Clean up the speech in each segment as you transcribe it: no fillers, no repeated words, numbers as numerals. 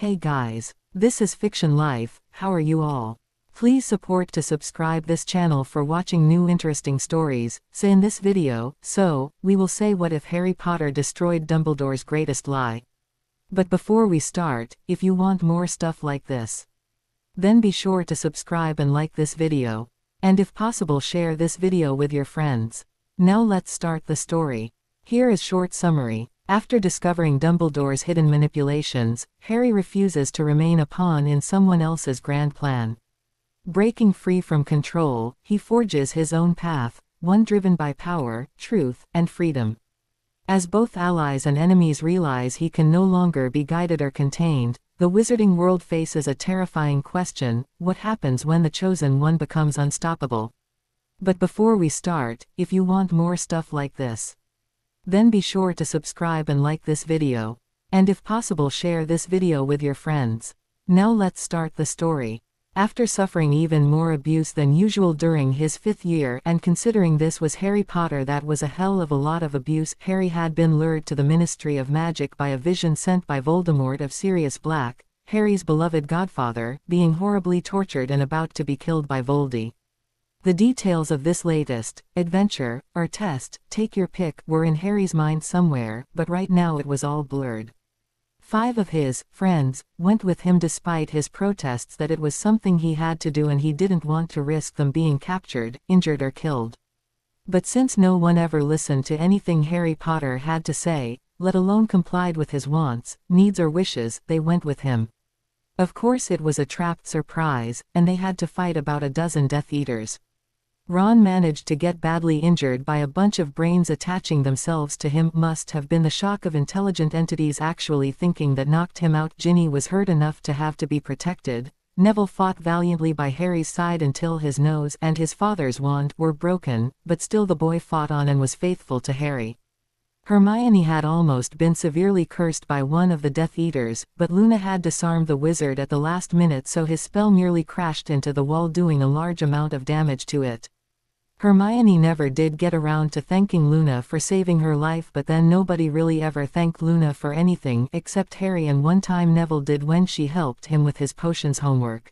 Hey guys, this is Fiction Life. How are you all? Please support to subscribe this channel for watching new interesting stories. So in this video, we will say what if Harry Potter destroyed Dumbledore's greatest lie. But before we start, if you want more stuff like this, then be sure to subscribe and like this video. And if possible, share this video with your friends. Now let's start the story. Here is short summary. After discovering Dumbledore's hidden manipulations, Harry refuses to remain a pawn in someone else's grand plan. Breaking free from control, he forges his own path, one driven by power, truth, and freedom. As both allies and enemies realize he can no longer be guided or contained, the wizarding world faces a terrifying question: what happens when the chosen one becomes unstoppable? But before we start, if you want more stuff like this, then be sure to subscribe and like this video. And if possible, share this video with your friends. Now let's start the story. After suffering even more abuse than usual during his 5th year, and considering this was Harry Potter, that was a hell of a lot of abuse, Harry had been lured to the Ministry of Magic by a vision sent by Voldemort of Sirius Black, Harry's beloved godfather, being horribly tortured and about to be killed by Voldy. The details of this latest adventure, or test, take your pick, were in Harry's mind somewhere, but right now it was all blurred. 5 of his friends went with him despite his protests that it was something he had to do and he didn't want to risk them being captured, injured or killed. But since no one ever listened to anything Harry Potter had to say, let alone complied with his wants, needs or wishes, they went with him. Of course it was a trapped surprise, and they had to fight about a dozen Death Eaters. Ron managed to get badly injured by a bunch of brains attaching themselves to him. Must have been the shock of intelligent entities actually thinking that knocked him out. Ginny was hurt enough to have to be protected. Neville fought valiantly by Harry's side until his nose and his father's wand were broken, but still the boy fought on and was faithful to Harry. Hermione had almost been severely cursed by one of the Death Eaters, but Luna had disarmed the wizard at the last minute, so his spell merely crashed into the wall, doing a large amount of damage to it. Hermione never did get around to thanking Luna for saving her life, but then nobody really ever thanked Luna for anything except Harry, and one time Neville did when she helped him with his potions homework.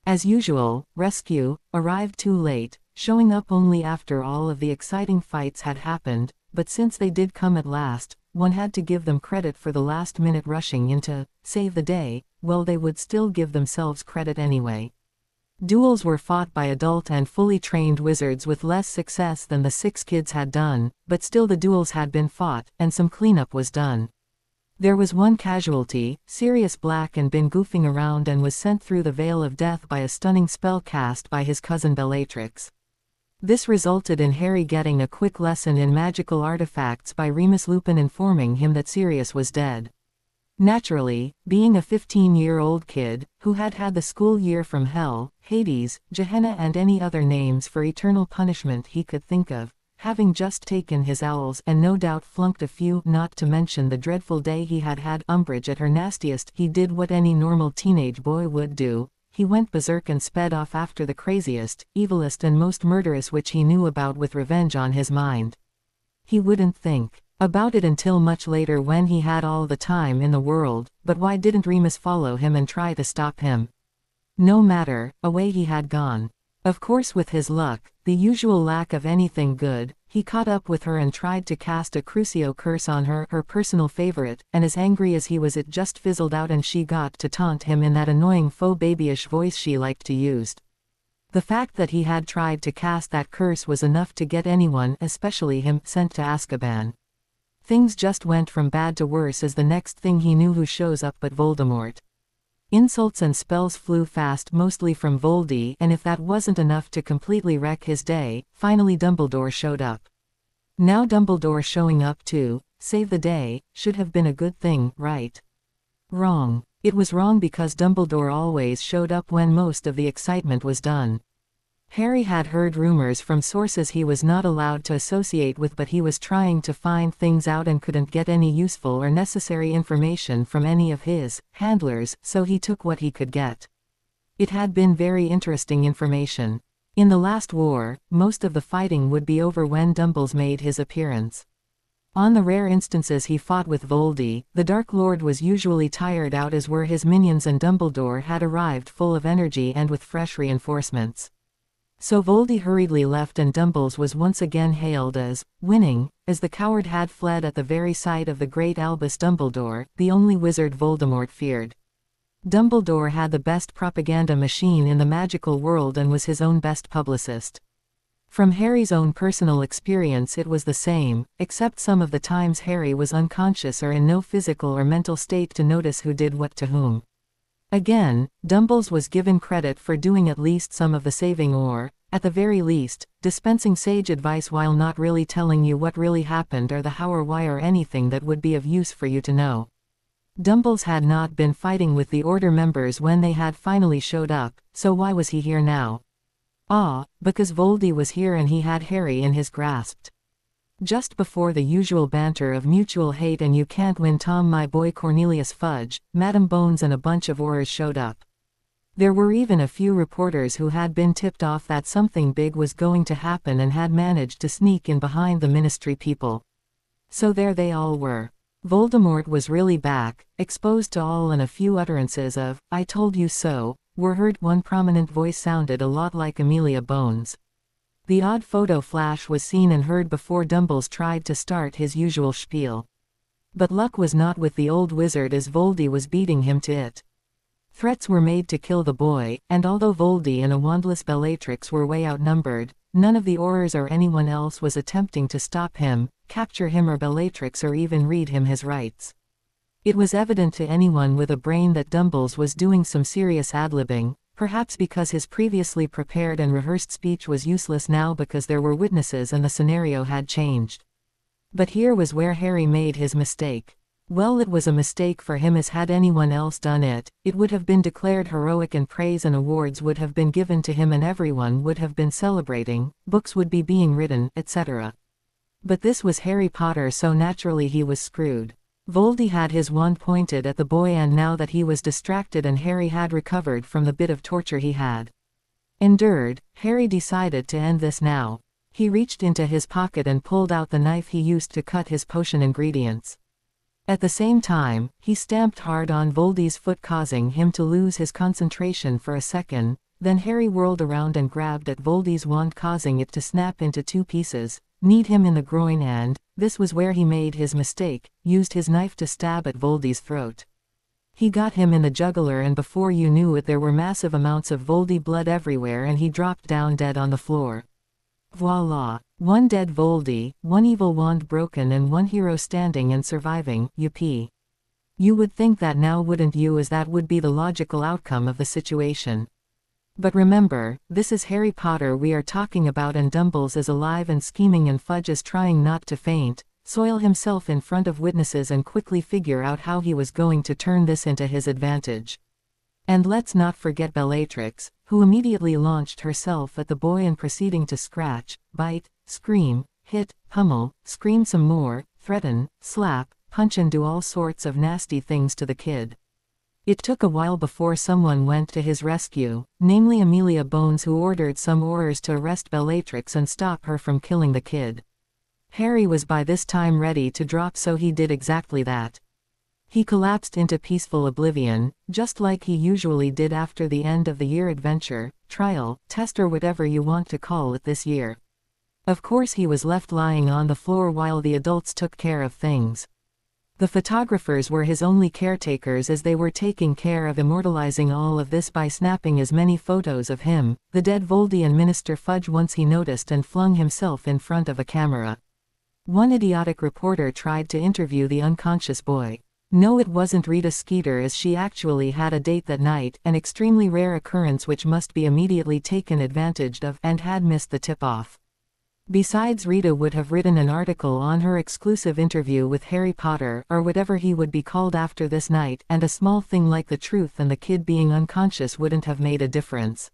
As usual, Rescue arrived too late, showing up only after all of the exciting fights had happened, but since they did come at last, one had to give them credit for the last-minute rushing in to save the day. Well, they would still give themselves credit anyway. Duels were fought by adult and fully trained wizards with less success than the 6 kids had done, but still the duels had been fought, and some cleanup was done. There was one casualty. Sirius Black had been goofing around and was sent through the Veil of Death by a stunning spell cast by his cousin Bellatrix. This resulted in Harry getting a quick lesson in magical artifacts by Remus Lupin informing him that Sirius was dead. Naturally, being a 15-year-old kid, who had had the school year from hell, Hades, Gehenna and any other names for eternal punishment he could think of, having just taken his owls and no doubt flunked a few, not to mention the dreadful day he had had Umbridge at her nastiest, he did what any normal teenage boy would do. He went berserk and sped off after the craziest, evilest and most murderous witch he knew about, with revenge on his mind. He wouldn't think about it until much later when he had all the time in the world, but why didn't Remus follow him and try to stop him? No matter, away he had gone. Of course, with his luck, the usual lack of anything good, he caught up with her and tried to cast a Crucio curse on her, her personal favorite, and as angry as he was, it just fizzled out and she got to taunt him in that annoying faux babyish voice she liked to use. The fact that he had tried to cast that curse was enough to get anyone, especially him, sent to Azkaban. Things just went from bad to worse as the next thing he knew, who shows up but Voldemort. Insults and spells flew fast, mostly from Voldy, and if that wasn't enough to completely wreck his day, finally Dumbledore showed up. Now Dumbledore showing up to save the day should have been a good thing, right? Wrong. It was wrong because Dumbledore always showed up when most of the excitement was done. Harry had heard rumors from sources he was not allowed to associate with, but he was trying to find things out and couldn't get any useful or necessary information from any of his handlers, so he took what he could get. It had been very interesting information. In the last war, most of the fighting would be over when Dumbles made his appearance. On the rare instances he fought with Voldy, the Dark Lord was usually tired out, as were his minions, and Dumbledore had arrived full of energy and with fresh reinforcements. So Voldy hurriedly left, and Dumbles was once again hailed as winning, as the coward had fled at the very sight of the great Albus Dumbledore, the only wizard Voldemort feared. Dumbledore had the best propaganda machine in the magical world and was his own best publicist. From Harry's own personal experience it was the same, except some of the times Harry was unconscious or in no physical or mental state to notice who did what to whom. Again, Dumbles was given credit for doing at least some of the saving or, at the very least, dispensing sage advice while not really telling you what really happened or the how or why or anything that would be of use for you to know. Dumbles had not been fighting with the Order members when they had finally showed up, so why was he here now? Because Voldy was here and he had Harry in his grasp. Just before the usual banter of mutual hate and you can't win Tom my boy Cornelius Fudge, Madam Bones and a bunch of Aurors showed up. There were even a few reporters who had been tipped off that something big was going to happen and had managed to sneak in behind the Ministry people. So there they all were. Voldemort was really back, exposed to all, and a few utterances of, "I told you so," were heard. One prominent voice sounded a lot like Amelia Bones. The odd photo flash was seen and heard before Dumbles tried to start his usual spiel. But luck was not with the old wizard, as Voldy was beating him to it. Threats were made to kill the boy, and although Voldy and a wandless Bellatrix were way outnumbered, none of the Aurors or anyone else was attempting to stop him, capture him or Bellatrix, or even read him his rights. It was evident to anyone with a brain that Dumbles was doing some serious ad-libbing, perhaps because his previously prepared and rehearsed speech was useless now because there were witnesses and the scenario had changed. But here was where Harry made his mistake. Well, it was a mistake for him, as had anyone else done it, it would have been declared heroic and praise and awards would have been given to him and everyone would have been celebrating, books would be being written, etc. But this was Harry Potter, so naturally he was screwed. Voldy had his wand pointed at the boy, and now that he was distracted and Harry had recovered from the bit of torture he had endured, Harry decided to end this now. He reached into his pocket and pulled out the knife he used to cut his potion ingredients. At the same time, he stamped hard on Voldy's foot, causing him to lose his concentration for a second. Then Harry whirled around and grabbed at Voldy's wand, causing it to snap into two pieces, kneed him in the groin, and, this was where he made his mistake, used his knife to stab at Voldy's throat. He got him in the jugular, and before you knew it there were massive amounts of Voldy blood everywhere and he dropped down dead on the floor. Voila! One dead Voldy, one evil wand broken, and one hero standing and surviving. Yippee! You would think that now, wouldn't you, as that would be the logical outcome of the situation. But remember, this is Harry Potter we are talking about, and Dumbles is alive and scheming, and Fudge is trying not to faint, soil himself in front of witnesses and quickly figure out how he was going to turn this into his advantage. And let's not forget Bellatrix, who immediately launched herself at the boy and proceeding to scratch, bite, scream, hit, pummel, scream some more, threaten, slap, punch, and do all sorts of nasty things to the kid. It took a while before someone went to his rescue, namely Amelia Bones, who ordered some Aurors to arrest Bellatrix and stop her from killing the kid. Harry was by this time ready to drop, so he did exactly that. He collapsed into peaceful oblivion, just like he usually did after the end of the year adventure, trial, test, or whatever you want to call it this year. Of course he was left lying on the floor while the adults took care of things. The photographers were his only caretakers, as they were taking care of immortalizing all of this by snapping as many photos of him, the dead Voldy, and Minister Fudge once he noticed and flung himself in front of a camera. One idiotic reporter tried to interview the unconscious boy. No, it wasn't Rita Skeeter, as she actually had a date that night, an extremely rare occurrence which must be immediately taken advantage of, and had missed the tip-off. Besides, Rita would have written an article on her exclusive interview with Harry Potter, or whatever he would be called after this night, and a small thing like the truth and the kid being unconscious wouldn't have made a difference.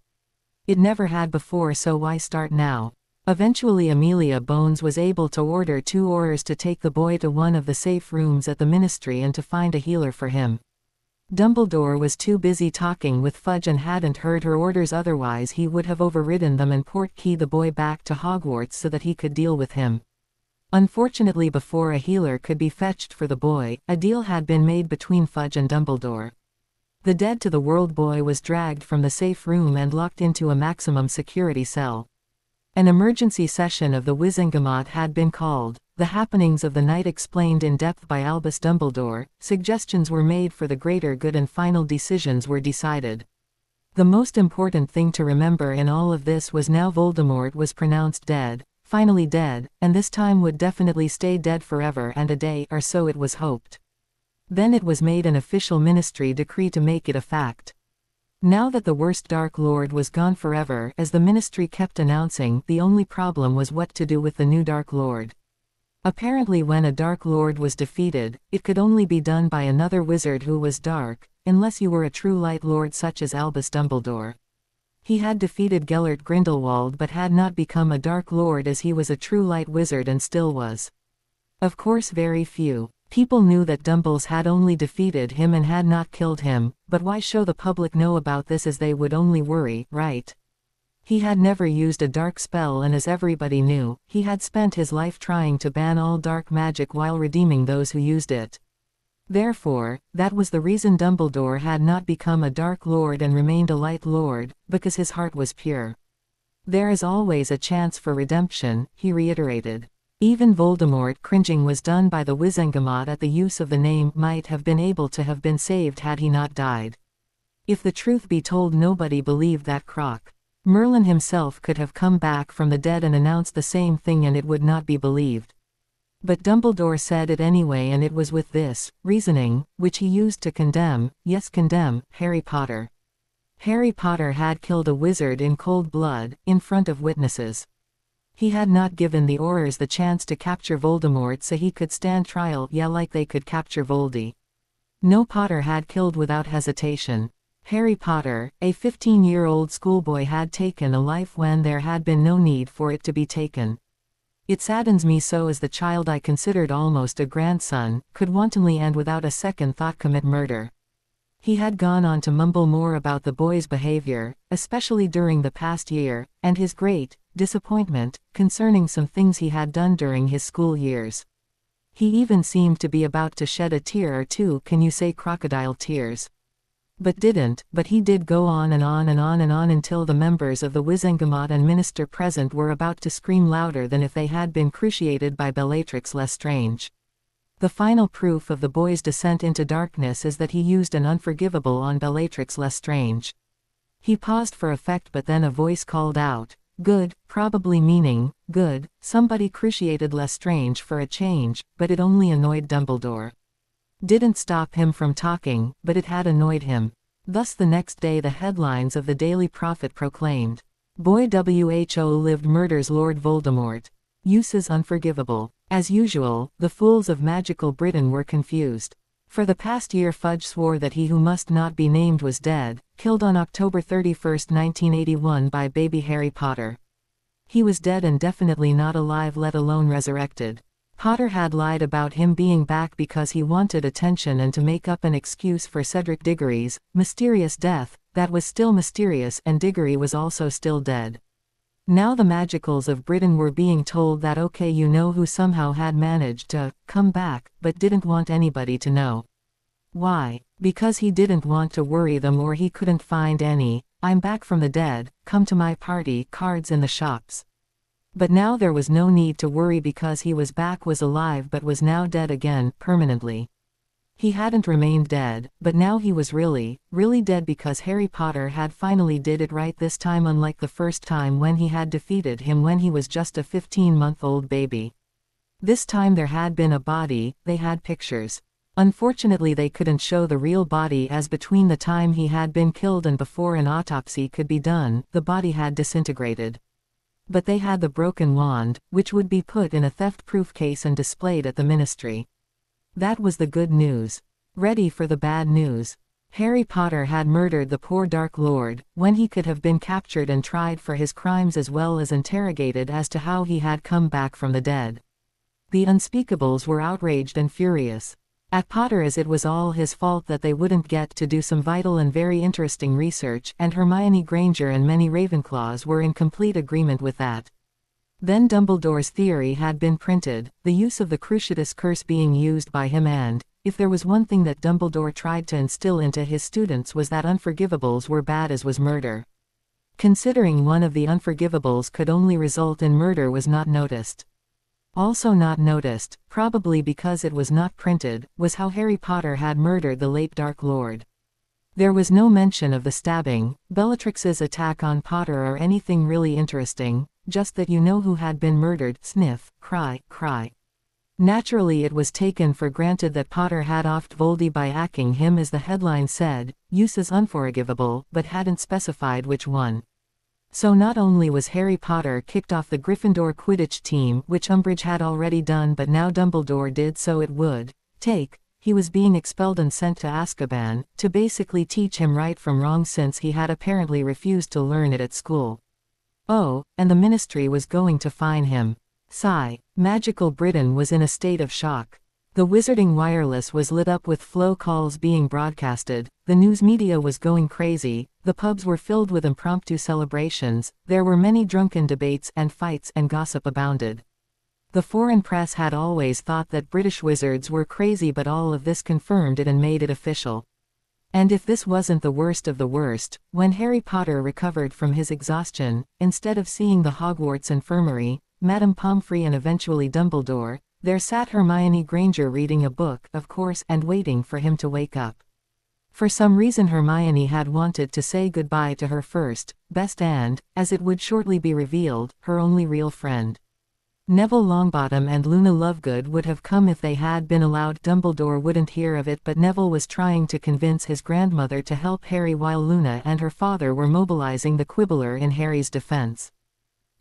It never had before, so why start now? Eventually Amelia Bones was able to order 2 Aurors to take the boy to one of the safe rooms at the Ministry and to find a healer for him. Dumbledore was too busy talking with Fudge and hadn't heard her orders, otherwise he would have overridden them and port-keyed the boy back to Hogwarts so that he could deal with him. Unfortunately, before a healer could be fetched for the boy, a deal had been made between Fudge and Dumbledore. The dead to the world boy was dragged from the safe room and locked into a maximum security cell. An emergency session of the Wizengamot had been called, the happenings of the night explained in depth by Albus Dumbledore, suggestions were made for the greater good and final decisions were decided. The most important thing to remember in all of this was now Voldemort was pronounced dead, finally dead, and this time would definitely stay dead forever and a day, or so it was hoped. Then it was made an official ministry decree to make it a fact. Now that the worst Dark Lord was gone forever, as the ministry kept announcing, the only problem was what to do with the new Dark Lord. Apparently when a Dark Lord was defeated, it could only be done by another wizard who was dark, unless you were a true Light Lord such as Albus Dumbledore. He had defeated Gellert Grindelwald but had not become a Dark Lord as he was a true Light Wizard and still was. Of course very few people knew that Dumbles had only defeated him and had not killed him, but why show the public know about this as they would only worry, right? He had never used a dark spell and as everybody knew, he had spent his life trying to ban all dark magic while redeeming those who used it. Therefore, that was the reason Dumbledore had not become a Dark Lord and remained a Light Lord, because his heart was pure. There is always a chance for redemption, he reiterated. Even Voldemort cringing was done by the Wizengamot at the use of the name might have been able to have been saved had he not died. If the truth be told, nobody believed that Croc Merlin himself could have come back from the dead and announced the same thing and it would not be believed. But Dumbledore said it anyway, and it was with this reasoning, which he used to condemn, yes condemn, Harry Potter. Harry Potter had killed a wizard in cold blood, in front of witnesses. He had not given the Aurors the chance to capture Voldemort so he could stand trial, yeah, like they could capture Voldy. No, Potter had killed without hesitation. Harry Potter, a 15-year-old schoolboy, had taken a life when there had been no need for it to be taken. It saddens me so as the child I considered almost a grandson, could wantonly and without a second thought commit murder. He had gone on to mumble more about the boy's behavior, especially during the past year, and his great disappointment concerning some things he had done during his school years. He even seemed to be about to shed a tear or two, can you say crocodile tears? But he did go on and on and on and on until the members of the Wizengamot and minister present were about to scream louder than if they had been cruciated by Bellatrix Lestrange. The final proof of the boy's descent into darkness is that he used an unforgivable on Bellatrix Lestrange. He paused for effect, but then a voice called out, "Good," probably meaning, "Good, somebody cruciated Lestrange for a change," but it only annoyed Dumbledore. Didn't stop him from talking, but it had annoyed him. Thus the next day the headlines of the Daily Prophet proclaimed, "Boy WHO lived murders Lord Voldemort. Uses unforgivable." As usual, the fools of magical Britain were confused. For the past year Fudge swore that he who must not be named was dead, killed on October 31, 1981 by baby Harry Potter. He was dead and definitely not alive, let alone resurrected. Potter had lied about him being back because he wanted attention and to make up an excuse for Cedric Diggory's mysterious death, that was still mysterious, and Diggory was also still dead. Now the Magicals of Britain were being told that okay, you know who somehow had managed to come back, but didn't want anybody to know. Why? Because he didn't want to worry them, or he couldn't find any "I'm back from the dead, come to my party" cards in the shops. But now there was no need to worry because he was back, was alive, but was now dead again, permanently. He hadn't remained dead, but now he was really dead because Harry Potter had finally did it right this time, unlike the first time when he had defeated him when he was just a 15-month-old baby. This time there had been a body, they had pictures. Unfortunately they couldn't show the real body, as between the time he had been killed and before an autopsy could be done, the body had disintegrated. But they had the broken wand, which would be put in a theft-proof case and displayed at the ministry. That was the good news. Ready for the bad news. Harry Potter had murdered the poor Dark Lord, when he could have been captured and tried for his crimes as well as interrogated as to how he had come back from the dead. The Unspeakables were outraged and furious at Potter, as it was all his fault that they wouldn't get to do some vital and very interesting research, and Hermione Granger and many Ravenclaws were in complete agreement with that. Then Dumbledore's theory had been printed, the use of the Cruciatus curse being used by him, and, if there was one thing that Dumbledore tried to instill into his students, was that unforgivables were bad as was murder. Considering one of the unforgivables could only result in murder was not noticed. Also not noticed, probably because it was not printed, was how Harry Potter had murdered the late Dark Lord. There was no mention of the stabbing, Bellatrix's attack on Potter, or anything really interesting, just that you know who had been murdered, sniff, cry, cry. Naturally it was taken for granted that Potter had offed Voldy by acking him, as the headline said, use is unforgivable, but hadn't specified which one. So not only was Harry Potter kicked off the Gryffindor Quidditch team, which Umbridge had already done, but now Dumbledore did, so it would take, he was being expelled and sent to Azkaban, to basically teach him right from wrong, since he had apparently refused to learn it at school. Oh, and the Ministry was going to fine him. Sigh. Magical Britain was in a state of shock. The Wizarding Wireless was lit up with flow calls being broadcasted, the news media was going crazy, the pubs were filled with impromptu celebrations, there were many drunken debates, and fights and gossip abounded. The foreign press had always thought that British wizards were crazy, but all of this confirmed it and made it official. And if this wasn't the worst of the worst, when Harry Potter recovered from his exhaustion, instead of seeing the Hogwarts infirmary, Madame Pomfrey and eventually Dumbledore, there sat Hermione Granger reading a book, of course, and waiting for him to wake up. For some reason Hermione had wanted to say goodbye to her first, best and, as it would shortly be revealed, her only real friend. Neville Longbottom and Luna Lovegood would have come if they had been allowed. Dumbledore wouldn't hear of it, but Neville was trying to convince his grandmother to help Harry while Luna and her father were mobilizing the Quibbler in Harry's defense.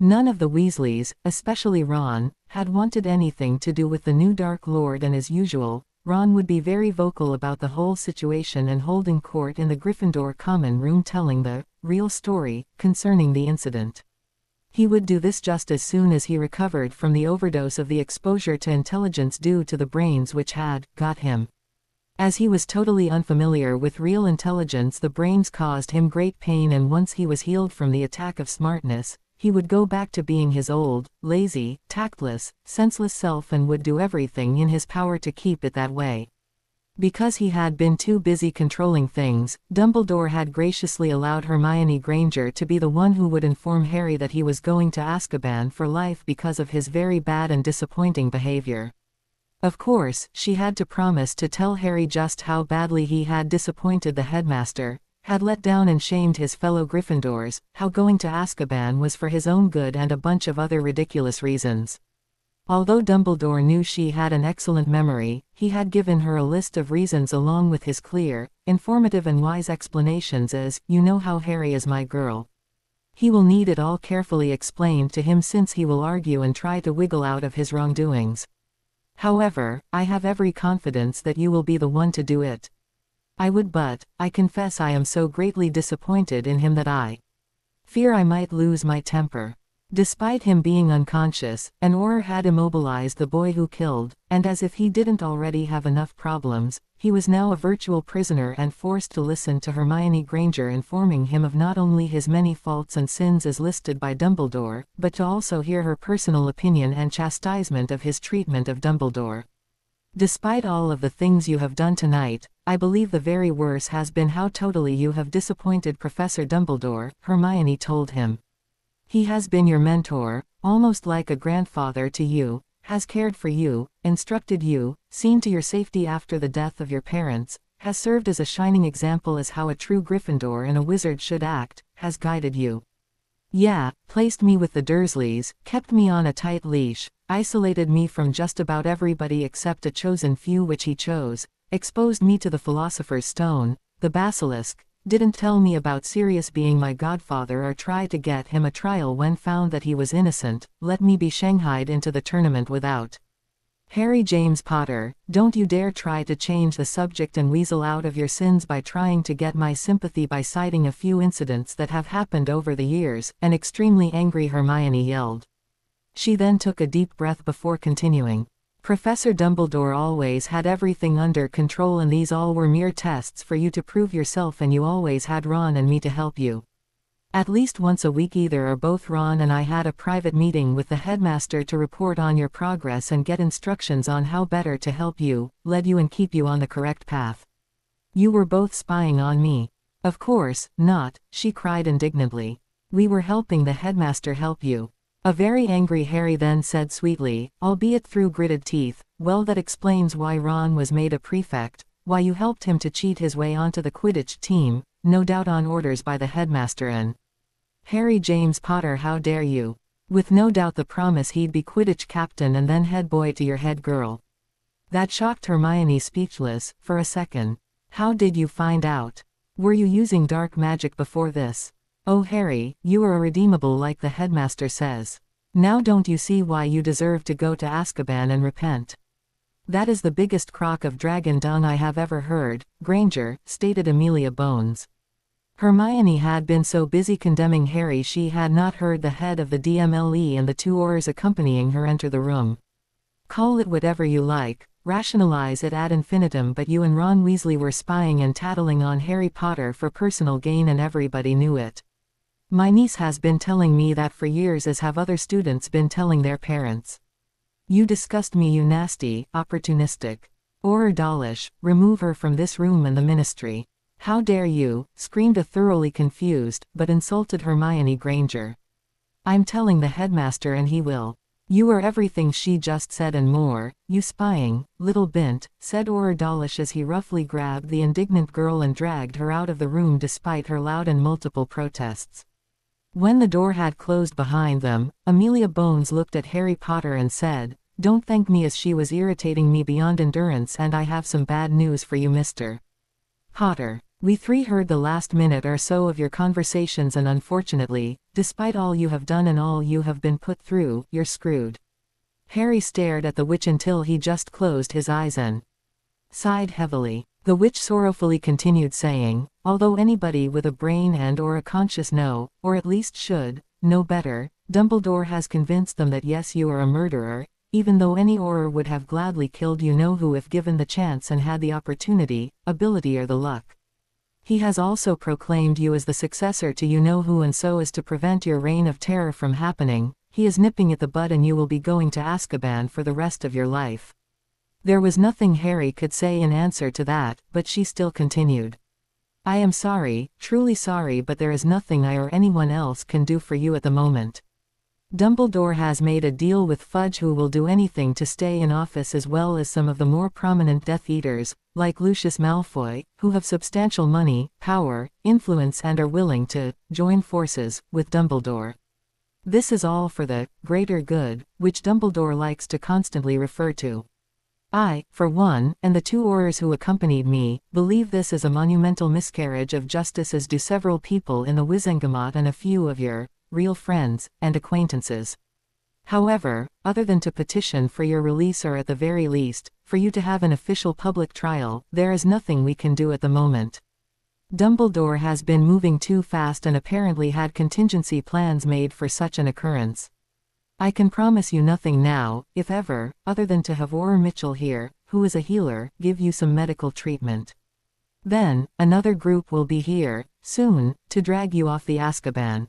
None of the Weasleys, especially Ron, had wanted anything to do with the new Dark Lord, and as usual, Ron would be very vocal about the whole situation and holding court in the Gryffindor common room, telling the real story concerning the incident. He would do this just as soon as he recovered from the overdose of the exposure to intelligence due to the brains which had got him. As he was totally unfamiliar with real intelligence, the brains caused him great pain, and once he was healed from the attack of smartness, he would go back to being his old, lazy, tactless, senseless self, and would do everything in his power to keep it that way. Because he had been too busy controlling things, Dumbledore had graciously allowed Hermione Granger to be the one who would inform Harry that he was going to Azkaban for life because of his very bad and disappointing behavior. Of course, she had to promise to tell Harry just how badly he had disappointed the headmaster, had let down and shamed his fellow Gryffindors, how going to Azkaban was for his own good, and a bunch of other ridiculous reasons. Although Dumbledore knew she had an excellent memory, he had given her a list of reasons along with his clear, informative and wise explanations, as, you know how Harry is my girl. He will need it all carefully explained to him, since he will argue and try to wiggle out of his wrongdoings. However, I have every confidence that you will be the one to do it. I would, but, I confess I am so greatly disappointed in him that I fear I might lose my temper. Despite him being unconscious, an Auror had immobilized the boy who killed, and as if he didn't already have enough problems, he was now a virtual prisoner and forced to listen to Hermione Granger informing him of not only his many faults and sins as listed by Dumbledore, but to also hear her personal opinion and chastisement of his treatment of Dumbledore. Despite all of the things you have done tonight, I believe the very worst has been how totally you have disappointed Professor Dumbledore, Hermione told him. He has been your mentor, almost like a grandfather to you, has cared for you, instructed you, seen to your safety after the death of your parents, has served as a shining example as how a true Gryffindor and a wizard should act, has guided you. Yeah, placed me with the Dursleys, kept me on a tight leash, isolated me from just about everybody except a chosen few which he chose, exposed me to the Philosopher's Stone, the Basilisk, didn't tell me about Sirius being my godfather or try to get him a trial when found that he was innocent, let me be shanghaied into the tournament without. Harry James Potter, don't you dare try to change the subject and weasel out of your sins by trying to get my sympathy by citing a few incidents that have happened over the years, an extremely angry Hermione yelled. She then took a deep breath before continuing. Professor Dumbledore always had everything under control, and these all were mere tests for you to prove yourself, and you always had Ron and me to help you. At least once a week either or both Ron and I had a private meeting with the headmaster to report on your progress and get instructions on how better to help you, lead you and keep you on the correct path. You were both spying on me. Of course, not, she cried indignantly. We were helping the headmaster help you. A very angry Harry then said sweetly, albeit through gritted teeth, well, that explains why Ron was made a prefect, why you helped him to cheat his way onto the Quidditch team, no doubt on orders by the headmaster and Harry James Potter, how dare you? With no doubt the promise he'd be Quidditch captain and then head boy to your head girl. That shocked Hermione speechless, for a second. How did you find out? Were you using dark magic before this? Oh Harry, you are irredeemable like the headmaster says. Now don't you see why you deserve to go to Azkaban and repent? That is the biggest crock of dragon dung I have ever heard, Granger, stated Amelia Bones. Hermione had been so busy condemning Harry she had not heard the head of the DMLE and the two Aurors accompanying her enter the room. Call it whatever you like, rationalize it ad infinitum, but you and Ron Weasley were spying and tattling on Harry Potter for personal gain and everybody knew it. My niece has been telling me that for years, as have other students been telling their parents. You disgust me, you nasty, opportunistic. Auror Dawlish, remove her from this room and the ministry. How dare you, screamed a thoroughly confused, but insulted Hermione Granger. I'm telling the headmaster and he will. You are everything she just said and more, you spying, little bint, said Auror Dawlish as he roughly grabbed the indignant girl and dragged her out of the room despite her loud and multiple protests. When the door had closed behind them, Amelia Bones looked at Harry Potter and said, "Don't thank me," as she was irritating me beyond endurance, "and I have some bad news for you, Mr. Potter. We three heard the last minute or so of your conversations and unfortunately, despite all you have done and all you have been put through, you're screwed." Harry stared at the witch until he just closed his eyes and sighed heavily. The witch sorrowfully continued saying, "Although anybody with a brain and or a conscience know, or at least should, know better, Dumbledore has convinced them that yes, you are a murderer, even though any Auror would have gladly killed you know who if given the chance and had the opportunity, ability or the luck. He has also proclaimed you as the successor to you know who, and so as to prevent your reign of terror from happening, he is nipping at the bud and you will be going to Azkaban for the rest of your life." There was nothing Harry could say in answer to that, but she still continued. "I am sorry, truly sorry, but there is nothing I or anyone else can do for you at the moment. Dumbledore has made a deal with Fudge, who will do anything to stay in office, as well as some of the more prominent Death Eaters, like Lucius Malfoy, who have substantial money, power, influence and are willing to join forces with Dumbledore. This is all for the greater good, which Dumbledore likes to constantly refer to. I, for one, and the two Aurors who accompanied me, believe this is a monumental miscarriage of justice, as do several people in the Wizengamot and a few of your real friends and acquaintances. However, other than to petition for your release, or at the very least, for you to have an official public trial, there is nothing we can do at the moment. Dumbledore has been moving too fast and apparently had contingency plans made for such an occurrence. I can promise you nothing now, if ever, other than to have Auror Mitchell here, who is a healer, give you some medical treatment. Then, another group will be here, soon, to drag you off the Azkaban."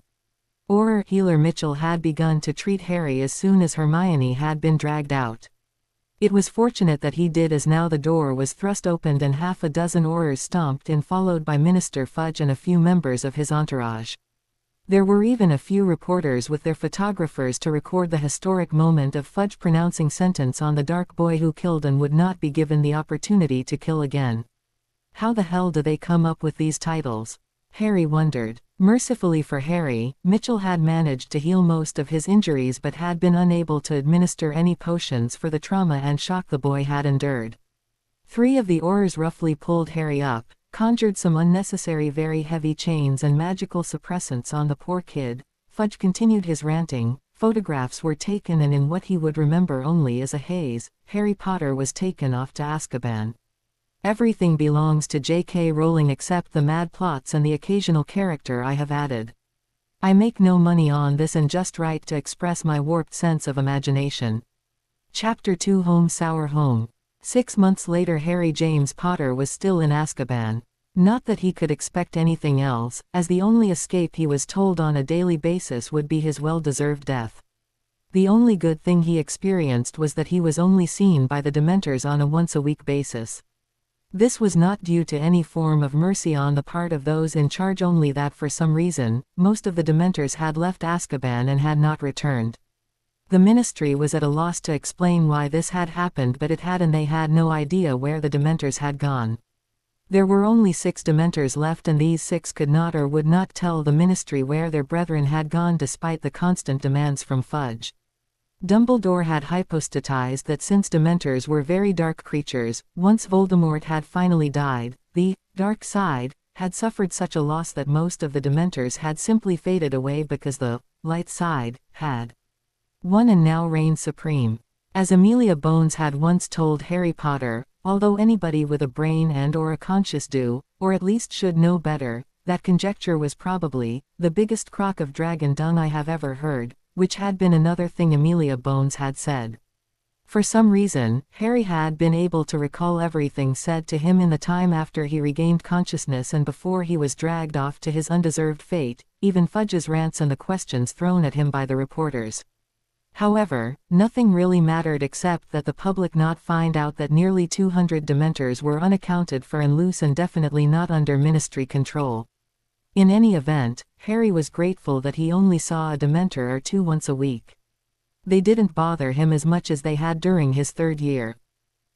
Auror Healer Mitchell had begun to treat Harry as soon as Hermione had been dragged out. It was fortunate that he did, as now the door was thrust open and half a dozen Aurors stomped in, followed by Minister Fudge and a few members of his entourage. There were even a few reporters with their photographers to record the historic moment of Fudge pronouncing sentence on the dark boy who killed and would not be given the opportunity to kill again. How the hell do they come up with these titles? Harry wondered. Mercifully for Harry, Mitchell had managed to heal most of his injuries but had been unable to administer any potions for the trauma and shock the boy had endured. 3 of the Aurors roughly pulled Harry up, conjured some unnecessary very heavy chains and magical suppressants on the poor kid. Fudge continued his ranting. Photographs were taken, and in what he would remember only as a haze, Harry Potter was taken off to Azkaban. Everything belongs to J.K. Rowling except the mad plots and the occasional character I have added. I make no money on this and just write to express my warped sense of imagination. Chapter 2 Home Sour Home. 6 months later, Harry James Potter was still in Azkaban. Not that he could expect anything else, as the only escape he was told on a daily basis would be his well-deserved death. The only good thing he experienced was that he was only seen by the Dementors on a once-a-week basis. This was not due to any form of mercy on the part of those in charge, only that for some reason, most of the Dementors had left Azkaban and had not returned. The Ministry was at a loss to explain why this had happened, but it had, and they had no idea where the Dementors had gone. There were only 6 Dementors left, and these 6 could not or would not tell the Ministry where their brethren had gone despite the constant demands from Fudge. Dumbledore had hypostatized that since Dementors were very dark creatures, once Voldemort had finally died, the dark side had suffered such a loss that most of the Dementors had simply faded away because the light side had won and now reigned supreme. As Amelia Bones had once told Harry Potter, although anybody with a brain and/or a conscience do, or at least should know better, that conjecture was probably the biggest crock of dragon dung I have ever heard, which had been another thing Amelia Bones had said. For some reason, Harry had been able to recall everything said to him in the time after he regained consciousness and before he was dragged off to his undeserved fate, even Fudge's rants and the questions thrown at him by the reporters. However, nothing really mattered except that the public not find out that nearly 200 Dementors were unaccounted for and loose and definitely not under Ministry control. In any event, Harry was grateful that he only saw a Dementor or 2 once a week. They didn't bother him as much as they had during his 3rd year.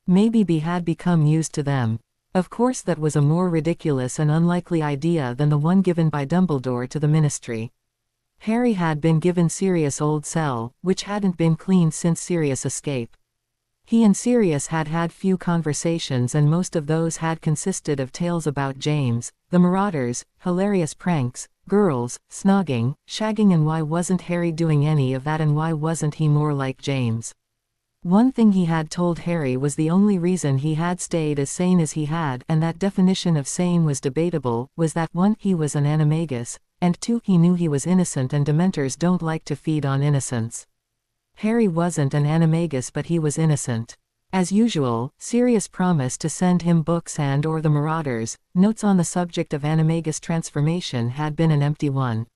Maybe he had become used to them. Of course, that was a more ridiculous and unlikely idea than the one given by Dumbledore to the Ministry. Harry had been given Sirius' old cell, which hadn't been cleaned since Sirius' escape. He and Sirius had had few conversations, and most of those had consisted of tales about James, the Marauders, hilarious pranks, girls, snogging, shagging, and why wasn't Harry doing any of that, and why wasn't he more like James? One thing he had told Harry was the only reason he had stayed as sane as he had, and that definition of sane was debatable, was that 1. He was an animagus, and 2. He knew he was innocent, and Dementors don't like to feed on innocence. Harry wasn't an animagus, but he was innocent. As usual, Sirius promised to send him books and/or the Marauders. Notes on the subject of animagus transformation had been an empty one.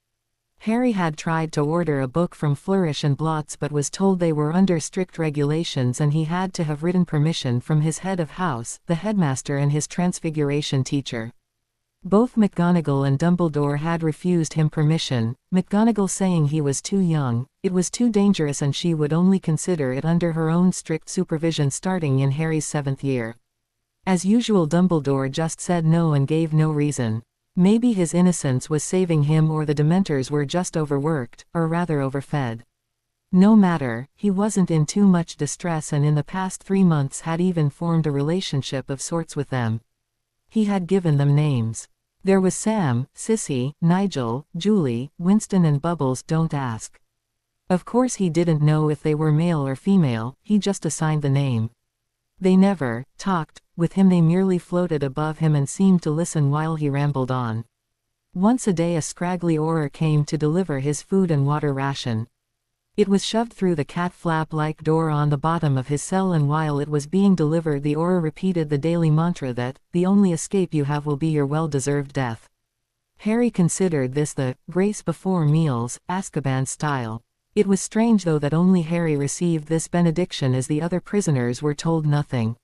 Harry had tried to order a book from Flourish and Blotts but was told they were under strict regulations, and he had to have written permission from his head of house, the headmaster, and his transfiguration teacher. Both McGonagall and Dumbledore had refused him permission, McGonagall saying he was too young, it was too dangerous, and she would only consider it under her own strict supervision starting in Harry's 7th year. As usual, Dumbledore just said no and gave no reason. Maybe his innocence was saving him, or the Dementors were just overworked, or rather overfed. No matter, he wasn't in too much distress, and in the past 3 months had even formed a relationship of sorts with them. He had given them names. There was Sam, Sissy, Nigel, Julie, Winston, and Bubbles. Don't ask. Of course he didn't know if they were male or female, he just assigned the name. They never talked with him, they merely floated above him and seemed to listen while he rambled on. Once a day a scraggly Auror came to deliver his food and water ration. It was shoved through the cat flap-like door on the bottom of his cell, and while it was being delivered the Auror repeated the daily mantra that, the only escape you have will be your well-deserved death. Harry considered this the grace before meals, Azkaban style. It was strange though that only Harry received this benediction, as the other prisoners were told nothing.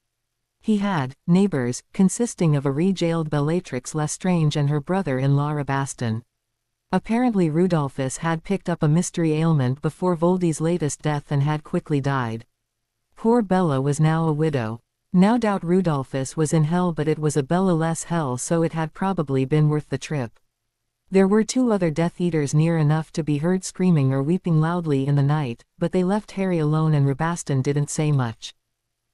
He had neighbors, consisting of a rejailed Bellatrix Lestrange and her brother-in-law Rabaston. Apparently Rudolphus had picked up a mystery ailment before Voldy's latest death and had quickly died. Poor Bella was now a widow. No doubt Rudolphus was in hell, but it was a Bella-less hell, so it had probably been worth the trip. There were 2 other Death Eaters near enough to be heard screaming or weeping loudly in the night, but they left Harry alone and Rabaston didn't say much.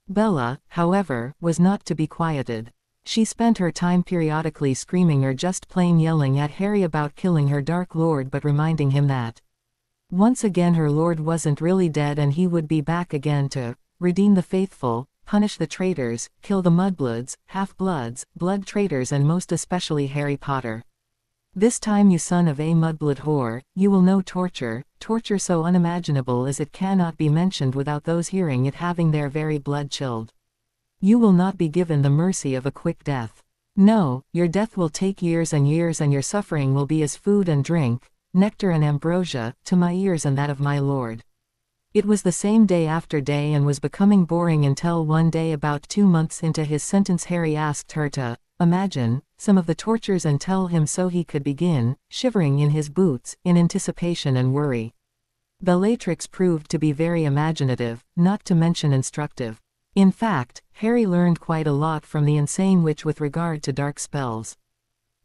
Bella, however, was not to be quieted. She spent her time periodically screaming or just plain yelling at Harry about killing her Dark Lord, but reminding him that once again her lord wasn't really dead and he would be back again to redeem the faithful, punish the traitors, kill the mudbloods, half-bloods, blood traitors, and most especially Harry Potter. This time, you son of a mudblood whore, you will know torture, torture so unimaginable as it cannot be mentioned without those hearing it having their very blood chilled. You will not be given the mercy of a quick death. No, your death will take years and years, and your suffering will be as food and drink, nectar and ambrosia, to my ears and that of my lord. It was the same day after day, and was becoming boring until one day about 2 months into his sentence Harry asked her to imagine some of the tortures and tell him so he could begin, shivering in his boots, in anticipation and worry. Bellatrix proved to be very imaginative, not to mention instructive. In fact, Harry learned quite a lot from the insane witch with regard to dark spells.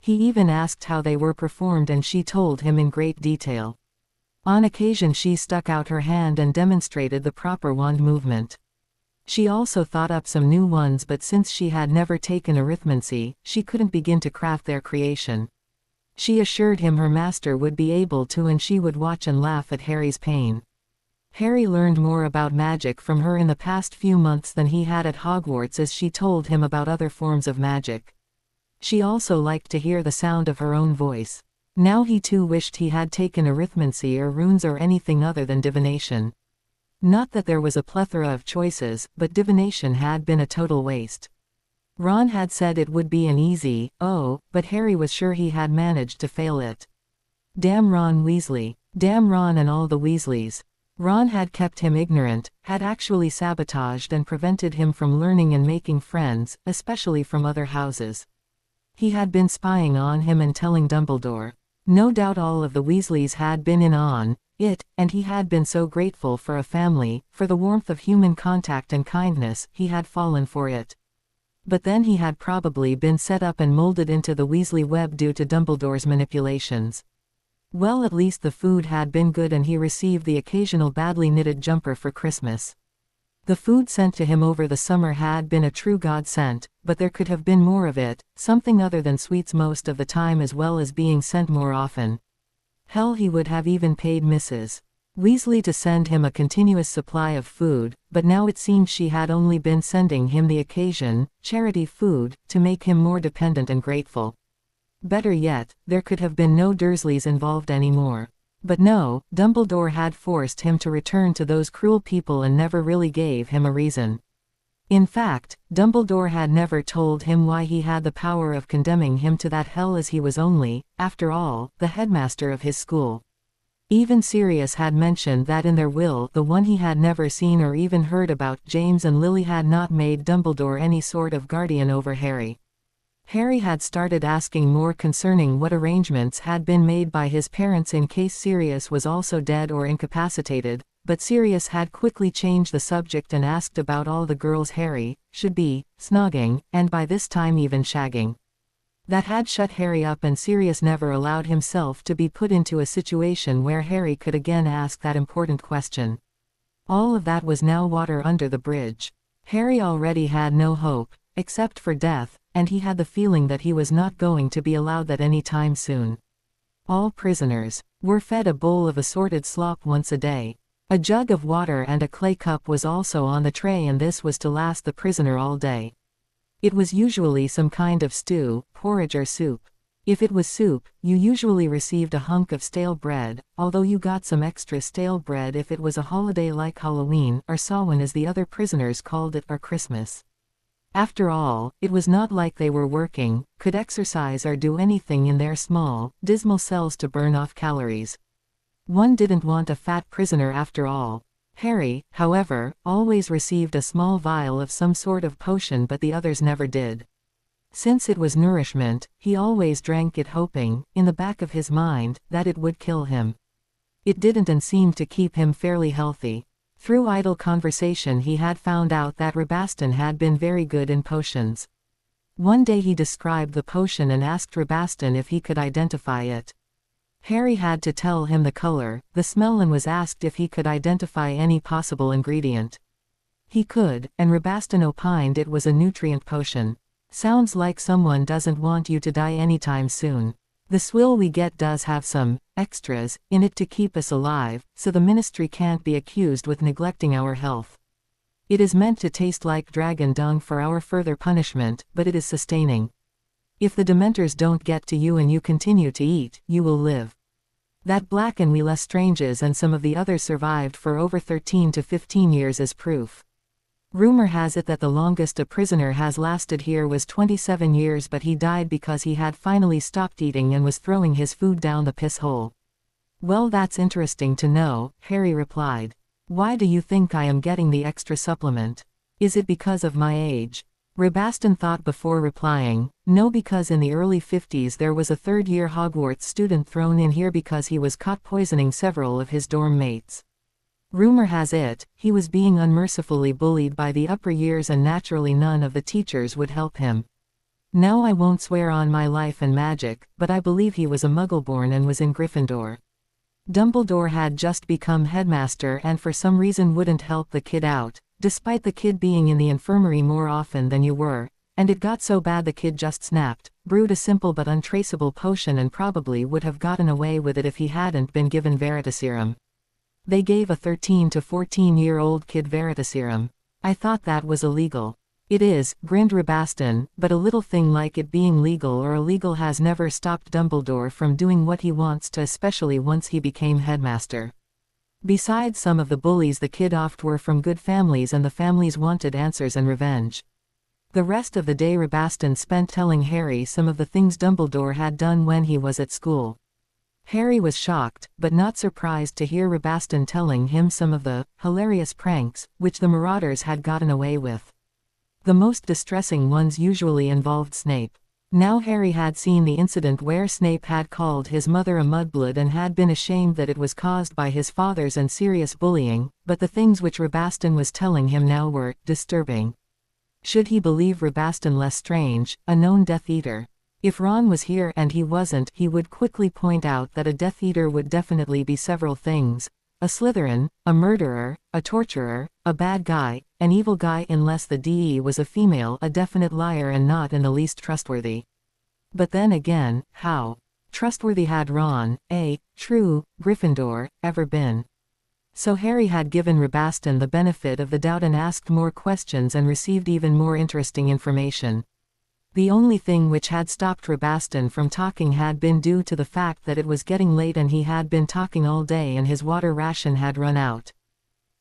He even asked how they were performed, and she told him in great detail. On occasion she stuck out her hand and demonstrated the proper wand movement. She also thought up some new ones, but since she had never taken arithmancy, she couldn't begin to craft their creation. She assured him her master would be able to, and she would watch and laugh at Harry's pain. Harry learned more about magic from her in the past few months than he had at Hogwarts, as she told him about other forms of magic. She also liked to hear the sound of her own voice. Now he too wished he had taken arithmancy or runes or anything other than divination. Not that there was a plethora of choices, but divination had been a total waste. Ron had said it would be an easy, but Harry was sure he had managed to fail it. Damn Ron Weasley. Damn Ron and all the Weasleys. Ron had kept him ignorant, had actually sabotaged and prevented him from learning and making friends, especially from other houses. He had been spying on him and telling Dumbledore. No doubt all of the Weasleys had been in on it, and he had been so grateful for a family, for the warmth of human contact and kindness, he had fallen for it. But then he had probably been set up and molded into the Weasley web due to Dumbledore's manipulations. Well, at least the food had been good, and he received the occasional badly knitted jumper for Christmas. The food sent to him over the summer had been a true godsend, but there could have been more of it, something other than sweets most of the time, as well as being sent more often. Hell, he would have even paid Mrs. Weasley to send him a continuous supply of food, but now it seemed she had only been sending him the occasion, charity food, to make him more dependent and grateful. Better yet, there could have been no Dursleys involved anymore. But no, Dumbledore had forced him to return to those cruel people and never really gave him a reason. In fact, Dumbledore had never told him why he had the power of condemning him to that hell, as he was only, after all, the headmaster of his school. Even Sirius had mentioned that in their will, the one he had never seen or even heard about, James and Lily had not made Dumbledore any sort of guardian over Harry. Harry had started asking more concerning what arrangements had been made by his parents in case Sirius was also dead or incapacitated, but Sirius had quickly changed the subject and asked about all the girls Harry should be snogging, and by this time even shagging. That had shut Harry up, and Sirius never allowed himself to be put into a situation where Harry could again ask that important question. All of that was now water under the bridge. Harry already had no hope, except for death, and he had the feeling that he was not going to be allowed that any time soon. All prisoners were fed a bowl of assorted slop once a day. A jug of water and a clay cup was also on the tray, and this was to last the prisoner all day. It was usually some kind of stew, porridge or soup. If it was soup, you usually received a hunk of stale bread, although you got some extra stale bread if it was a holiday like Halloween, or Samhain as the other prisoners called it, or Christmas. After all, it was not like they were working, could exercise or do anything in their small, dismal cells to burn off calories. One didn't want a fat prisoner after all. Harry, however, always received a small vial of some sort of potion, but the others never did. Since it was nourishment, he always drank it, hoping, in the back of his mind, that it would kill him. It didn't, and seemed to keep him fairly healthy. Through idle conversation he had found out that Rabaston had been very good in potions. One day he described the potion and asked Rabaston if he could identify it. Harry had to tell him the color, the smell, and was asked if he could identify any possible ingredient. He could, and Rabaston opined it was a nutrient potion. Sounds like someone doesn't want you to die anytime soon. The swill we get does have some extras in it to keep us alive, so the ministry can't be accused with neglecting our health. It is meant to taste like dragon dung for our further punishment, but it is sustaining. If the Dementors don't get to you and you continue to eat, you will live. That Black and we Lestranges and some of the others survived for over 13 to 15 years as proof. Rumor has it that the longest a prisoner has lasted here was 27 years, but he died because he had finally stopped eating and was throwing his food down the piss hole. Well, that's interesting to know, Harry replied. Why do you think I am getting the extra supplement? Is it because of my age? Rabaston thought before replying, no, because in the early 50s there was a third-year Hogwarts student thrown in here because he was caught poisoning several of his dorm mates. Rumor has it, he was being unmercifully bullied by the upper years and naturally none of the teachers would help him. Now I won't swear on my life and magic, but I believe he was a Muggleborn and was in Gryffindor. Dumbledore had just become headmaster and for some reason wouldn't help the kid out, despite the kid being in the infirmary more often than you were, and it got so bad the kid just snapped, brewed a simple but untraceable potion and probably would have gotten away with it if he hadn't been given Veritaserum. They gave a 13 to 14-year-old kid Veritaserum. I thought that was illegal. It is, grinned Rabaston, but a little thing like it being legal or illegal has never stopped Dumbledore from doing what he wants to, especially once he became headmaster. Besides, some of the bullies the kid offed were from good families and the families wanted answers and revenge. The rest of the day Rabaston spent telling Harry some of the things Dumbledore had done when he was at school. Harry was shocked, but not surprised to hear Rabaston telling him some of the hilarious pranks which the Marauders had gotten away with. The most distressing ones usually involved Snape. Now Harry had seen the incident where Snape had called his mother a mudblood and had been ashamed that it was caused by his father's and serious bullying, but the things which Rabaston was telling him now were disturbing. Should he believe Rabaston less strange, a known Death Eater? If Ron was here and he wasn't, he would quickly point out that a Death Eater would definitely be several things: a Slytherin, a murderer, a torturer, a bad guy, an evil guy, unless the DE was a female, a definite liar and not in the least trustworthy. But then again, how trustworthy had Ron, a true Gryffindor, ever been? So Harry had given Rabaston the benefit of the doubt and asked more questions and received even more interesting information. The only thing which had stopped Rabaston from talking had been due to the fact that it was getting late and he had been talking all day and his water ration had run out.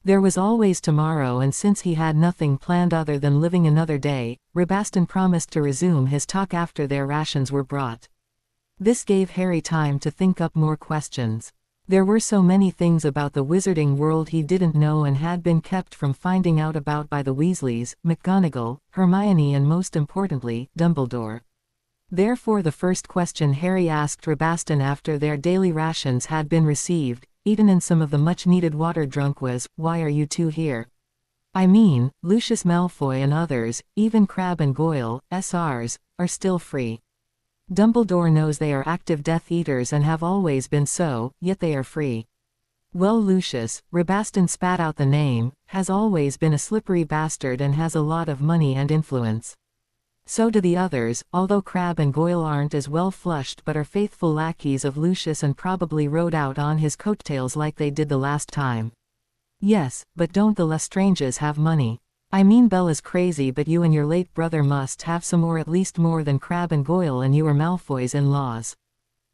There was always tomorrow, and since he had nothing planned other than living another day, Rabaston promised to resume his talk after their rations were brought. This gave Harry time to think up more questions. There were so many things about the wizarding world he didn't know and had been kept from finding out about by the Weasleys, McGonagall, Hermione and most importantly, Dumbledore. Therefore the first question Harry asked Rabaston after their daily rations had been received, eaten and some of the much-needed water drunk, was, "Why are you two here? I mean, Lucius Malfoy and others, even Crabbe and Goyle, SRs, are still free. Dumbledore knows they are active Death Eaters and have always been so, yet they are free. Well, Lucius," Rabaston spat out the name, "has always been a slippery bastard and has a lot of money and influence. So do the others, although Crabbe and Goyle aren't as well flushed but are faithful lackeys of Lucius and probably rode out on his coattails like they did the last time." "Yes, but don't the Lestranges have money? I mean, Bella's crazy, but you and your late brother must have some, or at least more than Crabbe and Goyle, and you are Malfoy's in-laws."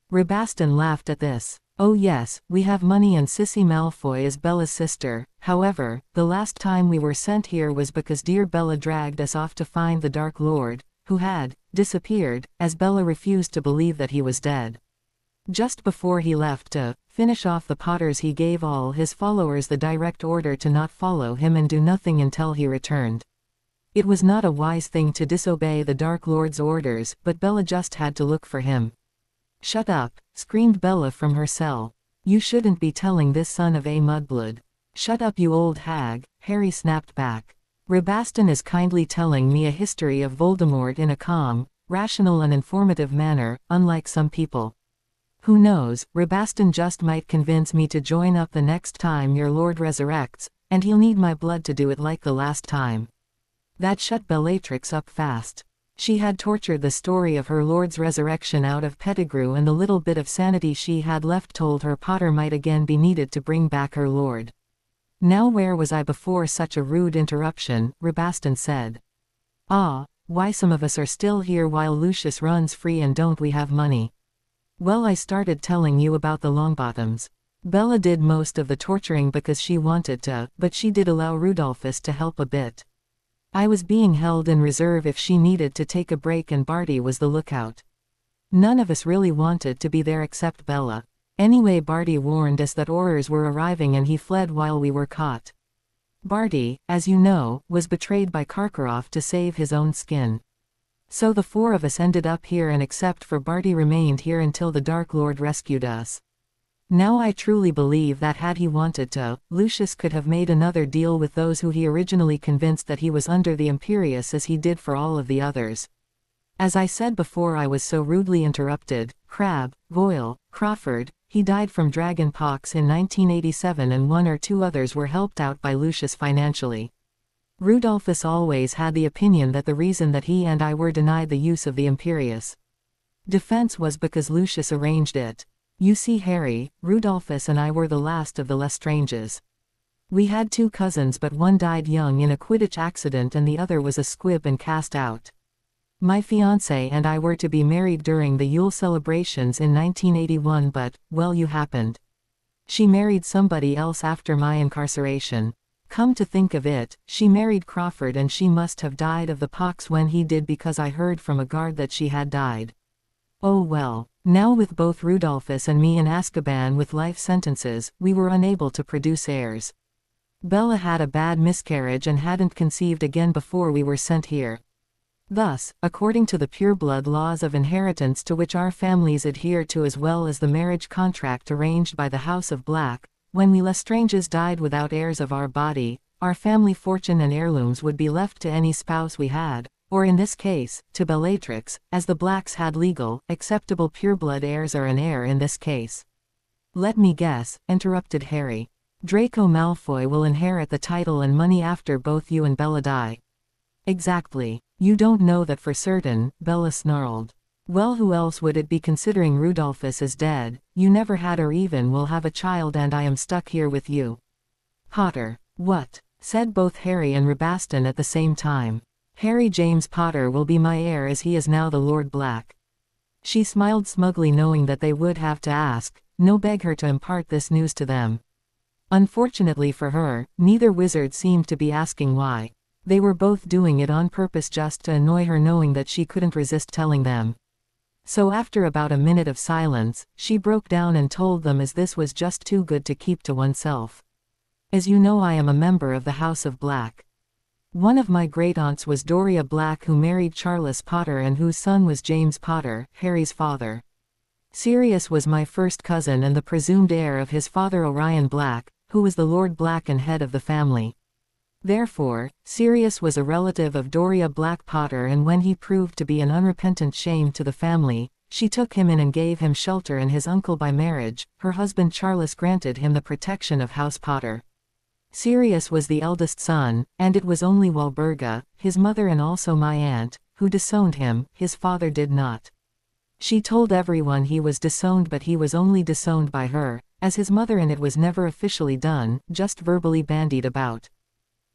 Rabaston laughed at this. "Oh yes, we have money, and Sissy Malfoy is Bella's sister. However, the last time we were sent here was because dear Bella dragged us off to find the Dark Lord, who had disappeared, as Bella refused to believe that he was dead. Just before he left to finish off the Potters, he gave all his followers the direct order to not follow him and do nothing until he returned. It was not a wise thing to disobey the Dark Lord's orders, but Bella just had to look for him." "Shut up," screamed Bella from her cell. "You shouldn't be telling this son of a mudblood." "Shut up, you old hag," Harry snapped back. "Rabaston is kindly telling me a history of Voldemort in a calm, rational and informative manner, unlike some people. Who knows, Rabaston just might convince me to join up the next time your lord resurrects, and he'll need my blood to do it like the last time." That shut Bellatrix up fast. She had tortured the story of her lord's resurrection out of Pettigrew, and the little bit of sanity she had left told her Potter might again be needed to bring back her lord. "Now where was I before such a rude interruption?" Rabaston said. "Ah, why some of us are still here while Lucius runs free, and don't we have money? Well, I started telling you about the Longbottoms. Bella did most of the torturing because she wanted to, but she did allow Rudolphus to help a bit. I was being held in reserve if she needed to take a break, and Barty was the lookout. None of us really wanted to be there except Bella. Anyway, Barty warned us that Aurors were arriving and he fled while we were caught. Barty, as you know, was betrayed by Karkaroff to save his own skin. So the four of us ended up here, and except for Barty remained here until the Dark Lord rescued us. Now I truly believe that had he wanted to, Lucius could have made another deal with those who he originally convinced that he was under the Imperius, as he did for all of the others. As I said before, I was so rudely interrupted. Crabbe, Goyle, Crawford, he died from dragon pox in 1987, and one or two others were helped out by Lucius financially. Rudolphus always had the opinion that the reason that he and I were denied the use of the Imperius defense was because Lucius arranged it. You see, Harry, Rudolphus and I were the last of the Lestranges. We had two cousins, but one died young in a Quidditch accident and the other was a squib and cast out. My fiancé and I were to be married during the Yule celebrations in 1981, but, well, you happened. She married somebody else after my incarceration. Come to think of it, she married Crawford, and she must have died of the pox when he did, because I heard from a guard that she had died. Oh well. Now with both Rudolphus and me in Azkaban with life sentences, we were unable to produce heirs. Bella had a bad miscarriage and hadn't conceived again before we were sent here. Thus, according to the pureblood laws of inheritance to which our families adhere to, as well as the marriage contract arranged by the House of Black, when we Lestranges died without heirs of our body, our family fortune and heirlooms would be left to any spouse we had, or in this case, to Bellatrix, as the Blacks had legal, acceptable pureblood heirs, or an heir in this case. Let me guess, interrupted Harry. Draco Malfoy will inherit the title and money after both you and Bella die. Exactly. You don't know that for certain, Bella snarled. Well, who else would it be, considering Rudolphus is dead? You never had or even will have a child, and I am stuck here with you. Potter. What? Said both Harry and Rabaston at the same time. Harry James Potter will be my heir, as he is now the Lord Black. She smiled smugly, knowing that they would have to ask, no, beg her to impart this news to them. Unfortunately for her, neither wizard seemed to be asking why. They were both doing it on purpose just to annoy her, knowing that she couldn't resist telling them. So after about a minute of silence, she broke down and told them, as this was just too good to keep to oneself. As you know, I am a member of the House of Black. One of my great-aunts was Doria Black, who married Charles Potter and whose son was James Potter, Harry's father. Sirius was my first cousin and the presumed heir of his father Orion Black, who was the Lord Black and head of the family. Therefore, Sirius was a relative of Doria Black Potter, and when he proved to be an unrepentant shame to the family, she took him in and gave him shelter, and his uncle by marriage, her husband Charles, granted him the protection of House Potter. Sirius was the eldest son, and it was only Walburga, his mother and also my aunt, who disowned him. His father did not. She told everyone he was disowned, but he was only disowned by her, as his mother, and it was never officially done, just verbally bandied about.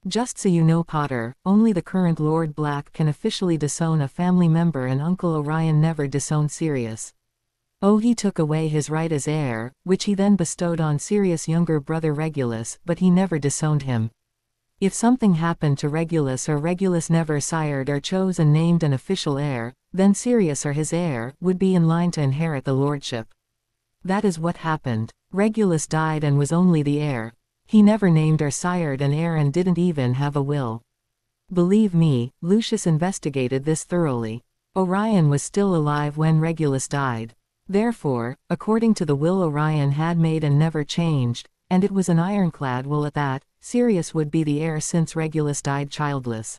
Just so you know, Potter, only the current Lord Black can officially disown a family member, and Uncle Orion never disowned Sirius. Oh, he took away his right as heir, which he then bestowed on Sirius' younger brother Regulus, but he never disowned him. If something happened to Regulus, or Regulus never sired or chose and named an official heir, then Sirius, or his heir, would be in line to inherit the lordship. That is what happened. Regulus died and was only the heir. He never named or sired an heir and didn't even have a will. Believe me, Lucius investigated this thoroughly. Orion was still alive when Regulus died. Therefore, according to the will Orion had made and never changed, and it was an ironclad will at that, Sirius would be the heir since Regulus died childless.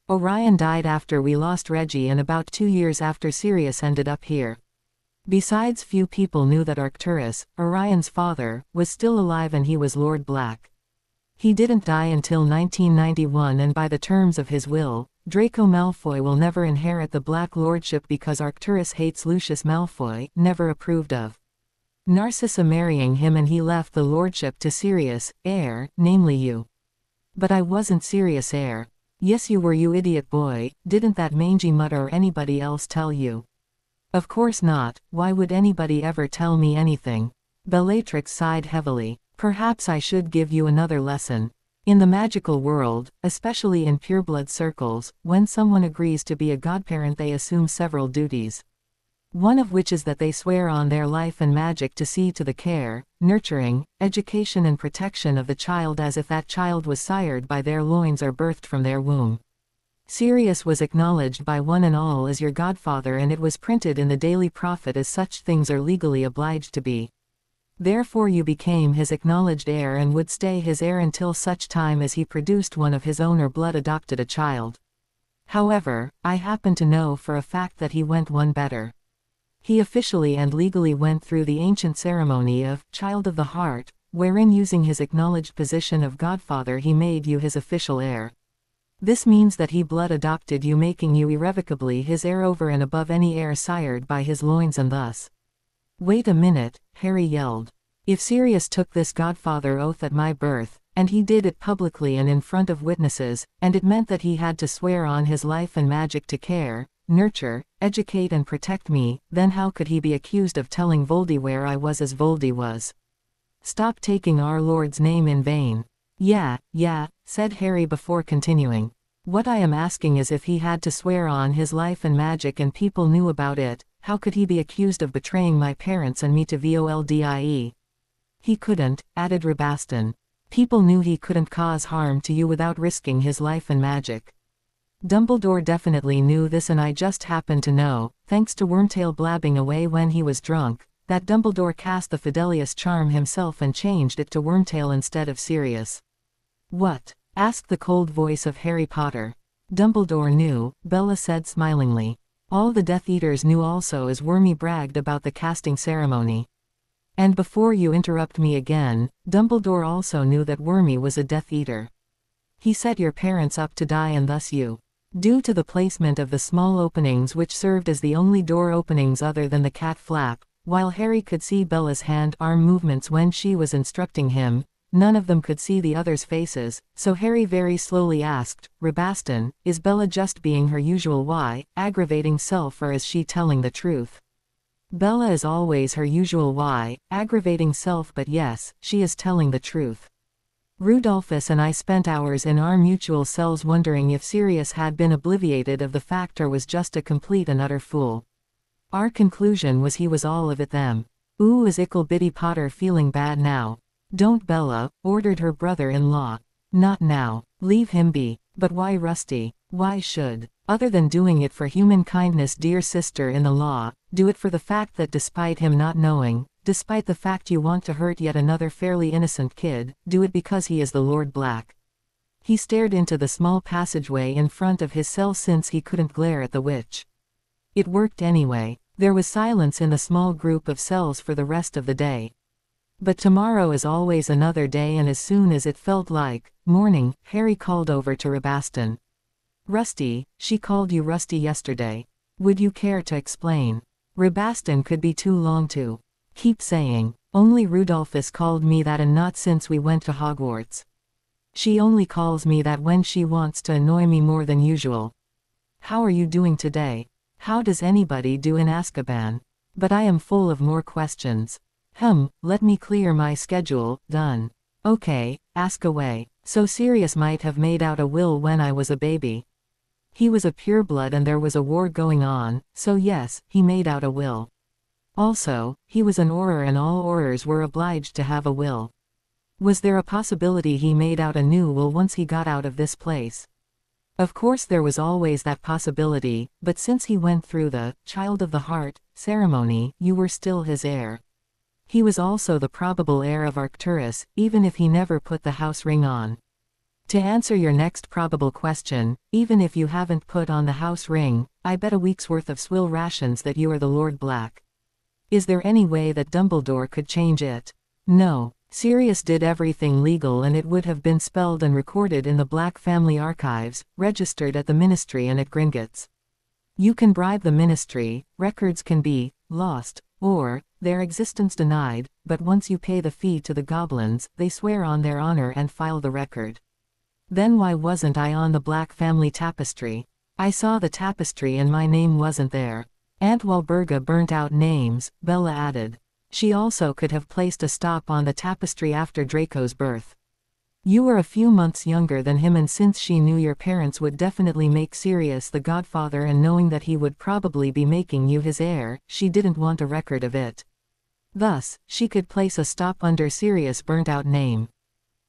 Orion died after we lost Reggie and about 2 years after Sirius ended up here. Besides, few people knew that Arcturus, Orion's father, was still alive, and he was Lord Black. He didn't die until 1991, and by the terms of his will, Draco Malfoy will never inherit the Black Lordship because Arcturus hates Lucius Malfoy, never approved of Narcissa marrying him, and he left the lordship to Sirius, heir, namely you. But I wasn't Sirius' heir. Yes, you were, you idiot boy. Didn't that mangy mutt or anybody else tell you? Of course not. Why would anybody ever tell me anything? Bellatrix sighed heavily. Perhaps I should give you another lesson. In the magical world, especially in pureblood circles, when someone agrees to be a godparent they assume several duties. One of which is that they swear on their life and magic to see to the care, nurturing, education and protection of the child as if that child was sired by their loins or birthed from their womb. Sirius was acknowledged by one and all as your godfather, and it was printed in the Daily Prophet as such things are legally obliged to be. Therefore you became his acknowledged heir and would stay his heir until such time as he produced one of his own or blood adopted a child. However, I happen to know for a fact that he went one better. He officially and legally went through the ancient ceremony of Child of the Heart, wherein using his acknowledged position of godfather he made you his official heir. This means that he blood adopted you, making you irrevocably his heir over and above any heir sired by his loins, and thus— Wait a minute, Harry yelled. If Sirius took this godfather oath at my birth, and he did it publicly and in front of witnesses, and it meant that he had to swear on his life and magic to care, nurture, educate and protect me, then how could he be accused of telling Voldy where I was as Voldy was? Stop taking our Lord's name in vain. Yeah, said Harry before continuing. What I am asking is, if he had to swear on his life and magic and people knew about it, how could he be accused of betraying my parents and me to Voldie? He couldn't, added Rabaston. People knew he couldn't cause harm to you without risking his life and magic. Dumbledore definitely knew this, and I just happened to know, thanks to Wormtail blabbing away when he was drunk, that Dumbledore cast the Fidelius charm himself and changed it to Wormtail instead of Sirius. What? Asked the cold voice of Harry Potter. Dumbledore knew, Bella said smilingly. All the Death Eaters knew also, as Wormy bragged about the casting ceremony. And before you interrupt me again, Dumbledore also knew that Wormy was a Death Eater. He set your parents up to die, and thus you. Due to the placement of the small openings which served as the only door openings other than the cat flap, while Harry could see Bella's hand-arm movements when she was instructing him, none of them could see the others' faces, so Harry very slowly asked, Rabaston, is Bella just being her usual aggravating self, or is she telling the truth? Bella is always her usual aggravating self, but yes, she is telling the truth. Rudolphus and I spent hours in our mutual cells wondering if Sirius had been obliviated of the fact or was just a complete and utter fool. Our conclusion was he was all of it them. Ooh, is Ickle Bitty Potter feeling bad now? Don't, Bella, ordered her brother-in-law. Not now. Leave him be. But why, Rusty? Why should, other than doing it for human kindness, dear sister-in-the-law, do it for the fact that despite him not knowing, despite the fact you want to hurt yet another fairly innocent kid, do it because he is the Lord Black? He stared into the small passageway in front of his cell since he couldn't glare at the witch. It worked anyway. There was silence in the small group of cells for the rest of the day. But tomorrow is always another day, and as soon as it felt like morning, Harry called over to Rabaston. Rusty, she called you Rusty yesterday. Would you care to explain? Rabaston could be too long to keep saying. Only Rudolphus called me that, and not since we went to Hogwarts. She only calls me that when she wants to annoy me more than usual. How are you doing today? How does anybody do in Azkaban? But I am full of more questions. Let me clear my schedule. Done. Okay, ask away. So Sirius might have made out a will when I was a baby. He was a pureblood and there was a war going on, so yes, he made out a will. Also, he was an Auror and all Aurors were obliged to have a will. Was there a possibility he made out a new will once he got out of this place? Of course there was always that possibility, but since he went through the Child of the Heart ceremony, you were still his heir. He was also the probable heir of Arcturus, even if he never put the house ring on. To answer your next probable question, even if you haven't put on the house ring, I bet a week's worth of swill rations that you are the Lord Black. Is there any way that Dumbledore could change it? No. Sirius did everything legal, and it would have been spelled and recorded in the Black family archives, registered at the Ministry and at Gringotts. You can bribe the Ministry, records can be lost, or their existence denied, but once you pay the fee to the goblins, they swear on their honor and file the record. Then why wasn't I on the Black family tapestry? I saw the tapestry and my name wasn't there. Aunt Walburga burnt out names, Bella added. She also could have placed a stop on the tapestry after Draco's birth. You were a few months younger than him, and since she knew your parents would definitely make Sirius the godfather, and knowing that he would probably be making you his heir, she didn't want a record of it. Thus, she could place a stop under Sirius' burnt-out name.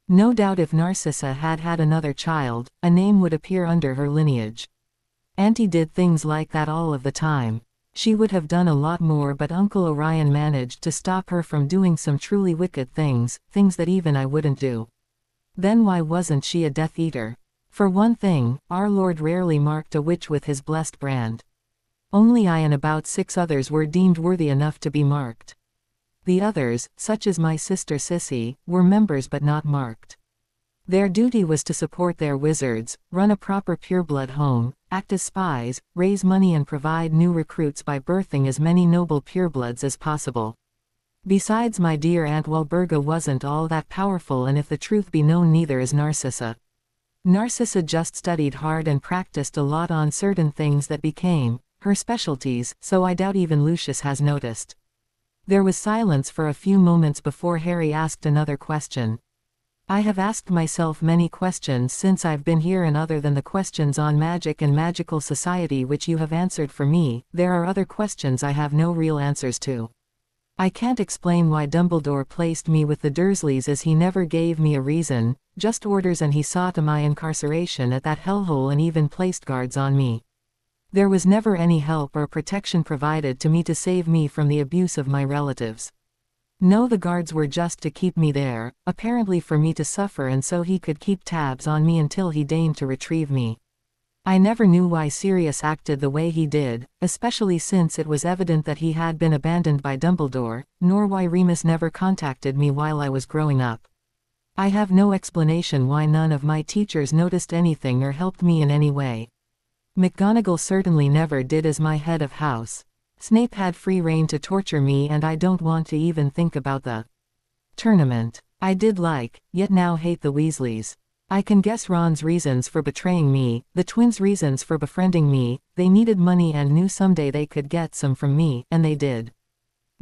No doubt if Narcissa had had another child, a name would appear under her lineage. Auntie did things like that all of the time. She would have done a lot more, but Uncle Orion managed to stop her from doing some truly wicked things, things that even I wouldn't do. Then why wasn't she a Death Eater? For one thing, our Lord rarely marked a witch with his blessed brand. Only I and about 6 others were deemed worthy enough to be marked. The others, such as my sister Sissy, were members but not marked. Their duty was to support their wizards, run a proper pureblood home, act as spies, raise money and provide new recruits by birthing as many noble purebloods as possible. Besides, my dear Aunt Walburga wasn't all that powerful, and if the truth be known, neither is Narcissa. Narcissa just studied hard and practiced a lot on certain things that became her specialties, so I doubt even Lucius has noticed. There was silence for a few moments before Harry asked another question. I have asked myself many questions since I've been here, and other than the questions on magic and magical society which you have answered for me, there are other questions I have no real answers to. I can't explain why Dumbledore placed me with the Dursleys, as he never gave me a reason, just orders, and he saw to my incarceration at that hellhole and even placed guards on me. There was never any help or protection provided to me to save me from the abuse of my relatives. No, the guards were just to keep me there, apparently for me to suffer, and so he could keep tabs on me until he deigned to retrieve me. I never knew why Sirius acted the way he did, especially since it was evident that he had been abandoned by Dumbledore, nor why Remus never contacted me while I was growing up. I have no explanation why none of my teachers noticed anything or helped me in any way. McGonagall certainly never did as my head of house. Snape had free rein to torture me, and I don't want to even think about the tournament. I did like, yet now hate the Weasleys. I can guess Ron's reasons for betraying me, the twins' reasons for befriending me. They needed money and knew someday they could get some from me, and they did.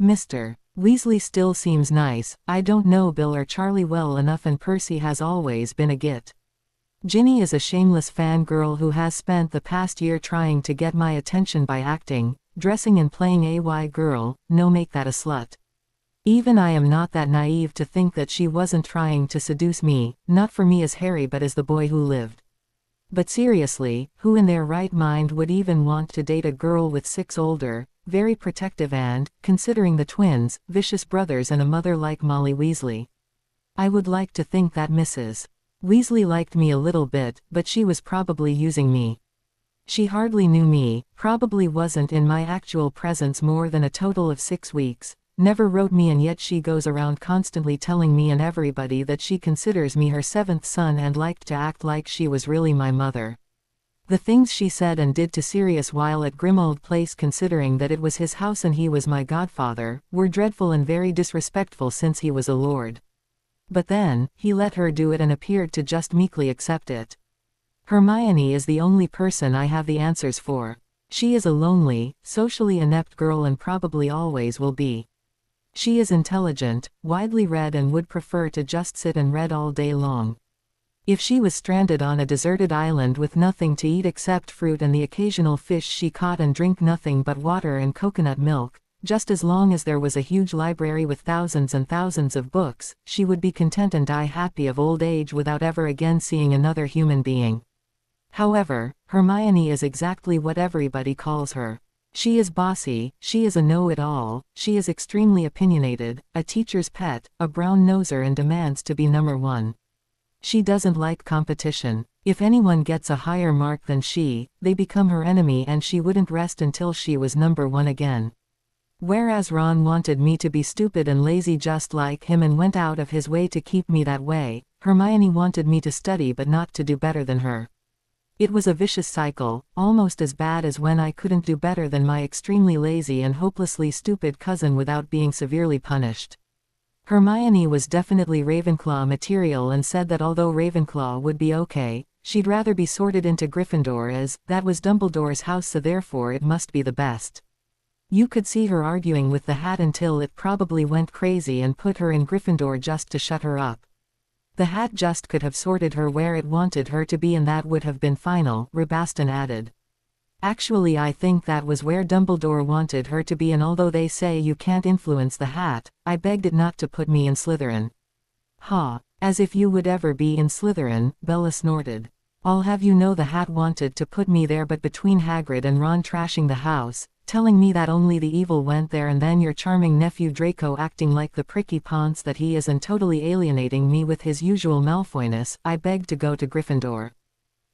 Mr. Weasley still seems nice. I don't know Bill or Charlie well enough, and Percy has always been a git. Ginny is a shameless fangirl who has spent the past year trying to get my attention by acting, dressing and playing AY girl. No, make that a slut. Even I am not that naive to think that she wasn't trying to seduce me, not for me as Harry but as the boy who lived. But seriously, who in their right mind would even want to date a girl with 6 older, very protective and, considering the twins, vicious brothers and a mother like Molly Weasley? I would like to think that Mrs. Weasley liked me a little bit, but she was probably using me. She hardly knew me, probably wasn't in my actual presence more than a total of 6 weeks, never wrote me, and yet she goes around constantly telling me and everybody that she considers me her 7th son and liked to act like she was really my mother. The things she said and did to Sirius while at Grimmauld Place, considering that it was his house and he was my godfather, were dreadful and very disrespectful since he was a lord. But then, he let her do it and appeared to just meekly accept it. Hermione is the only person I have the answers for. She is a lonely, socially inept girl and probably always will be. She is intelligent, widely read, and would prefer to just sit and read all day long. If she was stranded on a deserted island with nothing to eat except fruit and the occasional fish she caught, and drink nothing but water and coconut milk, just as long as there was a huge library with thousands and thousands of books, she would be content and die happy of old age without ever again seeing another human being. However, Hermione is exactly what everybody calls her. She is bossy, she is a know-it-all, she is extremely opinionated, a teacher's pet, a brown-noser, and demands to be number 1. She doesn't like competition. If anyone gets a higher mark than she, they become her enemy, and she wouldn't rest until she was number 1 again. Whereas Ron wanted me to be stupid and lazy just like him and went out of his way to keep me that way, Hermione wanted me to study but not to do better than her. It was a vicious cycle, almost as bad as when I couldn't do better than my extremely lazy and hopelessly stupid cousin without being severely punished. Hermione was definitely Ravenclaw material and said that although Ravenclaw would be okay, she'd rather be sorted into Gryffindor, as that was Dumbledore's house, so therefore it must be the best. You could see her arguing with the hat until it probably went crazy and put her in Gryffindor just to shut her up. The hat just could have sorted her where it wanted her to be, and that would have been final, Rabaston added. Actually, I think that was where Dumbledore wanted her to be, and although they say you can't influence the hat, I begged it not to put me in Slytherin. Ha! As if you would ever be in Slytherin, Bella snorted. I'll have you know the hat wanted to put me there, but between Hagrid and Ron trashing the house, telling me that only the evil went there, and then your charming nephew Draco acting like the pricky ponce that he is and totally alienating me with his usual Malfoyness, I begged to go to Gryffindor.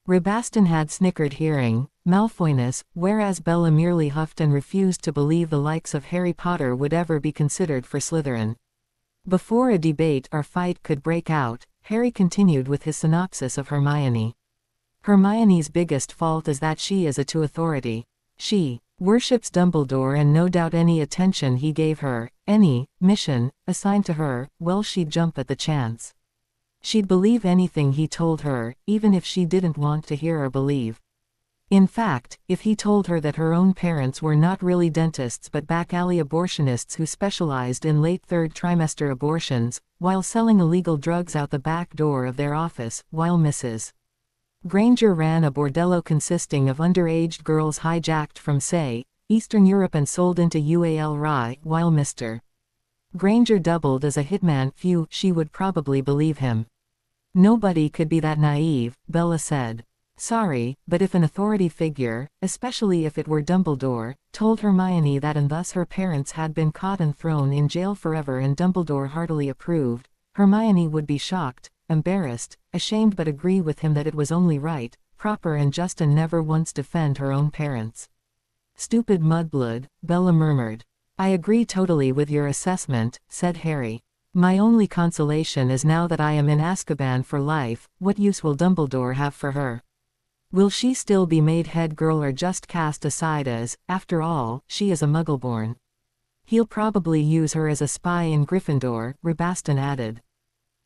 Rabaston had snickered hearing Malfoyness, whereas Bella merely huffed and refused to believe the likes of Harry Potter would ever be considered for Slytherin. Before a debate or fight could break out, Harry continued with his synopsis of Hermione. Hermione's biggest fault is that she is a too authority. She worships Dumbledore, and no doubt any attention he gave her, any mission assigned to her, well, she'd jump at the chance. She'd believe anything he told her, even if she didn't want to hear or believe. In fact, if he told her that her own parents were not really dentists but back-alley abortionists who specialized in late third trimester abortions, while selling illegal drugs out the back door of their office, while Mrs. Granger ran a bordello consisting of underage girls hijacked from, say, Eastern Europe and sold into UAL while Mr. Granger doubled as a hitman, she would probably believe him. Nobody could be that naive, Bella said. Sorry, but if an authority figure, especially if it were Dumbledore, told Hermione that and thus her parents had been caught and thrown in jail forever and Dumbledore heartily approved, Hermione would be shocked, embarrassed, ashamed, but agree with him that it was only right, proper and just, and never once defend her own parents. Stupid mudblood, Bella murmured. I agree totally with your assessment, said Harry. My only consolation is now that I am in Azkaban for life, what use will Dumbledore have for her? Will she still be made head girl or just cast aside as, after all, she is a Muggleborn? He'll probably use her as a spy in Gryffindor, Rabaston added.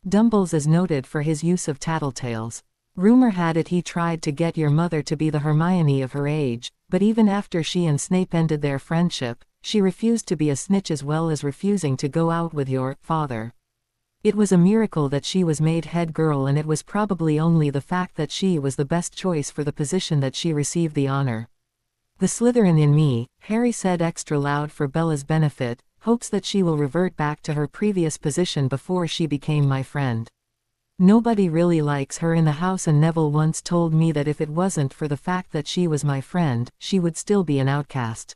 Dumbles is noted for his use of tattletales. Rumor had it he tried to get your mother to be the Hermione of her age, but even after she and Snape ended their friendship, she refused to be a snitch, as well as refusing to go out with your father. It was a miracle that she was made head girl, and it was probably only the fact that she was the best choice for the position that she received the honor. The Slytherin in me, Harry said extra loud for Bella's benefit, hopes that she will revert back to her previous position before she became my friend. Nobody really likes her in the house, and Neville once told me that if it wasn't for the fact that she was my friend, she would still be an outcast.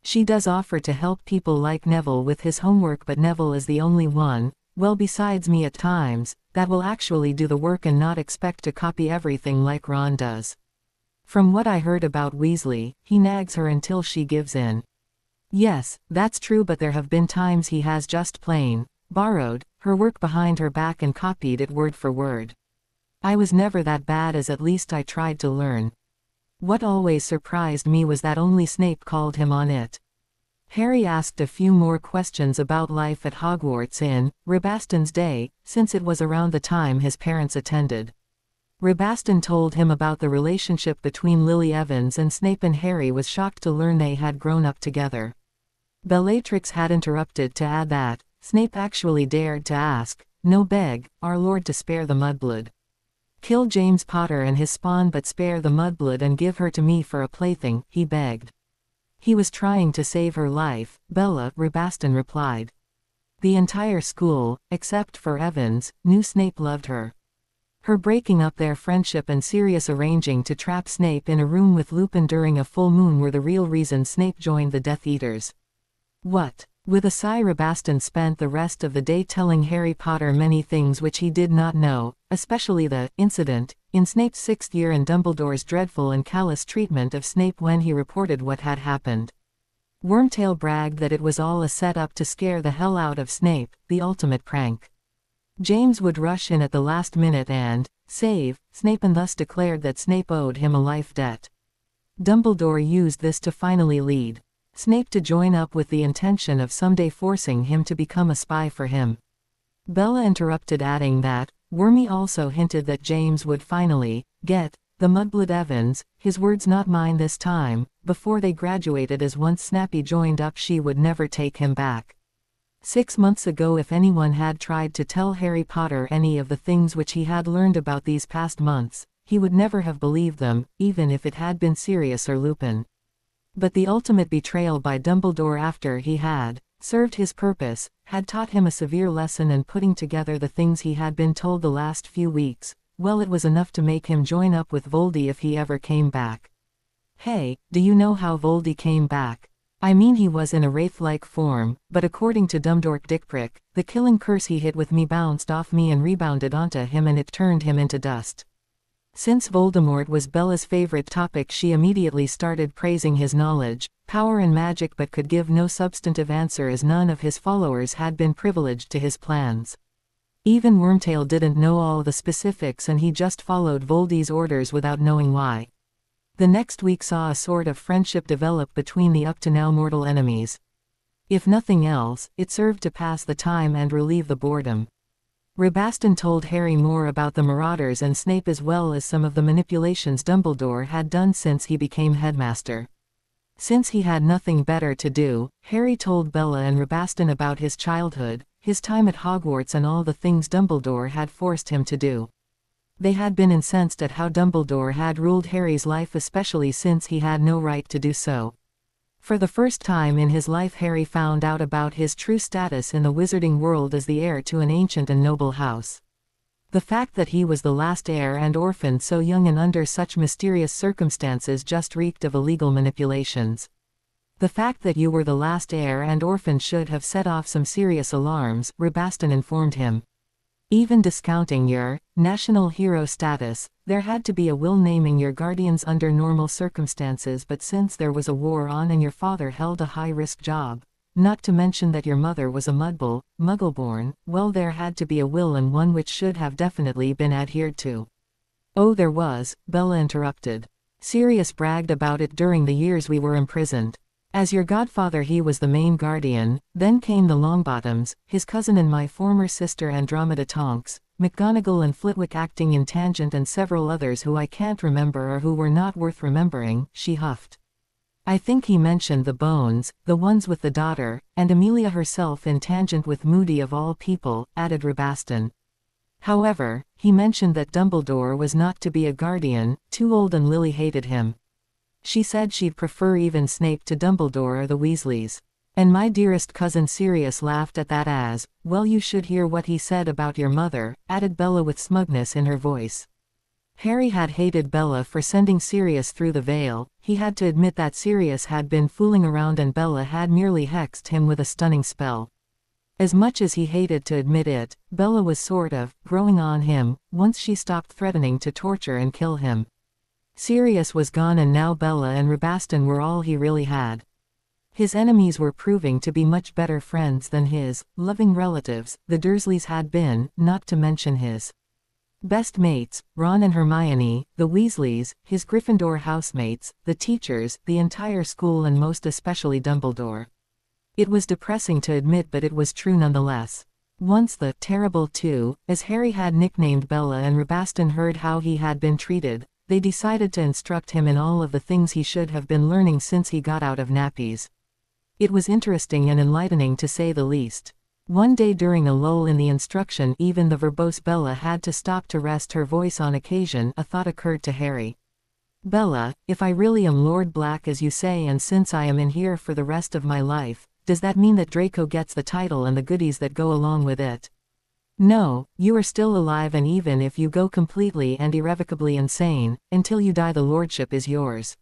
She does offer to help people like Neville with his homework, but Neville is the only one, well besides me at times, that will actually do the work and not expect to copy everything like Ron does. From what I heard about Weasley, he nags her until she gives in. Yes, that's true, but there have been times he has just plain borrowed her work behind her back and copied it word for word. I was never that bad, as at least I tried to learn. What always surprised me was that only Snape called him on it. Harry asked a few more questions about life at Hogwarts in Rabaston's day, since it was around the time his parents attended. Rabaston told him about the relationship between Lily Evans and Snape, and Harry was shocked to learn they had grown up together. Bellatrix had interrupted to add that Snape actually dared to ask, no, beg, our Lord to spare the mudblood. Kill James Potter and his spawn, but spare the mudblood and give her to me for a plaything, he begged. He was trying to save her life, Bella, Rabaston replied. The entire school, except for Evans, knew Snape loved her. Her breaking up their friendship and serious arranging to trap Snape in a room with Lupin during a full moon were the real reason Snape joined the Death Eaters. What? With a sigh, Rabaston spent the rest of the day telling Harry Potter many things which he did not know, especially the incident in Snape's 6th year and Dumbledore's dreadful and callous treatment of Snape when he reported what had happened. Wormtail bragged that it was all a set-up to scare the hell out of Snape, the ultimate prank. James would rush in at the last minute and save Snape, and thus declared that Snape owed him a life debt. Dumbledore used this to finally lead Snape to join up with the intention of someday forcing him to become a spy for him. Bella interrupted, adding that Wormy also hinted that James would finally get the mudblood Evans, his words not mine this time, before they graduated, as once Snappy joined up she would never take him back. 6 months ago, if anyone had tried to tell Harry Potter any of the things which he had learned about these past months, he would never have believed them, even if it had been Sirius or Lupin. But the ultimate betrayal by Dumbledore after he had served his purpose, had taught him a severe lesson, and putting together the things he had been told the last few weeks, well, it was enough to make him join up with Voldy if he ever came back. Hey, do you know how Voldy came back? I mean, he was in a wraith-like form, but according to Dumbledore Dickprick, the killing curse he hit with me bounced off me and rebounded onto him, and it turned him into dust. Since Voldemort was Bella's favorite topic, she immediately started praising his knowledge, power and magic, but could give no substantive answer as none of his followers had been privileged to his plans. Even Wormtail didn't know all the specifics, and he just followed Voldy's orders without knowing why. The next week saw a sort of friendship develop between the up-to-now mortal enemies. If nothing else, it served to pass the time and relieve the boredom. Rabaston told Harry more about the Marauders and Snape, as well as some of the manipulations Dumbledore had done since he became headmaster. Since he had nothing better to do, Harry told Bella and Rabaston about his childhood, his time at Hogwarts, and all the things Dumbledore had forced him to do. They had been incensed at how Dumbledore had ruled Harry's life, especially since he had no right to do so. For the first time in his life, Harry found out about his true status in the wizarding world as the heir to an ancient and noble house. The fact that he was the last heir and orphaned so young and under such mysterious circumstances just reeked of illegal manipulations. The fact that you were the last heir and orphan should have set off some serious alarms, Rabaston informed him. Even discounting your national hero status, there had to be a will naming your guardians under normal circumstances, but since there was a war on and your father held a high-risk job, not to mention that your mother was a Muggleborn, well, there had to be a will, and one which should have definitely been adhered to. Oh, there was, Bella interrupted. Sirius bragged about it during the years we were imprisoned. As your godfather, he was the main guardian. Then came the Longbottoms, his cousin, and my former sister Andromeda Tonks, McGonagall and Flitwick acting in Tangent, and several others who I can't remember or who were not worth remembering, she huffed. I think he mentioned the Bones, the ones with the daughter, and Amelia herself in Tangent with Moody of all people, added Rabaston. However, he mentioned that Dumbledore was not to be a guardian, too old, and Lily hated him. She said she'd prefer even Snape to Dumbledore or the Weasleys. And my dearest cousin Sirius laughed at that as, well, you should hear what he said about your mother, added Bella with smugness in her voice. Harry had hated Bella for sending Sirius through the veil. He had to admit that Sirius had been fooling around and Bella had merely hexed him with a stunning spell. As much as he hated to admit it, Bella was sort of growing on him once she stopped threatening to torture and kill him. Sirius was gone, and now Bella and Rabaston were all he really had. His enemies were proving to be much better friends than his loving relatives, the Dursleys, had been, not to mention his best mates, Ron and Hermione, the Weasleys, his Gryffindor housemates, the teachers, the entire school, and most especially Dumbledore. It was depressing to admit, but it was true nonetheless. Once the Terrible Two, as Harry had nicknamed Bella and Rabaston, heard how he had been treated, they decided to instruct him in all of the things he should have been learning since he got out of nappies. It was interesting and enlightening, to say the least. One day during a lull in the instruction, even the verbose Bella had to stop to rest her voice on occasion. A thought occurred to Harry. Bella, if I really am Lord Black as you say, and since I am in here for the rest of my life, does that mean that Draco gets the title and the goodies that go along with it? No, you are still alive, and even if you go completely and irrevocably insane, until you die the lordship is yours.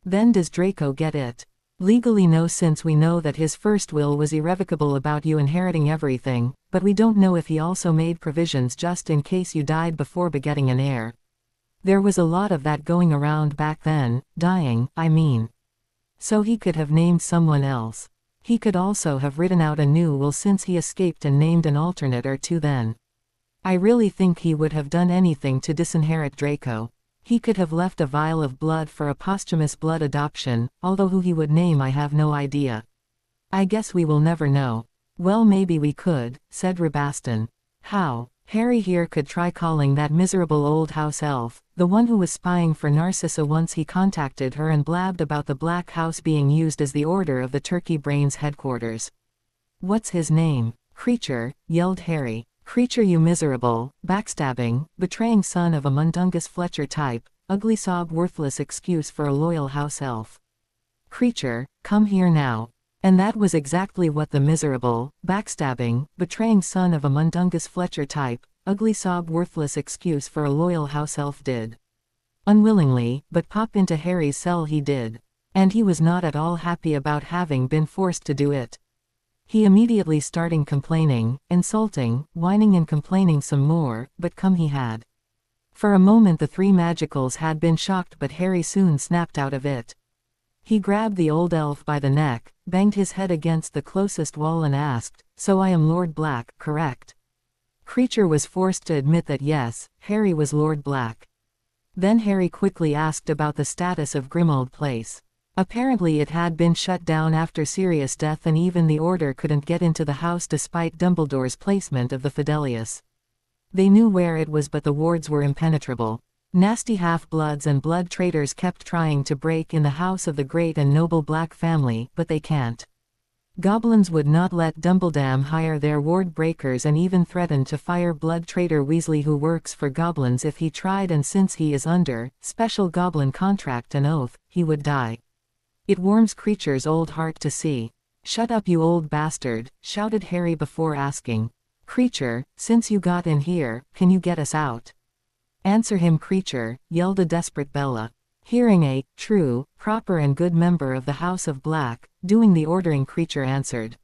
Then does Draco get it? Legally no, since we know that his first will was irrevocable about you inheriting everything, but we don't know if he also made provisions just in case you died before begetting an heir. There was a lot of that going around back then, dying, I mean. So he could have named someone else. He could also have written out a new will since he escaped and named an alternate or two then. I really think he would have done anything to disinherit Draco. He could have left a vial of blood for a posthumous blood adoption, although who he would name I have no idea. I guess we will never know. Well, maybe we could, said Rabaston. How? Harry here could try calling that miserable old house elf, the one who was spying for Narcissa once he contacted her and blabbed about the Black House being used as the Order of the Turkey Brains headquarters. What's his name? Creature, yelled Harry. Creature, you miserable, backstabbing, betraying son of a mundungus Fletcher type, ugly sob, worthless excuse for a loyal house elf. Creature, come here now. And that was exactly what the miserable, backstabbing, betraying son of a mundungus Fletcher type, ugly sob, worthless excuse for a loyal house elf did. Unwillingly, but pop into Harry's cell he did. And he was not at all happy about having been forced to do it. He immediately starting complaining, insulting, whining and complaining some more, but come he had. For a moment the three magicals had been shocked, but Harry soon snapped out of it. He grabbed the old elf by the neck, banged his head against the closest wall and asked, "So I am Lord Black, correct?" Creature was forced to admit that yes, Harry was Lord Black. Then Harry quickly asked about the status of Grimmauld Place. Apparently it had been shut down after Sirius' death, and even the Order couldn't get into the house despite Dumbledore's placement of the Fidelius. They knew where it was, but the wards were impenetrable. Nasty half-bloods and blood traitors kept trying to break in the house of the great and noble Black family, but they can't. Goblins would not let Dumbledore hire their ward breakers and even threatened to fire blood traitor Weasley, who works for goblins, if he tried, and since he is under special goblin contract and oath, he would die. It warms Creature's old heart to see. "Shut up, you old bastard," shouted Harry before asking. "Creature, since you got in here, can you get us out?" "Answer him, Creature," yelled a desperate Bella. Hearing a true, proper and good member of the House of Black doing the ordering, Creature answered.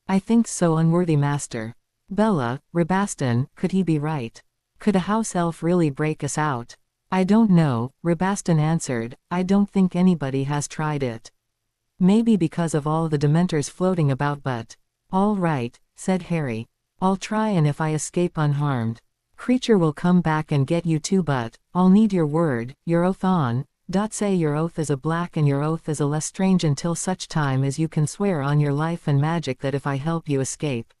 "I think so, unworthy master." "Bella, Rabaston, could he be right? Could a house elf really break us out?" "I don't know," Rabaston answered. "I don't think anybody has tried it. Maybe because of all the Dementors floating about, but—" "All right," said Harry. "I'll try, and if I escape unharmed, Creature will come back and get you too, but I'll need your word, your oath on. Say your oath as a Black and your oath as a Lestrange until such time as you can swear on your life and magic that if I help you escape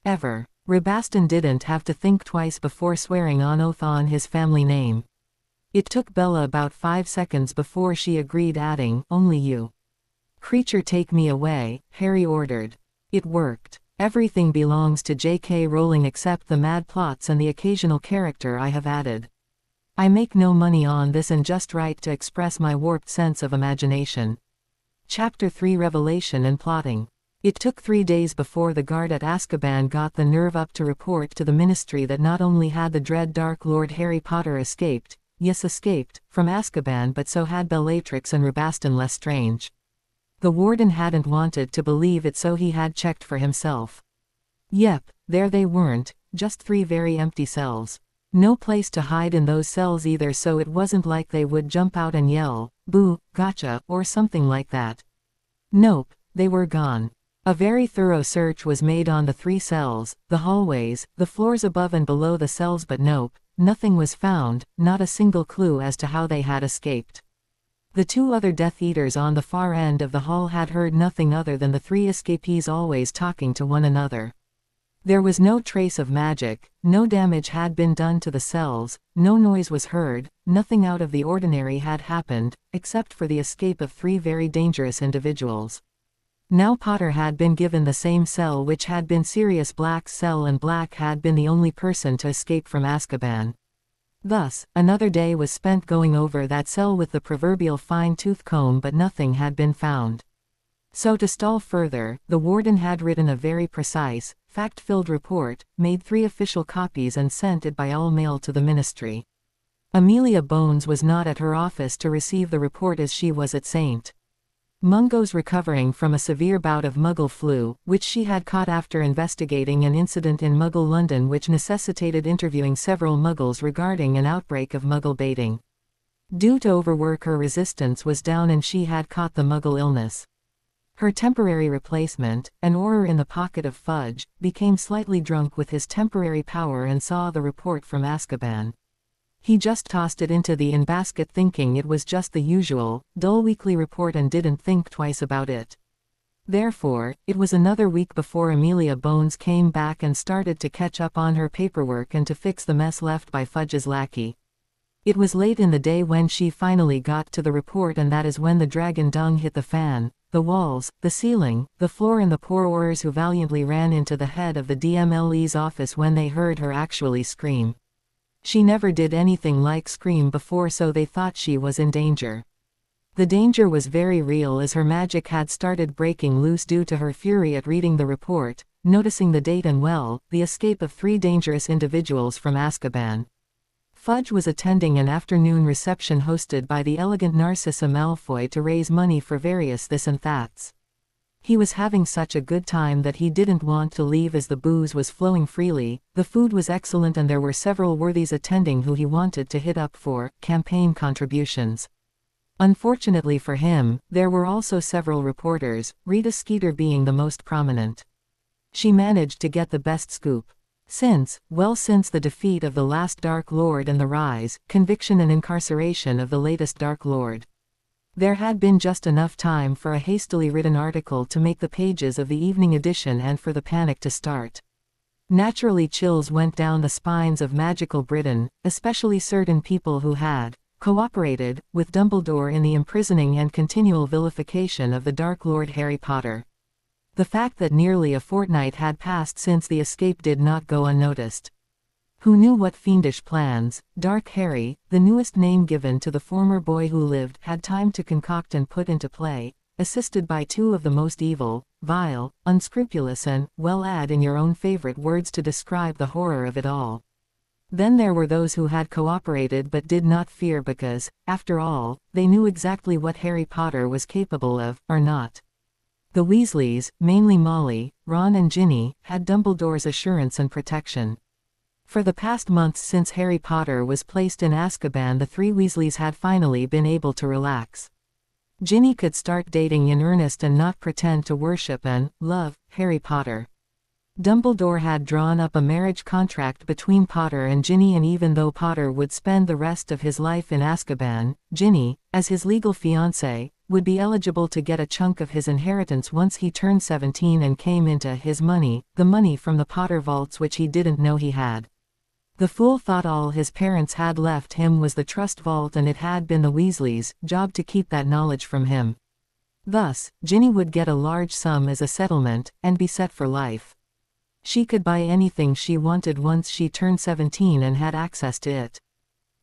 ever." Rabaston didn't have to think twice before swearing on oath on his family name. It took Bella about 5 seconds before she agreed, adding, "Only you." "Creature, take me away," Harry ordered. It worked. Everything belongs to J.K. Rowling except the mad plots and the occasional character I have added. I make no money on this and just write to express my warped sense of imagination. Chapter 3: Revelation and Plotting. It took 3 days before the guard at Azkaban got the nerve up to report to the Ministry that not only had the dread Dark Lord Harry Potter escaped, from Azkaban, but so had Bellatrix and Rabaston Lestrange. The warden hadn't wanted to believe it, so he had checked for himself. Yep, there they weren't, just 3 very empty cells. No place to hide in those cells either, so it wasn't like they would jump out and yell, "Boo, gotcha," or something like that. Nope, they were gone. A very thorough search was made on the 3 cells, the hallways, the floors above and below the cells, but nope, nothing was found, not a single clue as to how they had escaped. The 2 other Death Eaters on the far end of the hall had heard nothing other than the 3 escapees always talking to one another. There was no trace of magic, no damage had been done to the cells, no noise was heard, nothing out of the ordinary had happened, except for the escape of 3 very dangerous individuals. Now Potter had been given the same cell which had been Sirius Black's cell, and Black had been the only person to escape from Azkaban. Thus, another day was spent going over that cell with the proverbial fine-tooth comb, but nothing had been found. So to stall further, the warden had written a very precise, fact-filled report, made 3 official copies and sent it by all mail to the Ministry. Amelia Bones was not at her office to receive the report as she was at St. Mungo's recovering from a severe bout of Muggle flu, which she had caught after investigating an incident in Muggle London which necessitated interviewing several Muggles regarding an outbreak of Muggle baiting. Due to overwork, her resistance was down and she had caught the Muggle illness. Her temporary replacement, an Auror in the pocket of Fudge, became slightly drunk with his temporary power and saw the report from Azkaban. He just tossed it into the in-basket thinking it was just the usual, dull weekly report and didn't think twice about it. Therefore, it was another week before Amelia Bones came back and started to catch up on her paperwork and to fix the mess left by Fudge's lackey. It was late in the day when she finally got to the report, and that is when the dragon dung hit the fan. the walls, the ceiling, the floor, and the poor Aurors who valiantly ran into the head of the DMLE's office when they heard her actually scream. She never did anything like scream before, so they thought she was in danger. The danger was very real, as her magic had started breaking loose due to her fury at reading the report, noticing the date and the escape of 3 dangerous individuals from Azkaban. Fudge was attending an afternoon reception hosted by the elegant Narcissa Malfoy to raise money for various this and that's. He was having such a good time that he didn't want to leave, as the booze was flowing freely, the food was excellent, and there were several worthies attending who he wanted to hit up for campaign contributions. Unfortunately for him, there were also several reporters, Rita Skeeter being the most prominent. She managed to get the best scoop. Since the defeat of the last Dark Lord and the rise, conviction and incarceration of the latest Dark Lord, there had been just enough time for a hastily written article to make the pages of the evening edition and for the panic to start. Naturally, chills went down the spines of magical Britain, especially certain people who had cooperated with Dumbledore in the imprisoning and continual vilification of the Dark Lord Harry Potter. The fact that nearly a fortnight had passed since the escape did not go unnoticed. Who knew what fiendish plans Dark Harry, the newest name given to the former boy who lived, had time to concoct and put into play, assisted by 2 of the most evil, vile, unscrupulous, and, well, add in your own favorite words to describe the horror of it all. Then there were those who had cooperated but did not fear because, after all, they knew exactly what Harry Potter was capable of, or not. The Weasleys, mainly Molly, Ron and Ginny, had Dumbledore's assurance and protection. For the past months since Harry Potter was placed in Azkaban, the 3 Weasleys had finally been able to relax. Ginny could start dating in earnest and not pretend to worship and love Harry Potter. Dumbledore had drawn up a marriage contract between Potter and Ginny, and even though Potter would spend the rest of his life in Azkaban, Ginny, as his legal fiancée, would be eligible to get a chunk of his inheritance once he turned 17 and came into his money, the money from the Potter vaults, which he didn't know he had. The fool thought all his parents had left him was the trust vault, and it had been the Weasleys' job to keep that knowledge from him. Thus, Ginny would get a large sum as a settlement, and be set for life. She could buy anything she wanted once she turned 17 and had access to it.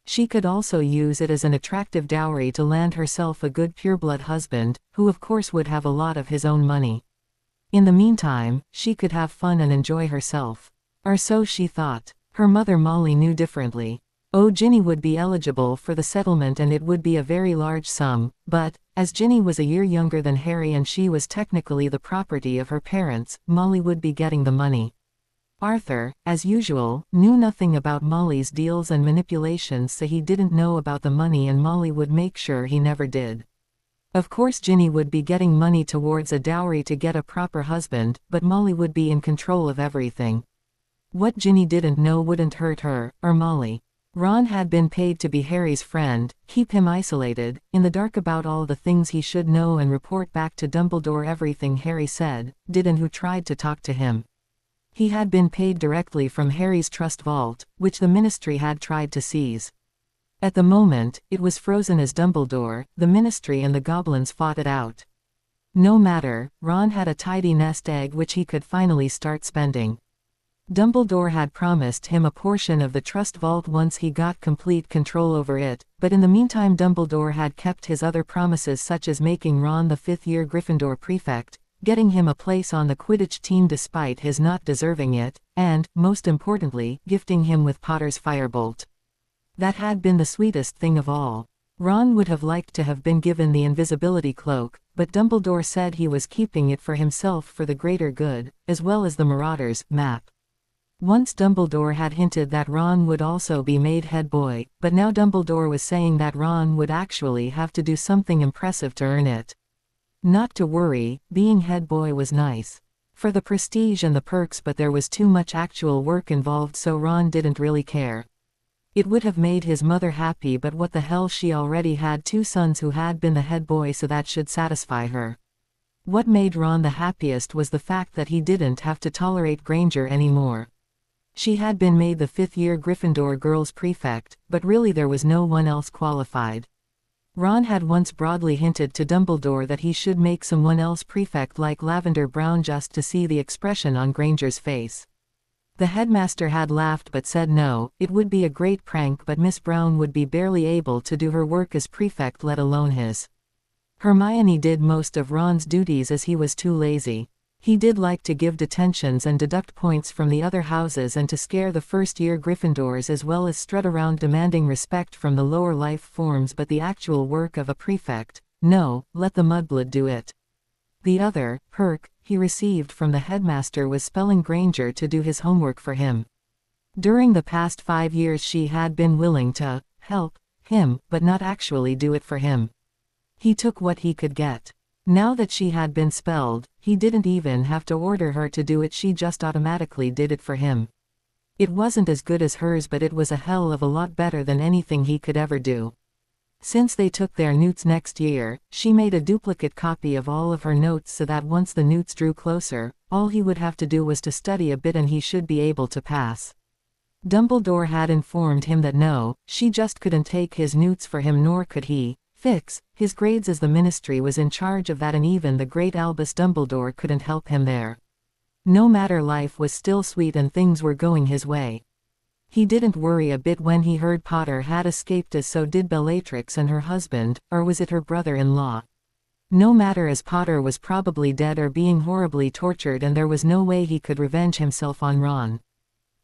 She could also use it as an attractive dowry to land herself a good pureblood husband, who of course would have a lot of his own money. In the meantime, she could have fun and enjoy herself. Or so she thought. Her mother Molly knew differently. Oh, Ginny would be eligible for the settlement, and it would be a very large sum, but, as Ginny was a year younger than Harry and she was technically the property of her parents, Molly would be getting the money. Arthur, as usual, knew nothing about Molly's deals and manipulations, so he didn't know about the money, and Molly would make sure he never did. Of course, Ginny would be getting money towards a dowry to get a proper husband, but Molly would be in control of everything. What Ginny didn't know wouldn't hurt her, or Molly. Ron had been paid to be Harry's friend, keep him isolated, in the dark about all the things he should know, and report back to Dumbledore everything Harry said, did, and who tried to talk to him. He had been paid directly from Harry's trust vault, which the Ministry had tried to seize. At the moment, it was frozen as Dumbledore, the Ministry and the Goblins fought it out. No matter, Ron had a tidy nest egg which he could finally start spending. Dumbledore had promised him a portion of the trust vault once he got complete control over it, but in the meantime Dumbledore had kept his other promises, such as making Ron the 5th-year Gryffindor prefect, getting him a place on the Quidditch team despite his not deserving it, and, most importantly, gifting him with Potter's firebolt. That had been the sweetest thing of all. Ron would have liked to have been given the invisibility cloak, but Dumbledore said he was keeping it for himself for the greater good, as well as the Marauders' map. Once Dumbledore had hinted that Ron would also be made head boy, but now Dumbledore was saying that Ron would actually have to do something impressive to earn it. Not to worry, being head boy was nice. For the prestige and the perks, but there was too much actual work involved, so Ron didn't really care. It would have made his mother happy, but what the hell, she already had 2 sons who had been the head boy, so that should satisfy her. What made Ron the happiest was the fact that he didn't have to tolerate Granger anymore. She had been made the 5th-year Gryffindor girls' prefect, but really there was no one else qualified. Ron had once broadly hinted to Dumbledore that he should make someone else prefect like Lavender Brown just to see the expression on Granger's face. The headmaster had laughed but said no, it would be a great prank, but Miss Brown would be barely able to do her work as prefect, let alone his. Hermione did most of Ron's duties as he was too lazy. He did like to give detentions and deduct points from the other houses and to scare the first-year Gryffindors, as well as strut around demanding respect from the lower life forms, but the actual work of a prefect, no, let the mudblood do it. The other perk he received from the headmaster was spelling Granger to do his homework for him. During the past 5 years she had been willing to help him, but not actually do it for him. He took what he could get. Now that she had been spelled, he didn't even have to order her to do it, she just automatically did it for him. It wasn't as good as hers, but it was a hell of a lot better than anything he could ever do. Since they took their newts next year, she made a duplicate copy of all of her notes so that once the newts drew closer, all he would have to do was to study a bit and he should be able to pass. Dumbledore had informed him that no, she just couldn't take his newts for him, nor could he fix his grades, as the ministry was in charge of that, and even the great Albus Dumbledore couldn't help him there. No matter, life was still sweet and things were going his way. He didn't worry a bit when he heard Potter had escaped, as so did Bellatrix and her husband, or was it her brother-in-law? No matter, as Potter was probably dead or being horribly tortured, and there was no way he could revenge himself on Ron.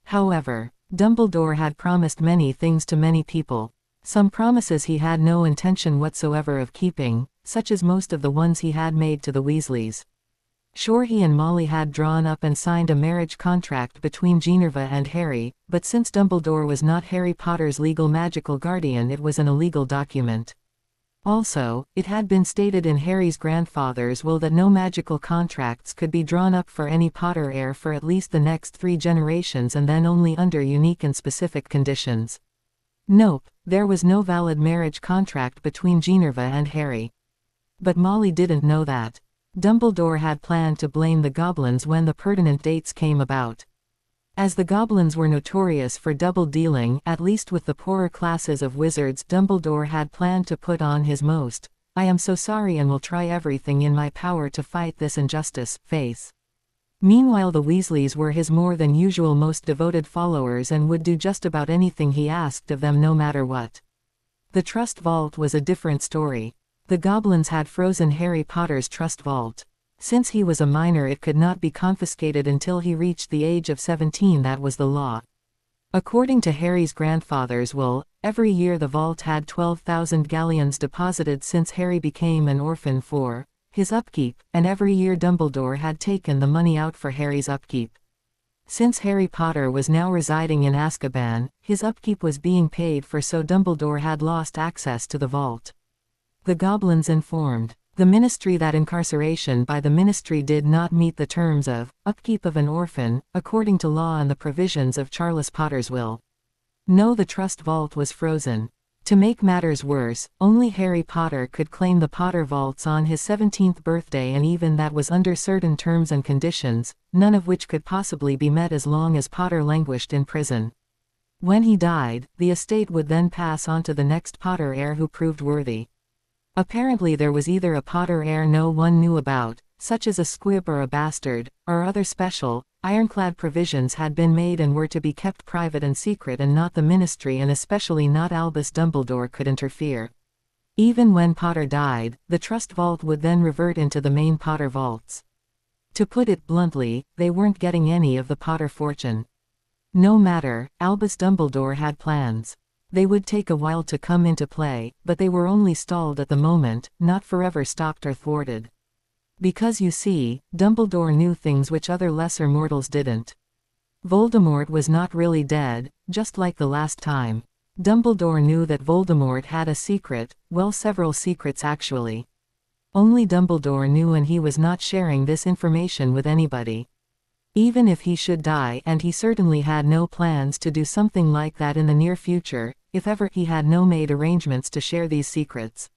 However, Dumbledore had promised many things to many people. Some promises he had no intention whatsoever of keeping, such as most of the ones he had made to the Weasleys. Sure, he and Molly had drawn up and signed a marriage contract between Ginevra and Harry, but since Dumbledore was not Harry Potter's legal magical guardian, it was an illegal document. Also, it had been stated in Harry's grandfather's will that no magical contracts could be drawn up for any Potter heir for at least the next 3 generations, and then only under unique and specific conditions. Nope, there was no valid marriage contract between Ginevra and Harry. But Molly didn't know that. Dumbledore had planned to blame the goblins when the pertinent dates came about. As the goblins were notorious for double-dealing, at least with the poorer classes of wizards, Dumbledore had planned to put on his most "I am so sorry and will try everything in my power to fight this injustice" face. Meanwhile, the Weasleys were his more than usual most devoted followers and would do just about anything he asked of them, no matter what. The Trust Vault was a different story. The goblins had frozen Harry Potter's Trust Vault. Since he was a minor, it could not be confiscated until he reached the age of 17. That was the law. According to Harry's grandfather's will, every year the vault had 12,000 galleons deposited since Harry became an orphan for his upkeep, and every year Dumbledore had taken the money out for Harry's upkeep. Since Harry Potter was now residing in Azkaban, his upkeep was being paid for, so Dumbledore had lost access to the vault. The goblins informed the ministry that incarceration by the ministry did not meet the terms of upkeep of an orphan, according to law and the provisions of Charles Potter's will. No, the Trust Vault was frozen. To make matters worse, only Harry Potter could claim the Potter Vaults on his 17th birthday, and even that was under certain terms and conditions, none of which could possibly be met as long as Potter languished in prison. When he died, the estate would then pass on to the next Potter heir who proved worthy. Apparently there was either a Potter heir no one knew about, such as a squib or a bastard, or other special, ironclad provisions had been made and were to be kept private and secret, and not the ministry and especially not Albus Dumbledore could interfere. Even when Potter died, the Trust Vault would then revert into the main Potter vaults. To put it bluntly, they weren't getting any of the Potter fortune. No matter, Albus Dumbledore had plans. They would take a while to come into play, but they were only stalled at the moment, not forever stopped or thwarted. Because you see, Dumbledore knew things which other lesser mortals didn't. Voldemort was not really dead, just like the last time. Dumbledore knew that Voldemort had a secret, well, several secrets actually. Only Dumbledore knew, and he was not sharing this information with anybody. Even if he should die, and he certainly had no plans to do something like that in the near future, if ever, he had no made arrangements to share these secrets.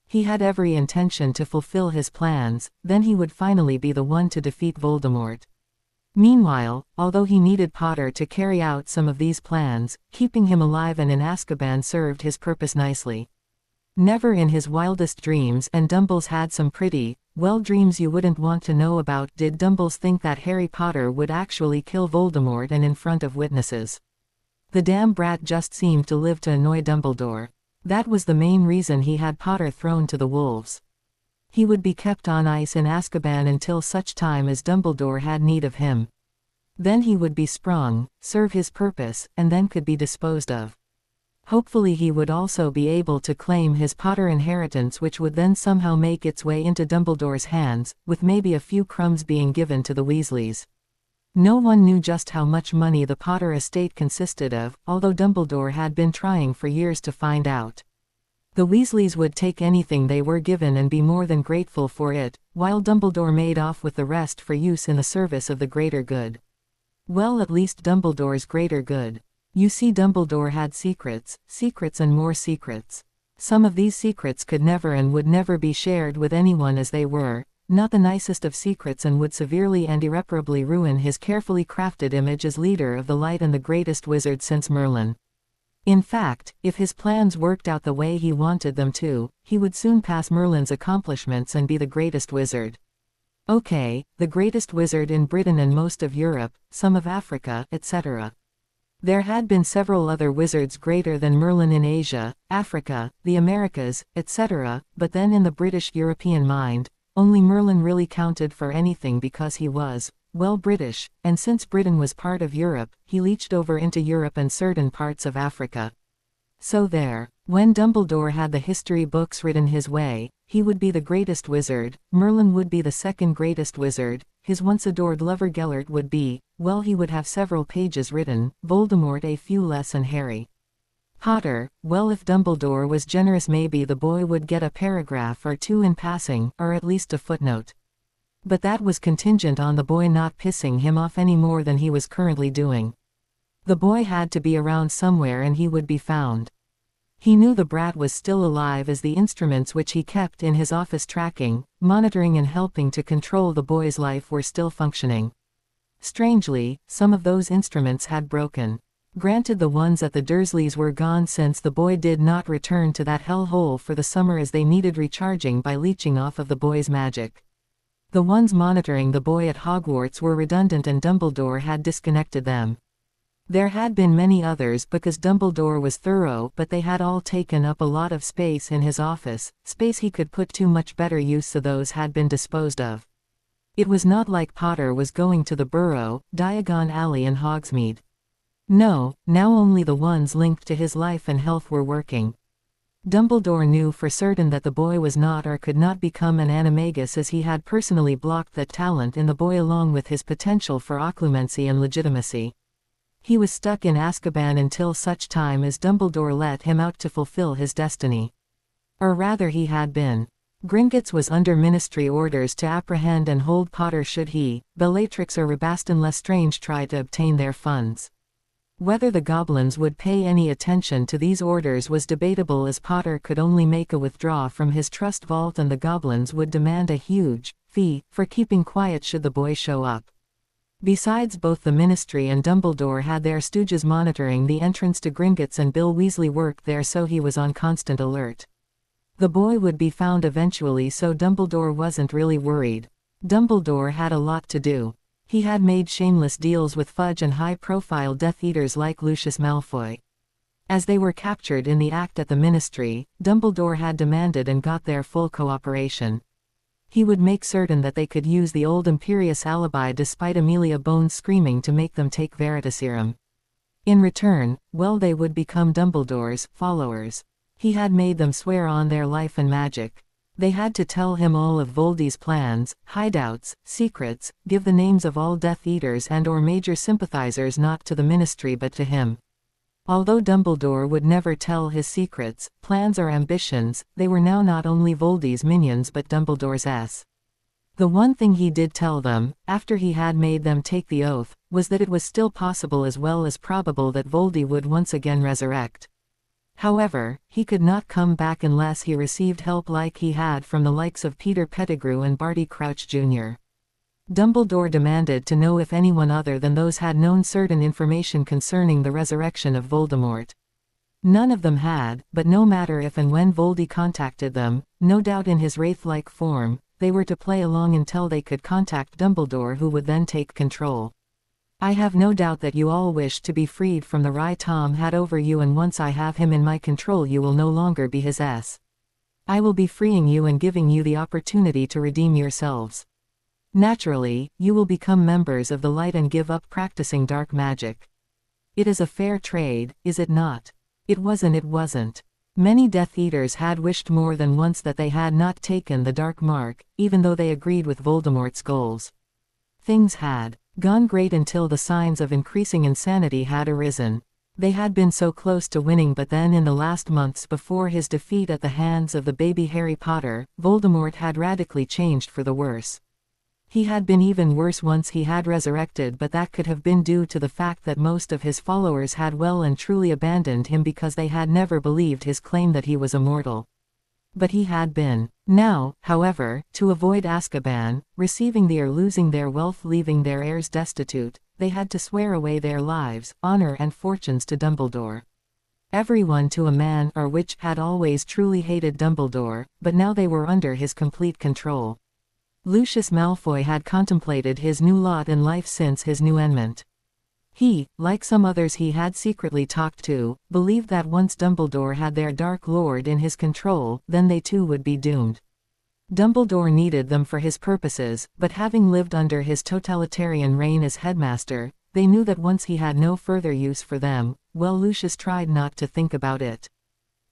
He had every intention to fulfill his plans, then he would finally be the one to defeat Voldemort. Meanwhile, although he needed Potter to carry out some of these plans, keeping him alive and in Azkaban served his purpose nicely. Never in his wildest dreams, and Dumbles had some pretty, well, dreams you wouldn't want to know about, did Dumbles think that Harry Potter would actually kill Voldemort, and in front of witnesses. The damn brat just seemed to live to annoy Dumbledore. That was the main reason he had Potter thrown to the wolves. He would be kept on ice in Azkaban until such time as Dumbledore had need of him. Then he would be sprung, serve his purpose, and then could be disposed of. Hopefully he would also be able to claim his Potter inheritance, which would then somehow make its way into Dumbledore's hands, with maybe a few crumbs being given to the Weasleys. No one knew just how much money the Potter estate consisted of, although Dumbledore had been trying for years to find out. The Weasleys would take anything they were given and be more than grateful for it, while Dumbledore made off with the rest for use in the service of the greater good. Well, at least Dumbledore's greater good. You see, Dumbledore had secrets, secrets and more secrets. Some of these secrets could never and would never be shared with anyone, as they were not the nicest of secrets and would severely and irreparably ruin his carefully crafted image as leader of the light and the greatest wizard since Merlin. In fact, if his plans worked out the way he wanted them to, he would soon pass Merlin's accomplishments and be the greatest wizard. Okay, the greatest wizard in Britain and most of Europe, some of Africa, etc. There had been several other wizards greater than Merlin in Asia, Africa, the Americas, etc., but then in the British European mind, only Merlin really counted for anything because he was, well, British, and since Britain was part of Europe, he leached over into Europe and certain parts of Africa. So there. When Dumbledore had the history books written his way, he would be the greatest wizard, Merlin would be the second greatest wizard, his once adored lover Gellert would be, well, he would have several pages written, Voldemort a few less, and Harry Potter, well, if Dumbledore was generous, maybe the boy would get a paragraph or two in passing, or at least a footnote. But that was contingent on the boy not pissing him off any more than he was currently doing. The boy had to be around somewhere and he would be found. He knew the brat was still alive, as the instruments which he kept in his office tracking, monitoring and helping to control the boy's life were still functioning. Strangely, some of those instruments had broken. Granted, the ones at the Dursleys were gone since the boy did not return to that hellhole for the summer, as they needed recharging by leeching off of the boy's magic. The ones monitoring the boy at Hogwarts were redundant and Dumbledore had disconnected them. There had been many others because Dumbledore was thorough, but they had all taken up a lot of space in his office, space he could put to much better use, so those had been disposed of. It was not like Potter was going to the Burrow, Diagon Alley in Hogsmeade. No, now only the ones linked to his life and health were working. Dumbledore knew for certain that the boy was not or could not become an animagus, as he had personally blocked that talent in the boy along with his potential for occlumency and legitimacy. He was stuck in Azkaban until such time as Dumbledore let him out to fulfill his destiny. Or rather, he had been. Gringotts was under ministry orders to apprehend and hold Potter should he, Bellatrix or Rabaston Lestrange, try to obtain their funds. Whether the goblins would pay any attention to these orders was debatable, as Potter could only make a withdrawal from his trust vault and the goblins would demand a huge fee for keeping quiet should the boy show up. Besides, both the Ministry and Dumbledore had their stooges monitoring the entrance to Gringotts, and Bill Weasley worked there, so he was on constant alert. The boy would be found eventually, so Dumbledore wasn't really worried. Dumbledore had a lot to do. He had made shameless deals with Fudge and high-profile Death Eaters like Lucius Malfoy. As they were captured in the act at the Ministry, Dumbledore had demanded and got their full cooperation. He would make certain that they could use the old Imperius alibi despite Amelia Bones screaming to make them take Veritaserum. In return, well, they would become Dumbledore's followers. He had made them swear on their life and magic. They had to tell him all of Voldy's plans, hideouts, secrets, give the names of all Death Eaters and or major sympathizers not to the Ministry but to him. Although Dumbledore would never tell his secrets, plans or ambitions, they were now not only Voldy's minions but Dumbledore's. The one thing he did tell them, after he had made them take the oath, was that it was still possible as well as probable that Voldy would once again resurrect. However, he could not come back unless he received help like he had from the likes of Peter Pettigrew and Barty Crouch Jr. Dumbledore demanded to know if anyone other than those had known certain information concerning the resurrection of Voldemort. None of them had, but no matter if and when Voldy contacted them, no doubt in his wraith-like form, they were to play along until they could contact Dumbledore, who would then take control. I have no doubt that you all wish to be freed from the rye Tom had over you, and once I have him in my control you will no longer be his s. I will be freeing you and giving you the opportunity to redeem yourselves. Naturally, you will become members of the light and give up practicing dark magic. It is a fair trade, is it not? It wasn't. Many Death Eaters had wished more than once that they had not taken the dark mark, even though they agreed with Voldemort's goals. Things had gone great until the signs of increasing insanity had arisen. They had been so close to winning, but then in the last months before his defeat at the hands of the baby Harry Potter, Voldemort had radically changed for the worse. He had been even worse once he had resurrected, but that could have been due to the fact that most of his followers had well and truly abandoned him because they had never believed his claim that he was immortal. But he had been. Now, however, to avoid Azkaban, receiving or losing their wealth, leaving their heirs destitute, they had to swear away their lives, honor and fortunes to Dumbledore. Everyone to a man or witch had always truly hated Dumbledore, but now they were under his complete control. Lucius Malfoy had contemplated his new lot in life since his nuenment. He, like some others he had secretly talked to, believed that once Dumbledore had their Dark Lord in his control, then they too would be doomed. Dumbledore needed them for his purposes, but having lived under his totalitarian reign as headmaster, they knew that once he had no further use for them. Well, Lucius tried not to think about it.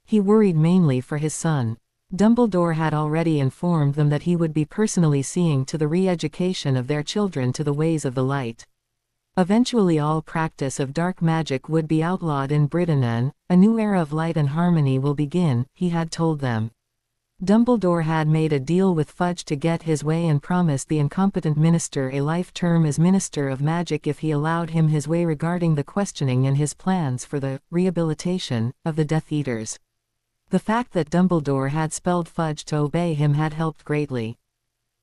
He worried mainly for his son. Dumbledore had already informed them that he would be personally seeing to the re-education of their children to the ways of the light. Eventually all practice of dark magic would be outlawed in Britain and a new era of light and harmony will begin, he had told them. Dumbledore had made a deal with Fudge to get his way and promised the incompetent minister a life term as Minister of Magic if he allowed him his way regarding the questioning and his plans for the rehabilitation of the Death Eaters. The fact that Dumbledore had spelled Fudge to obey him had helped greatly.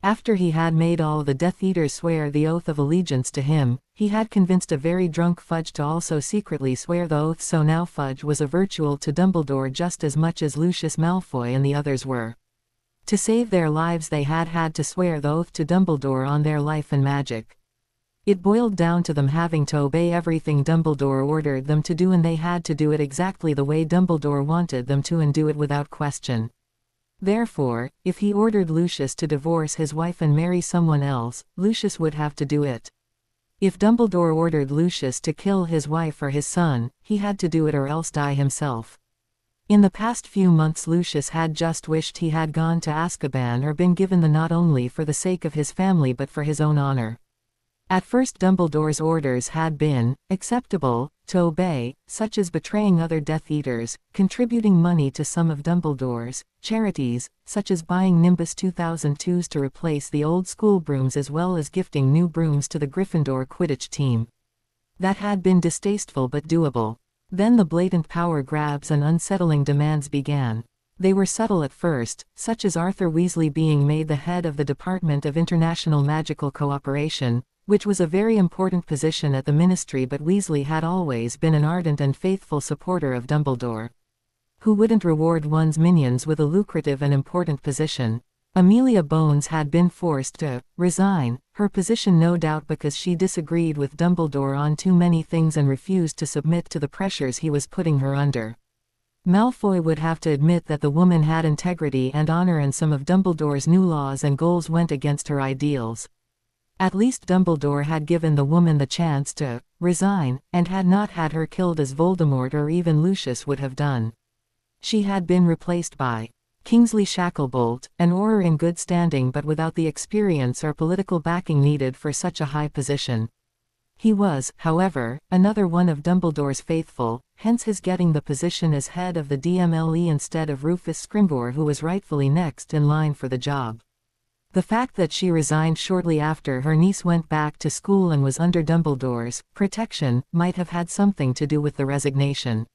After he had made all the Death Eaters swear the oath of allegiance to him, he had convinced a very drunk Fudge to also secretly swear the oath, so now Fudge was a virtual to Dumbledore just as much as Lucius Malfoy and the others were. To save their lives they had to swear the oath to Dumbledore on their life and magic. It boiled down to them having to obey everything Dumbledore ordered them to do, and they had to do it exactly the way Dumbledore wanted them to and do it without question. Therefore, if he ordered Lucius to divorce his wife and marry someone else, Lucius would have to do it. If Dumbledore ordered Lucius to kill his wife or his son, he had to do it or else die himself. In the past few months Lucius had just wished he had gone to Azkaban or been given the not only for the sake of his family but for his own honor. At first Dumbledore's orders had been acceptable to obey, such as betraying other Death Eaters, contributing money to some of Dumbledore's charities, such as buying Nimbus 2002s to replace the old school brooms, as well as gifting new brooms to the Gryffindor Quidditch team. That had been distasteful but doable. Then the blatant power grabs and unsettling demands began. They were subtle at first, such as Arthur Weasley being made the head of the Department of International Magical Cooperation, which was a very important position at the Ministry, but Weasley had always been an ardent and faithful supporter of Dumbledore. Who wouldn't reward one's minions with a lucrative and important position? Amelia Bones had been forced to resign her position, no doubt because she disagreed with Dumbledore on too many things and refused to submit to the pressures he was putting her under. Malfoy would have to admit that the woman had integrity and honor, and some of Dumbledore's new laws and goals went against her ideals. At least Dumbledore had given the woman the chance to resign, and had not had her killed as Voldemort or even Lucius would have done. She had been replaced by Kingsley Shacklebolt, an Auror in good standing but without the experience or political backing needed for such a high position. He was, however, another one of Dumbledore's faithful, hence his getting the position as head of the DMLE instead of Rufus Scrimbor, who was rightfully next in line for the job. The fact that she resigned shortly after her niece went back to school and was under Dumbledore's protection might have had something to do with the resignation.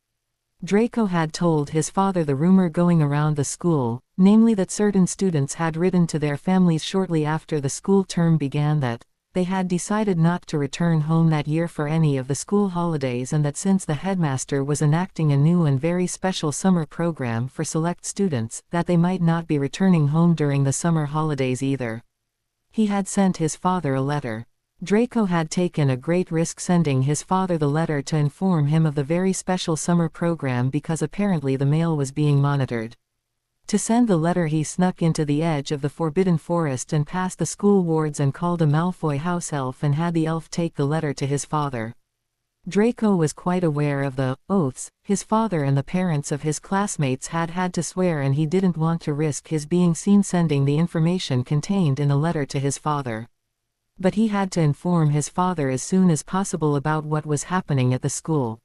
Draco had told his father the rumor going around the school, namely that certain students had written to their families shortly after the school term began that they had decided not to return home that year for any of the school holidays, and that since the headmaster was enacting a new and very special summer program for select students, that they might not be returning home during the summer holidays either. He had sent his father a letter. Draco had taken a great risk sending his father the letter to inform him of the very special summer program, because apparently the mail was being monitored. To send the letter, he snuck into the edge of the forbidden forest and past the school wards and called a Malfoy house elf and had the elf take the letter to his father. Draco was quite aware of the oaths his father and the parents of his classmates had had to swear, and he didn't want to risk his being seen sending the information contained in the letter to his father. But he had to inform his father as soon as possible about what was happening at the school.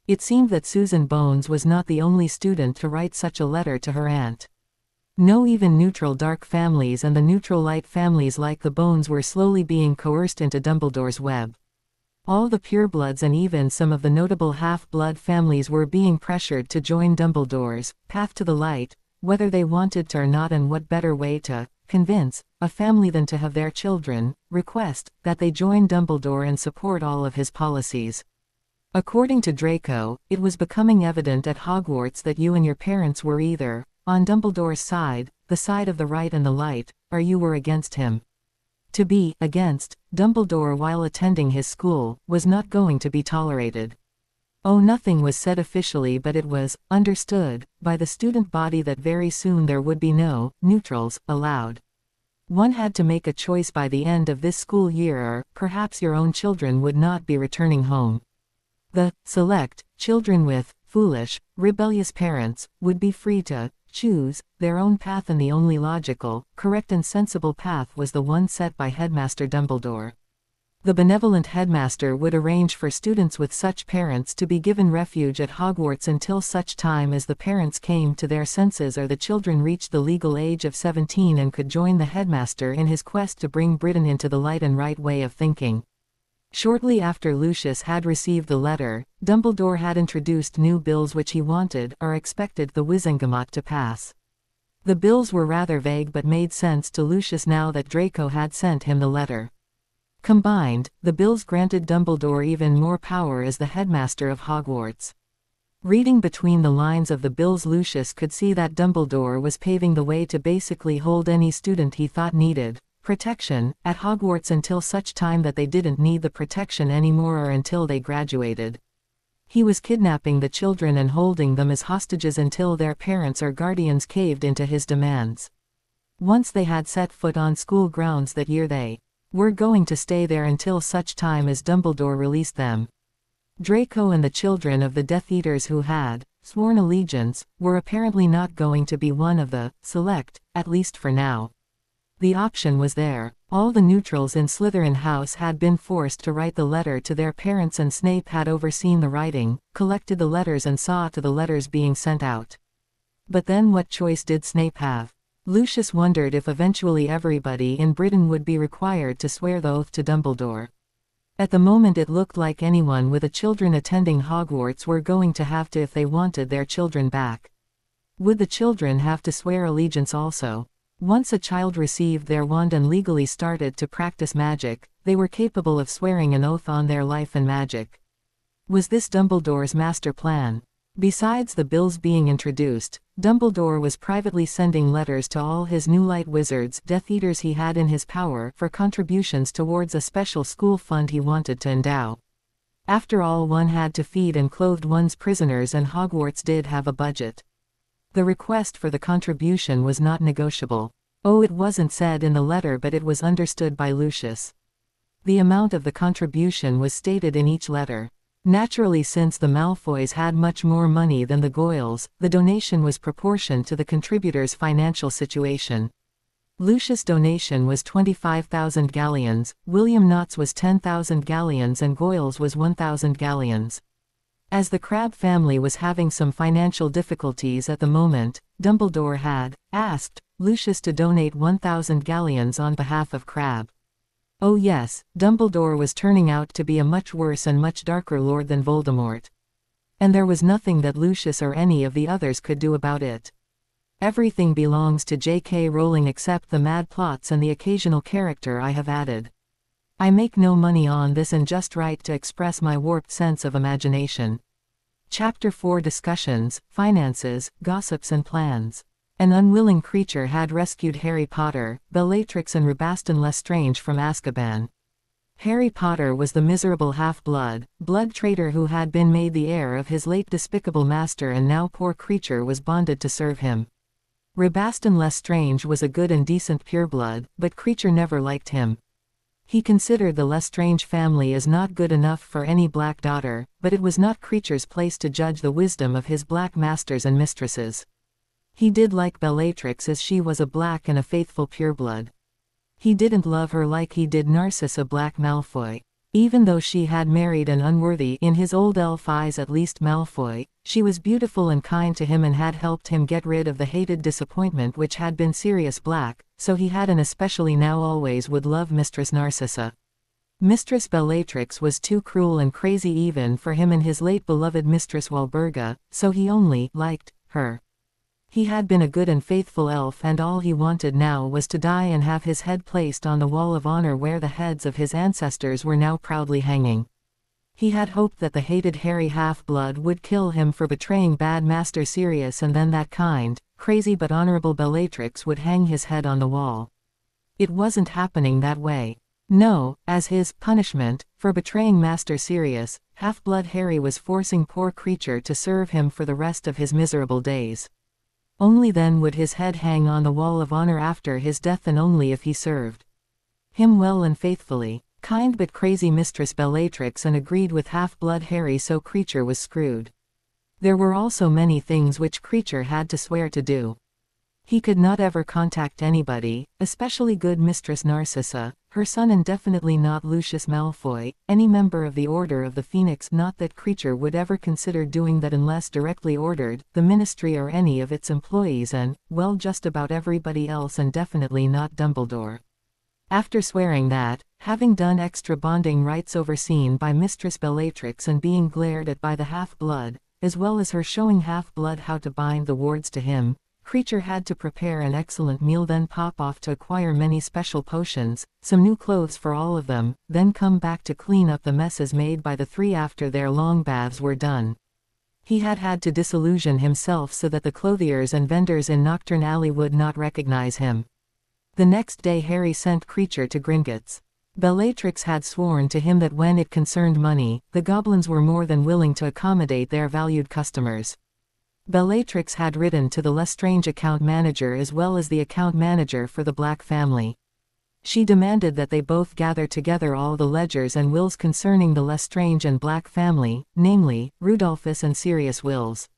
It seemed that Susan Bones was not the only student to write such a letter to her aunt. No, even neutral dark families and the neutral light families like the Bones were slowly being coerced into Dumbledore's web. All the purebloods and even some of the notable half-blood families were being pressured to join Dumbledore's path to the light, whether they wanted to or not, and what better way to convince a family than to have their children request that they join Dumbledore and support all of his policies. According to Draco, it was becoming evident at Hogwarts that you and your parents were either on Dumbledore's side, the side of the right and the light, or you were against him. To be against Dumbledore while attending his school was not going to be tolerated. Oh, nothing was said officially, but it was understood by the student body that very soon there would be no neutrals allowed. One had to make a choice by the end of this school year, or perhaps your own children would not be returning home. The select children with foolish, rebellious parents would be free to choose their own path, and the only logical, correct and sensible path was the one set by Headmaster Dumbledore. The benevolent headmaster would arrange for students with such parents to be given refuge at Hogwarts until such time as the parents came to their senses or the children reached the legal age of 17 and could join the headmaster in his quest to bring Britain into the light and right way of thinking. Shortly after Lucius had received the letter, Dumbledore had introduced new bills which he wanted or expected the Wizengamot to pass. The bills were rather vague but made sense to Lucius now that Draco had sent him the letter. Combined, the bills granted Dumbledore even more power as the headmaster of Hogwarts. Reading between the lines of the bills, Lucius could see that Dumbledore was paving the way to basically hold any student he thought needed protection at Hogwarts until such time that they didn't need the protection anymore, or until they graduated. He was kidnapping the children and holding them as hostages until their parents or guardians caved into his demands. Once they had set foot on school grounds that year, they were going to stay there until such time as Dumbledore released them. Draco and the children of the Death Eaters who had sworn allegiance were apparently not going to be one of the select, at least for now. The option was there. All the neutrals in Slytherin House had been forced to write the letter to their parents, and Snape had overseen the writing, collected the letters and saw to the letters being sent out. But then what choice did Snape have? Lucius wondered if eventually everybody in Britain would be required to swear the oath to Dumbledore. At the moment it looked like anyone with a children attending Hogwarts were going to have to if they wanted their children back. Would the children have to swear allegiance also? Once a child received their wand and legally started to practice magic, they were capable of swearing an oath on their life and magic. Was this Dumbledore's master plan? Besides the bills being introduced, Dumbledore was privately sending letters to all his new light wizards, Death Eaters he had in his power, for contributions towards a special school fund he wanted to endow. After all, one had to feed and clothe one's prisoners, and Hogwarts did have a budget. The request for the contribution was not negotiable. Oh, it wasn't said in the letter, but it was understood by Lucius. The amount of the contribution was stated in each letter. Naturally, since the Malfoys had much more money than the Goyles, the donation was proportioned to the contributors' financial situation. Lucius' donation was 25,000 galleons, William Knott's was 10,000 galleons, and Goyle's was 1,000 galleons. As the Crabbe family was having some financial difficulties at the moment, Dumbledore had asked Lucius to donate 1,000 galleons on behalf of Crabbe. Oh yes, Dumbledore was turning out to be a much worse and much darker lord than Voldemort. And there was nothing that Lucius or any of the others could do about it. Everything belongs to J.K. Rowling except the mad plots and the occasional character I have added. I make no money on this and just write to express my warped sense of imagination. Chapter 4 Discussions, Finances, Gossips and Plans. An unwilling creature had rescued Harry Potter, Bellatrix and Rabaston Lestrange from Azkaban. Harry Potter was the miserable half-blood, blood traitor who had been made the heir of his late despicable master, and now poor creature was bonded to serve him. Rabaston Lestrange was a good and decent pureblood, but creature never liked him. He considered the Lestrange family as not good enough for any black daughter, but it was not creature's place to judge the wisdom of his black masters and mistresses. He did like Bellatrix as she was a black and a faithful pureblood. He didn't love her like he did Narcissa Black Malfoy. Even though she had married an unworthy, in his old elf eyes at least, Malfoy, she was beautiful and kind to him and had helped him get rid of the hated disappointment which had been Sirius Black, so he had and especially now always would love Mistress Narcissa. Mistress Bellatrix was too cruel and crazy even for him and his late beloved Mistress Walburga, so he only liked her. He had been a good and faithful elf, and all he wanted now was to die and have his head placed on the wall of honor where the heads of his ancestors were now proudly hanging. He had hoped that the hated Harry half-blood would kill him for betraying bad Master Sirius, and then that kind, crazy but honorable Bellatrix would hang his head on the wall. It wasn't happening that way. No, as his punishment for betraying Master Sirius, half-blood Harry was forcing poor creature to serve him for the rest of his miserable days. Only then would his head hang on the wall of honor after his death, and only if he served him well and faithfully. Kind but crazy Mistress Bellatrix and agreed with half-blood Harry, so creature was screwed. There were also many things which creature had to swear to do. He could not ever contact anybody, especially good Mistress Narcissa, her son, and definitely not Lucius Malfoy, any member of the Order of the Phoenix. Not that creature would ever consider doing that unless directly ordered, the Ministry or any of its employees, and, well, just about everybody else, and definitely not Dumbledore. After swearing that, having done extra bonding rites overseen by Mistress Bellatrix and being glared at by the half-blood, as well as her showing half-blood how to bind the wards to him, creature had to prepare an excellent meal, then pop off to acquire many special potions, some new clothes for all of them, then come back to clean up the messes made by the three after their long baths were done. He had to disillusion himself so that the clothiers and vendors in Nocturne Alley would not recognize him. The next day Harry sent creature to Gringotts. Bellatrix had sworn to him that when it concerned money, the goblins were more than willing to accommodate their valued customers. Bellatrix had written to the Lestrange account manager as well as the account manager for the Black family. She demanded that they both gather together all the ledgers and wills concerning the Lestrange and Black family, namely, Rudolphus and Sirius wills.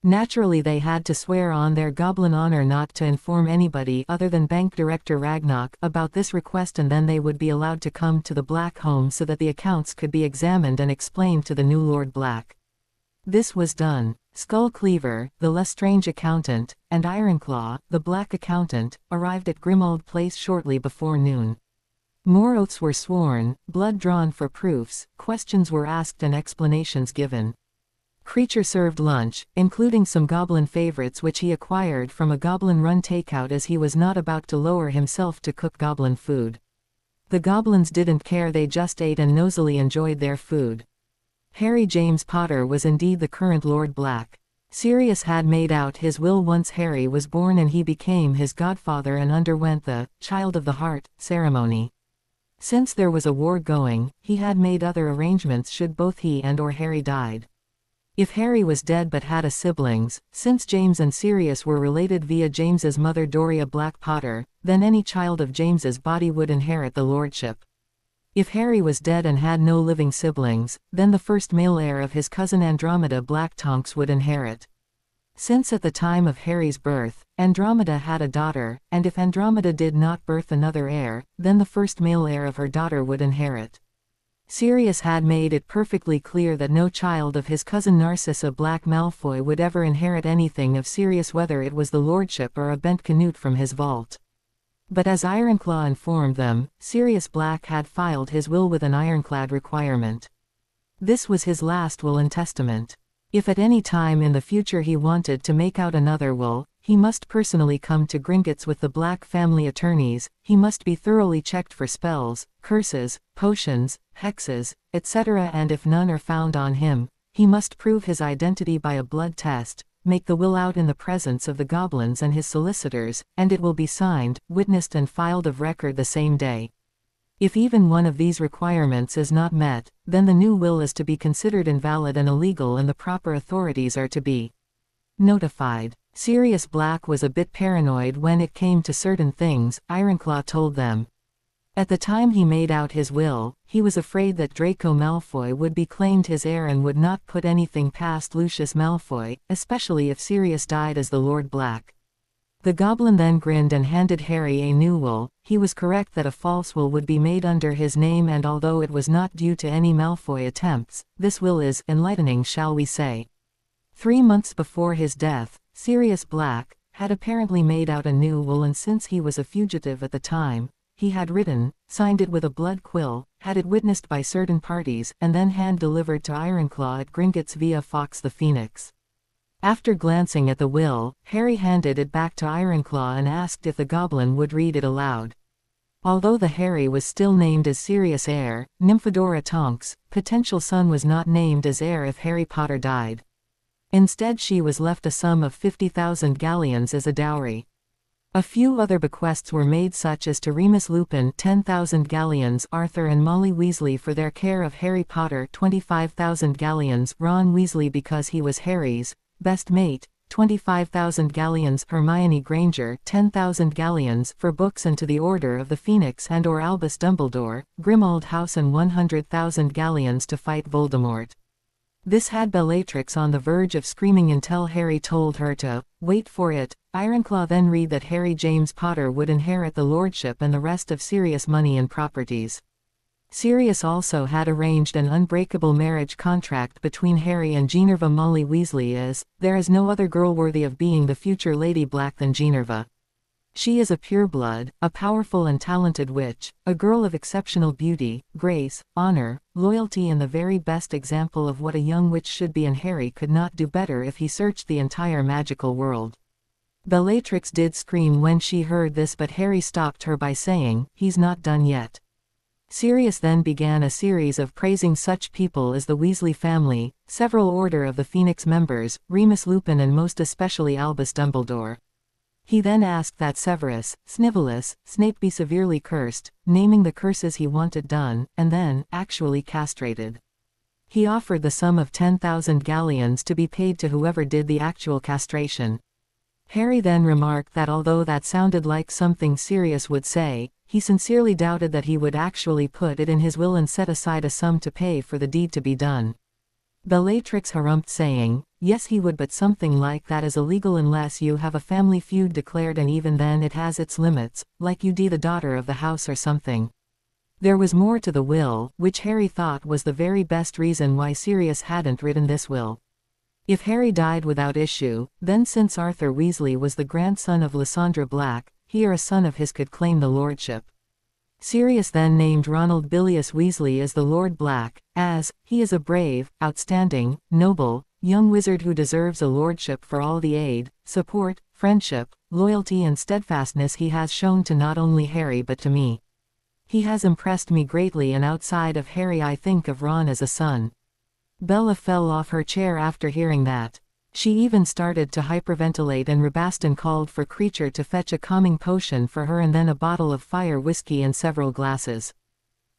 Naturally they had to swear on their goblin honor not to inform anybody other than Bank Director Ragnarok about this request, and then they would be allowed to come to the Black home so that the accounts could be examined and explained to the new Lord Black. This was done. Skull Cleaver, the Lestrange accountant, and Ironclaw, the Black accountant, arrived at Grimmauld Place shortly before noon. More oaths were sworn, blood drawn for proofs, questions were asked and explanations given. Creature served lunch, including some goblin favorites which he acquired from a goblin-run takeout as he was not about to lower himself to cook goblin food. The goblins didn't care, they just ate and nosily enjoyed their food. Harry James Potter was indeed the current Lord Black. Sirius had made out his will once Harry was born, and he became his godfather and underwent the Child of the Heart ceremony. Since there was a war going, he had made other arrangements should both he and or Harry died. If Harry was dead but had a siblings, since James and Sirius were related via James's mother Doria Black Potter, then any child of James's body would inherit the lordship. If Harry was dead and had no living siblings, then the first male heir of his cousin Andromeda Blacktonks would inherit. Since at the time of Harry's birth, Andromeda had a daughter, and if Andromeda did not birth another heir, then the first male heir of her daughter would inherit. Sirius had made it perfectly clear that no child of his cousin Narcissa Black Malfoy would ever inherit anything of Sirius, whether it was the lordship or a bent canute from his vault. But as Ironclaw informed them, Sirius Black had filed his will with an ironclad requirement. This was his last will and testament. If at any time in the future he wanted to make out another will, he he must personally come to Gringotts with the Black family attorneys, he must be thoroughly checked for spells, curses, potions, hexes, etc., and if none are found on him, he must prove his identity by a blood test, make the will out in the presence of the goblins and his solicitors, and it will be signed, witnessed and filed of record the same day. If even one of these requirements is not met, then the new will is to be considered invalid and illegal and the proper authorities are to be notified. Sirius Black was a bit paranoid when it came to certain things, Ironclaw told them. At the time he made out his will, he was afraid that Draco Malfoy would be claimed his heir and would not put anything past Lucius Malfoy, especially if Sirius died as the Lord Black. The goblin then grinned and handed Harry a new will. He was correct that a false will would be made under his name, and although it was not due to any Malfoy attempts, this will is enlightening, shall we say. 3 months before his death, Sirius Black had apparently made out a new will, and since he was a fugitive at the time, he had written, signed it with a blood quill, had it witnessed by certain parties, and then hand-delivered to Ironclaw at Gringotts via Fawkes the Phoenix. After glancing at the will, Harry handed it back to Ironclaw and asked if the goblin would read it aloud. Although the Harry was still named as Sirius heir, Nymphadora Tonks' potential son was not named as heir if Harry Potter died. Instead, she was left a sum of 50,000 galleons as a dowry. A few other bequests were made, such as to Remus Lupin 10,000 galleons, Arthur and Molly Weasley for their care of Harry Potter 25,000 galleons, Ron Weasley because he was Harry's best mate 25,000 galleons, Hermione Granger 10,000 galleons for books and to the Order of the Phoenix and or Albus Dumbledore, Grimmauld House, and 100,000 galleons to fight Voldemort. This had Bellatrix on the verge of screaming until Harry told her to wait for it. Ironclaw then read that Harry James Potter would inherit the lordship and the rest of Sirius money and properties. Sirius also had arranged an unbreakable marriage contract between Harry and Ginevra Molly Weasley, as there is no other girl worthy of being the future Lady Black than Ginevra. She is a pureblood, a powerful and talented witch, a girl of exceptional beauty, grace, honor, loyalty, and the very best example of what a young witch should be, and Harry could not do better if he searched the entire magical world. Bellatrix did scream when she heard this, but Harry stopped her by saying, "He's not done yet." Sirius then began a series of praising such people as the Weasley family, several Order of the Phoenix members, Remus Lupin, and most especially Albus Dumbledore. He then asked that Severus Snape be severely cursed, naming the curses he wanted done, and then actually castrated. He offered the sum of 10,000 galleons to be paid to whoever did the actual castration. Harry then remarked that although that sounded like something Sirius would say, he sincerely doubted that he would actually put it in his will and set aside a sum to pay for the deed to be done. Bellatrix harumphed, saying, "Yes, he would, but something like that is illegal unless you have a family feud declared, and even then it has its limits, like you the daughter of the house or something." There was more to the will, which Harry thought was the very best reason why Sirius hadn't written this will. If Harry died without issue, then since Arthur Weasley was the grandson of Lysandra Black, he or a son of his could claim the lordship. Sirius then named Ronald Bilius Weasley as the Lord Black, as he is a brave, outstanding, noble, young wizard who deserves a lordship for all the aid, support, friendship, loyalty, and steadfastness he has shown to not only Harry but to me. He has impressed me greatly, and outside of Harry I think of Ron as a son. Bella fell off her chair after hearing that. She even started to hyperventilate, and Rabaston called for Creature to fetch a calming potion for her and then a bottle of fire whiskey and several glasses.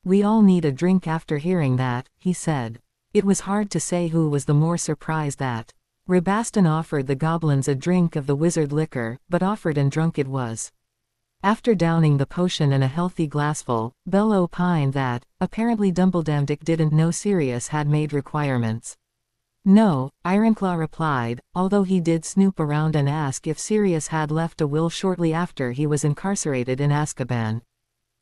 "We all need a drink after hearing that," he said. It was hard to say who was the more surprised that Rabaston offered the goblins a drink of the wizard liquor, but offered and drunk it was. After downing the potion in a healthy glassful, Bella opined that, apparently Dumbledore didn't know Sirius had made requirements. "No," Ironclaw replied, although he did snoop around and ask if Sirius had left a will shortly after he was incarcerated in Azkaban.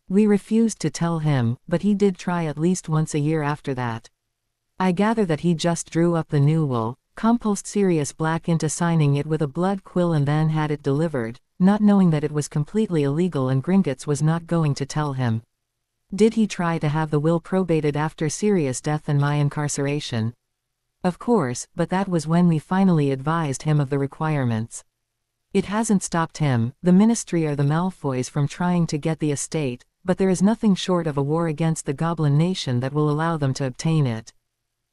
"We refused to tell him, but he did try at least once a year after that. I gather that he just drew up the new will, compulsed Sirius Black into signing it with a blood quill, and then had it delivered, not knowing that it was completely illegal and Gringotts was not going to tell him." "Did he try to have the will probated after Sirius' death and my incarceration?" "Of course, but that was when we finally advised him of the requirements." It hasn't stopped him, the Ministry or the Malfoys from trying to get the estate, but there is nothing short of a war against the Goblin Nation that will allow them to obtain it.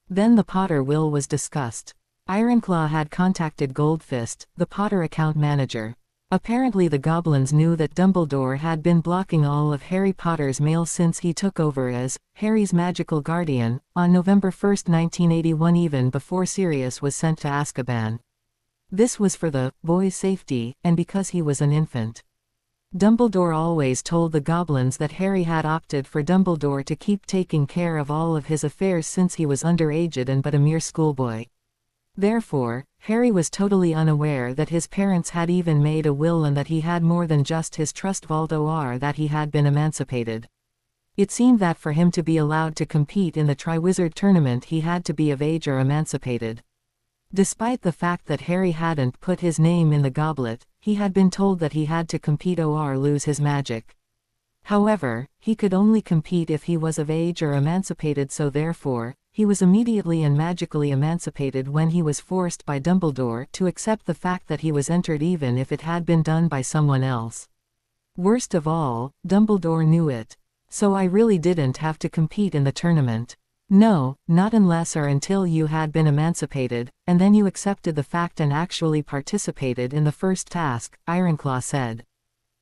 Then the Potter will was discussed. Ironclaw had contacted Goldfist, the Potter account manager. Apparently the goblins knew that Dumbledore had been blocking all of Harry Potter's mail since he took over as Harry's magical guardian on November 1, 1981, even before Sirius was sent to Azkaban. This was for the boy's safety, and because he was an infant. Dumbledore always told the goblins that Harry had opted for Dumbledore to keep taking care of all of his affairs since he was underaged and but a mere schoolboy. Therefore, Harry was totally unaware that his parents had even made a will and that he had more than just his trust vault or that he had been emancipated. It seemed that for him to be allowed to compete in the Triwizard Tournament he had to be of age or emancipated. Despite the fact that Harry hadn't put his name in the goblet, he had been told that he had to compete or lose his magic. However, he could only compete if he was of age or emancipated, so therefore, he was immediately and magically emancipated when he was forced by Dumbledore to accept the fact that he was entered even if it had been done by someone else. Worst of all, Dumbledore knew it. So I really didn't have to compete in the tournament. No, not unless or until you had been emancipated, and then you accepted the fact and actually participated in the first task, Ironclaw said.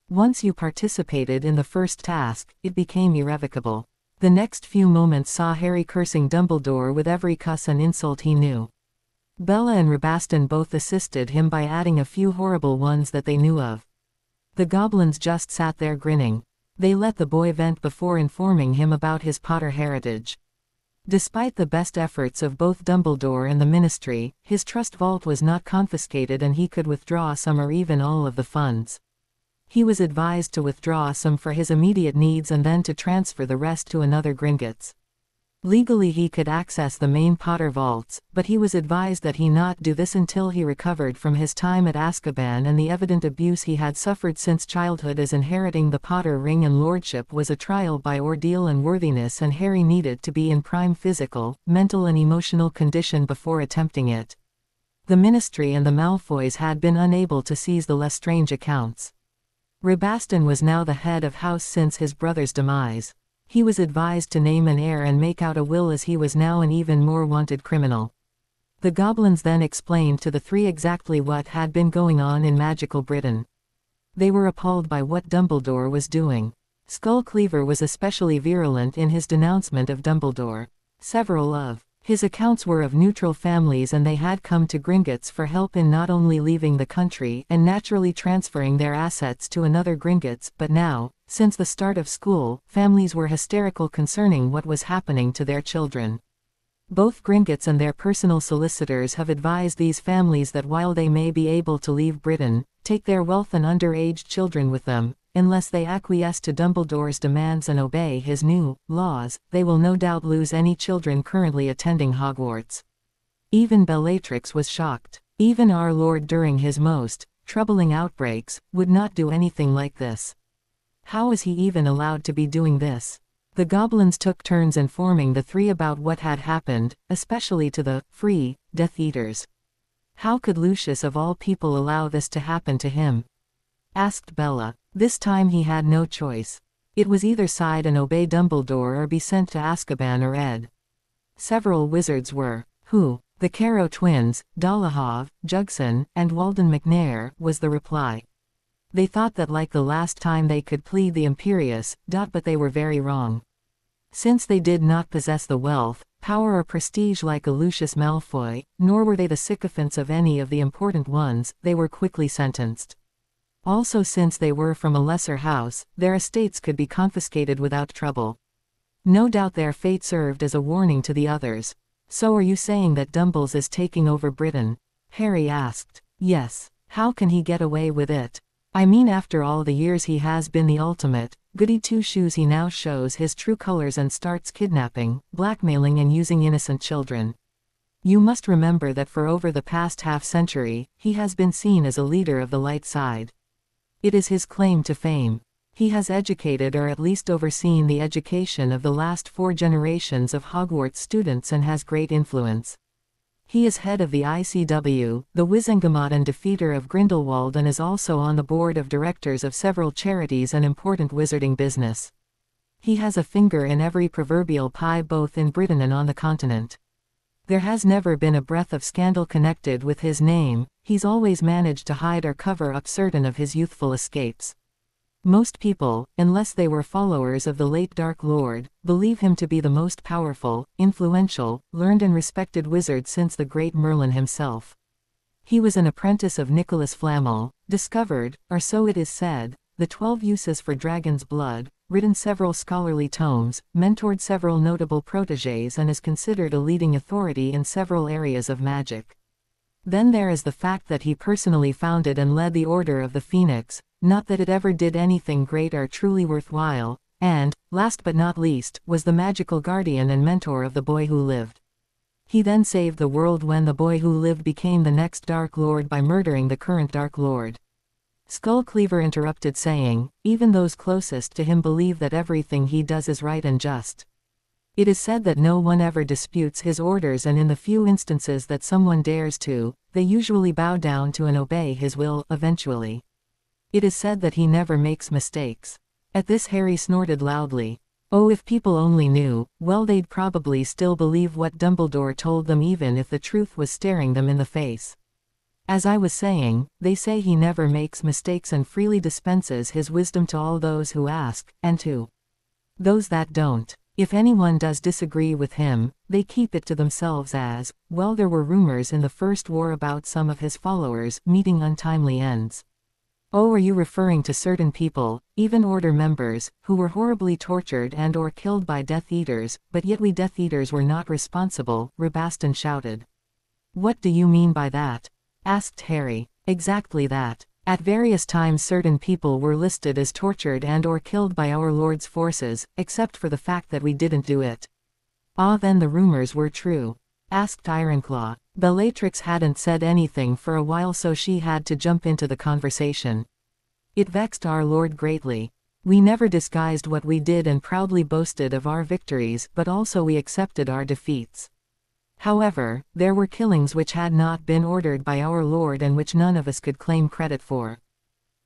Once you participated in the first task, it became irrevocable. The next few moments saw Harry cursing Dumbledore with every cuss and insult he knew. Bella and Rabaston both assisted him by adding a few horrible ones that they knew of. The goblins just sat there grinning. They let the boy vent before informing him about his Potter heritage. Despite the best efforts of both Dumbledore and the Ministry, his trust vault was not confiscated and he could withdraw some or even all of the funds. He was advised to withdraw some for his immediate needs and then to transfer the rest to another Gringotts. Legally he could access the main Potter vaults, but he was advised that he not do this until he recovered from his time at Azkaban and the evident abuse he had suffered since childhood, as inheriting the Potter ring and lordship was a trial by ordeal and worthiness, and Harry needed to be in prime physical, mental and emotional condition before attempting it. The Ministry and the Malfoys had been unable to seize the Lestrange accounts. Rabaston was now the head of house since his brother's demise. He was advised to name an heir and make out a will, as he was now an even more wanted criminal. The goblins then explained to the three exactly what had been going on in magical Britain. They were appalled by what Dumbledore was doing. Skullcleaver was especially virulent in his denouncement of Dumbledore. Several of his accounts were of neutral families, and they had come to Gringotts for help in not only leaving the country and naturally transferring their assets to another Gringotts, but now, since the start of school, families were hysterical concerning what was happening to their children. Both Gringotts and their personal solicitors have advised these families that while they may be able to leave Britain, take their wealth and underage children with them, unless they acquiesce to Dumbledore's demands and obey his new laws, they will no doubt lose any children currently attending Hogwarts. Even Bellatrix was shocked. Even our Lord during his most troubling outbreaks would not do anything like this. How is he even allowed to be doing this? The goblins took turns informing the three about what had happened, especially to the free Death Eaters. How could Lucius of all people allow this to happen to him? Asked Bella. This time he had no choice. It was either side and obey Dumbledore or be sent to Azkaban or Ed. Several wizards were, who? The Carrow twins, Dolohov, Jugson, and Walden McNair, was the reply. They thought that like the last time they could plead the Imperious, but they were very wrong. Since they did not possess the wealth, power or prestige like a Lucius Malfoy, nor were they the sycophants of any of the important ones, they were quickly sentenced. Also, since they were from a lesser house, their estates could be confiscated without trouble. No doubt their fate served as a warning to the others. So are you saying that Dumbles is taking over Britain? Harry asked. Yes. How can he get away with it? I mean, after all the years he has been the ultimate goody two-shoes, he now shows his true colors and starts kidnapping, blackmailing and using innocent children. You must remember that for over the past half-century, he has been seen as a leader of the light side. It is his claim to fame. He has educated or at least overseen the education of the last 4 generations of Hogwarts students and has great influence. He is head of the ICW, the Wizengamot and defeater of Grindelwald, and is also on the board of directors of several charities and important wizarding business. He has a finger in every proverbial pie both in Britain and on the continent. There has never been a breath of scandal connected with his name. He's always managed to hide or cover up certain of his youthful escapes. Most people, unless they were followers of the late Dark Lord, believe him to be the most powerful, influential, learned and respected wizard since the great Merlin himself. He was an apprentice of Nicholas Flamel, discovered, or so it is said, the 12 uses for dragon's blood, written several scholarly tomes, mentored several notable protégés, and is considered a leading authority in several areas of magic. Then there is the fact that he personally founded and led the Order of the Phoenix, not that it ever did anything great or truly worthwhile, and, last but not least, was the magical guardian and mentor of the boy who lived. He then saved the world when the boy who lived became the next Dark Lord by murdering the current Dark Lord. Skullcleaver interrupted, saying, even those closest to him believe that everything he does is right and just. It is said that no one ever disputes his orders, and in the few instances that someone dares to, they usually bow down to and obey his will, eventually. It is said that he never makes mistakes. At this Harry snorted loudly. Oh, if people only knew, well, they'd probably still believe what Dumbledore told them even if the truth was staring them in the face. As I was saying, they say he never makes mistakes and freely dispenses his wisdom to all those who ask, and to those that don't. If anyone does disagree with him, they keep it to themselves, as, well, there were rumors in the First War about some of his followers meeting untimely ends. Oh, are you referring to certain people, even Order members, who were horribly tortured and or killed by Death Eaters, but yet we Death Eaters were not responsible, Rabaston shouted. What do you mean by that? Asked Harry. Exactly that. At various times certain people were listed as tortured and or killed by our Lord's forces, except for the fact that we didn't do it. Ah, then the rumors were true? Asked Ironclaw. Bellatrix hadn't said anything for a while, so she had to jump into the conversation. It vexed our Lord greatly. We never disguised what we did and proudly boasted of our victories, but also we accepted our defeats. However, there were killings which had not been ordered by our Lord and which none of us could claim credit for.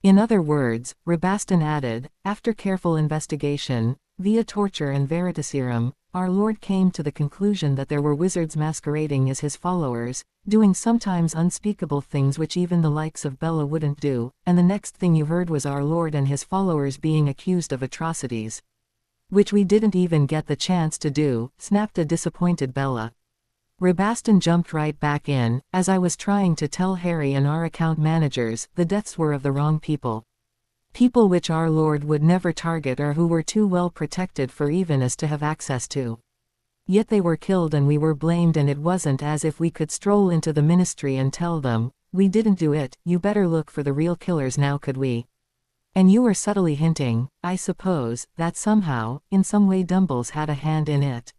In other words, Rabaston added, after careful investigation, via torture and veritaserum, our Lord came to the conclusion that there were wizards masquerading as his followers, doing sometimes unspeakable things which even the likes of Bella wouldn't do, and the next thing you heard was our Lord and his followers being accused of atrocities. Which we didn't even get the chance to do, snapped a disappointed Bella. Rabaston jumped right back in, as I was trying to tell Harry and our account managers, the deaths were of the wrong people. People which our Lord would never target or who were too well protected for even us to have access to. Yet they were killed and we were blamed, and it wasn't as if we could stroll into the ministry and tell them, we didn't do it, you better look for the real killers now, could we? And you were subtly hinting, I suppose, that somehow, in some way Dumbles had a hand in it?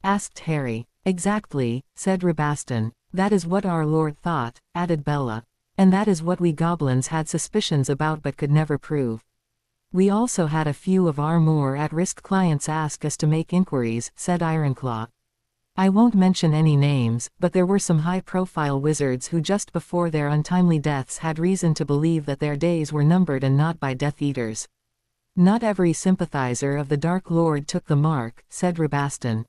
Asked Harry. Exactly, said Rabaston. That is what our Lord thought, added Bella. And that is what we goblins had suspicions about but could never prove. We also had a few of our more at-risk clients ask us to make inquiries, said Ironclaw. I won't mention any names, but there were some high-profile wizards who just before their untimely deaths had reason to believe that their days were numbered, and not by Death Eaters. Not every sympathizer of the Dark Lord took the mark, said Rabaston.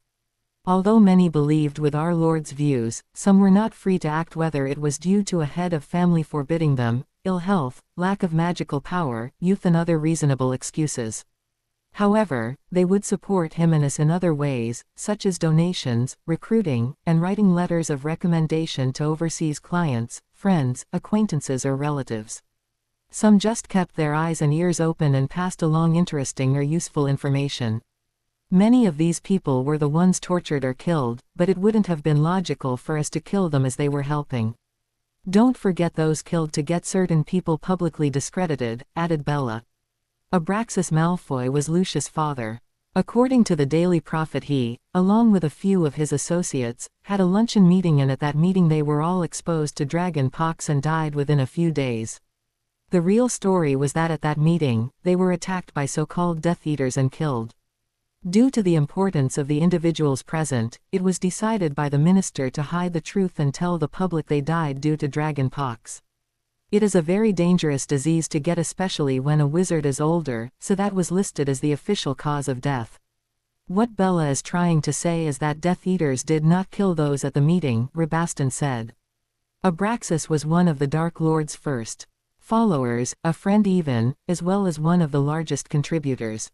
Although many believed with our Lord's views, some were not free to act, whether it was due to a head of family forbidding them, ill health, lack of magical power, youth, and other reasonable excuses. However, they would support him and us in other ways, such as donations, recruiting, and writing letters of recommendation to overseas clients, friends, acquaintances, or relatives. Some just kept their eyes and ears open and passed along interesting or useful information. Many of these people were the ones tortured or killed, but it wouldn't have been logical for us to kill them as they were helping. Don't forget those killed to get certain people publicly discredited, added Bella. Abraxas Malfoy was Lucius' father. According to the Daily Prophet, he, along with a few of his associates, had a luncheon meeting, and at that meeting they were all exposed to dragon pox and died within a few days. The real story was that at that meeting, they were attacked by so-called Death Eaters and killed. Due to the importance of the individuals present, it was decided by the minister to hide the truth and tell the public they died due to dragon pox. It is a very dangerous disease to get, especially when a wizard is older, so that was listed as the official cause of death. What Bella is trying to say is that Death Eaters did not kill those at the meeting, Rabastan said. Abraxas was one of the Dark Lord's first followers, a friend even, as well as one of the largest contributors.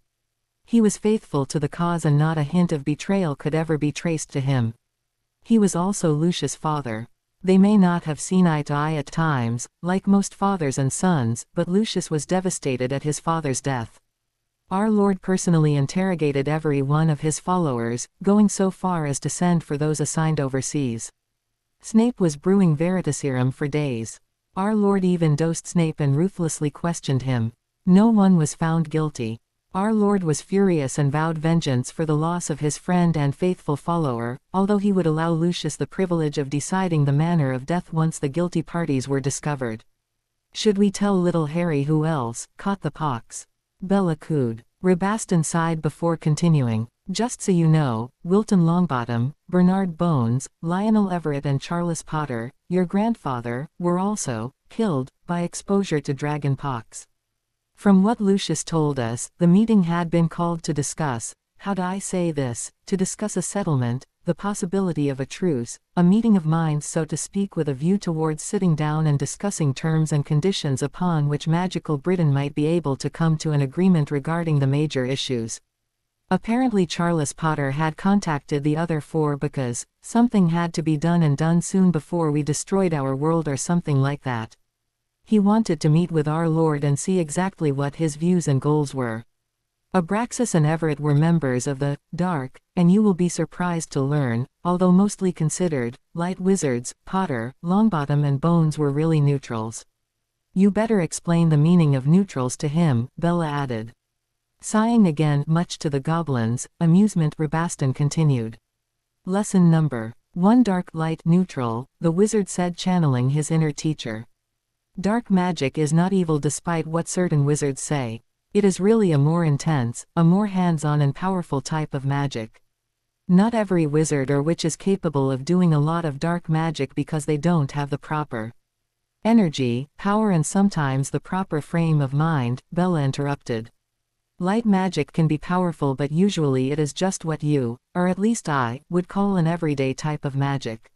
He was faithful to the cause and not a hint of betrayal could ever be traced to him. He was also Lucius' father. They may not have seen eye to eye at times, like most fathers and sons, but Lucius was devastated at his father's death. Our Lord personally interrogated every one of his followers, going so far as to send for those assigned overseas. Snape was brewing Veritaserum for days. Our Lord even dosed Snape and ruthlessly questioned him. No one was found guilty. Our Lord was furious and vowed vengeance for the loss of his friend and faithful follower, although he would allow Lucius the privilege of deciding the manner of death once the guilty parties were discovered. Should we tell little Harry who else caught the pox? Bella cooed. Rabastan sighed before continuing. Just so you know, Wilton Longbottom, Bernard Bones, Lionel Everett and Charles Potter, your grandfather, were also killed by exposure to dragon pox. From what Lucius told us, the meeting had been called to discuss, how do I say this, to discuss a settlement, the possibility of a truce, a meeting of minds so to speak, with a view towards sitting down and discussing terms and conditions upon which magical Britain might be able to come to an agreement regarding the major issues. Apparently Charles Potter had contacted the other four because something had to be done and done soon before we destroyed our world or something like that. He wanted to meet with our Lord and see exactly what his views and goals were. Abraxas and Everett were members of the Dark, and you will be surprised to learn, although mostly considered light wizards, Potter, Longbottom and Bones were really neutrals. You better explain the meaning of neutrals to him, Bella added. Sighing again, much to the goblins' amusement, Rabastan continued. Lesson number 1: Dark, light, neutral, the wizard said, channeling his inner teacher. Dark magic is not evil despite what certain wizards say. It is really a more intense, a more hands-on and powerful type of magic. Not every wizard or witch is capable of doing a lot of dark magic because they don't have the proper energy, power and sometimes the proper frame of mind, Bella interrupted. Light magic can be powerful, but usually it is just what you, or at least I, would call an everyday type of magic.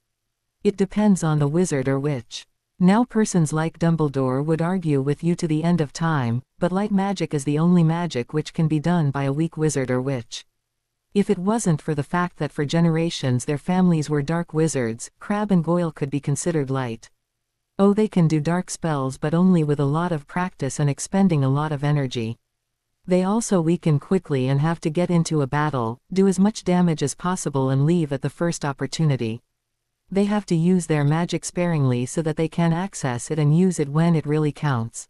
It depends on the wizard or witch. Now persons like Dumbledore would argue with you to the end of time, but light magic is the only magic which can be done by a weak wizard or witch. If it wasn't for the fact that for generations their families were dark wizards, Crabbe and Goyle could be considered light. Oh, they can do dark spells, but only with a lot of practice and expending a lot of energy. They also weaken quickly and have to get into a battle, do as much damage as possible and leave at the first opportunity. They have to use their magic sparingly so that they can access it and use it when it really counts.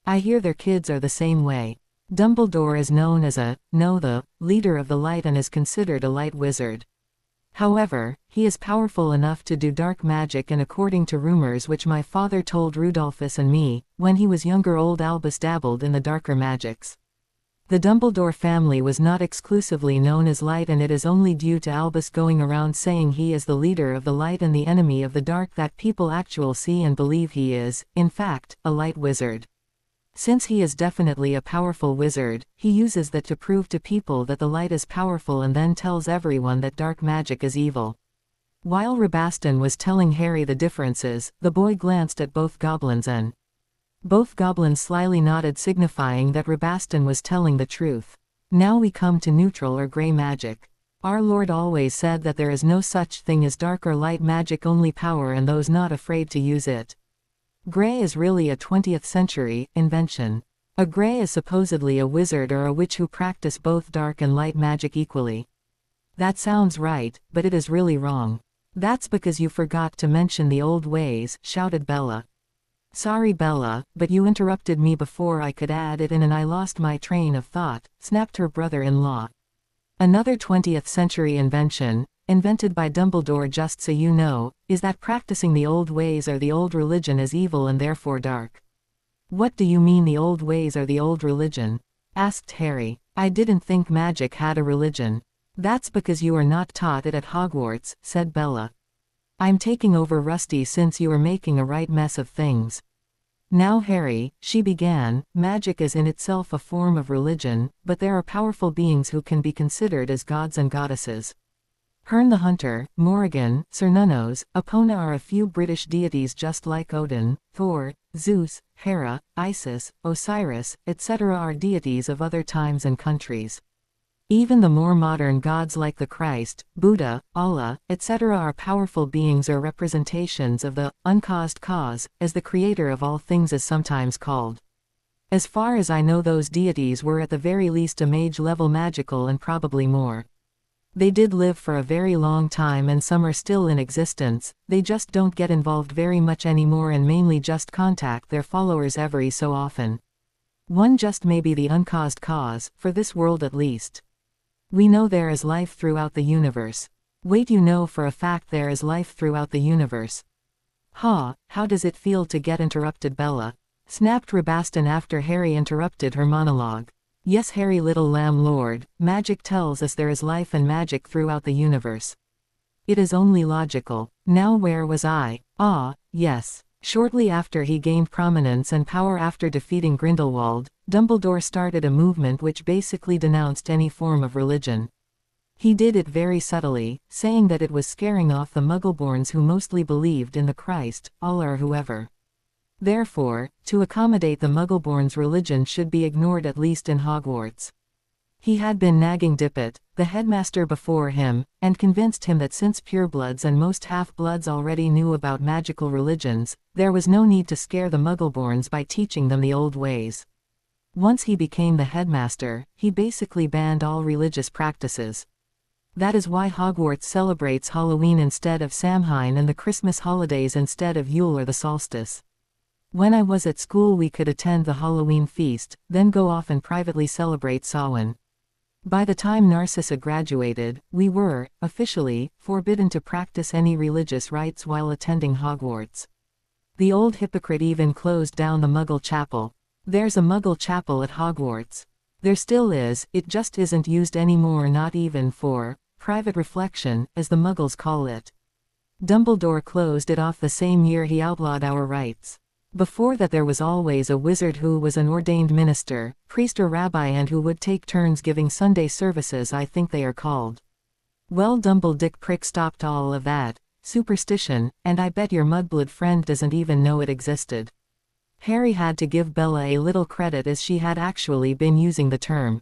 I hear their kids are the same way. Dumbledore is known as the leader of the light and is considered a light wizard. However, he is powerful enough to do dark magic, and according to rumors which my father told Rudolphus and me, when he was younger, old Albus dabbled in the darker magics. The Dumbledore family was not exclusively known as light, and it is only due to Albus going around saying he is the leader of the light and the enemy of the dark that people actually see and believe he is, in fact, a light wizard. Since he is definitely a powerful wizard, he uses that to prove to people that the light is powerful and then tells everyone that dark magic is evil. While Rabastan was telling Harry the differences, the boy glanced at both goblins and both goblins slyly nodded, signifying that Rabastan was telling the truth. Now we come to neutral or gray magic. Our Lord always said that there is no such thing as dark or light magic, only power and those not afraid to use it. Gray is really a 20th century invention. A gray is supposedly a wizard or a witch who practice both dark and light magic equally. That sounds right, but it is really wrong. That's because you forgot to mention the old ways, shouted Bella. Sorry Bella, but you interrupted me before I could add it in and I lost my train of thought, snapped her brother-in-law. Another 20th century invention, invented by Dumbledore, just so you know, is that practicing the old ways or the old religion is evil and therefore dark. What do you mean the old ways or the old religion? asked Harry. "I didn't think magic had a religion." "That's because you are not taught it at Hogwarts," said Bella. "I'm taking over Rusty since you are making a right mess of things." "Now Harry," she began, "magic is in itself a form of religion, but there are powerful beings who can be considered as gods and goddesses. Herne the Hunter, Morrigan, Cernunnos, Epona are a few British deities just like Odin, Thor, Zeus, Hera, Isis, Osiris, etc. are deities of other times and countries. Even the more modern gods like the Christ, Buddha, Allah, etc. are powerful beings or representations of the uncaused cause, as the creator of all things is sometimes called. As far as I know, those deities were at the very least a mage level magical and probably more. They did live for a very long time and some are still in existence, they just don't get involved very much anymore and mainly just contact their followers every so often. One just may be the uncaused cause, for this world at least. We know there is life throughout the universe. Wait, you know for a fact there is life throughout the universe?" "Ha, how does it feel to get interrupted, Bella?" snapped Rabaston after Harry interrupted her monologue. "Yes, Harry, little lamb lord, magic tells us there is life and magic throughout the universe. It is only logical. Now where was I? Ah, yes. Shortly after he gained prominence and power after defeating Grindelwald, Dumbledore started a movement which basically denounced any form of religion. He did it very subtly, saying that it was scaring off the Muggleborns who mostly believed in the Christ, Allah or whoever. Therefore, to accommodate the Muggleborns, religion should be ignored at least in Hogwarts. He had been nagging Dippet, the headmaster before him, and convinced him that since purebloods and most half-bloods already knew about magical religions, there was no need to scare the Muggleborns by teaching them the old ways. Once he became the headmaster, he basically banned all religious practices. That is why Hogwarts celebrates Halloween instead of Samhain and the Christmas holidays instead of Yule or the solstice. When I was at school we could attend the Halloween feast, then go off and privately celebrate Samhain. By the time Narcissa graduated, we were, officially, forbidden to practice any religious rites while attending Hogwarts. The old hypocrite even closed down the Muggle chapel. There's a Muggle chapel at Hogwarts. There still is, it just isn't used anymore, not even for private reflection, as the Muggles call it. Dumbledore closed it off the same year he outlawed our rites. Before that there was always a wizard who was an ordained minister, priest or rabbi and who would take turns giving Sunday services, I think they are called. Well, Dick Prick stopped all of that superstition, and I bet your mudblood friend doesn't even know it existed. Harry had to give Bella a little credit as she had actually been using the term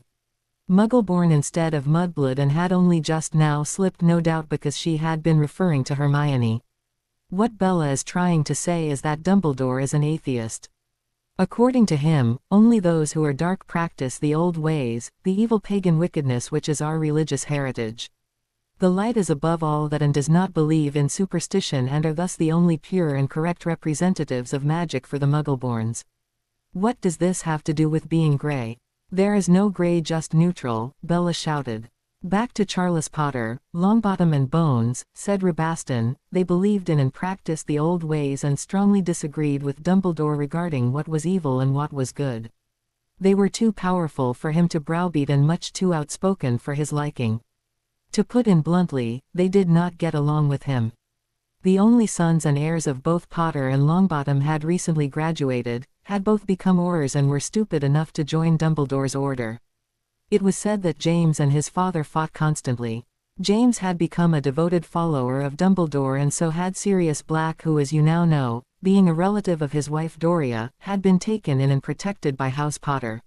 Muggleborn instead of mudblood and had only just now slipped, no doubt because she had been referring to Hermione. What Bella is trying to say is that Dumbledore is an atheist. According to him, only those who are dark practice the old ways, the evil pagan wickedness which is our religious heritage. The light is above all that and does not believe in superstition and are thus the only pure and correct representatives of magic for the Muggleborns. What does this have to do with being grey? There is no grey, just neutral, Bella shouted. Back to Charles Potter, Longbottom and Bones, said Rabaston, they believed in and practiced the old ways and strongly disagreed with Dumbledore regarding what was evil and what was good. They were too powerful for him to browbeat and much too outspoken for his liking. To put it bluntly, they did not get along with him. The only sons and heirs of both Potter and Longbottom had recently graduated, had both become Aurors and were stupid enough to join Dumbledore's order. It was said that James and his father fought constantly. James had become a devoted follower of Dumbledore and so had Sirius Black, who, as you now know, being a relative of his wife Doria, had been taken in and protected by House Potter.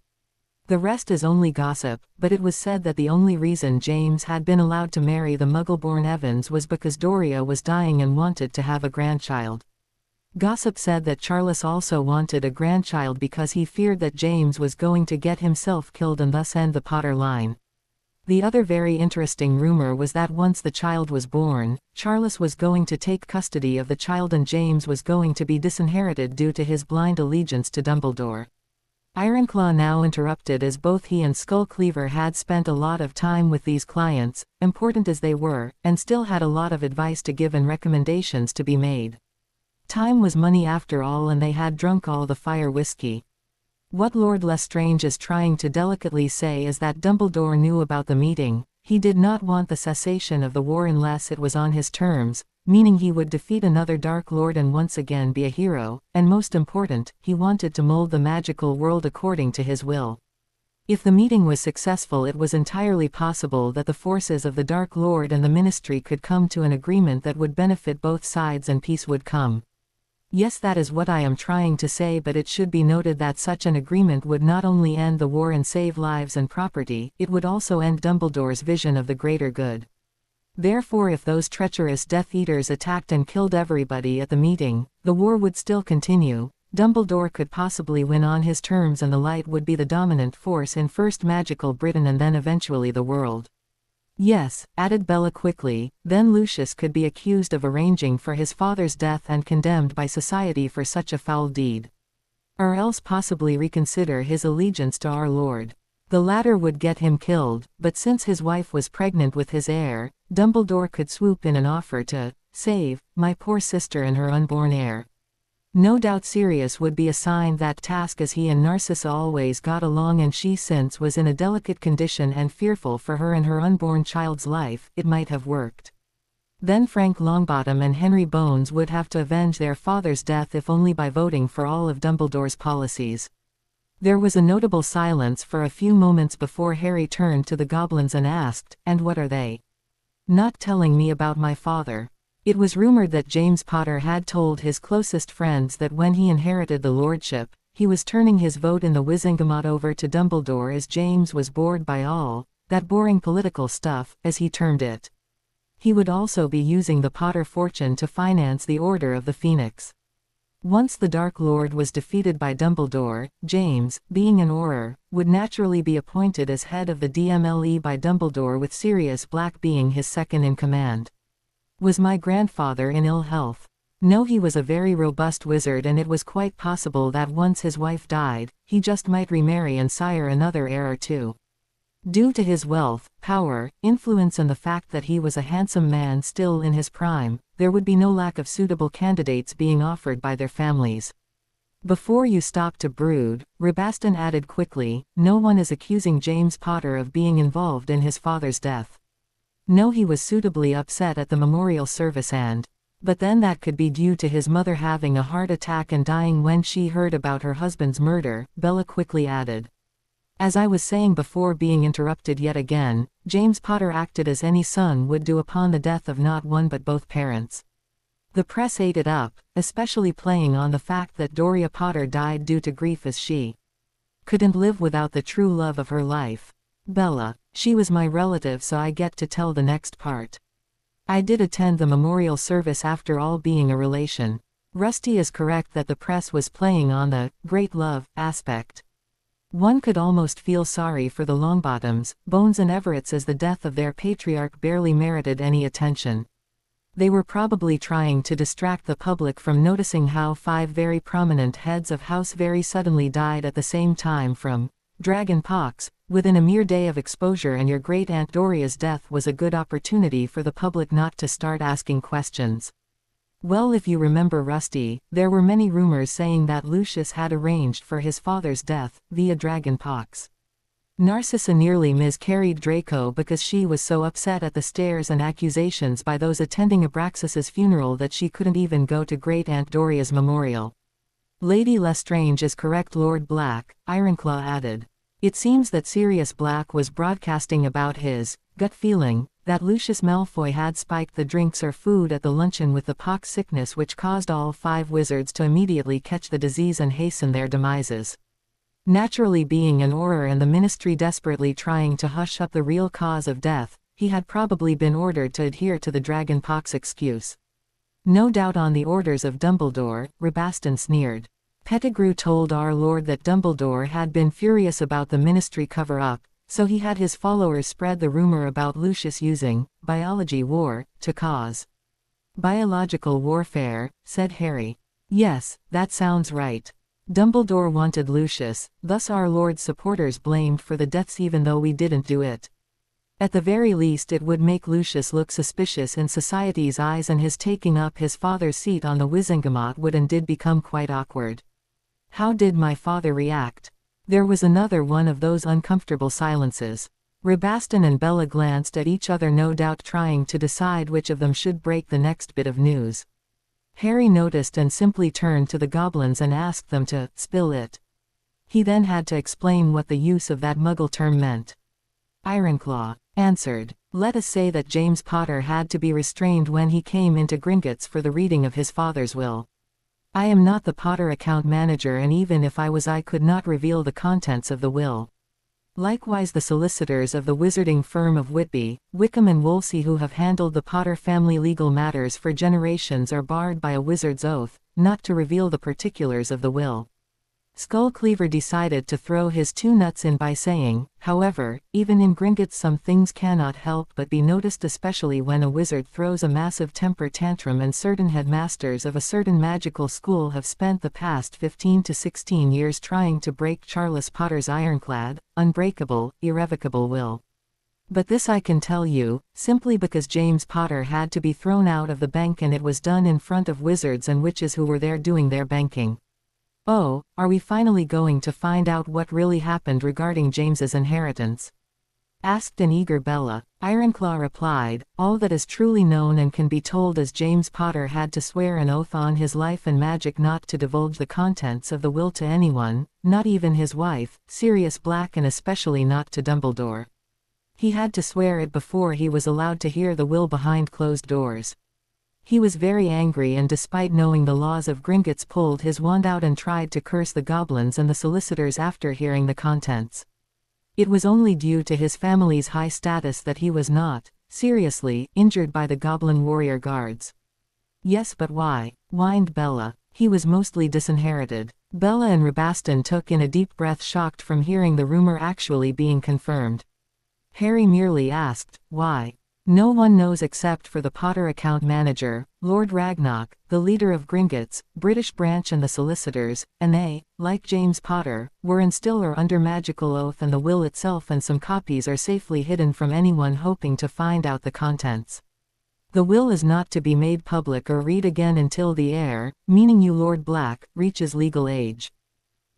The rest is only gossip, but it was said that the only reason James had been allowed to marry the Muggleborn Evans was because Doria was dying and wanted to have a grandchild. Gossip said that Charles also wanted a grandchild because he feared that James was going to get himself killed and thus end the Potter line. The other very interesting rumor was that once the child was born, Charles was going to take custody of the child and James was going to be disinherited due to his blind allegiance to Dumbledore. Ironclaw now interrupted as both he and Skullcleaver had spent a lot of time with these clients, important as they were, and still had a lot of advice to give and recommendations to be made. Time was money after all and they had drunk all the fire whiskey. What Lord Lestrange is trying to delicately say is that Dumbledore knew about the meeting. He did not want the cessation of the war unless it was on his terms, meaning he would defeat another Dark Lord and once again be a hero, and most important, he wanted to mold the magical world according to his will. If the meeting was successful, it was entirely possible that the forces of the Dark Lord and the Ministry could come to an agreement that would benefit both sides and peace would come. Yes, that is what I am trying to say, but it should be noted that such an agreement would not only end the war and save lives and property, it would also end Dumbledore's vision of the greater good. Therefore, if those treacherous Death Eaters attacked and killed everybody at the meeting, the war would still continue. Dumbledore could possibly win on his terms and the light would be the dominant force in first magical Britain and then eventually the world. Yes, added Bella quickly, then Lucius could be accused of arranging for his father's death and condemned by society for such a foul deed. Or else possibly reconsider his allegiance to our Lord. The latter would get him killed, but since his wife was pregnant with his heir, Dumbledore could swoop in and offer to save my poor sister and her unborn heir. No doubt Sirius would be assigned that task, as he and Narcissa always got along, and she, since was in a delicate condition and fearful for her and her unborn child's life, it might have worked. Then Frank Longbottom and Henry Bones would have to avenge their father's death, if only by voting for all of Dumbledore's policies. There was a notable silence for a few moments before Harry turned to the goblins and asked, "And what are they not telling me about my father?" It was rumored that James Potter had told his closest friends that when he inherited the lordship, he was turning his vote in the Wizengamot over to Dumbledore, as James was bored by all that boring political stuff, as he termed it. He would also be using the Potter fortune to finance the Order of the Phoenix. Once the Dark Lord was defeated by Dumbledore, James, being an Auror, would naturally be appointed as head of the DMLE by Dumbledore, with Sirius Black being his second in command. Was my grandfather in ill health? No, he was a very robust wizard, and it was quite possible that once his wife died, he just might remarry and sire another heir or two. Due to his wealth, power, influence, and the fact that he was a handsome man still in his prime, there would be no lack of suitable candidates being offered by their families. Before you stop to brood, Rabaston added quickly, no one is accusing James Potter of being involved in his father's death. No, he was suitably upset at the memorial service, but then that could be due to his mother having a heart attack and dying when she heard about her husband's murder, Bella quickly added. As I was saying before being interrupted yet again, James Potter acted as any son would do upon the death of not one but both parents. The press ate it up, especially playing on the fact that Doria Potter died due to grief, as she couldn't live without the true love of her life. Bella, she was my relative, so I get to tell the next part. I did attend the memorial service after all, being a relation. Rusty is correct that the press was playing on the great love aspect. One could almost feel sorry for the Longbottoms, Bones and Everetts, as the death of their patriarch barely merited any attention. They were probably trying to distract the public from noticing how 5 very prominent heads of house very suddenly died at the same time from dragon pox, within a mere day of exposure, and your great-aunt Doria's death was a good opportunity for the public not to start asking questions. Well, if you remember, Rusty, there were many rumors saying that Lucius had arranged for his father's death via dragon pox. Narcissa nearly miscarried Draco because she was so upset at the stares and accusations by those attending Abraxas's funeral that she couldn't even go to great-aunt Doria's memorial. Lady Lestrange is correct, Lord Black, Ironclaw added. It seems that Sirius Black was broadcasting about his gut feeling that Lucius Malfoy had spiked the drinks or food at the luncheon with the pox sickness, which caused all 5 wizards to immediately catch the disease and hasten their demises. Naturally, being an Auror and the Ministry desperately trying to hush up the real cause of death, he had probably been ordered to adhere to the dragon pox excuse. No doubt on the orders of Dumbledore, Rabaston sneered. Pettigrew told our Lord that Dumbledore had been furious about the Ministry cover-up, so he had his followers spread the rumor about Lucius using biology war to cause biological warfare, said Harry. Yes, that sounds right. Dumbledore wanted Lucius, thus our Lord's supporters blamed for the deaths even though we didn't do it. At the very least, it would make Lucius look suspicious in society's eyes, and his taking up his father's seat on the Wizengamot would and did become quite awkward. How did my father react? There was another one of those uncomfortable silences. Rabaston and Bella glanced at each other, no doubt trying to decide which of them should break the next bit of news. Harry noticed and simply turned to the goblins and asked them to spill it. He then had to explain what the use of that Muggle term meant. Ironclaw answered, "Let us say that James Potter had to be restrained when he came into Gringotts for the reading of his father's will. I am not the Potter account manager, and even if I was, I could not reveal the contents of the will. Likewise, the solicitors of the wizarding firm of Whitby, Wickham and Wolsey, who have handled the Potter family legal matters for generations, are barred by a wizard's oath not to reveal the particulars of the will." Skullcleaver decided to throw his two nuts in by saying, "However, even in Gringotts some things cannot help but be noticed, especially when a wizard throws a massive temper tantrum, and certain headmasters of a certain magical school have spent the past 15 to 16 years trying to break Charles Potter's ironclad, unbreakable, irrevocable will. But this I can tell you, simply because James Potter had to be thrown out of the bank, and it was done in front of wizards and witches who were there doing their banking." "Oh, are we finally going to find out what really happened regarding James's inheritance?" asked an eager Bella. Ironclaw replied, "All that is truly known and can be told is James Potter had to swear an oath on his life and magic not to divulge the contents of the will to anyone, not even his wife, Sirius Black, and especially not to Dumbledore. He had to swear it before he was allowed to hear the will behind closed doors. He was very angry, and despite knowing the laws of Gringotts, pulled his wand out and tried to curse the goblins and the solicitors after hearing the contents. It was only due to his family's high status that he was not, seriously, injured by the goblin warrior guards." "Yes, but why?" whined Bella. "He was mostly disinherited." Bella and Rabaston took in a deep breath, shocked from hearing the rumor actually being confirmed. Harry merely asked, "Why?" "No one knows except for the Potter account manager, Lord Ragnarok, the leader of Gringotts, British branch, and the solicitors, and they, like James Potter, were in still or under magical oath, and the will itself and some copies are safely hidden from anyone hoping to find out the contents. The will is not to be made public or read again until the heir, meaning you, Lord Black, reaches legal age.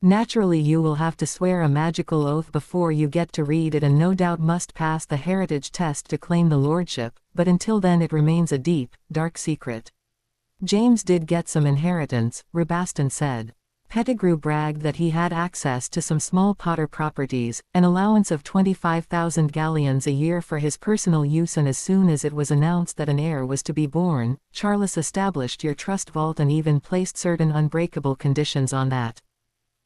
Naturally, you will have to swear a magical oath before you get to read it, and no doubt must pass the heritage test to claim the lordship, but until then it remains a deep, dark secret." "James did get some inheritance," Rabaston said. "Pettigrew bragged that he had access to some small Potter properties, an allowance of 25,000 galleons a year for his personal use, and as soon as it was announced that an heir was to be born, Charles established your trust vault and even placed certain unbreakable conditions on that."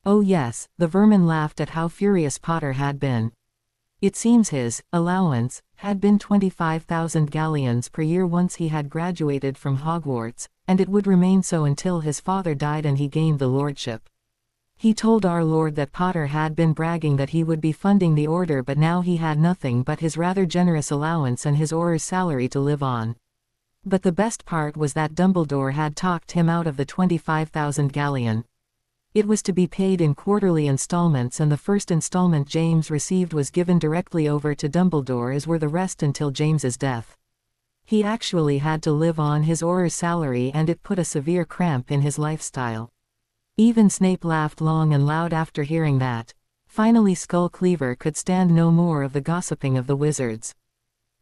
"Oh yes," the vermin laughed at how furious Potter had been. "It seems his allowance had been 25,000 galleons per year once he had graduated from Hogwarts, and it would remain so until his father died and he gained the lordship. He told our Lord that Potter had been bragging that he would be funding the order, but now he had nothing but his rather generous allowance and his Auror's salary to live on. But the best part was that Dumbledore had talked him out of the 25,000 galleon. It was to be paid in quarterly installments, and the first installment James received was given directly over to Dumbledore, as were the rest until James's death. He actually had to live on his Auror's salary, and it put a severe cramp in his lifestyle." Even Snape laughed long and loud after hearing that. Finally Skullcleaver could stand no more of the gossiping of the wizards.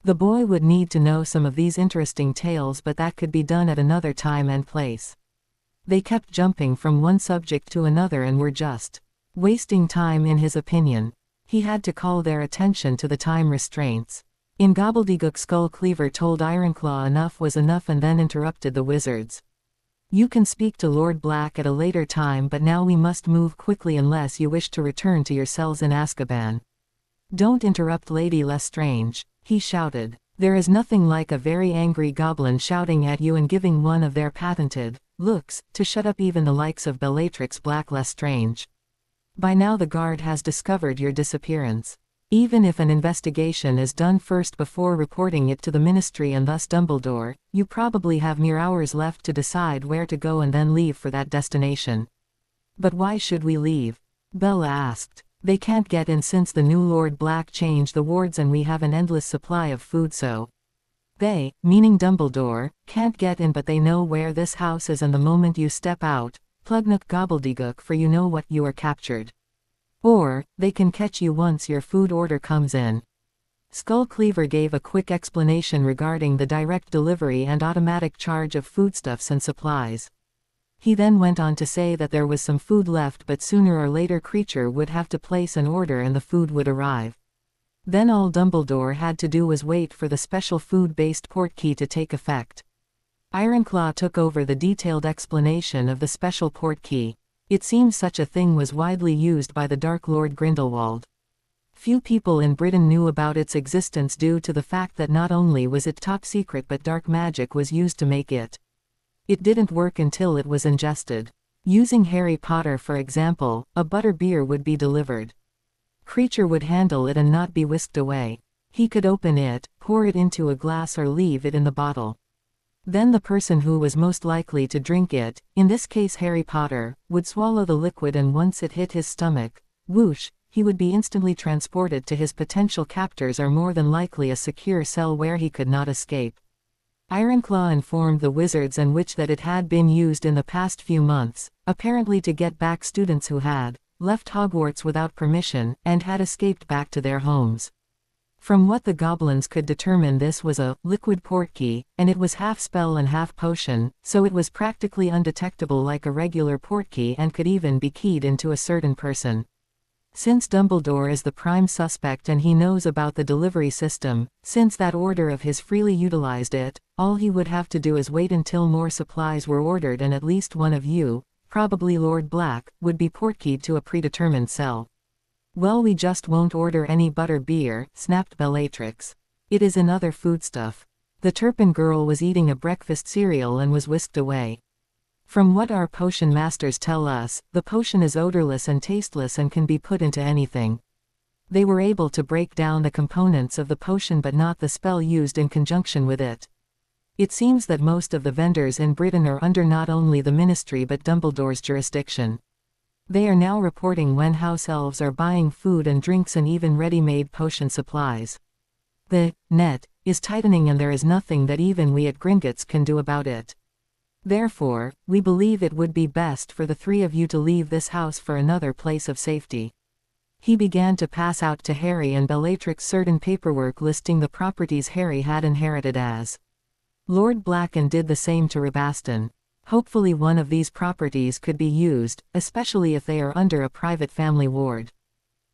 The boy would need to know some of these interesting tales, but that could be done at another time and place. They kept jumping from one subject to another and were just wasting time in his opinion. He had to call their attention to the time restraints. In gobbledygook, Skullcleaver told Ironclaw enough was enough and then interrupted the wizards. "You can speak to Lord Black at a later time, but now we must move quickly unless you wish to return to your cells in Azkaban." "Don't interrupt Lady Lestrange," he shouted. "There is nothing like a very angry goblin shouting at you and giving one of their patented looks to shut up even the likes of Bellatrix Black Lestrange. By now the guard has discovered your disappearance. Even if an investigation is done first before reporting it to the Ministry and thus Dumbledore, you probably have mere hours left to decide where to go and then leave for that destination." "But why should we leave?" Bella asked. "They can't get in since the new Lord Black changed the wards, and we have an endless supply of food, so they, meaning Dumbledore, can't get in, but they know where this house is, and the moment you step out, Plugnuk gobbledygook, for you know what, you are captured." Or, they can catch you once your food order comes in. Skullcleaver gave a quick explanation regarding the direct delivery and automatic charge of foodstuffs and supplies. He then went on to say that there was some food left, but sooner or later Creature would have to place an order and the food would arrive. Then all Dumbledore had to do was wait for the special food-based portkey to take effect. Ironclaw took over the detailed explanation of the special portkey. It seems such a thing was widely used by the Dark Lord Grindelwald. Few people in Britain knew about its existence due to the fact that not only was it top secret but dark magic was used to make it. It didn't work until it was ingested. Using Harry Potter for example, a butter beer would be delivered. Creature would handle it and not be whisked away. He could open it, pour it into a glass or leave it in the bottle. Then the person who was most likely to drink it, in this case Harry Potter, would swallow the liquid, and once it hit his stomach, whoosh, he would be instantly transported to his potential captors, or more than likely a secure cell where he could not escape. Ironclaw informed the Wizards and Witch that it had been used in the past few months, apparently to get back students who had left Hogwarts without permission, and had escaped back to their homes. From what the goblins could determine, this was a liquid portkey, and it was half spell and half potion, so it was practically undetectable like a regular portkey and could even be keyed into a certain person. Since Dumbledore is the prime suspect and he knows about the delivery system, since that order of his freely utilized it, all he would have to do is wait until more supplies were ordered and at least one of you, probably Lord Black, would be portkeyed to a predetermined cell. Well, we just won't order any butter beer, snapped Bellatrix. It is another foodstuff. The Turpin girl was eating a breakfast cereal and was whisked away. From what our potion masters tell us, the potion is odorless and tasteless and can be put into anything. They were able to break down the components of the potion but not the spell used in conjunction with it. It seems that most of the vendors in Britain are under not only the Ministry but Dumbledore's jurisdiction. They are now reporting when house elves are buying food and drinks and even ready-made potion supplies. The net is tightening and there is nothing that even we at Gringotts can do about it. Therefore, we believe it would be best for the three of you to leave this house for another place of safety. He began to pass out to Harry and Bellatrix certain paperwork listing the properties Harry had inherited as Lord Black, and did the same to Rabaston. Hopefully one of these properties could be used, especially if they are under a private family ward.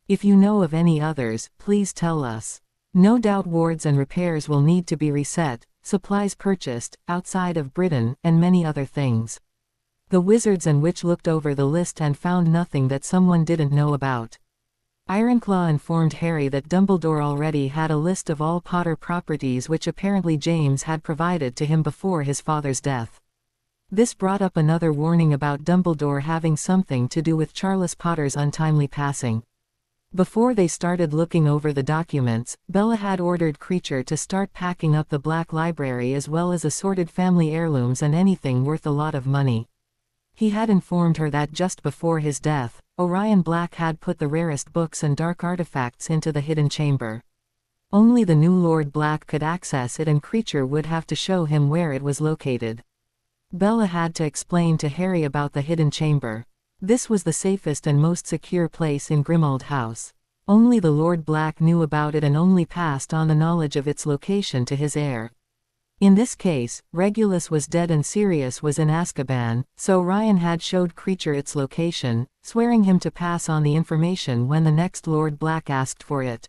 If you know of any others, please tell us. No doubt wards and repairs will need to be reset, supplies purchased, outside of Britain, and many other things. The Wizards and Witch looked over the list and found nothing that someone didn't know about. Ironclaw informed Harry that Dumbledore already had a list of all Potter properties which apparently James had provided to him before his father's death. This brought up another warning about Dumbledore having something to do with Charles Potter's untimely passing. Before they started looking over the documents, Bella had ordered Creature to start packing up the Black Library as well as assorted family heirlooms and anything worth a lot of money. He had informed her that just before his death, Orion Black had put the rarest books and dark artifacts into the hidden chamber. Only the new Lord Black could access it and Creature would have to show him where it was located. Bella had to explain to Harry about the hidden chamber. This was the safest and most secure place in Grimmauld House. Only the Lord Black knew about it and only passed on the knowledge of its location to his heir. In this case, Regulus was dead and Sirius was in Azkaban, so Orion had showed Creature its location, swearing him to pass on the information when the next Lord Black asked for it.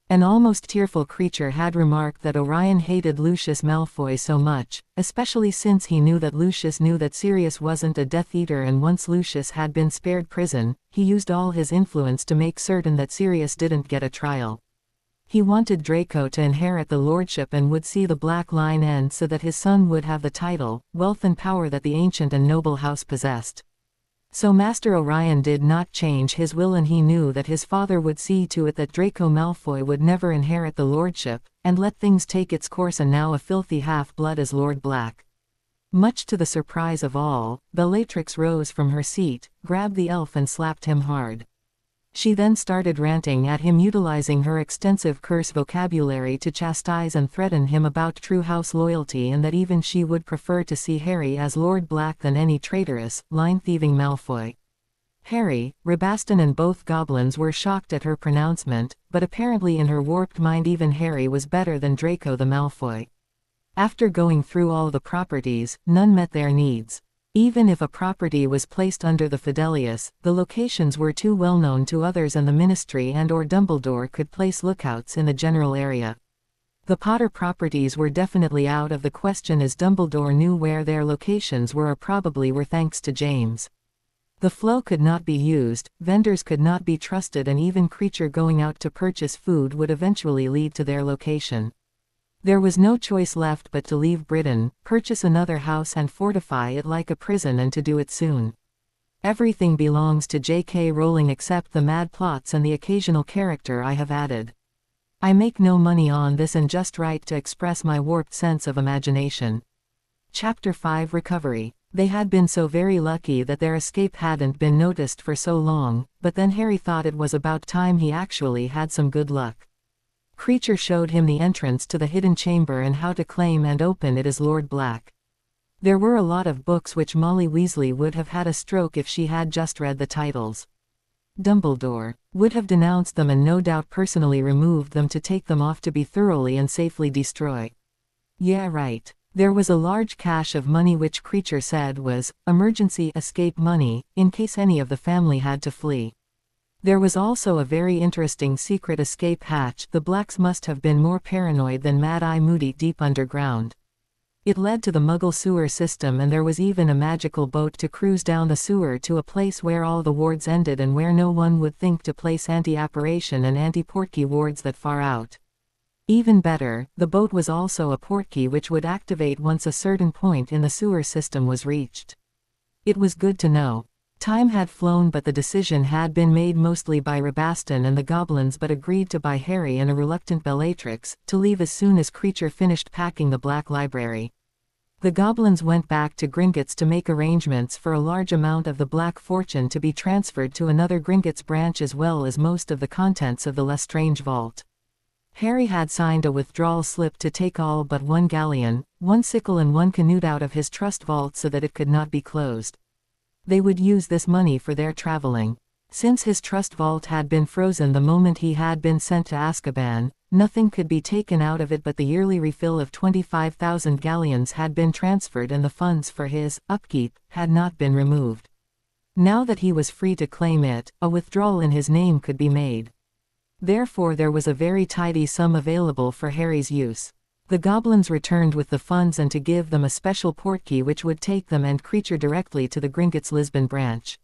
An almost tearful Creature had remarked that Orion hated Lucius Malfoy so much, especially since he knew that Lucius knew that Sirius wasn't a Death Eater, and once Lucius had been spared prison, he used all his influence to make certain that Sirius didn't get a trial. He wanted Draco to inherit the lordship and would see the Black line end so that his son would have the title, wealth and power that the ancient and noble house possessed. So Master Orion did not change his will, and he knew that his father would see to it that Draco Malfoy would never inherit the lordship, and let things take its course, and now a filthy half-blood as Lord Black. Much to the surprise of all, Bellatrix rose from her seat, grabbed the elf and slapped him hard. She then started ranting at him, utilizing her extensive curse vocabulary to chastise and threaten him about true house loyalty, and that even she would prefer to see Harry as Lord Black than any traitorous, line-thieving Malfoy. Harry, Rabaston and both goblins were shocked at her pronouncement, but apparently in her warped mind even Harry was better than Draco the Malfoy. After going through all the properties, none met their needs. Even if a property was placed under the Fidelius, the locations were too well known to others and the Ministry and/or Dumbledore could place lookouts in the general area. The Potter properties were definitely out of the question as Dumbledore knew where their locations were or probably were thanks to James. The flow could not be used, vendors could not be trusted and even creature going out to purchase food would eventually lead to their location. There was no choice left but to leave Britain, purchase another house and fortify it like a prison and to do it soon. Everything belongs to J.K. Rowling except the mad plots and the occasional character I have added. I make no money on this and just write to express my warped sense of imagination. Chapter 5 Recovery. They had been so very lucky that their escape hadn't been noticed for so long, but then Harry thought it was about time he actually had some good luck. Creature showed him the entrance to the hidden chamber and how to claim and open it as Lord Black. There were a lot of books which Molly Weasley would have had a stroke if she had just read the titles. Dumbledore would have denounced them and no doubt personally removed them to take them off to be thoroughly and safely destroyed. Yeah, right. There was a large cache of money which Creature said was emergency escape money, in case any of the family had to flee. There was also a very interesting secret escape hatch. The Blacks must have been more paranoid than Mad-Eye Moody deep underground. It led to the Muggle sewer system and there was even a magical boat to cruise down the sewer to a place where all the wards ended and where no one would think to place anti-apparition and anti-portkey wards that far out. Even better, the boat was also a portkey which would activate once a certain point in the sewer system was reached. It was good to know. Time had flown but the decision had been made mostly by Rabaston and the goblins but agreed to by Harry and a reluctant Bellatrix, to leave as soon as Creature finished packing the Black Library. The goblins went back to Gringotts to make arrangements for a large amount of the Black Fortune to be transferred to another Gringotts branch as well as most of the contents of the Lestrange vault. Harry had signed a withdrawal slip to take all but one galleon, one sickle and one canute out of his trust vault so that it could not be closed. They would use this money for their traveling. Since his trust vault had been frozen the moment he had been sent to Azkaban, nothing could be taken out of it but the yearly refill of 25,000 galleons had been transferred and the funds for his upkeep had not been removed. Now that he was free to claim it, a withdrawal in his name could be made. Therefore there was a very tidy sum available for Harry's use. The goblins returned with the funds and to give them a special portkey which would take them and Creature directly to the Gringotts Lisbon branch.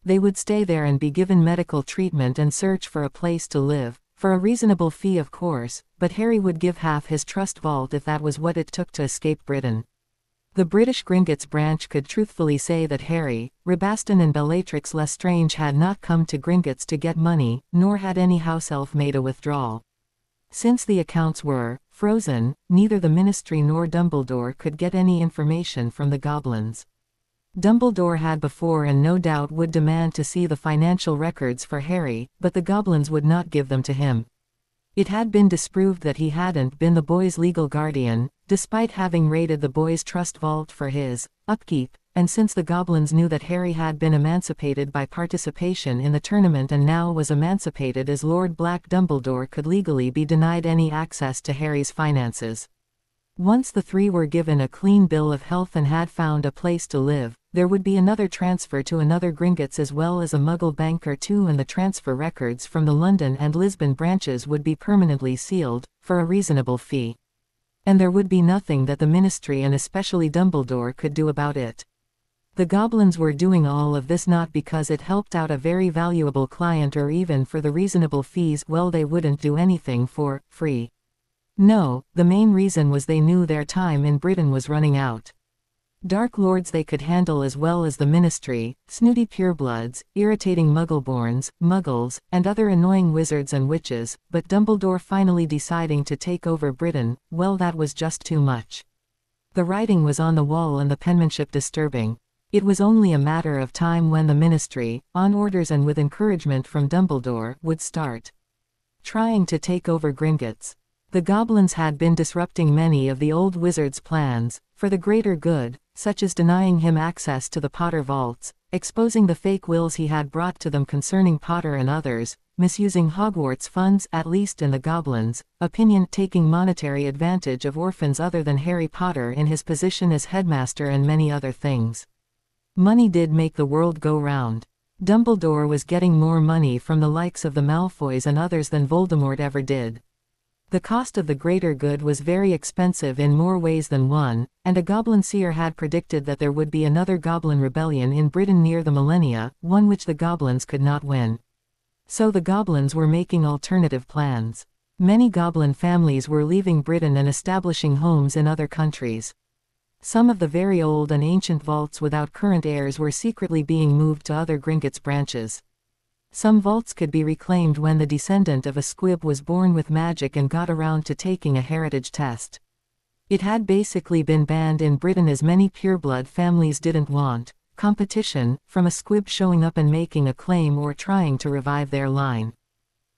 They would stay there and be given medical treatment and search for a place to live, for a reasonable fee of course, but Harry would give half his trust vault if that was what it took to escape Britain. The British Gringotts branch could truthfully say that Harry, Rabaston and Bellatrix Lestrange had not come to Gringotts to get money, nor had any house elf made a withdrawal. Since the accounts were frozen, neither the Ministry nor Dumbledore could get any information from the goblins. Dumbledore had before and no doubt would demand to see the financial records for Harry, but the goblins would not give them to him. It had been disproved that he hadn't been the boy's legal guardian, despite having raided the boy's trust vault for his upkeep, and since the goblins knew that Harry had been emancipated by participation in the tournament and now was emancipated as Lord Black, Dumbledore could legally be denied any access to Harry's finances. Once the three were given a clean bill of health and had found a place to live, there would be another transfer to another Gringotts as well as a Muggle bank or two and the transfer records from the London and Lisbon branches would be permanently sealed, for a reasonable fee. And there would be nothing that the Ministry and especially Dumbledore could do about it. The goblins were doing all of this not because it helped out a very valuable client or even for the reasonable fees. Well, they wouldn't do anything for free. No, the main reason was they knew their time in Britain was running out. Dark Lords they could handle as well as the Ministry, snooty purebloods, irritating Muggleborns, Muggles, and other annoying wizards and witches, but Dumbledore finally deciding to take over Britain, well, that was just too much. The writing was on the wall and the penmanship disturbing. It was only a matter of time when the Ministry, on orders and with encouragement from Dumbledore, would start trying to take over Gringotts. The goblins had been disrupting many of the old wizard's plans, for the greater good, such as denying him access to the Potter vaults, exposing the fake wills he had brought to them concerning Potter and others, misusing Hogwarts funds, at least in the Goblins' opinion, taking monetary advantage of orphans other than Harry Potter in his position as headmaster, and many other things. Money did make the world go round. Dumbledore was getting more money from the likes of the Malfoys and others than Voldemort ever did. The cost of the greater good was very expensive in more ways than one, and a goblin seer had predicted that there would be another goblin rebellion in Britain near the millennia, one which the goblins could not win. So the goblins were making alternative plans. Many goblin families were leaving Britain and establishing homes in other countries. Some of the very old and ancient vaults without current heirs were secretly being moved to other Gringotts branches. Some vaults could be reclaimed when the descendant of a squib was born with magic and got around to taking a heritage test. It had basically been banned in Britain as many pureblood families didn't want competition from a squib showing up and making a claim or trying to revive their line.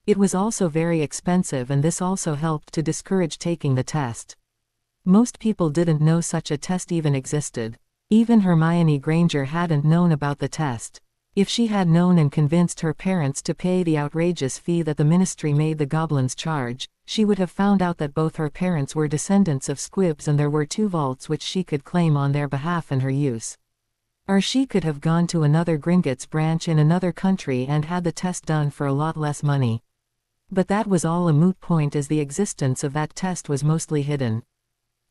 It was also very expensive, and this also helped to discourage taking the test. Most people didn't know such a test even existed. Even Hermione Granger hadn't known about the test. If she had known and convinced her parents to pay the outrageous fee that the ministry made the goblins charge, she would have found out that both her parents were descendants of squibs and there were 2 vaults which she could claim on their behalf in her use. Or she could have gone to another Gringotts branch in another country and had the test done for a lot less money. But that was all a moot point, as the existence of that test was mostly hidden.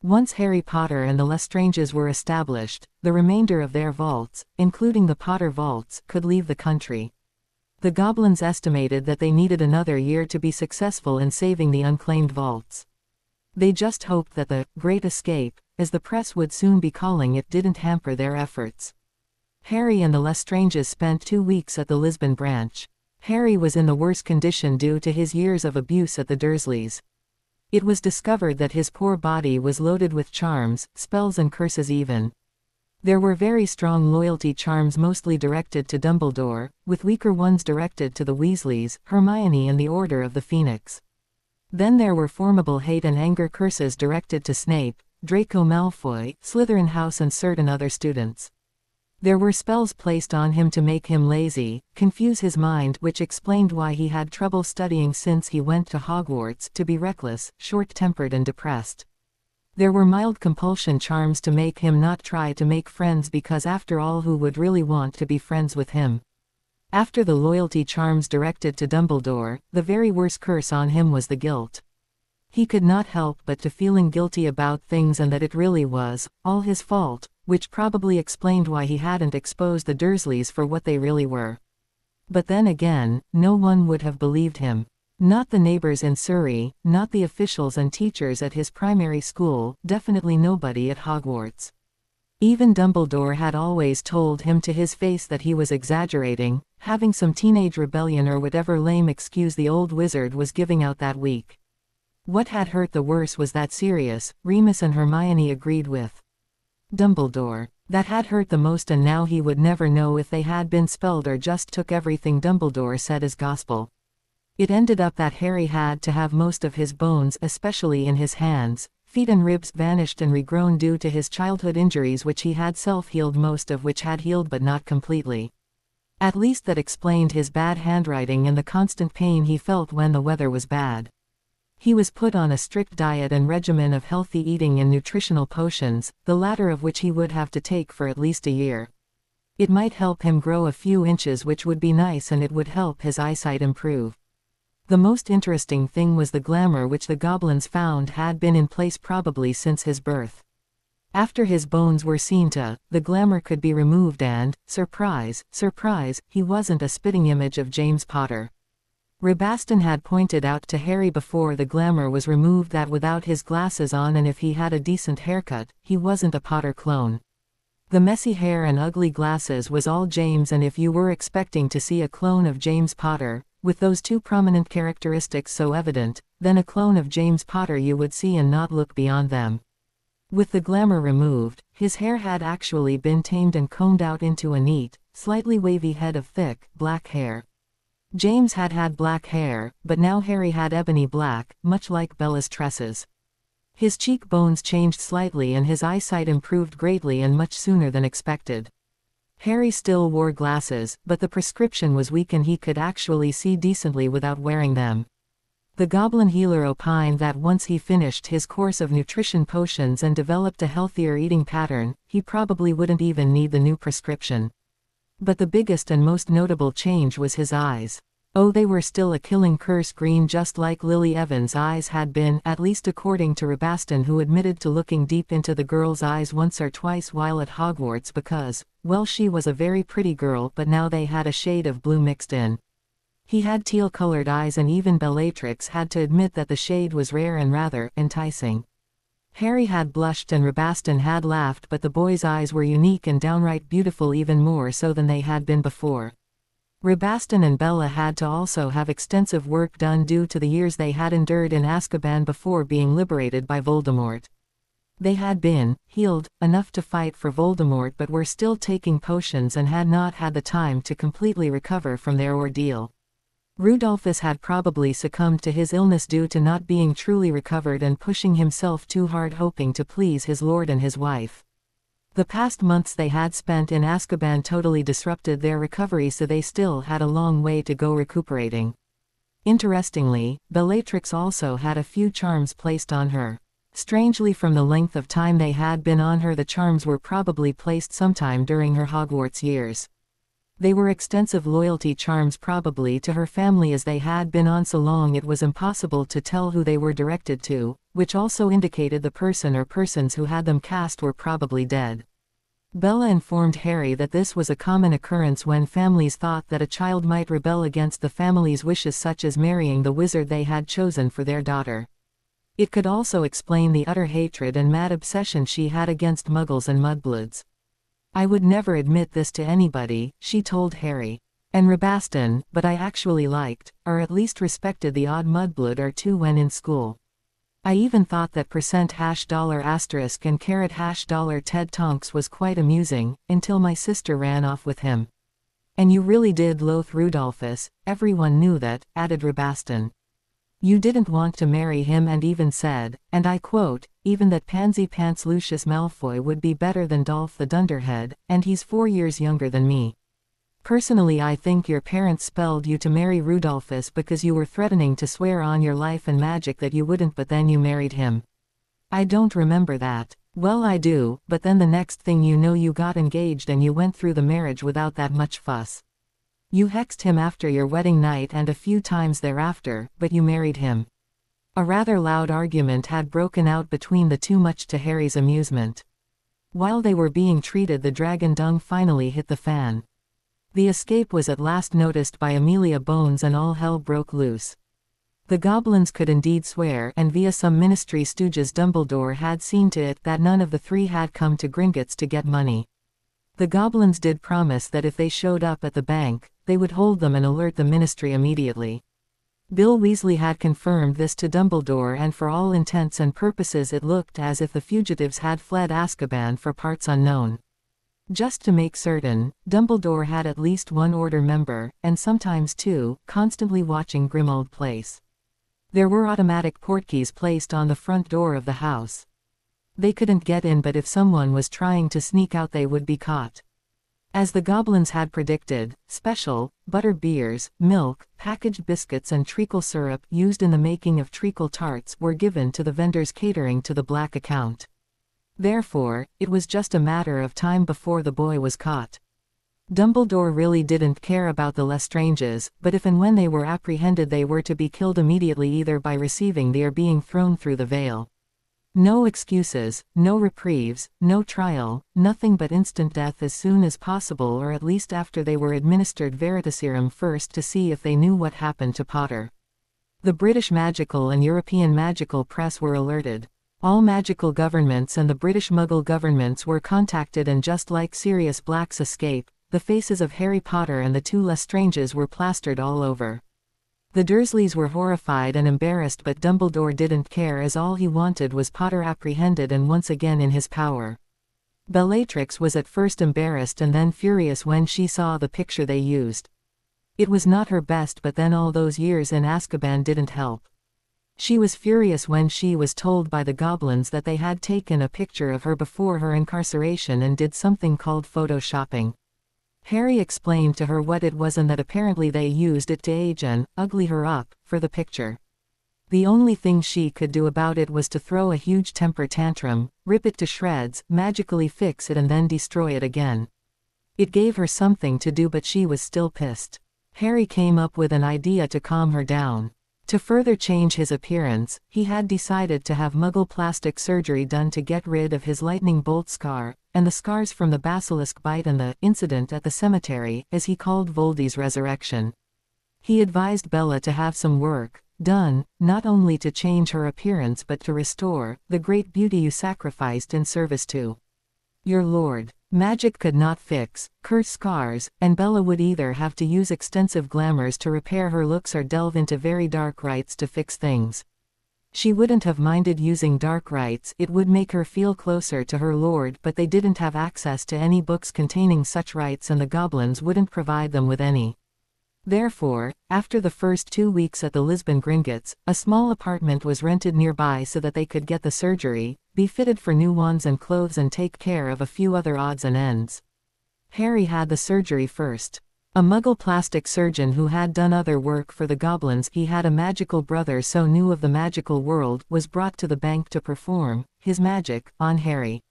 Once Harry Potter and the Lestranges were established, the remainder of their vaults, including the Potter vaults, could leave the country. The goblins estimated that they needed another year to be successful in saving the unclaimed vaults. They just hoped that the Great Escape, as the press would soon be calling it, didn't hamper their efforts. Harry and the Lestranges spent 2 weeks at the Lisbon branch. Harry was in the worst condition due to his years of abuse at the Dursleys. It was discovered that his poor body was loaded with charms, spells and curses even. There were very strong loyalty charms mostly directed to Dumbledore, with weaker ones directed to the Weasleys, Hermione and the Order of the Phoenix. Then there were formidable hate and anger curses directed to Snape, Draco Malfoy, Slytherin House and certain other students. There were spells placed on him to make him lazy, confuse his mind, which explained why he had trouble studying since he went to Hogwarts, to be reckless, short-tempered and depressed. There were mild compulsion charms to make him not try to make friends, because after all, who would really want to be friends with him? After the loyalty charms directed to Dumbledore, the very worst curse on him was the guilt. He could not help but to feeling guilty about things, and that it really was all his fault, which probably explained why he hadn't exposed the Dursleys for what they really were. But then again, no one would have believed him. Not the neighbors in Surrey, not the officials and teachers at his primary school, definitely nobody at Hogwarts. Even Dumbledore had always told him to his face that he was exaggerating, having some teenage rebellion or whatever lame excuse the old wizard was giving out that week. What had hurt the worse was that Sirius, Remus and Hermione agreed with Dumbledore. That had hurt the most, and now he would never know if they had been spelled or just took everything Dumbledore said as gospel. It ended up that Harry had to have most of his bones, especially in his hands, feet and ribs, vanished and regrown due to his childhood injuries, which he had self-healed, most of which had healed but not completely. At least that explained his bad handwriting and the constant pain he felt when the weather was bad. He was put on a strict diet and regimen of healthy eating and nutritional potions, the latter of which he would have to take for at least a year. It might help him grow a few inches, which would be nice, and it would help his eyesight improve. The most interesting thing was the glamour, which the goblins found had been in place probably since his birth. After his bones were seen to, the glamour could be removed and, surprise, surprise, he wasn't a spitting image of James Potter. Rabaston had pointed out to Harry before the glamour was removed that without his glasses on and if he had a decent haircut, he wasn't a Potter clone. The messy hair and ugly glasses was all James, and if you were expecting to see a clone of James Potter, with those 2 prominent characteristics so evident, then a clone of James Potter you would see and not look beyond them. With the glamour removed, his hair had actually been tamed and combed out into a neat, slightly wavy head of thick, black hair. James had had black hair, but now Harry had ebony black, much like Bella's tresses. His cheekbones changed slightly and his eyesight improved greatly and much sooner than expected. Harry still wore glasses, but the prescription was weak and he could actually see decently without wearing them. The goblin healer opined that once he finished his course of nutrition potions and developed a healthier eating pattern, he probably wouldn't even need the new prescription. But the biggest and most notable change was his eyes. Oh, they were still a killing curse green, just like Lily Evans' eyes had been, at least according to Rabaston, who admitted to looking deep into the girl's eyes once or twice while at Hogwarts because, well, she was a very pretty girl, but now they had a shade of blue mixed in. He had teal-colored eyes, and even Bellatrix had to admit that the shade was rare and rather enticing. Harry had blushed and Rabaston had laughed, but the boy's eyes were unique and downright beautiful, even more so than they had been before. Rabaston and Bella had to also have extensive work done due to the years they had endured in Azkaban before being liberated by Voldemort. They had been healed enough to fight for Voldemort, but were still taking potions and had not had the time to completely recover from their ordeal. Rudolphus had probably succumbed to his illness due to not being truly recovered and pushing himself too hard, hoping to please his lord and his wife. The past months they had spent in Azkaban totally disrupted their recovery, so they still had a long way to go recuperating. Interestingly, Bellatrix also had a few charms placed on her. Strangely, from the length of time they had been on her, the charms were probably placed sometime during her Hogwarts years. They were extensive loyalty charms, probably to her family, as they had been on so long it was impossible to tell who they were directed to, which also indicated the person or persons who had them cast were probably dead. Bella informed Harry that this was a common occurrence when families thought that a child might rebel against the family's wishes, such as marrying the wizard they had chosen for their daughter. It could also explain the utter hatred and mad obsession she had against Muggles and mudbloods. "I would never admit this to anybody," she told Harry and Rabaston, "but I actually liked, or at least respected, the odd mudblood or two when in school. I even thought that $$ and $$ Ted Tonks was quite amusing, until my sister ran off with him." "And you really did loathe Rudolphus, everyone knew that," added Rabaston. "You didn't want to marry him and even said, and I quote, even that Pansy Pants Lucius Malfoy would be better than Dolph the Dunderhead, and he's 4 years younger than me. Personally, I think your parents spelled you to marry Rudolphus because you were threatening to swear on your life and magic that you wouldn't, but then you married him." "I don't remember that." "Well, I do, but then the next thing you know you got engaged and you went through the marriage without that much fuss. You hexed him after your wedding night and a few times thereafter, but you married him." A rather loud argument had broken out between the two, much to Harry's amusement. While they were being treated, the dragon dung finally hit the fan. The escape was at last noticed by Amelia Bones and all hell broke loose. The goblins could indeed swear, and via some ministry stooges Dumbledore had seen to it that none of the three had come to Gringotts to get money. The goblins did promise that if they showed up at the bank, they would hold them and alert the ministry immediately. Bill Weasley had confirmed this to Dumbledore, and for all intents and purposes it looked as if the fugitives had fled Azkaban for parts unknown. Just to make certain, Dumbledore had at least one Order member, and sometimes two, constantly watching Grimmauld Place. There were automatic portkeys placed on the front door of the house. They couldn't get in, but if someone was trying to sneak out they would be caught. As the goblins had predicted, special, butter beers, milk, packaged biscuits and treacle syrup used in the making of treacle tarts were given to the vendors catering to the black account. Therefore, it was just a matter of time before the boy was caught. Dumbledore really didn't care about the Lestranges, but if and when they were apprehended they were to be killed immediately, either by receiving the or being thrown through the veil. No excuses, no reprieves, no trial, nothing but instant death as soon as possible, or at least after they were administered Veritaserum first to see if they knew what happened to Potter. The British magical and European magical press were alerted. All magical governments and the British Muggle governments were contacted, and just like Sirius Black's escape, the faces of Harry Potter and the two Lestranges were plastered all over. The Dursleys were horrified and embarrassed, but Dumbledore didn't care, as all he wanted was Potter apprehended and once again in his power. Bellatrix was at first embarrassed and then furious when she saw the picture they used. It was not her best, but then all those years in Azkaban didn't help. She was furious when she was told by the goblins that they had taken a picture of her before her incarceration and did something called photoshopping. Harry explained to her what it was and that apparently they used it to age and ugly her up for the picture. The only thing she could do about it was to throw a huge temper tantrum, rip it to shreds, magically fix it and then destroy it again. It gave her something to do, but she was still pissed. Harry came up with an idea to calm her down. To further change his appearance, he had decided to have Muggle plastic surgery done to get rid of his lightning bolt scar, and the scars from the basilisk bite and the incident at the cemetery, as he called Voldy's resurrection. He advised Bella to have some work done, not only to change her appearance but to restore the great beauty you sacrificed in service to your lord. Magic could not fix cursed scars, and Bella would either have to use extensive glamours to repair her looks or delve into very dark rites to fix things. She wouldn't have minded using dark rites, it would make her feel closer to her lord, but they didn't have access to any books containing such rites and the goblins wouldn't provide them with any. Therefore, after the first 2 weeks at the Lisbon Gringotts, a small apartment was rented nearby so that they could get the surgery, be fitted for new wands and clothes and take care of a few other odds and ends. Harry had the surgery first. A Muggle plastic surgeon who had done other work for the goblins, he had a magical brother so knew of the magical world, was brought to the bank to perform his magic on Harry.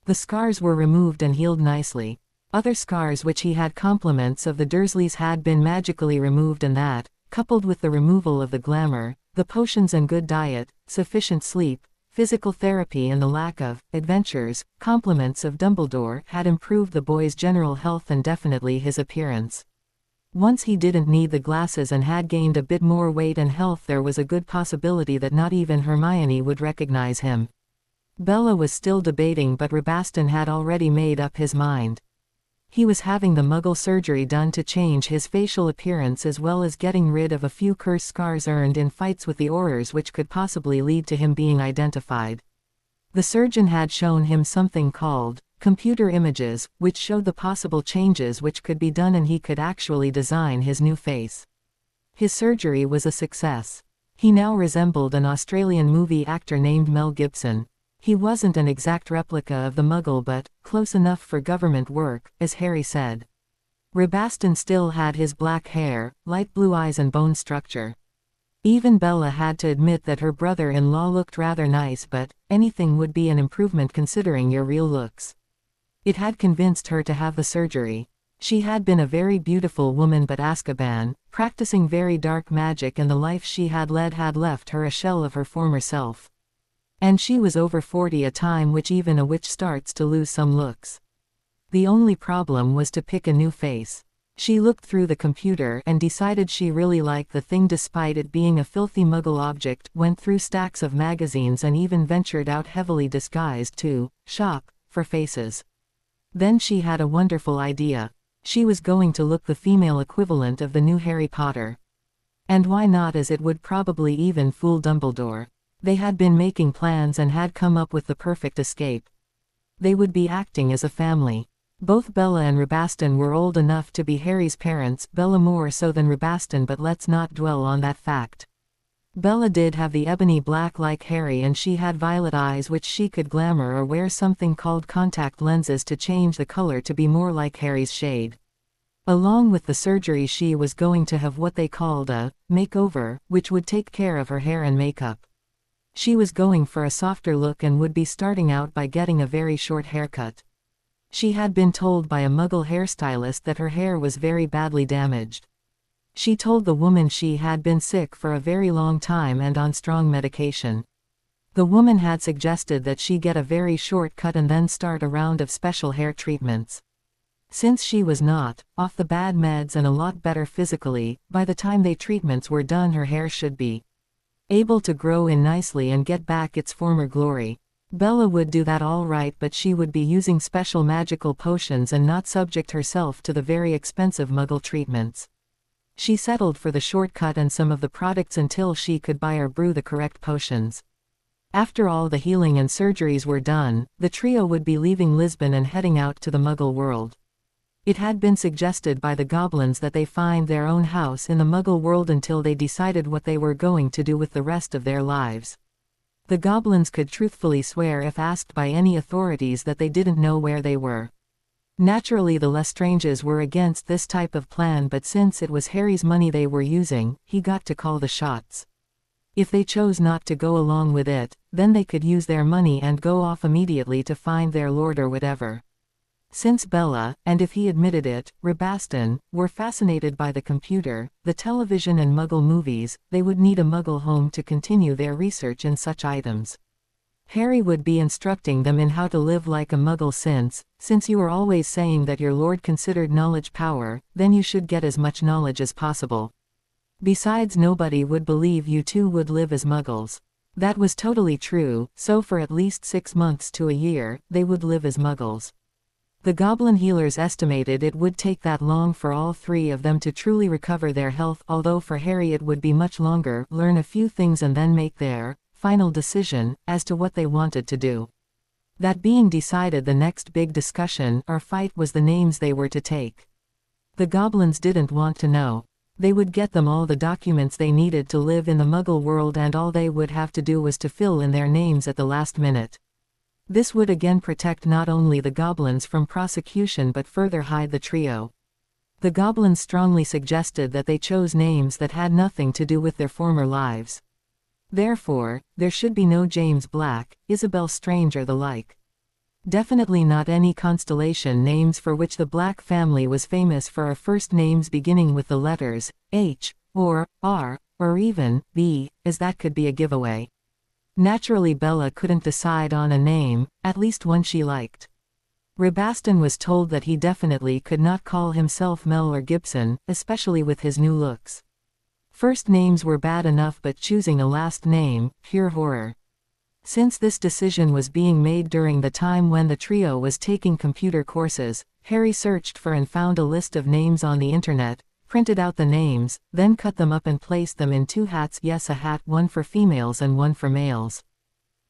The scars were removed and healed nicely. Other scars which he had compliments of the Dursleys had been magically removed, and that, coupled with the removal of the glamour, the potions and good diet, sufficient sleep, physical therapy and the lack of adventures, compliments of Dumbledore, had improved the boy's general health and definitely his appearance. Once he didn't need the glasses and had gained a bit more weight and health, there was a good possibility that not even Hermione would recognize him. Bella was still debating, but Rabaston had already made up his mind. He was having the Muggle surgery done to change his facial appearance as well as getting rid of a few cursed scars earned in fights with the Aurors which could possibly lead to him being identified. The surgeon had shown him something called computer images, which showed the possible changes which could be done and he could actually design his new face. His surgery was a success. He now resembled an Australian movie actor named Mel Gibson. He wasn't an exact replica of the Muggle but close enough for government work, as Harry said. Rabaston still had his black hair, light blue eyes and bone structure. Even Bella had to admit that her brother-in-law looked rather nice, but anything would be an improvement considering your real looks. It had convinced her to have the surgery. She had been a very beautiful woman, but Azkaban, practicing very dark magic, and the life she had led had left her a shell of her former self. And she was over 40, a time which even a witch starts to lose some looks. The only problem was to pick a new face. She looked through the computer and decided she really liked the thing despite it being a filthy Muggle object, went through stacks of magazines and even ventured out heavily disguised to shop for faces. Then she had a wonderful idea. She was going to look the female equivalent of the new Harry Potter. And why not, as it would probably even fool Dumbledore. They had been making plans and had come up with the perfect escape. They would be acting as a family. Both Bella and Rabaston were old enough to be Harry's parents, Bella more so than Rabaston, but let's not dwell on that fact. Bella did have the ebony black like Harry, and she had violet eyes which she could glamour or wear something called contact lenses to change the color to be more like Harry's shade. Along with the surgery, she was going to have what they called a makeover, which would take care of her hair and makeup. She was going for a softer look and would be starting out by getting a very short haircut. She had been told by a Muggle hairstylist that her hair was very badly damaged. She told the woman she had been sick for a very long time and on strong medication. The woman had suggested that she get a very short cut and then start a round of special hair treatments. Since she was not off the bad meds and a lot better physically, by the time the treatments were done her hair should be able to grow in nicely and get back its former glory. Bella would do that all right, but she would be using special magical potions and not subject herself to the very expensive Muggle treatments. She settled for the shortcut and some of the products until she could buy or brew the correct potions. After all the healing and surgeries were done, the trio would be leaving Lisbon and heading out to the Muggle world. It had been suggested by the goblins that they find their own house in the Muggle world until they decided what they were going to do with the rest of their lives. The goblins could truthfully swear if asked by any authorities that they didn't know where they were. Naturally the Lestranges were against this type of plan, but since it was Harry's money they were using, he got to call the shots. If they chose not to go along with it, then they could use their money and go off immediately to find their lord or whatever. Since Bella, and if he admitted it, Rabaston, were fascinated by the computer, the television and Muggle movies, they would need a Muggle home to continue their research in such items. Harry would be instructing them in how to live like a Muggle since you are always saying that your lord considered knowledge power, then you should get as much knowledge as possible. Besides, nobody would believe you two would live as Muggles. That was totally true, so for at least 6 months to a year, they would live as Muggles. The Goblin healers estimated it would take that long for all 3 of them to truly recover their health, although for Harry it would be much longer, learn a few things and then make their final decision as to what they wanted to do. That being decided, the next big discussion or fight was the names they were to take. The Goblins didn't want to know. They would get them all the documents they needed to live in the Muggle world, and all they would have to do was to fill in their names at the last minute. This would again protect not only the Goblins from prosecution but further hide the trio. The Goblins strongly suggested that they chose names that had nothing to do with their former lives. Therefore, there should be no James Black, Isabel Strange or the like. Definitely not any constellation names for which the Black family was famous for our first names beginning with the letters H, or R, or even B, as that could be a giveaway. Naturally Bella couldn't decide on a name, at least one she liked. Rabaston was told that he definitely could not call himself Mel or Gibson, especially with his new looks. First names were bad enough, but choosing a last name, pure horror. Since this decision was being made during the time when the trio was taking computer courses, Harry searched for and found a list of names on the internet, printed out the names, then cut them up and placed them in 2 hats. Yes, a hat, one for females and one for males.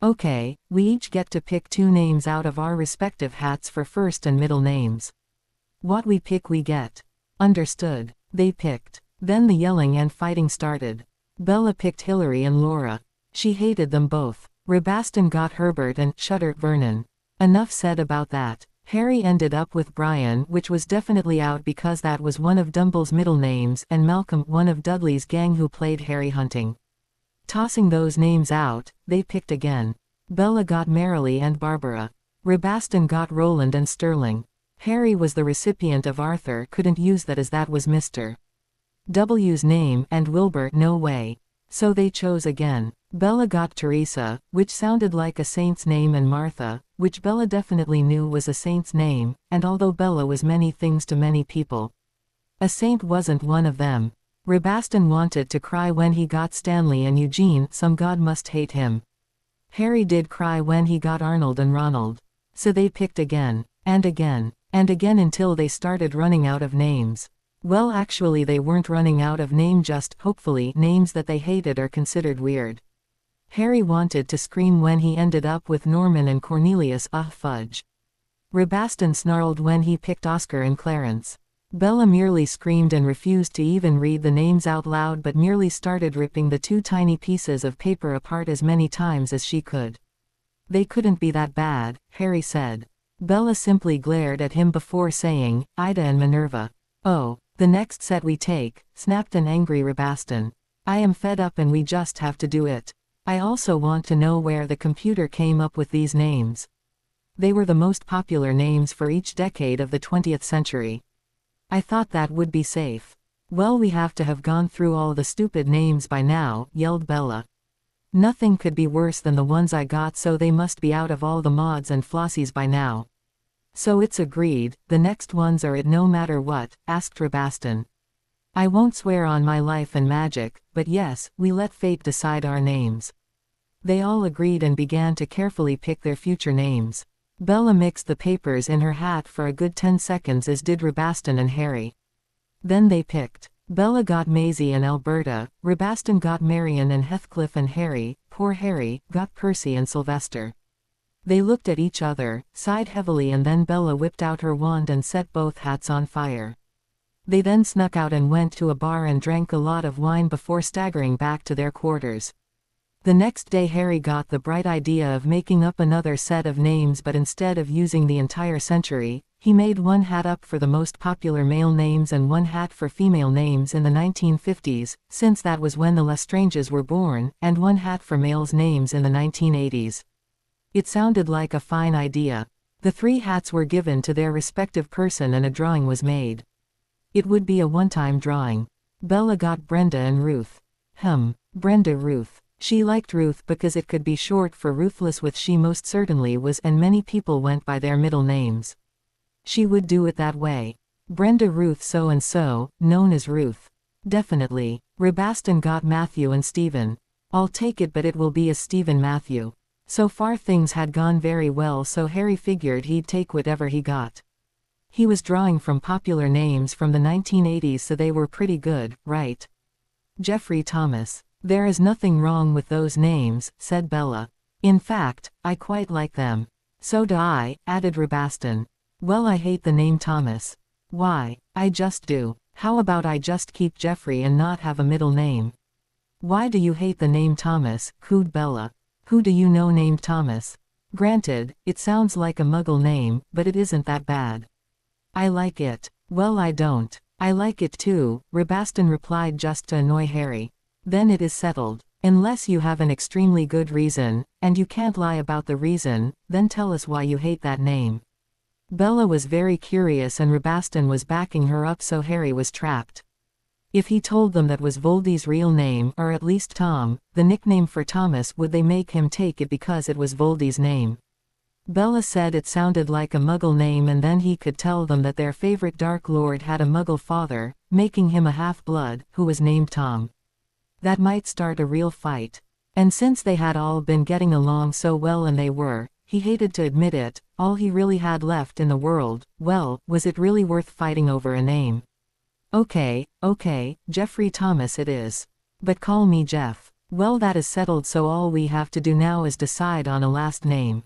Okay, we each get to pick 2 names out of our respective hats for first and middle names. What we pick we get. Understood. They picked. Then the yelling and fighting started. Bella picked Hillary and Laura. She hated them both. Rabaston got Herbert and Shutter Vernon. Enough said about that. Harry ended up with Brian, which was definitely out because that was one of Dumbledore's middle names, and Malcolm, one of Dudley's gang who played Harry Hunting. Tossing those names out, they picked again. Bella got Merrily and Barbara. Rabaston got Roland and Sterling. Harry was the recipient of Arthur, couldn't use that as that was Mr. W's name, and Wilbur, no way. So they chose again. Bella got Teresa, which sounded like a saint's name, and Martha, which Bella definitely knew was a saint's name, and although Bella was many things to many people, a saint wasn't one of them. Rabaston wanted to cry when he got Stanley and Eugene, some god must hate him. Harry did cry when he got Arnold and Ronald. So they picked again, and again, and again until they started running out of names. Well, actually they weren't running out of name, just, hopefully, names that they hated or considered weird. Harry wanted to scream when he ended up with Norman and Cornelius. Fudge. Rabaston snarled when he picked Oscar and Clarence. Bella merely screamed and refused to even read the names out loud, but merely started ripping the 2 tiny pieces of paper apart as many times as she could. They couldn't be that bad, Harry said. Bella simply glared at him before saying, Ida and Minerva. Oh, the next set we take, snapped an angry Rabaston. I am fed up and we just have to do it. I also want to know where the computer came up with these names. They were the most popular names for each decade of the 20th century. I thought that would be safe. Well, we have to have gone through all the stupid names by now, yelled Bella. Nothing could be worse than the ones I got, so they must be out of all the mods and flossies by now. So it's agreed, the next ones are it no matter what, asked Rabaston. I won't swear on my life and magic, but yes, we let fate decide our names. They all agreed and began to carefully pick their future names. Bella mixed the papers in her hat for a good 10 seconds, as did Rabaston and Harry. Then they picked. Bella got Maisie and Alberta, Rabaston got Marion and Heathcliff, and Harry, poor Harry, got Percy and Sylvester. They looked at each other, sighed heavily, and then Bella whipped out her wand and set both hats on fire. They then snuck out and went to a bar and drank a lot of wine before staggering back to their quarters. The next day Harry got the bright idea of making up another set of names, but instead of using the entire century, He made one hat up for the most popular male names and one hat for female names in the 1950s, since that was when the Lestranges were born, and one hat for males' names in the 1980s. It sounded like a fine idea. The 3 hats were given to their respective person and a drawing was made. It would be a one-time drawing. Bella got Brenda and Ruth. Brenda Ruth. She liked Ruth because it could be short for ruthless, which she most certainly was, and many people went by their middle names. She would do it that way. Brenda Ruth so-and-so, known as Ruth. Definitely. Rebaston got Matthew and Stephen. I'll take it, but it will be a Stephen Matthew. So far things had gone very well, so Harry figured he'd take whatever he got. He was drawing from popular names from the 1980s, so they were pretty good, right? Jeffrey Thomas. There is nothing wrong with those names, said Bella. In fact, I quite like them. So do I, added Rebaston. Well, I hate the name Thomas. Why? I just do. How about I just keep Jeffrey and not have a middle name? Why do you hate the name Thomas? Cooed Bella. Who do you know named Thomas? Granted, it sounds like a Muggle name, but it isn't that bad. I like it. Well, I don't. I like it too, Rebaston replied, just to annoy Harry. Then it is settled. Unless you have an extremely good reason, and you can't lie about the reason, then tell us why you hate that name. Bella was very curious and Rebaston was backing her up, so Harry was trapped. If he told them that was Voldy's real name, or at least Tom, the nickname for Thomas, would they make him take it because it was Voldy's name? Bella said it sounded like a Muggle name, and then he could tell them that their favorite Dark Lord had a Muggle father, making him a half-blood, who was named Tom. That might start a real fight. And since they had all been getting along so well, and they were, he hated to admit it, all he really had left in the world, well, was it really worth fighting over a name? Okay, Jeffrey Thomas it is. But call me Jeff. Well, that is settled, so all we have to do now is decide on a last name.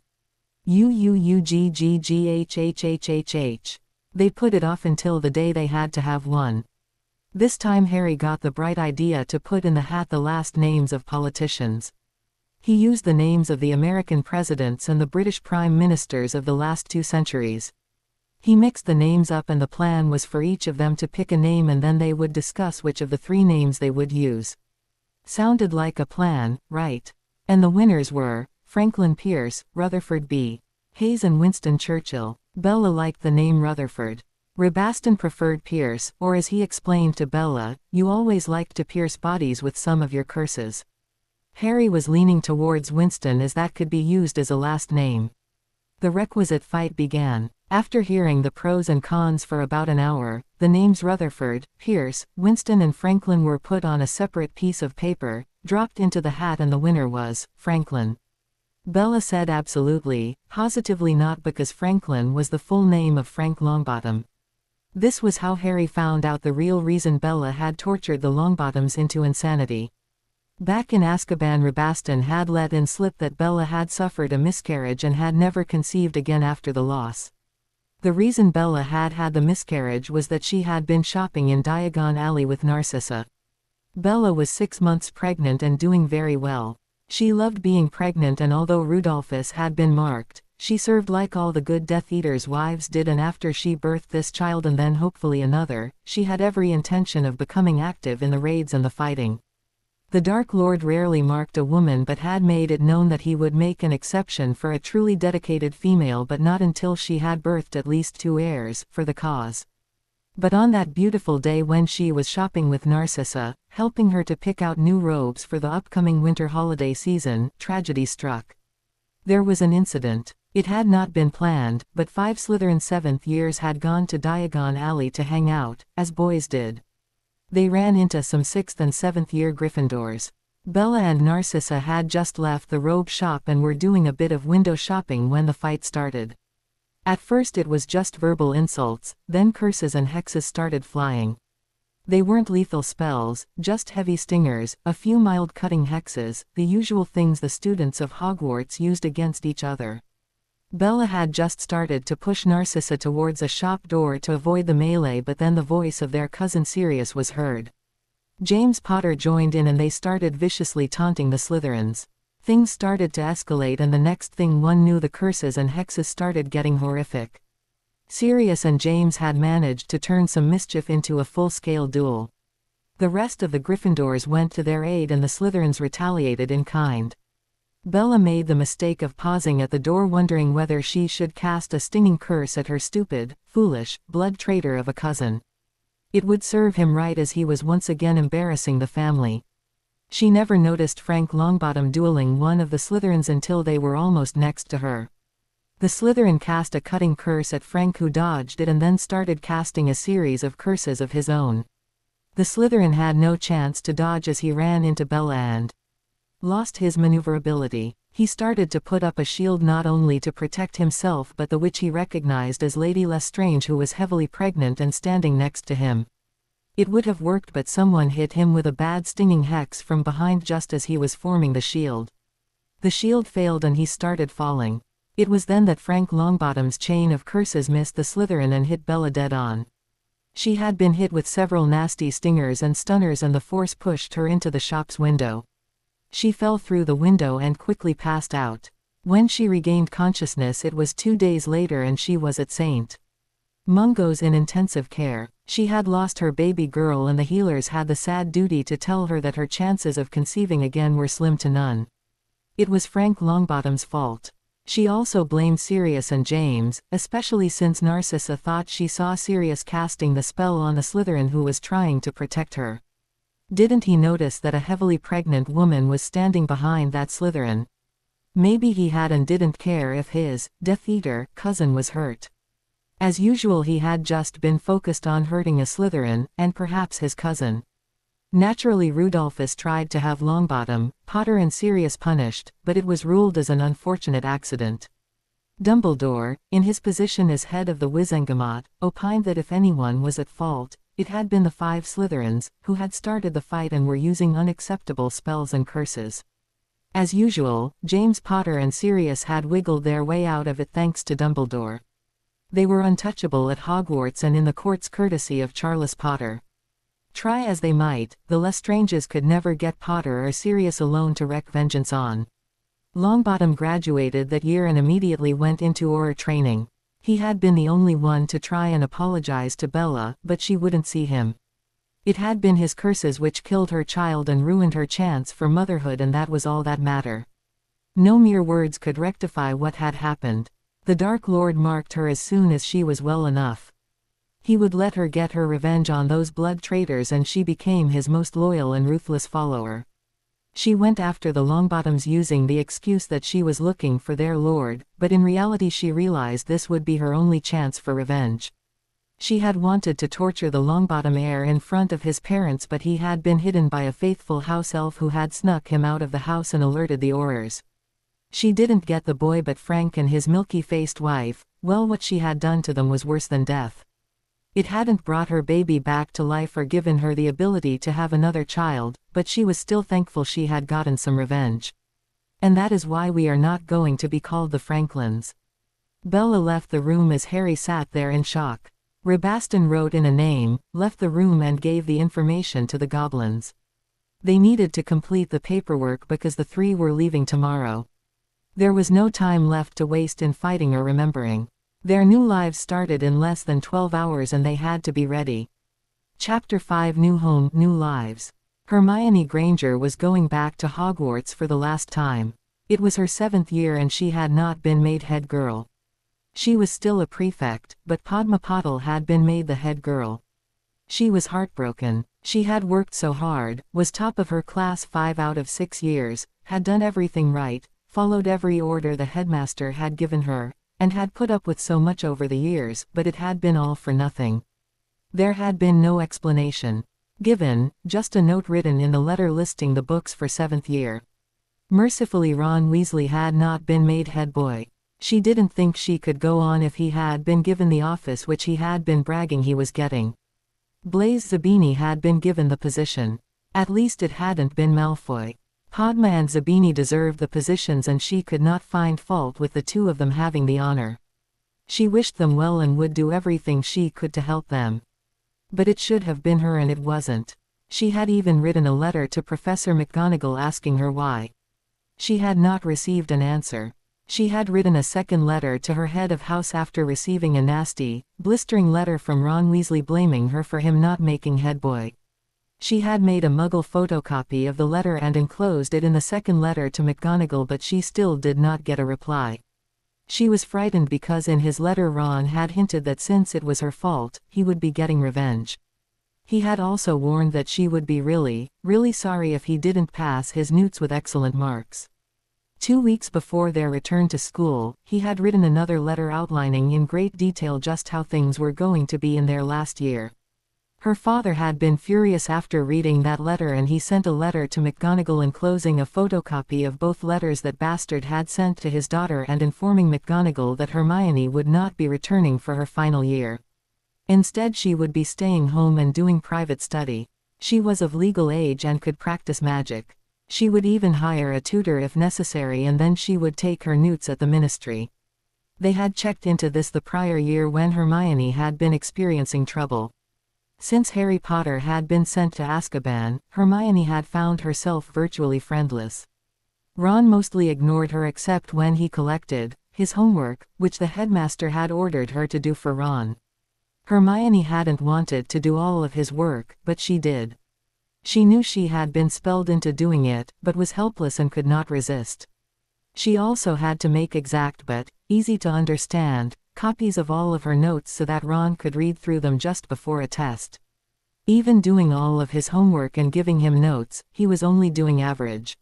UUUGGGHHHHH. They put it off until the day they had to have one. This time Harry got the bright idea to put in the hat the last names of politicians. He used the names of the American presidents and the British prime ministers of the last 2 centuries. He mixed the names up, and the plan was for each of them to pick a name, and then they would discuss which of the 3 names they would use. Sounded like a plan, right? And the winners were Franklin Pierce, Rutherford B. Hayes and Winston Churchill. Bella liked the name Rutherford. Rebaston preferred Pierce, or as he explained to Bella, you always liked to pierce bodies with some of your curses. Harry was leaning towards Winston, as that could be used as a last name. The requisite fight began. After hearing the pros and cons for about an hour, the names Rutherford, Pierce, Winston and Franklin were put on a separate piece of paper, dropped into the hat, and the winner was Franklin. Bella said absolutely, positively not, because Franklin was the full name of Frank Longbottom. This was how Harry found out the real reason Bella had tortured the Longbottoms into insanity. Back in Azkaban, Rebaston had let in slip that Bella had suffered a miscarriage and had never conceived again after the loss. The reason Bella had had the miscarriage was that she had been shopping in Diagon Alley with Narcissa. Bella was 6 months pregnant and doing very well. She loved being pregnant, and although Rudolphus had been marked, she served like all the good Death Eater's wives did, and after she birthed this child and then hopefully another, she had every intention of becoming active in the raids and the fighting. The Dark Lord rarely marked a woman, but had made it known that he would make an exception for a truly dedicated female, but not until she had birthed at least 2 heirs, for the cause. But on that beautiful day when she was shopping with Narcissa, helping her to pick out new robes for the upcoming winter holiday season, tragedy struck. There was an incident. It had not been planned, but 5 Slytherin 7th years had gone to Diagon Alley to hang out, as boys did. They ran into some 6th and 7th year Gryffindors. Bella and Narcissa had just left the robe shop and were doing a bit of window shopping when the fight started. At first it was just verbal insults, then curses and hexes started flying. They weren't lethal spells, just heavy stingers, a few mild cutting hexes, the usual things the students of Hogwarts used against each other. Bella had just started to push Narcissa towards a shop door to avoid the melee, but then the voice of their cousin Sirius was heard. James Potter joined in and they started viciously taunting the Slytherins. Things started to escalate, and the next thing one knew the curses and hexes started getting horrific. Sirius and James had managed to turn some mischief into a full-scale duel. The rest of the Gryffindors went to their aid and the Slytherins retaliated in kind. Bella made the mistake of pausing at the door, wondering whether she should cast a stinging curse at her stupid, foolish, blood traitor of a cousin. It would serve him right, as he was once again embarrassing the family. She never noticed Frank Longbottom dueling one of the Slytherins until they were almost next to her. The Slytherin cast a cutting curse at Frank, who dodged it and then started casting a series of curses of his own. The Slytherin had no chance to dodge as he ran into Bella and lost his maneuverability. He started to put up a shield not only to protect himself but the witch he recognized as Lady Lestrange, who was heavily pregnant and standing next to him. It would have worked, but someone hit him with a bad stinging hex from behind just as he was forming the shield. The shield failed and he started falling. It was then that Frank Longbottom's chain of curses missed the Slytherin and hit Bella dead on. She had been hit with several nasty stingers and stunners, and the force pushed her into the shop's window. She fell through the window and quickly passed out. When she regained consciousness, it was 2 days later and she was at St. Mungo's in intensive care. She had lost her baby girl and the healers had the sad duty to tell her that her chances of conceiving again were slim to none. It was Frank Longbottom's fault. She also blamed Sirius and James, especially since Narcissa thought she saw Sirius casting the spell on the Slytherin who was trying to protect her. Didn't he notice that a heavily pregnant woman was standing behind that Slytherin? Maybe he had and didn't care if his Death Eater cousin was hurt. As usual, he had just been focused on hurting a Slytherin, and perhaps his cousin. Naturally, Rudolphus tried to have Longbottom, Potter and Sirius punished, but it was ruled as an unfortunate accident. Dumbledore, in his position as head of the Wizengamot, opined that if anyone was at fault, it had been the 5 Slytherins, who had started the fight and were using unacceptable spells and curses. As usual, James Potter and Sirius had wiggled their way out of it thanks to Dumbledore. They were untouchable at Hogwarts and in the court's courtesy of Charles Potter. Try as they might, the Lestranges could never get Potter or Sirius alone to wreak vengeance on. Longbottom graduated that year and immediately went into Auror training. He had been the only one to try and apologize to Bella, but she wouldn't see him. It had been his curses which killed her child and ruined her chance for motherhood, and that was all that mattered. No mere words could rectify what had happened. The Dark Lord marked her as soon as she was well enough. He would let her get her revenge on those blood traitors, and she became his most loyal and ruthless follower. She went after the Longbottoms using the excuse that she was looking for their lord, but in reality she realized this would be her only chance for revenge. She had wanted to torture the Longbottom heir in front of his parents, but he had been hidden by a faithful house elf who had snuck him out of the house and alerted the Aurors. She didn't get the boy, but Frank and his milky-faced wife, well, what she had done to them was worse than death. It hadn't brought her baby back to life or given her the ability to have another child, but she was still thankful she had gotten some revenge. And that is why we are not going to be called the Franklins. Bella left the room as Harry sat there in shock. Rabaston wrote in a name, left the room and gave the information to the goblins. They needed to complete the paperwork because the 3 were leaving tomorrow. There was no time left to waste in fighting or remembering. Their new lives started in less than 12 hours and they had to be ready. Chapter 5: New Home, New Lives. Hermione Granger was going back to Hogwarts for the last time. It was her 7th year and she had not been made head girl. She was still a prefect, but Padma Patil had been made the head girl. She was heartbroken. She had worked so hard, was top of her class 5 out of 6 years, had done everything right, followed every order the headmaster had given her, and had put up with so much over the years, but it had been all for nothing. There had been no explanation given, just a note written in the letter listing the books for 7th year. Mercifully, Ron Weasley had not been made head boy. She didn't think she could go on if he had been given the office which he had been bragging he was getting. Blaise Zabini had been given the position. At least it hadn't been Malfoy. Padma and Zabini deserved the positions and she could not find fault with the 2 of them having the honor. She wished them well and would do everything she could to help them. But it should have been her and it wasn't. She had even written a letter to Professor McGonagall asking her why. She had not received an answer. She had written a second letter to her head of house after receiving a nasty, blistering letter from Ron Weasley blaming her for him not making headboy. She had made a Muggle photocopy of the letter and enclosed it in the second letter to McGonagall, but she still did not get a reply. She was frightened because in his letter Ron had hinted that since it was her fault, he would be getting revenge. He had also warned that she would be really, really sorry if he didn't pass his newts with excellent marks. 2 weeks before their return to school, he had written another letter outlining in great detail just how things were going to be in their last year. Her father had been furious after reading that letter, and he sent a letter to McGonagall enclosing a photocopy of both letters that Bastard had sent to his daughter and informing McGonagall that Hermione would not be returning for her final year. Instead, she would be staying home and doing private study. She was of legal age and could practice magic. She would even hire a tutor if necessary, and then she would take her newts at the ministry. They had checked into this the prior year when Hermione had been experiencing trouble. Since Harry Potter had been sent to Azkaban, Hermione had found herself virtually friendless. Ron mostly ignored her except when he collected his homework, which the headmaster had ordered her to do for Ron. Hermione hadn't wanted to do all of his work, but she did. She knew she had been spelled into doing it, but was helpless and could not resist. She also had to make exact but easy-to-understand copies of all of her notes so that Ron could read through them just before a test. Even doing all of his homework and giving him notes, he was only doing average.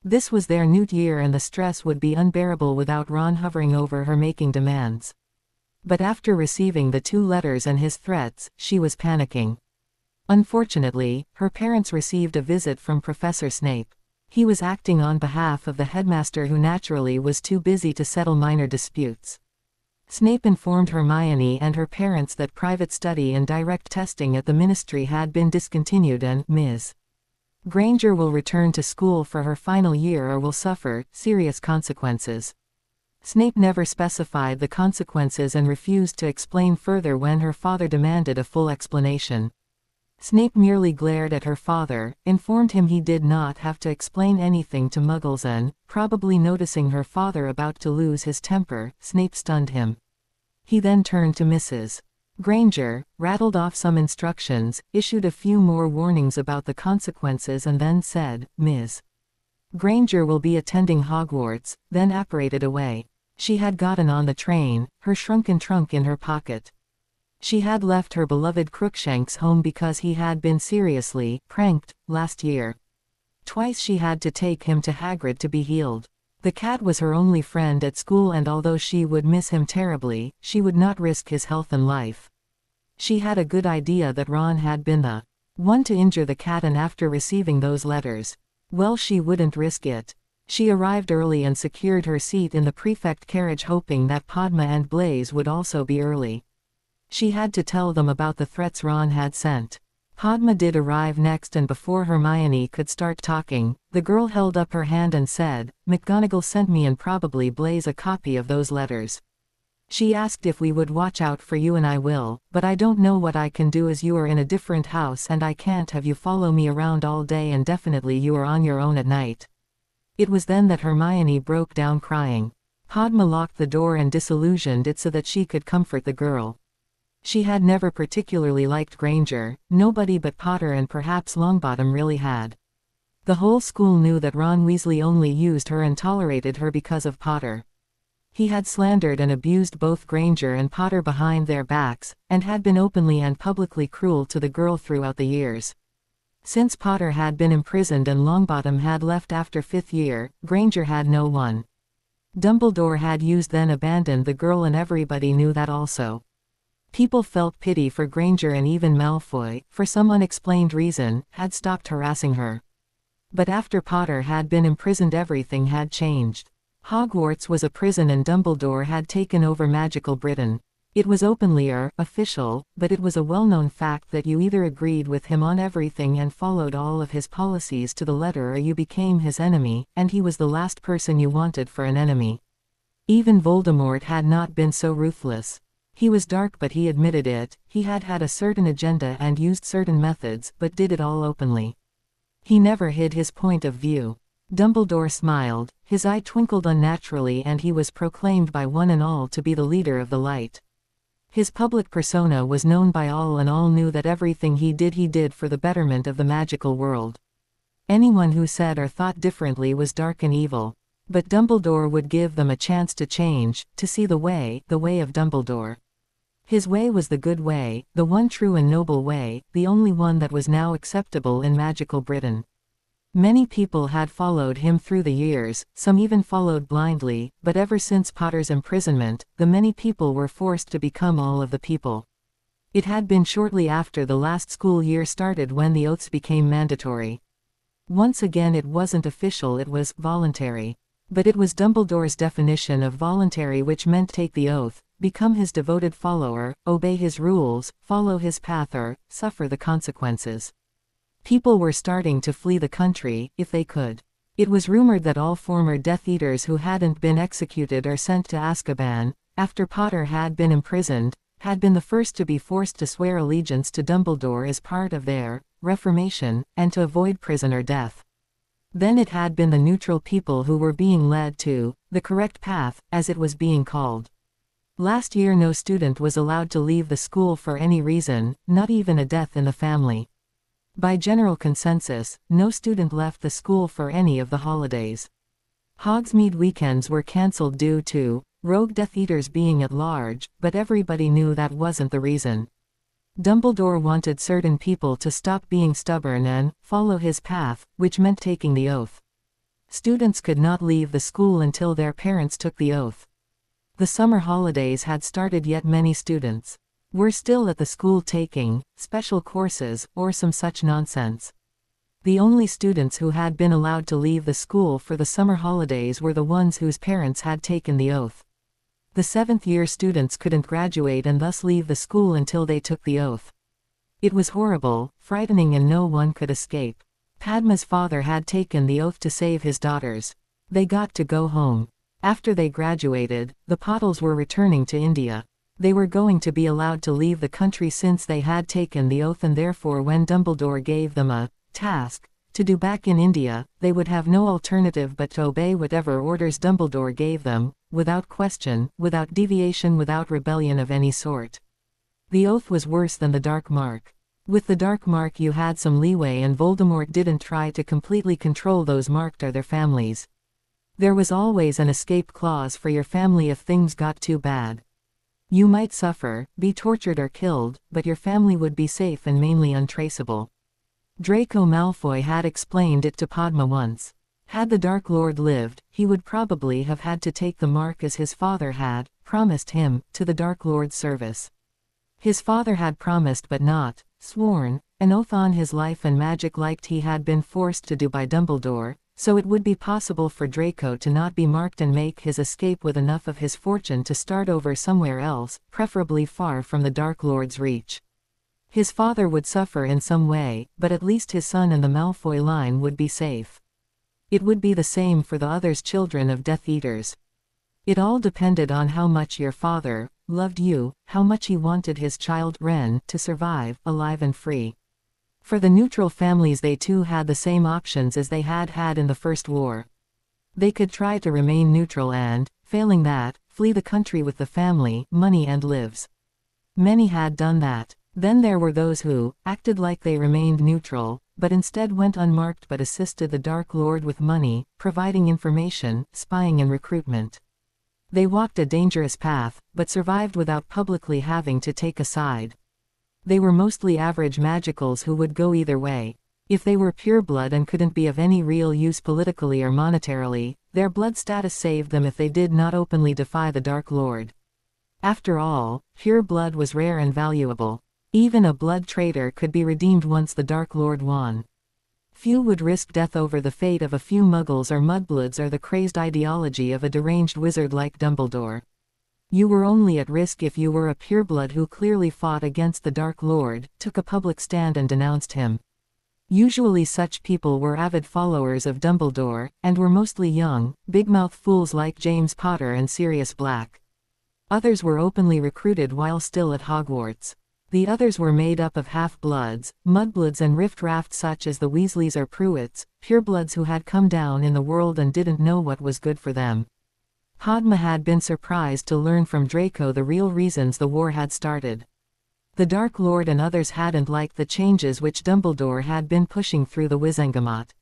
This was their newt year, and the stress would be unbearable without Ron hovering over her making demands. But after receiving the 2 letters and his threats, she was panicking. Unfortunately, her parents received a visit from Professor Snape. He was acting on behalf of the headmaster, who naturally was too busy to settle minor disputes. Snape informed Hermione and her parents that private study and direct testing at the ministry had been discontinued and Ms. Granger will return to school for her final year or will suffer serious consequences. Snape never specified the consequences and refused to explain further when her father demanded a full explanation. Snape merely glared at her father, informed him he did not have to explain anything to Muggles, and, probably noticing her father about to lose his temper, Snape stunned him. He then turned to Mrs. Granger, rattled off some instructions, issued a few more warnings about the consequences, and then said, "Ms. Granger will be attending Hogwarts," then apparated away. She had gotten on the train, her shrunken trunk in her pocket. She had left her beloved Crookshanks home because he had been seriously pranked last year. Twice she had to take him to Hagrid to be healed. The cat was her only friend at school, and although she would miss him terribly, she would not risk his health and life. She had a good idea that Ron had been the one to injure the cat, and after receiving those letters, well, she wouldn't risk it. She arrived early and secured her seat in the prefect carriage, hoping that Padma and Blaise would also be early. She had to tell them about the threats Ron had sent. Padma did arrive next, and before Hermione could start talking, the girl held up her hand and said, "McGonagall sent me and probably Blaise a copy of those letters. She asked if we would watch out for you, and I will, but I don't know what I can do as you are in a different house and I can't have you follow me around all day, and definitely you are on your own at night." It was then that Hermione broke down crying. Padma locked the door and disillusioned it so that she could comfort the girl. She had never particularly liked Granger, nobody but Potter and perhaps Longbottom really had. The whole school knew that Ron Weasley only used her and tolerated her because of Potter. He had slandered and abused both Granger and Potter behind their backs, and had been openly and publicly cruel to the girl throughout the years. Since Potter had been imprisoned and Longbottom had left after 5th year, Granger had no one. Dumbledore had used then abandoned the girl, and everybody knew that also. People felt pity for Granger, and even Malfoy, for some unexplained reason, had stopped harassing her. But after Potter had been imprisoned, everything had changed. Hogwarts was a prison and Dumbledore had taken over magical Britain. It was openly official, but it was a well-known fact that you either agreed with him on everything and followed all of his policies to the letter, or you became his enemy, and he was the last person you wanted for an enemy. Even Voldemort had not been so ruthless. He was dark, but he admitted it. He had had a certain agenda and used certain methods, but did it all openly. He never hid his point of view. Dumbledore smiled, his eye twinkled unnaturally, and he was proclaimed by one and all to be the leader of the light. His public persona was known by all, and all knew that everything he did for the betterment of the magical world. Anyone who said or thought differently was dark and evil. But Dumbledore would give them a chance to change, to see the way of Dumbledore. His way was the good way, the one true and noble way, the only one that was now acceptable in magical Britain. Many people had followed him through the years, some even followed blindly, but ever since Potter's imprisonment, the many people were forced to become all of the people. It had been shortly after the last school year started when the oaths became mandatory. Once again, it wasn't official, it was voluntary. But it was Dumbledore's definition of voluntary, which meant take the oath, become his devoted follower, obey his rules, follow his path, or suffer the consequences. People were starting to flee the country, if they could. It was rumored that all former Death Eaters who hadn't been executed or sent to Azkaban, after Potter had been imprisoned, had been the first to be forced to swear allegiance to Dumbledore as part of their reformation, and to avoid prison or death. Then it had been the neutral people who were being led to the correct path, as it was being called. Last year no student was allowed to leave the school for any reason, not even a death in the family. By general consensus, no student left the school for any of the holidays. Hogsmeade weekends were cancelled due to rogue Death Eaters being at large, but everybody knew that wasn't the reason. Dumbledore wanted certain people to stop being stubborn and follow his path, which meant taking the oath. Students could not leave the school until their parents took the oath. The summer holidays had started, yet many students were still at the school taking special courses or some such nonsense. The only students who had been allowed to leave the school for the summer holidays were the ones whose parents had taken the oath. The 7th-year students couldn't graduate and thus leave the school until they took the oath. It was horrible, frightening, and no one could escape. Padma's father had taken the oath to save his daughters. They got to go home. After they graduated, the Pottles were returning to India. They were going to be allowed to leave the country since they had taken the oath, and therefore when Dumbledore gave them a task to do back in India, they would have no alternative but to obey whatever orders Dumbledore gave them, without question, without deviation, without rebellion of any sort. The oath was worse than the dark mark. With the dark mark you had some leeway, and Voldemort didn't try to completely control those marked or their families. There was always an escape clause for your family if things got too bad. You might suffer, be tortured or killed, but your family would be safe and mainly untraceable. Draco Malfoy had explained it to Padma once. Had the Dark Lord lived, he would probably have had to take the mark as his father had promised him, to the Dark Lord's service. His father had promised but not sworn, an oath on his life and magic like he had been forced to do by Dumbledore, so it would be possible for Draco to not be marked and make his escape with enough of his fortune to start over somewhere else, preferably far from the Dark Lord's reach. His father would suffer in some way, but at least his son and the Malfoy line would be safe. It would be the same for the others, children of Death Eaters. It all depended on how much your father loved you, how much he wanted his child, Ren, to survive, alive and free. For the neutral families, they too had the same options as they had had in the First War. They could try to remain neutral and, failing that, flee the country with the family, money and lives. Many had done that. Then there were those who acted like they remained neutral, but instead went unmarked but assisted the Dark Lord with money, providing information, spying and recruitment. They walked a dangerous path, but survived without publicly having to take a side. They were mostly average magicals who would go either way. If they were pureblood and couldn't be of any real use politically or monetarily, their blood status saved them if they did not openly defy the Dark Lord. After all, pure blood was rare and valuable. Even a blood traitor could be redeemed once the Dark Lord won. Few would risk death over the fate of a few muggles or mudbloods or the crazed ideology of a deranged wizard like Dumbledore. You were only at risk if you were a pureblood who clearly fought against the Dark Lord, took a public stand and denounced him. Usually such people were avid followers of Dumbledore, and were mostly young, big-mouth fools like James Potter and Sirius Black. Others were openly recruited while still at Hogwarts. The others were made up of half-bloods, mudbloods and rift-rafts such as the Weasleys or Pruitts, purebloods who had come down in the world and didn't know what was good for them. Padma had been surprised to learn from Draco the real reasons the war had started. The Dark Lord and others hadn't liked the changes which Dumbledore had been pushing through the Wizengamot.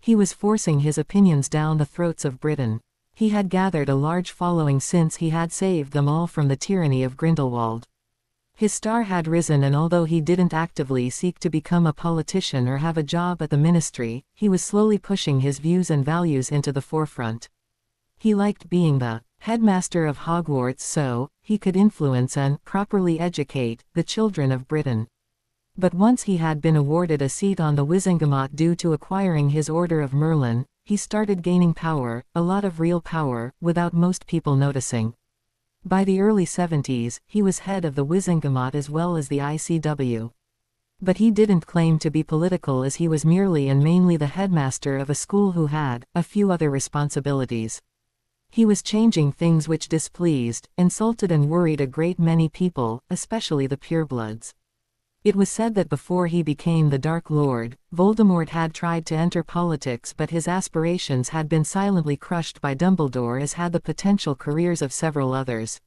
He was forcing his opinions down the throats of Britain. He had gathered a large following since he had saved them all from the tyranny of Grindelwald. His star had risen, and although he didn't actively seek to become a politician or have a job at the ministry, he was slowly pushing his views and values into the forefront. He liked being the headmaster of Hogwarts so he could influence and properly educate the children of Britain. But once he had been awarded a seat on the Wizengamot due to acquiring his Order of Merlin, he started gaining power, a lot of real power, without most people noticing. By the early 70s, he was head of the Wizengamot as well as the ICW. But he didn't claim to be political, as he was merely and mainly the headmaster of a school who had a few other responsibilities. He was changing things which displeased, insulted and worried a great many people, especially the purebloods. It was said that before he became the Dark Lord, Voldemort had tried to enter politics, but his aspirations had been silently crushed by Dumbledore, as had the potential careers of several others.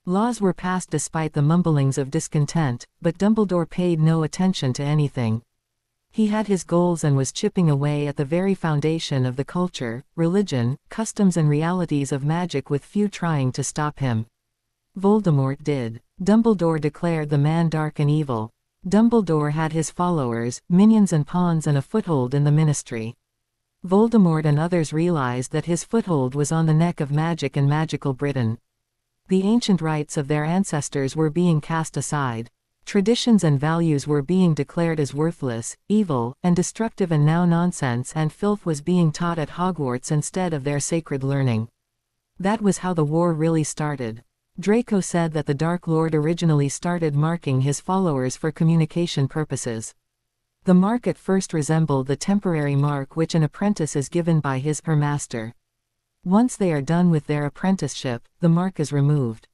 Laws were passed despite the mumblings of discontent, but Dumbledore paid no attention to anything. He had his goals and was chipping away at the very foundation of the culture, religion, customs and realities of magic, with few trying to stop him. Voldemort did. Dumbledore declared the man dark and evil. Dumbledore had his followers, minions and pawns, and a foothold in the ministry. Voldemort and others realized that his foothold was on the neck of magic and magical Britain. The ancient rights of their ancestors were being cast aside. Traditions and values were being declared as worthless, evil, and destructive, and now nonsense and filth was being taught at Hogwarts instead of their sacred learning. That was how the war really started. Draco said that the Dark Lord originally started marking his followers for communication purposes. The mark at first resembled the temporary mark which an apprentice is given by his/her master. Once they are done with their apprenticeship, the mark is removed.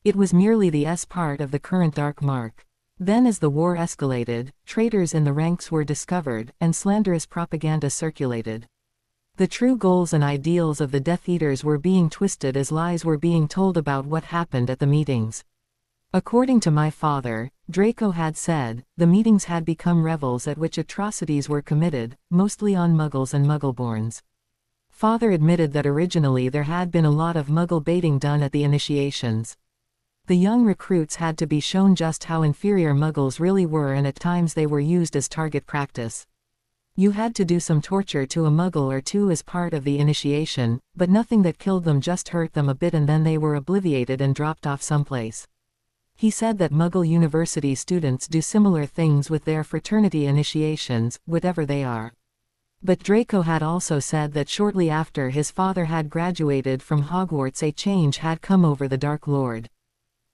It was merely the S part of the current dark mark. Then, as the war escalated, traitors in the ranks were discovered, and slanderous propaganda circulated. The true goals and ideals of the Death Eaters were being twisted as lies were being told about what happened at the meetings. According to my father, Draco had said, the meetings had become revels at which atrocities were committed, mostly on Muggles and Muggleborns. Father admitted that originally there had been a lot of Muggle baiting done at the initiations. The young recruits had to be shown just how inferior Muggles really were, and at times they were used as target practice. You had to do some torture to a Muggle or two as part of the initiation, but nothing that killed them, just hurt them a bit and then they were obliterated and dropped off someplace. He said that Muggle University students do similar things with their fraternity initiations, whatever they are. But Draco had also said that shortly after his father had graduated from Hogwarts, a change had come over the Dark Lord.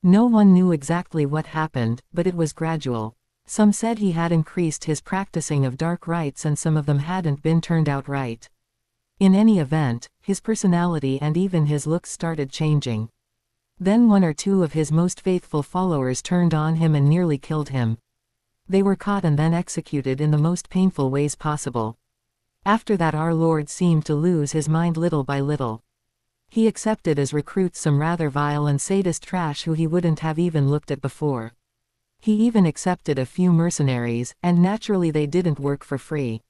No one knew exactly what happened, but it was gradual. Some said he had increased his practicing of dark rites, and some of them hadn't been turned out right. In any event, his personality and even his looks started changing. Then one or two of his most faithful followers turned on him and nearly killed him. They were caught and then executed in the most painful ways possible. After that, our Lord seemed to lose his mind little by little. He accepted as recruits some rather vile and sadist trash who he wouldn't have even looked at before. He even accepted a few mercenaries, and naturally they didn't work for free.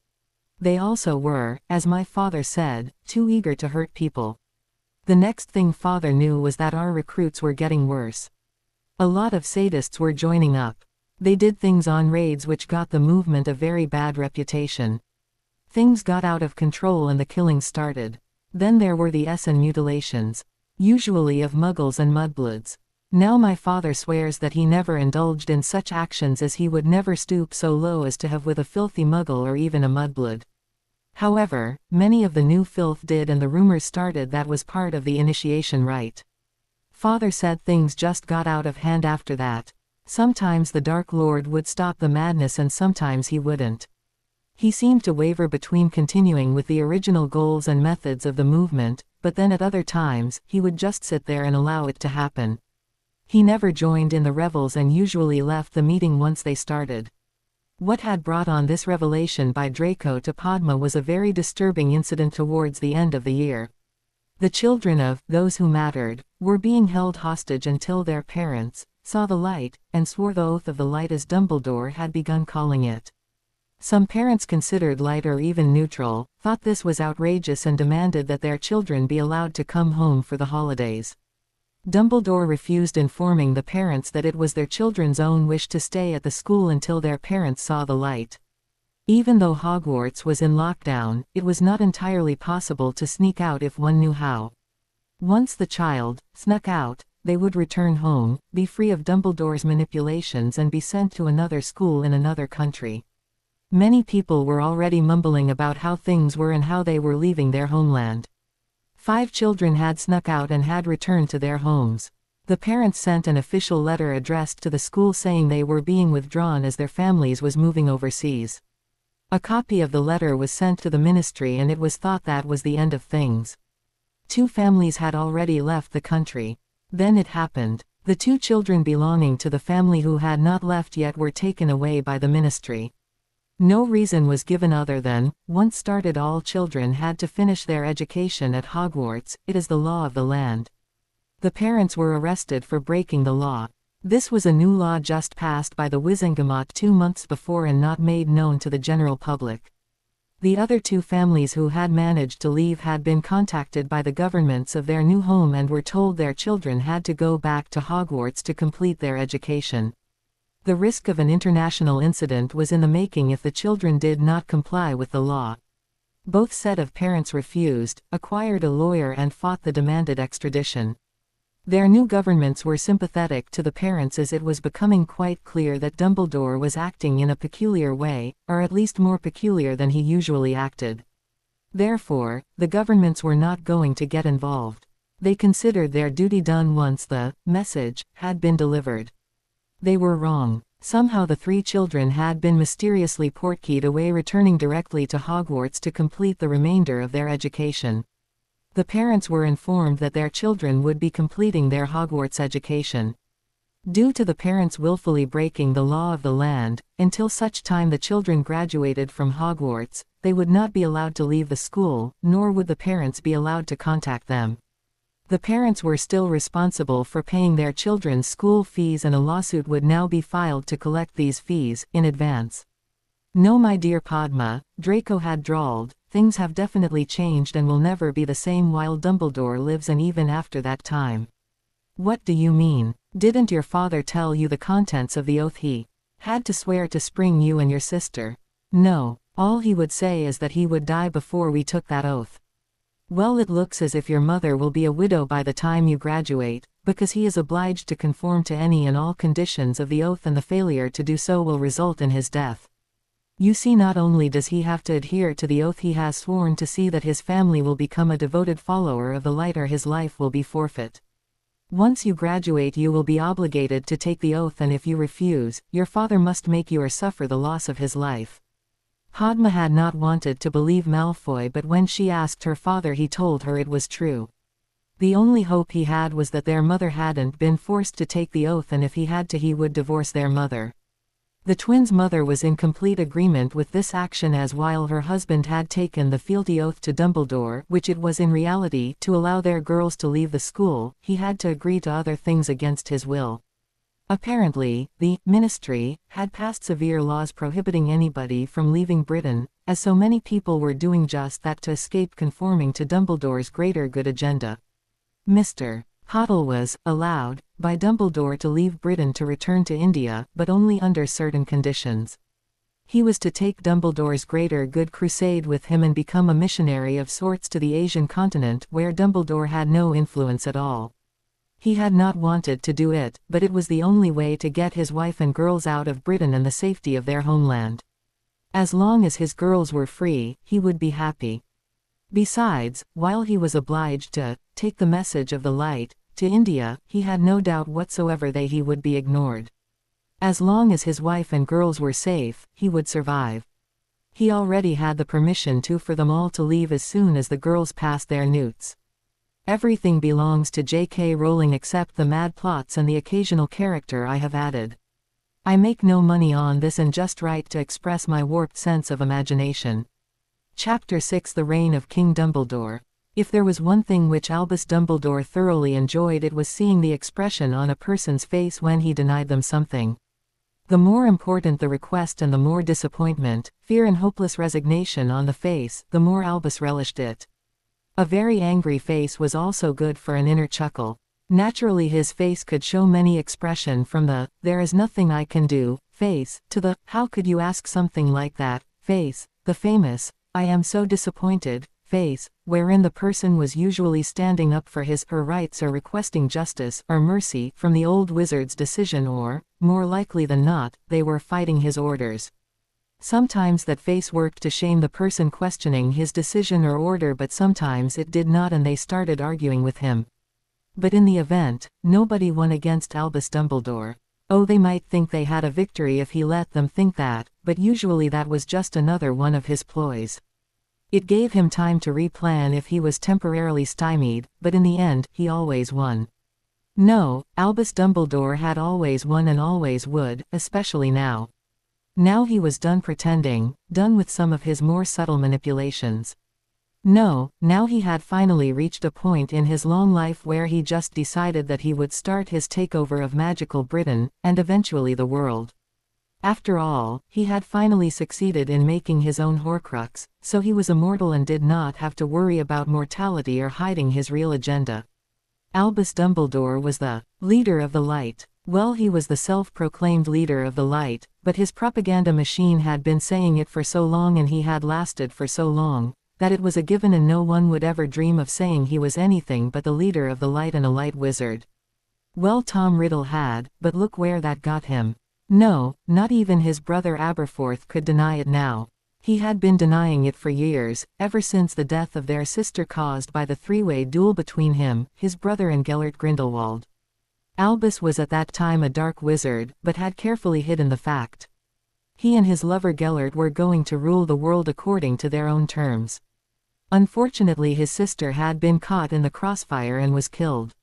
They also were, as my father said, too eager to hurt people. The next thing father knew was that our recruits were getting worse. A lot of sadists were joining up. They did things on raids which got the movement a very bad reputation. Things got out of control and the killings started. Then there were the S and mutilations. Usually of Muggles and Mudbloods. Now my father swears that he never indulged in such actions, as he would never stoop so low as to have with a filthy Muggle or even a Mudblood. However, many of the new filth did, and the rumors started that was part of the initiation rite. Father said things just got out of hand after that. Sometimes the Dark Lord would stop the madness and sometimes he wouldn't. He seemed to waver between continuing with the original goals and methods of the movement, but then at other times, he would just sit there and allow it to happen. He never joined in the revels and usually left the meeting once they started. What had brought on this revelation by Draco to Padma was a very disturbing incident towards the end of the year. The children of those who mattered were being held hostage until their parents saw the light, and swore the oath of the light as Dumbledore had begun calling it. Some parents considered light or even neutral, thought this was outrageous and demanded that their children be allowed to come home for the holidays. Dumbledore refused, informing the parents that it was their children's own wish to stay at the school until their parents saw the light. Even though Hogwarts was in lockdown, it was not entirely possible to sneak out if one knew how. Once the child snuck out, they would return home, be free of Dumbledore's manipulations and be sent to another school in another country. Many people were already mumbling about how things were and how they were leaving their homeland. 5 children had snuck out and had returned to their homes. The parents sent an official letter addressed to the school saying they were being withdrawn as their families was moving overseas. A copy of the letter was sent to the ministry and it was thought that was the end of things. 2 families had already left the country. Then it happened. The 2 children belonging to the family who had not left yet were taken away by the ministry. No reason was given other than, once started, all children had to finish their education at Hogwarts. It is the law of the land. The parents were arrested for breaking the law. This was a new law just passed by the Wizengamot 2 months before and not made known to the general public. The other 2 families who had managed to leave had been contacted by the governments of their new home and were told their children had to go back to Hogwarts to complete their education. The risk of an international incident was in the making if the children did not comply with the law. Both set of parents refused, acquired a lawyer and fought the demanded extradition. Their new governments were sympathetic to the parents as it was becoming quite clear that Dumbledore was acting in a peculiar way, or at least more peculiar than he usually acted. Therefore, the governments were not going to get involved. They considered their duty done once the message had been delivered. They were wrong. Somehow the 3 children had been mysteriously portkeyed away, returning directly to Hogwarts to complete the remainder of their education. The parents were informed that their children would be completing their Hogwarts education. Due to the parents willfully breaking the law of the land, until such time the children graduated from Hogwarts, they would not be allowed to leave the school, nor would the parents be allowed to contact them. The parents were still responsible for paying their children's school fees and a lawsuit would now be filed to collect these fees in advance. "No, my dear Padma," Draco had drawled, "things have definitely changed and will never be the same while Dumbledore lives and even after that time." "What do you mean? Didn't your father tell you the contents of the oath he had to swear to spring you and your sister?" "No, all he would say is that he would die before we took that oath." "Well, it looks as if your mother will be a widow by the time you graduate, because he is obliged to conform to any and all conditions of the oath and the failure to do so will result in his death. You see, not only does he have to adhere to the oath he has sworn to see that his family will become a devoted follower of the light or his life will be forfeit. Once you graduate you will be obligated to take the oath and if you refuse, your father must make you or suffer the loss of his life." Padma had not wanted to believe Malfoy, but when she asked her father he told her it was true. The only hope he had was that their mother hadn't been forced to take the oath and if he had to he would divorce their mother. The twins' mother was in complete agreement with this action as while her husband had taken the fealty oath to Dumbledore, which it was in reality to allow their girls to leave the school, he had to agree to other things against his will. Apparently, the ministry had passed severe laws prohibiting anybody from leaving Britain, as so many people were doing just that to escape conforming to Dumbledore's greater good agenda. Mr. Potter was allowed by Dumbledore to leave Britain to return to India, but only under certain conditions. He was to take Dumbledore's greater good crusade with him and become a missionary of sorts to the Asian continent where Dumbledore had no influence at all. He had not wanted to do it, but it was the only way to get his wife and girls out of Britain and the safety of their homeland. As long as his girls were free, he would be happy. Besides, while he was obliged to take the message of the light to India, he had no doubt whatsoever that he would be ignored. As long as his wife and girls were safe, he would survive. He already had the permission for them all to leave as soon as the girls passed their newts. Everything belongs to J.K. Rowling except the mad plots and the occasional character I have added. I make no money on this and just write to express my warped sense of imagination. Chapter 6: The Reign of King Dumbledore. If there was one thing which Albus Dumbledore thoroughly enjoyed, it was seeing the expression on a person's face when he denied them something. The more important the request and the more disappointment, fear and hopeless resignation on the face, the more Albus relished it. A very angry face was also good for an inner chuckle. Naturally his face could show many expression, from the "there is nothing I can do" face, to the "how could you ask something like that" face, the famous "I am so disappointed" face, wherein the person was usually standing up for his/her rights or requesting justice or mercy from the old wizard's decision, or, more likely than not, they were fighting his orders. Sometimes that face worked to shame the person questioning his decision or order, but sometimes it did not and they started arguing with him. But in the event, nobody won against Albus Dumbledore. Oh, they might think they had a victory if he let them think that, but usually that was just another one of his ploys. It gave him time to replan if he was temporarily stymied, but in the end, he always won. No, Albus Dumbledore had always won and always would, especially now. Now he was done pretending, done with some of his more subtle manipulations. No, now he had finally reached a point in his long life where he just decided that he would start his takeover of magical Britain, and eventually the world. After all, he had finally succeeded in making his own Horcrux, so he was immortal and did not have to worry about mortality or hiding his real agenda. Albus Dumbledore was the leader of the light. Well, he was the self-proclaimed leader of the light, but his propaganda machine had been saying it for so long and he had lasted for so long, that it was a given and no one would ever dream of saying he was anything but the leader of the light and a light wizard. Well, Tom Riddle had, but look where that got him. No, not even his brother Aberforth could deny it now. He had been denying it for years, ever since the death of their sister caused by the three-way duel between him, his brother and Gellert Grindelwald. Albus was at that time a dark wizard, but had carefully hidden the fact. He and his lover Gellert were going to rule the world according to their own terms. Unfortunately his sister had been caught in the crossfire and was killed.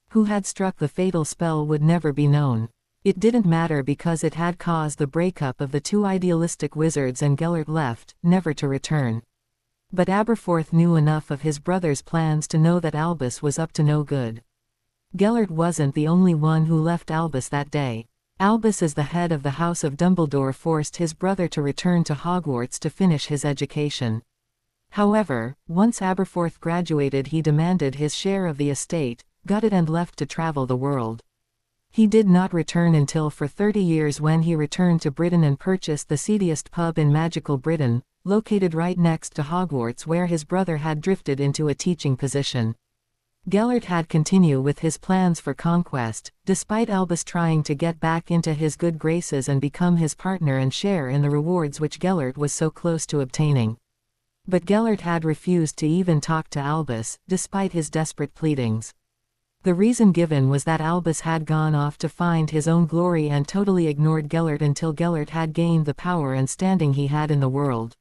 Who had struck the fatal spell would never be known. It didn't matter because it had caused the breakup of the two idealistic wizards and Gellert left, never to return. But Aberforth knew enough of his brother's plans to know that Albus was up to no good. Gellert wasn't the only one who left Albus that day. Albus, as the head of the House of Dumbledore, forced his brother to return to Hogwarts to finish his education. However, once Aberforth graduated he demanded his share of the estate, got it and left to travel the world. He did not return until for 30 years, when he returned to Britain and purchased the seediest pub in magical Britain, located right next to Hogwarts where his brother had drifted into a teaching position. Gellert had continued with his plans for conquest, despite Albus trying to get back into his good graces and become his partner and share in the rewards which Gellert was so close to obtaining. But Gellert had refused to even talk to Albus, despite his desperate pleadings. The reason given was that Albus had gone off to find his own glory and totally ignored Gellert until Gellert had gained the power and standing he had in the world.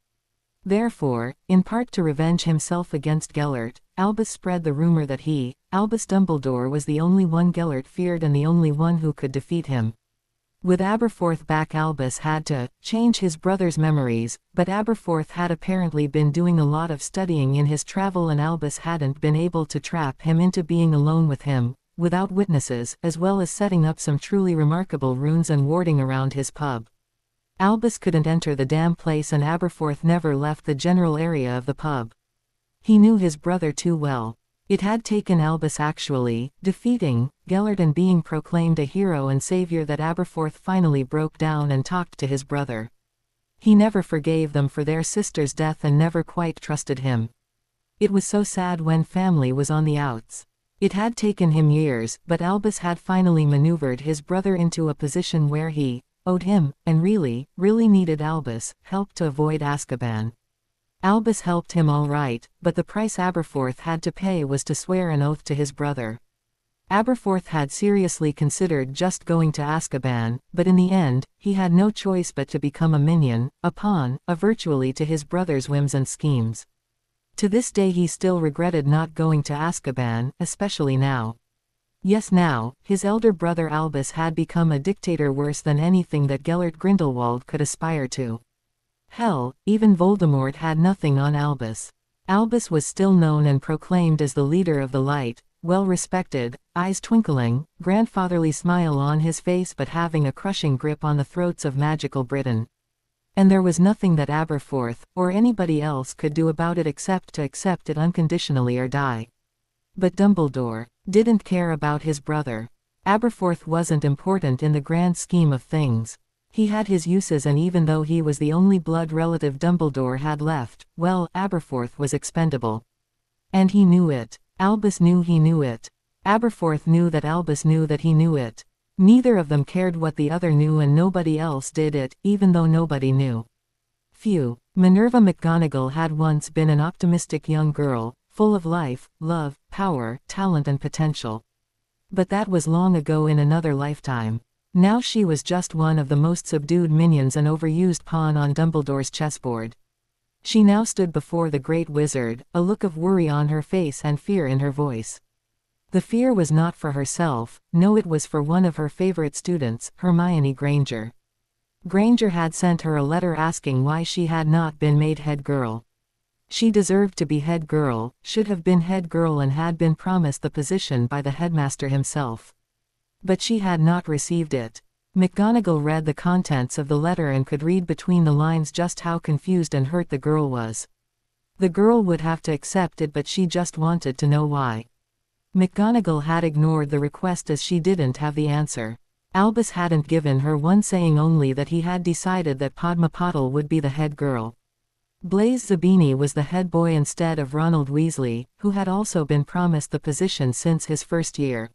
Therefore, in part to revenge himself against Gellert, Albus spread the rumor that he, Albus Dumbledore, was the only one Gellert feared and the only one who could defeat him. With Aberforth back, Albus had to change his brother's memories, but Aberforth had apparently been doing a lot of studying in his travel and Albus hadn't been able to trap him into being alone with him, without witnesses, as well as setting up some truly remarkable runes and warding around his pub. Albus couldn't enter the damn place and Aberforth never left the general area of the pub. He knew his brother too well. It had taken Albus actually defeating Gellert and being proclaimed a hero and savior that Aberforth finally broke down and talked to his brother. He never forgave them for their sister's death and never quite trusted him. It was so sad when family was on the outs. It had taken him years, but Albus had finally maneuvered his brother into a position where he owed him, and really needed Albus' help to avoid Azkaban. Albus helped him all right, but the price Aberforth had to pay was to swear an oath to his brother. Aberforth had seriously considered just going to Azkaban, but in the end, he had no choice but to become a minion, a pawn, virtually to his brother's whims and schemes. To this day he still regretted not going to Azkaban, especially now. Yes, now, his elder brother Albus had become a dictator worse than anything that Gellert Grindelwald could aspire to. Hell, even Voldemort had nothing on Albus. Albus was still known and proclaimed as the leader of the light, well respected, eyes twinkling, grandfatherly smile on his face but having a crushing grip on the throats of magical Britain. And there was nothing that Aberforth, or anybody else could do about it except to accept it unconditionally or die. But Dumbledore didn't care about his brother. Aberforth wasn't important in the grand scheme of things. He had his uses, and even though he was the only blood relative Dumbledore had left, well, Aberforth was expendable. And he knew it. Albus knew he knew it. Aberforth knew that Albus knew that he knew it. Neither of them cared what the other knew, and nobody else did it, even though nobody knew. Phew. Minerva McGonagall had once been an optimistic young girl, full of life, love, power, talent and potential. But that was long ago in another lifetime. Now she was just one of the most subdued minions, an overused pawn on Dumbledore's chessboard. She now stood before the great wizard, a look of worry on her face and fear in her voice. The fear was not for herself, no, it was for one of her favorite students, Hermione Granger. Granger had sent her a letter asking why she had not been made head girl. She deserved to be head girl, should have been head girl, and had been promised the position by the headmaster himself. But she had not received it. McGonagall read the contents of the letter and could read between the lines just how confused and hurt the girl was. The girl would have to accept it, but she just wanted to know why. McGonagall had ignored the request as she didn't have the answer. Albus hadn't given her one, saying only that he had decided that Padma Patil would be the head girl. Blaise Zabini was the head boy instead of Ronald Weasley, who had also been promised the position since his first year.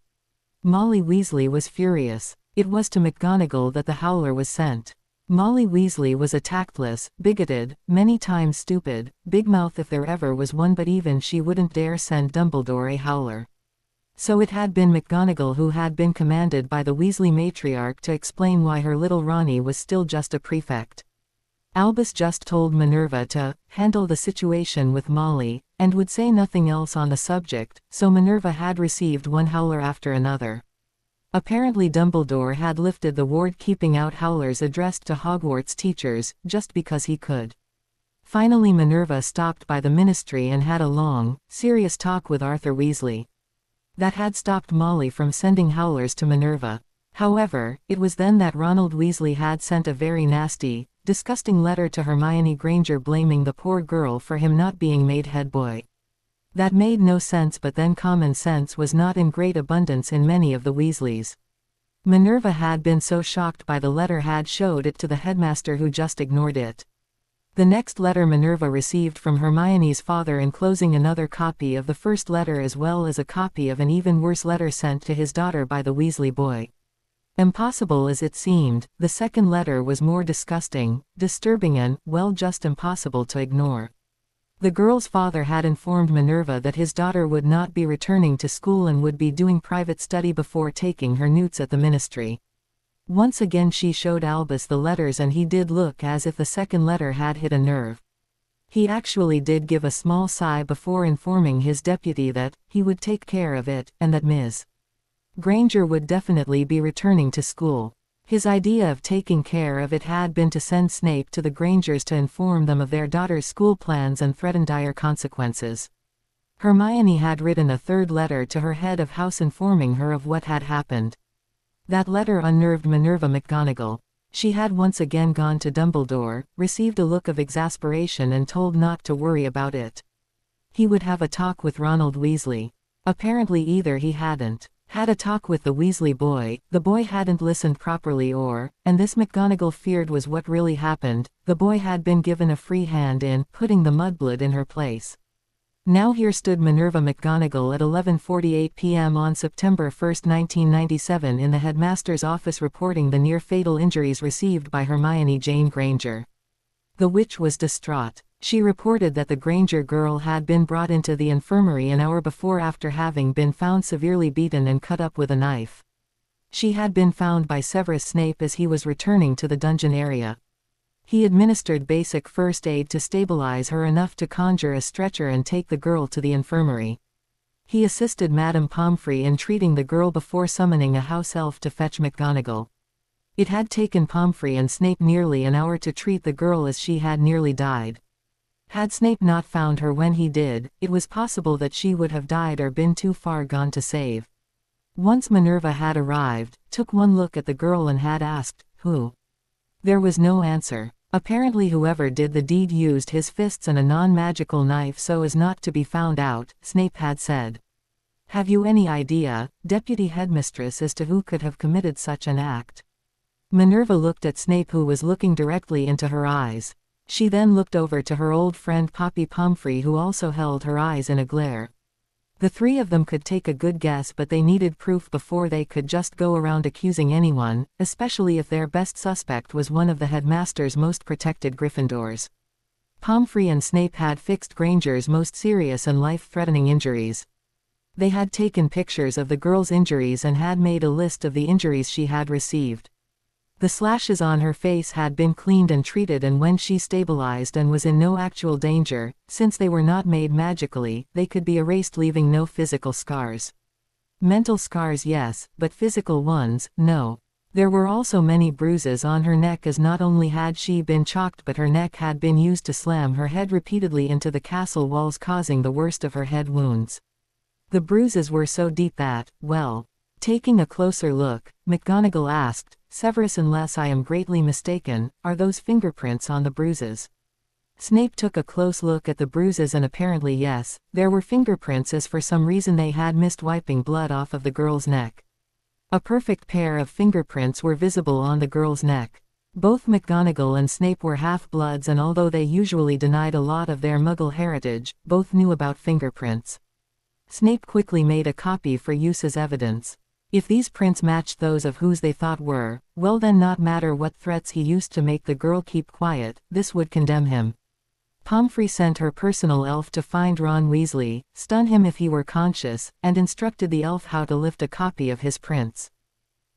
Molly Weasley was furious. It was to McGonagall that the Howler was sent. Molly Weasley was a tactless, bigoted, many times stupid, big mouth if there ever was one, but even she wouldn't dare send Dumbledore a Howler. So it had been McGonagall who had been commanded by the Weasley matriarch to explain why her little Ronnie was still just a prefect. Albus just told Minerva to handle the situation with Molly, and would say nothing else on the subject, so Minerva had received one Howler after another. Apparently Dumbledore had lifted the ward keeping out Howlers addressed to Hogwarts teachers, just because he could. Finally Minerva stopped by the ministry and had a long, serious talk with Arthur Weasley. That had stopped Molly from sending Howlers to Minerva. However, it was then that Ronald Weasley had sent a very nasty, disgusting letter to Hermione Granger blaming the poor girl for him not being made head boy. That made no sense, but then common sense was not in great abundance in many of the Weasleys. Minerva had been so shocked by the letter had showed it to the headmaster, who just ignored it. The next letter Minerva received from Hermione's father, enclosing another copy of the first letter as well as a copy of an even worse letter sent to his daughter by the Weasley boy. Impossible as it seemed, the second letter was more disgusting, disturbing and, well, just impossible to ignore. The girl's father had informed Minerva that his daughter would not be returning to school and would be doing private study before taking her newts at the ministry. Once again she showed Albus the letters, and he did look as if the second letter had hit a nerve. He actually did give a small sigh before informing his deputy that he would take care of it, and that Ms. Granger would definitely be returning to school. His idea of taking care of it had been to send Snape to the Grangers to inform them of their daughter's school plans and threaten dire consequences. Hermione had written a third letter to her head of house informing her of what had happened. That letter unnerved Minerva McGonagall. She had once again gone to Dumbledore, received a look of exasperation and told not to worry about it. He would have a talk with Ronald Weasley. Apparently either he hadn't had a talk with the Weasley boy, the boy hadn't listened properly, or, and this McGonagall feared was what really happened, the boy had been given a free hand in putting the mudblood in her place. Now here stood Minerva McGonagall at 11:48 p.m. on September 1, 1997 in the headmaster's office reporting the near-fatal injuries received by Hermione Jane Granger. The witch was distraught. She reported that the Granger girl had been brought into the infirmary an hour before after having been found severely beaten and cut up with a knife. She had been found by Severus Snape as he was returning to the dungeon area. He administered basic first aid to stabilize her enough to conjure a stretcher and take the girl to the infirmary. He assisted Madame Pomfrey in treating the girl before summoning a house elf to fetch McGonagall. It had taken Pomfrey and Snape nearly an hour to treat the girl as she had nearly died. Had Snape not found her when he did, it was possible that she would have died or been too far gone to save. Once Minerva had arrived, took one look at the girl and had asked, "Who?" There was no answer. Apparently whoever did the deed used his fists and a non-magical knife so as not to be found out, Snape had said. "Have you any idea, Deputy Headmistress, as to who could have committed such an act?" Minerva looked at Snape, who was looking directly into her eyes. She then looked over to her old friend Poppy Pomfrey, who also held her eyes in a glare. The three of them could take a good guess, but they needed proof before they could just go around accusing anyone, especially if their best suspect was one of the headmaster's most protected Gryffindors. Pomfrey and Snape had fixed Granger's most serious and life-threatening injuries. They had taken pictures of the girl's injuries and had made a list of the injuries she had received. The slashes on her face had been cleaned and treated, and when she stabilized and was in no actual danger, since they were not made magically, they could be erased, leaving no physical scars. Mental scars, yes, but physical ones, no. There were also many bruises on her neck, as not only had she been chalked but her neck had been used to slam her head repeatedly into the castle walls, causing the worst of her head wounds. The bruises were so deep that, well... Taking a closer look, McGonagall asked, "Severus, unless I am greatly mistaken, are those fingerprints on the bruises?" Snape took a close look at the bruises, and apparently yes, there were fingerprints, as for some reason they had missed wiping blood off of the girl's neck. A perfect pair of fingerprints were visible on the girl's neck. Both McGonagall and Snape were half-bloods, and although they usually denied a lot of their Muggle heritage, both knew about fingerprints. Snape quickly made a copy for use as evidence. If these prints matched those of whose they thought were, well then, not matter what threats he used to make the girl keep quiet, this would condemn him. Pomfrey sent her personal elf to find Ron Weasley, stun him if he were conscious, and instructed the elf how to lift a copy of his prints.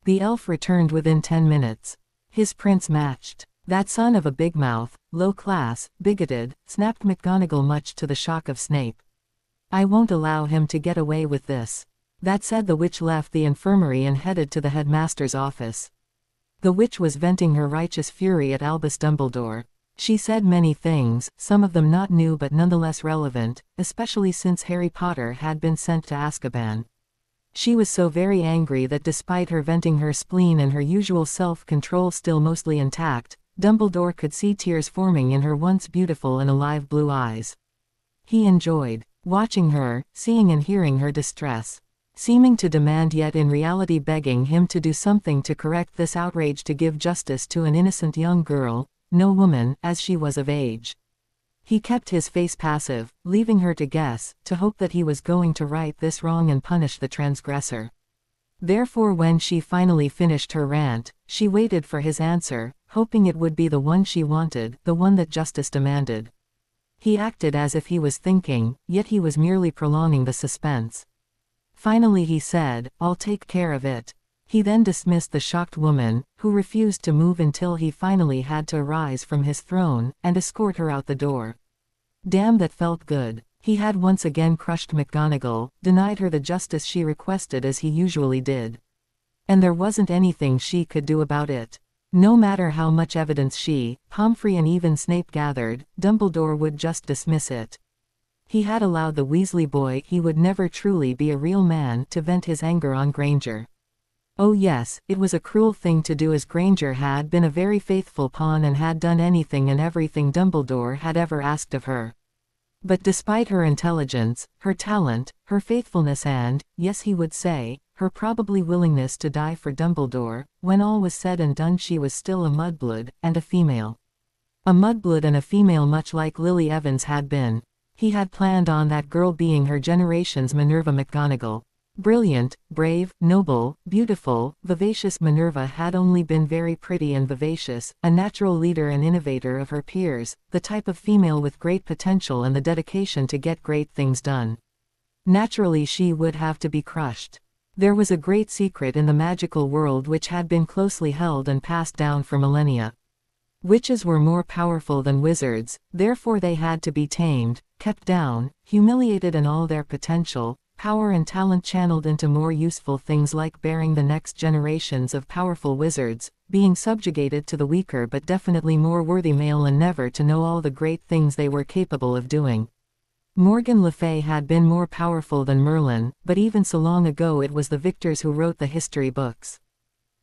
The elf returned within 10 minutes. His prints matched. "That son of a big mouth, low class, bigoted," snapped McGonagall, much to the shock of Snape. "I won't allow him to get away with this." That said, the witch left the infirmary and headed to the headmaster's office. The witch was venting her righteous fury at Albus Dumbledore. She said many things, some of them not new but nonetheless relevant, especially since Harry Potter had been sent to Azkaban. She was so very angry that despite her venting her spleen and her usual self-control still mostly intact, Dumbledore could see tears forming in her once beautiful and alive blue eyes. He enjoyed watching her, seeing and hearing her distress. Seeming to demand, yet in reality begging him to do something to correct this outrage, to give justice to an innocent young girl, no woman, as she was of age. He kept his face passive, leaving her to guess, to hope that he was going to right this wrong and punish the transgressor. Therefore when she finally finished her rant, she waited for his answer, hoping it would be the one she wanted, the one that justice demanded. He acted as if he was thinking, yet he was merely prolonging the suspense. Finally he said, "I'll take care of it." He then dismissed the shocked woman, who refused to move until he finally had to arise from his throne, and escort her out the door. Damn, that felt good. He had once again crushed McGonagall, denied her the justice she requested as he usually did. And there wasn't anything she could do about it. No matter how much evidence she, Pomfrey and even Snape gathered, Dumbledore would just dismiss it. He had allowed the Weasley boy, he would never truly be a real man, to vent his anger on Granger. Oh yes, it was a cruel thing to do, as Granger had been a very faithful pawn and had done anything and everything Dumbledore had ever asked of her. But despite her intelligence, her talent, her faithfulness and, yes he would say, her probably willingness to die for Dumbledore, when all was said and done she was still a mudblood, and a female. A mudblood and a female, much like Lily Evans had been. He had planned on that girl being her generation's Minerva McGonagall. Brilliant, brave, noble, beautiful, vivacious Minerva had only been very pretty and vivacious, a natural leader and innovator of her peers, the type of female with great potential and the dedication to get great things done. Naturally she would have to be crushed. There was a great secret in the magical world which had been closely held and passed down for millennia. Witches were more powerful than wizards, therefore they had to be tamed, kept down, humiliated, and all their potential, power and talent channeled into more useful things like bearing the next generations of powerful wizards, being subjugated to the weaker but definitely more worthy male, and never to know all the great things they were capable of doing. Morgan Le Fay had been more powerful than Merlin, but even so long ago it was the victors who wrote the history books.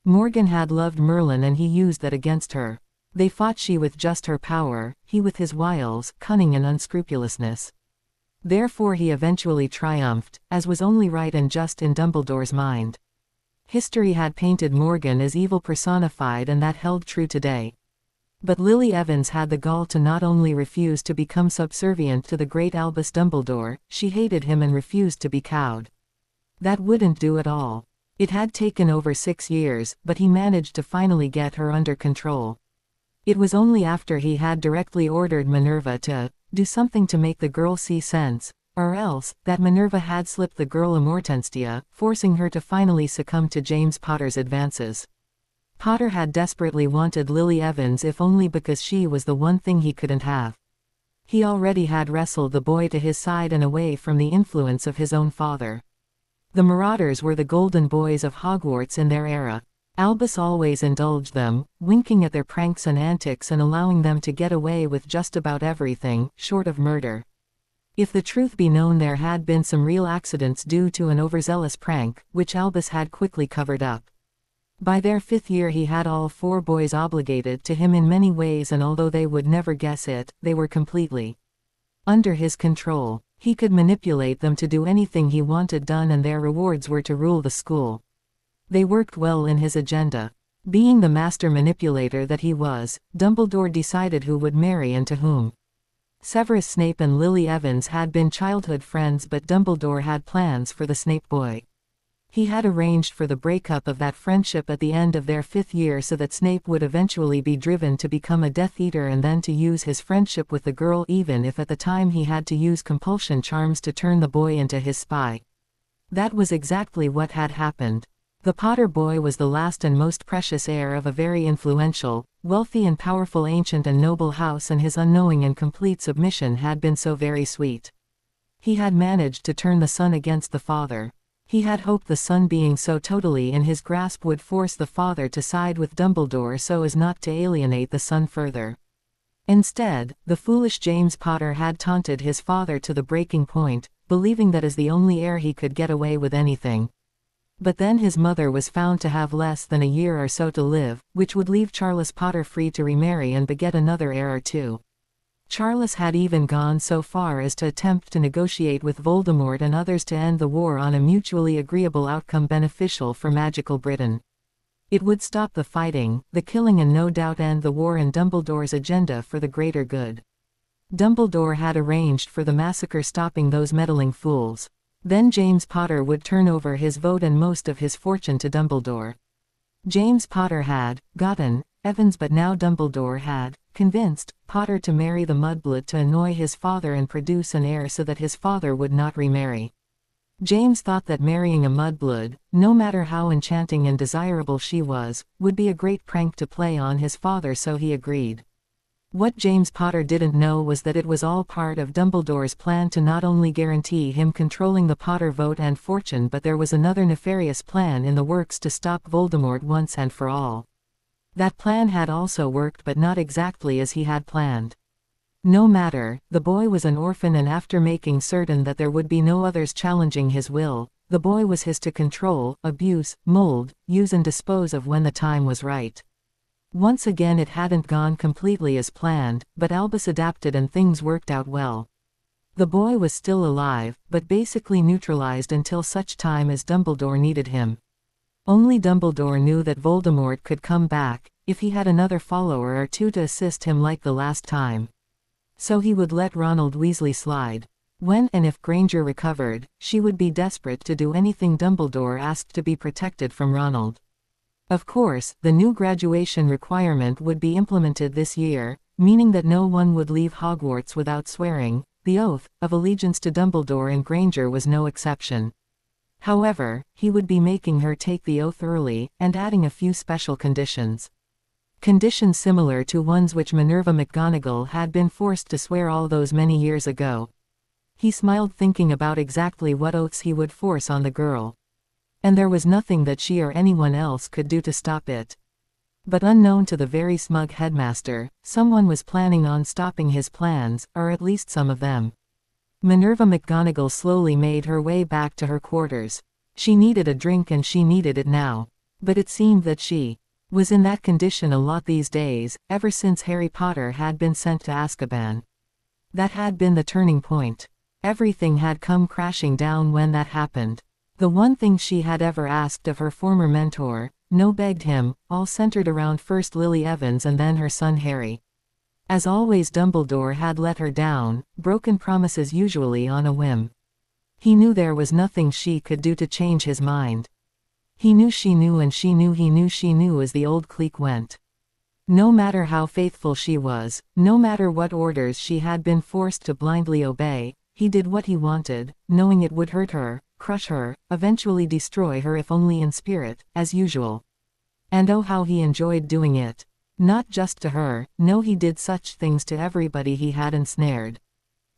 Morgan had loved Merlin and he used that against her. They fought, she with just her power, he with his wiles, cunning and unscrupulousness. Therefore he eventually triumphed, as was only right and just in Dumbledore's mind. History had painted Morgan as evil personified, and that held true today. But Lily Evans had the gall to not only refuse to become subservient to the great Albus Dumbledore, she hated him and refused to be cowed. That wouldn't do at all. It had taken over 6 years, but he managed to finally get her under control. It was only after he had directly ordered Minerva to do something to make the girl see sense, or else, that Minerva had slipped the girl Immortenstia, forcing her to finally succumb to James Potter's advances. Potter had desperately wanted Lily Evans, if only because she was the one thing he couldn't have. He already had wrestled the boy to his side and away from the influence of his own father. The Marauders were the golden boys of Hogwarts in their era. Albus always indulged them, winking at their pranks and antics and allowing them to get away with just about everything, short of murder. If the truth be known, there had been some real accidents due to an overzealous prank, which Albus had quickly covered up. By their 5th year he had all 4 boys obligated to him in many ways, and although they would never guess it, they were completely under his control. He could manipulate them to do anything he wanted done, and their rewards were to rule the school. They worked well in his agenda. Being the master manipulator that he was, Dumbledore decided who would marry and to whom. Severus Snape and Lily Evans had been childhood friends, but Dumbledore had plans for the Snape boy. He had arranged for the breakup of that friendship at the end of their 5th year so that Snape would eventually be driven to become a Death Eater, and then to use his friendship with the girl, even if at the time he had to use compulsion charms to turn the boy into his spy. That was exactly what had happened. The Potter boy was the last and most precious heir of a very influential, wealthy and powerful ancient and noble house, and his unknowing and complete submission had been so very sweet. He had managed to turn the son against the father. He had hoped the son, being so totally in his grasp, would force the father to side with Dumbledore so as not to alienate the son further. Instead, the foolish James Potter had taunted his father to the breaking point, believing that as the only heir he could get away with anything. But then his mother was found to have less than a year or so to live, which would leave Charles Potter free to remarry and beget another heir or two. Charles had even gone so far as to attempt to negotiate with Voldemort and others to end the war on a mutually agreeable outcome beneficial for magical Britain. It would stop the fighting, the killing, and no doubt end the war in Dumbledore's agenda for the greater good. Dumbledore had arranged for the massacre, stopping those meddling fools. Then James Potter would turn over his vote and most of his fortune to Dumbledore. James Potter had gotten Evans, but now Dumbledore had convinced Potter to marry the mudblood to annoy his father and produce an heir so that his father would not remarry. James thought that marrying a mudblood, no matter how enchanting and desirable she was, would be a great prank to play on his father, so he agreed. What James Potter didn't know was that it was all part of Dumbledore's plan to not only guarantee him controlling the Potter vote and fortune, but there was another nefarious plan in the works to stop Voldemort once and for all. That plan had also worked, but not exactly as he had planned. No matter, the boy was an orphan, and after making certain that there would be no others challenging his will, the boy was his to control, abuse, mold, use and dispose of when the time was right. Once again it hadn't gone completely as planned, but Albus adapted and things worked out well. The boy was still alive, but basically neutralized until such time as Dumbledore needed him. Only Dumbledore knew that Voldemort could come back, if he had another follower or two to assist him like the last time. So he would let Ronald Weasley slide. When and if Granger recovered, she would be desperate to do anything Dumbledore asked to be protected from Ronald. Of course, the new graduation requirement would be implemented this year, meaning that no one would leave Hogwarts without swearing. The oath of allegiance to Dumbledore, and Granger was no exception. However, he would be making her take the oath early, and adding a few special conditions. Conditions similar to ones which Minerva McGonagall had been forced to swear all those many years ago. He smiled thinking about exactly what oaths he would force on the girl. And there was nothing that she or anyone else could do to stop it. But unknown to the very smug headmaster, someone was planning on stopping his plans, or at least some of them. Minerva McGonagall slowly made her way back to her quarters. She needed a drink and she needed it now. But it seemed that she was in that condition a lot these days, ever since Harry Potter had been sent to Azkaban. That had been the turning point. Everything had come crashing down when that happened. The one thing she had ever asked of her former mentor, no begged him, all centered around first Lily Evans and then her son Harry. As always, Dumbledore had let her down, broken promises usually on a whim. He knew there was nothing she could do to change his mind. He knew she knew and she knew he knew she knew, as the old clique went. No matter how faithful she was, no matter what orders she had been forced to blindly obey, he did what he wanted, knowing it would hurt her, crush her, eventually destroy her if only in spirit, as usual. And oh how he enjoyed doing it. Not just to her, no, he did such things to everybody he had ensnared.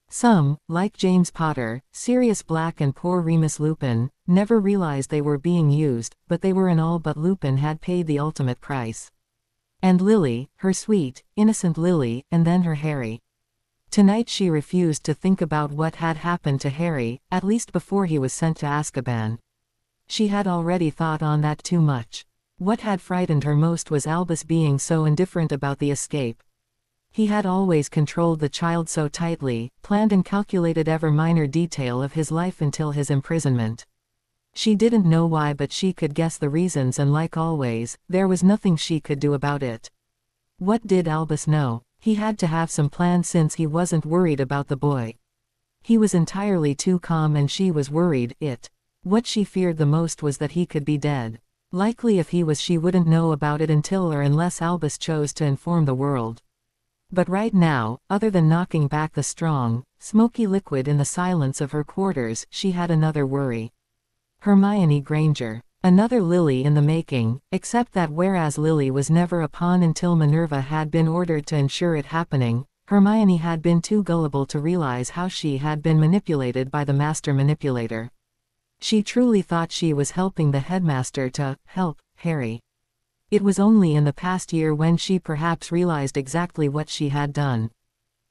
Some, like James Potter, Sirius Black and poor Remus Lupin, never realized they were being used, but they were, and all but Lupin had paid the ultimate price. And Lily, her sweet, innocent Lily, and then her Harry. Tonight she refused to think about what had happened to Harry, at least before he was sent to Azkaban. She had already thought on that too much. What had frightened her most was Albus being so indifferent about the escape. He had always controlled the child so tightly, planned and calculated every minor detail of his life until his imprisonment. She didn't know why, but she could guess the reasons, and like always, there was nothing she could do about it. What did Albus know? He had to have some plan since he wasn't worried about the boy. He was entirely too calm and she was worried. What she feared the most was that he could be dead. Likely if he was, she wouldn't know about it until or unless Albus chose to inform the world. But right now, other than knocking back the strong, smoky liquid in the silence of her quarters, she had another worry. Hermione Granger. Another Lily in the making, except that whereas Lily was never a pawn until Minerva had been ordered to ensure it happening, Hermione had been too gullible to realize how she had been manipulated by the master manipulator. She truly thought she was helping the headmaster to help Harry. It was only in the past year when she perhaps realized exactly what she had done.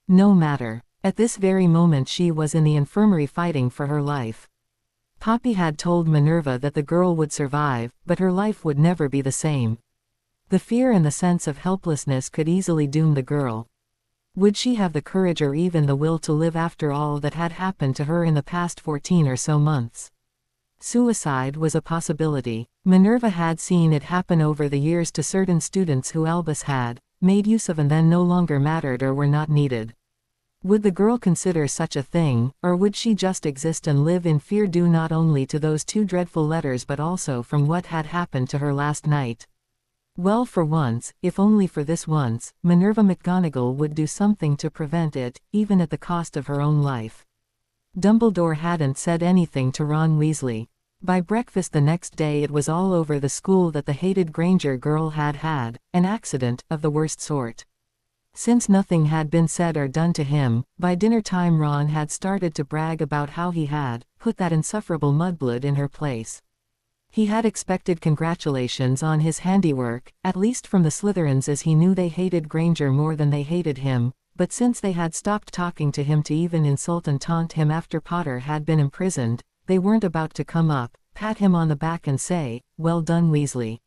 No matter. At this very moment she was in the infirmary fighting for her life. Poppy had told Minerva that the girl would survive, but her life would never be the same. The fear and the sense of helplessness could easily doom the girl. Would she have the courage or even the will to live after all that had happened to her in the past 14 or so months? Suicide was a possibility. Minerva had seen it happen over the years to certain students who Albus had made use of and then no longer mattered or were not needed. Would the girl consider such a thing, or would she just exist and live in fear due not only to those 2 dreadful letters but also from what had happened to her last night? Well, for once, if only for this once, Minerva McGonagall would do something to prevent it, even at the cost of her own life. Dumbledore hadn't said anything to Ron Weasley. By breakfast the next day it was all over the school that the hated Granger girl had had an accident of the worst sort. Since nothing had been said or done to him, by dinner time Ron had started to brag about how he had put that insufferable mudblood in her place. He had expected congratulations on his handiwork, at least from the Slytherins, as he knew they hated Granger more than they hated him, but since they had stopped talking to him to even insult and taunt him after Potter had been imprisoned, they weren't about to come up, pat him on the back and say, "Well done, Weasley."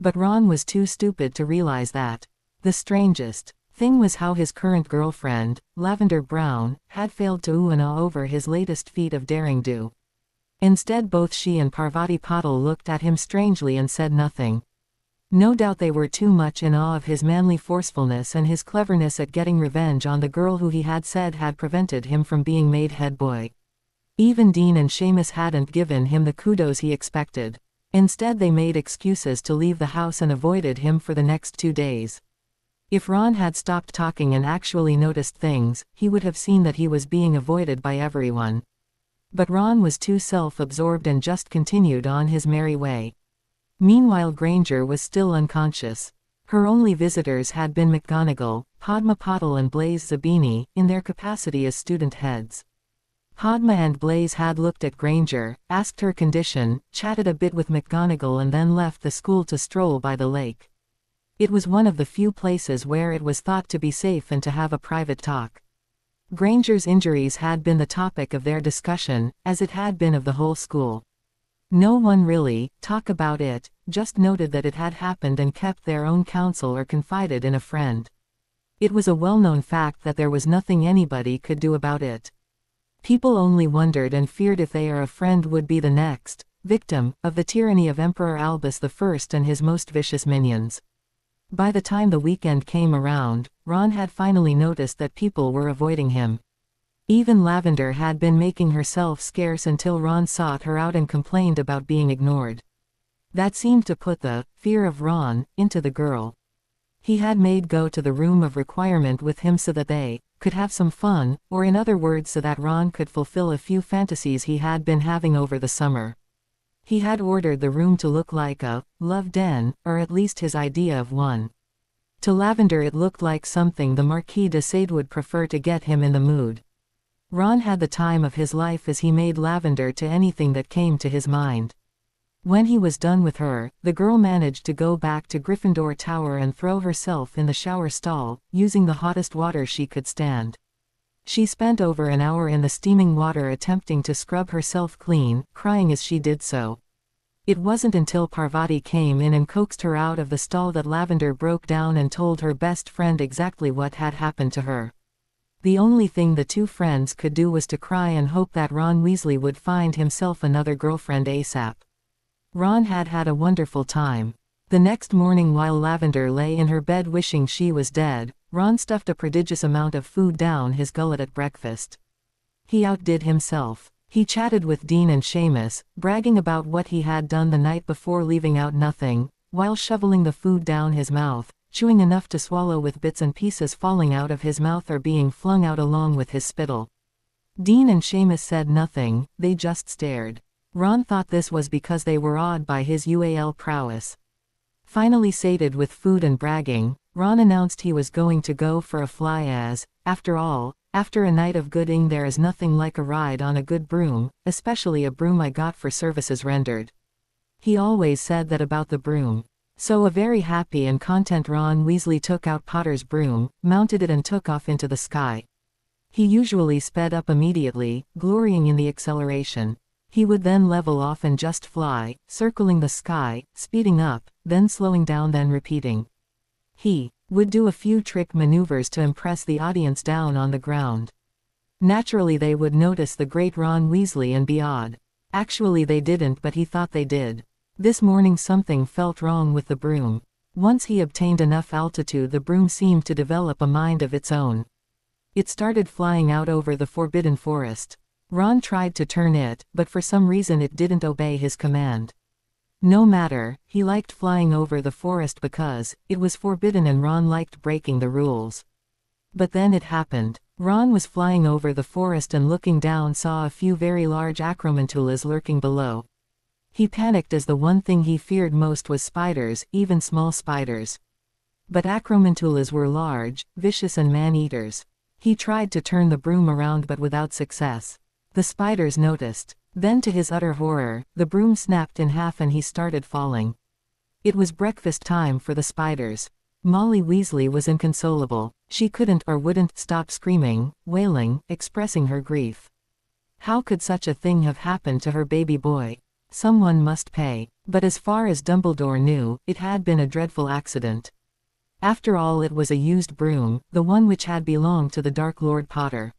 But Ron was too stupid to realize that. The strangest thing was how his current girlfriend, Lavender Brown, had failed to ooh and ah over his latest feat of daring-do. Instead both she and Parvati Patil looked at him strangely and said nothing. No doubt they were too much in awe of his manly forcefulness and his cleverness at getting revenge on the girl who he had said had prevented him from being made head boy. Even Dean and Seamus hadn't given him the kudos he expected. Instead they made excuses to leave the house and avoided him for the next 2 days. If Ron had stopped talking and actually noticed things, he would have seen that he was being avoided by everyone. But Ron was too self-absorbed and just continued on his merry way. Meanwhile Granger was still unconscious. Her only visitors had been McGonagall, Padma Patil and Blaise Zabini, in their capacity as student heads. Padma and Blaise had looked at Granger, asked her condition, chatted a bit with McGonagall and then left the school to stroll by the lake. It was one of the few places where it was thought to be safe and to have a private talk. Granger's injuries had been the topic of their discussion, as it had been of the whole school. No one really talked about it, just noted that it had happened and kept their own counsel or confided in a friend. It was a well-known fact that there was nothing anybody could do about it. People only wondered and feared if they or a friend would be the next victim of the tyranny of Emperor Albus I and his most vicious minions. By the time the weekend came around, Ron had finally noticed that people were avoiding him. Even Lavender had been making herself scarce until Ron sought her out and complained about being ignored. That seemed to put the fear of Ron into the girl. He had made go to the room of requirement with him so that they could have some fun, or in other words so that Ron could fulfill a few fantasies he had been having over the summer. He had ordered the room to look like a love den, or at least his idea of one. To Lavender it looked like something the Marquis de Sade would prefer to get him in the mood. Ron had the time of his life as he made Lavender to anything that came to his mind. When he was done with her, the girl managed to go back to Gryffindor Tower and throw herself in the shower stall, using the hottest water she could stand. She spent over an hour in the steaming water attempting to scrub herself clean, crying as she did so. It wasn't until Parvati came in and coaxed her out of the stall that Lavender broke down and told her best friend exactly what had happened to her. The only thing the two friends could do was to cry and hope that Ron Weasley would find himself another girlfriend ASAP. Ron had had a wonderful time. The next morning while Lavender lay in her bed wishing she was dead, Ron stuffed a prodigious amount of food down his gullet at breakfast. He outdid himself. He chatted with Dean and Seamus, bragging about what he had done the night before, leaving out nothing, while shoveling the food down his mouth, chewing enough to swallow with bits and pieces falling out of his mouth or being flung out along with his spittle. Dean and Seamus said nothing, they just stared. Ron thought this was because they were awed by his UAL prowess. Finally sated with food and bragging, Ron announced he was going to go for a fly as, after all, after a night of gooding there is nothing like a ride on a good broom, especially a broom I got for services rendered. He always said that about the broom. So a very happy and content Ron Weasley took out Potter's broom, mounted it and took off into the sky. He usually sped up immediately, glorying in the acceleration. He would then level off and just fly, circling the sky, speeding up, then slowing down, then repeating. He would do a few trick maneuvers to impress the audience down on the ground. Naturally they would notice the great Ron Weasley and be awed. Actually they didn't, but he thought they did. This morning something felt wrong with the broom. Once he obtained enough altitude the broom seemed to develop a mind of its own. It started flying out over the Forbidden Forest. Ron tried to turn it, but for some reason it didn't obey his command. No matter, he liked flying over the forest because it was forbidden and Ron liked breaking the rules. But then it happened. Ron was flying over the forest and looking down saw a few very large acromantulas lurking below. He panicked as the one thing he feared most was spiders, even small spiders. But acromantulas were large, vicious and man-eaters. He tried to turn the broom around but without success. The spiders noticed. Then to his utter horror, the broom snapped in half and he started falling. It was breakfast time for the spiders. Molly Weasley was inconsolable. She couldn't or wouldn't stop screaming, wailing, expressing her grief. How could such a thing have happened to her baby boy? Someone must pay. But as far as Dumbledore knew, it had been a dreadful accident. After all, it was a used broom, the one which had belonged to the Dark Lord Potter.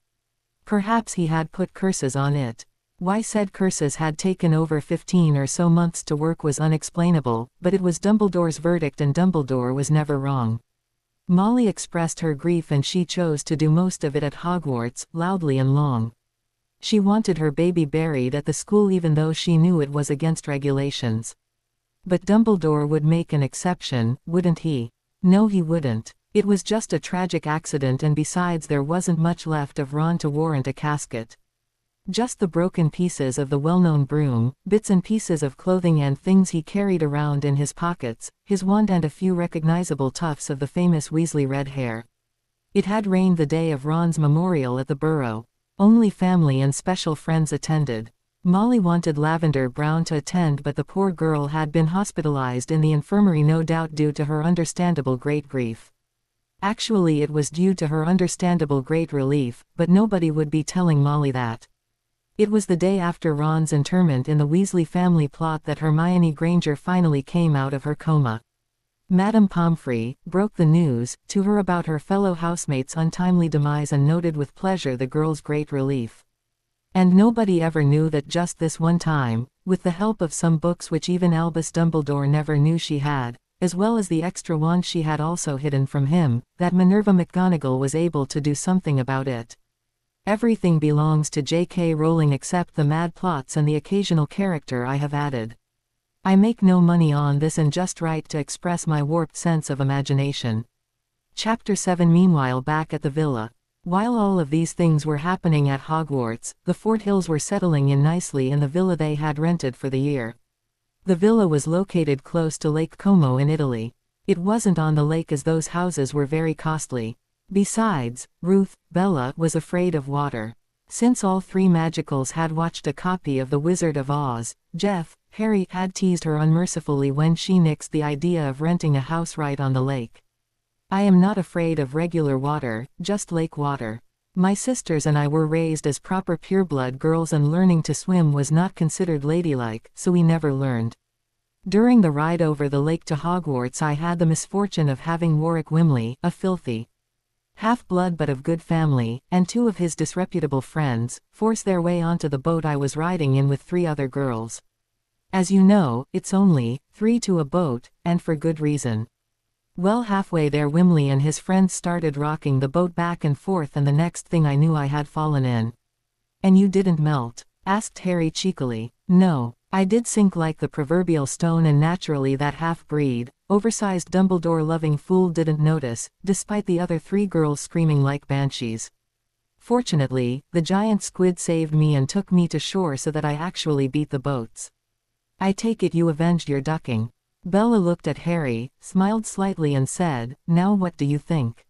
Perhaps he had put curses on it. Why said curses had taken over 15 or so months to work was unexplainable, but it was Dumbledore's verdict and Dumbledore was never wrong. Molly expressed her grief and she chose to do most of it at Hogwarts, loudly and long. She wanted her baby buried at the school even though she knew it was against regulations. But Dumbledore would make an exception, wouldn't he? No, he wouldn't. It was just a tragic accident and besides there wasn't much left of Ron to warrant a casket. Just the broken pieces of the well-known broom, bits and pieces of clothing and things he carried around in his pockets, his wand and a few recognizable tufts of the famous Weasley red hair. It had rained the day of Ron's memorial at the Burrow. Only family and special friends attended. Molly wanted Lavender Brown to attend, but the poor girl had been hospitalized in the infirmary, no doubt due to her understandable great grief. Actually, it was due to her understandable great relief, but nobody would be telling Molly that. It was the day after Ron's interment in the Weasley family plot that Hermione Granger finally came out of her coma. Madame Pomfrey broke the news to her about her fellow housemate's untimely demise and noted with pleasure the girl's great relief. And nobody ever knew that just this one time, with the help of some books which even Albus Dumbledore never knew she had, as well as the extra wand she had also hidden from him, that Minerva McGonagall was able to do something about it. Everything belongs to J.K. Rowling except the mad plots and the occasional character I have added. I make no money on this and just write to express my warped sense of imagination. Chapter 7. Meanwhile, back at the villa. While all of these things were happening at Hogwarts, the Fort Hills were settling in nicely in the villa they had rented for the year. The villa was located close to Lake Como in Italy. It wasn't on the lake as those houses were very costly. Besides, Ruth, Bella, was afraid of water. Since all three Magicals had watched a copy of The Wizard of Oz, Jeff, Harry, had teased her unmercifully when she nixed the idea of renting a house right on the lake. I am not afraid of regular water, just lake water. My sisters and I were raised as proper pureblood girls, and learning to swim was not considered ladylike, so we never learned. During the ride over the lake to Hogwarts, I had the misfortune of having Warwick Wimley, a filthy half-blood but of good family, and two of his disreputable friends, force their way onto the boat I was riding in with three other girls. As you know, it's only 3 to a boat, and for good reason. Well, halfway there Wimley and his friends started rocking the boat back and forth, and the next thing I knew I had fallen in. "And you didn't melt?" asked Harry cheekily. "No. I did sink like the proverbial stone, and naturally that half-breed, oversized Dumbledore-loving fool didn't notice, despite the other three girls screaming like banshees. Fortunately, the giant squid saved me and took me to shore so that I actually beat the boats." "I take it you avenged your ducking." Bella looked at Harry, smiled slightly and said, "Now what do you think?"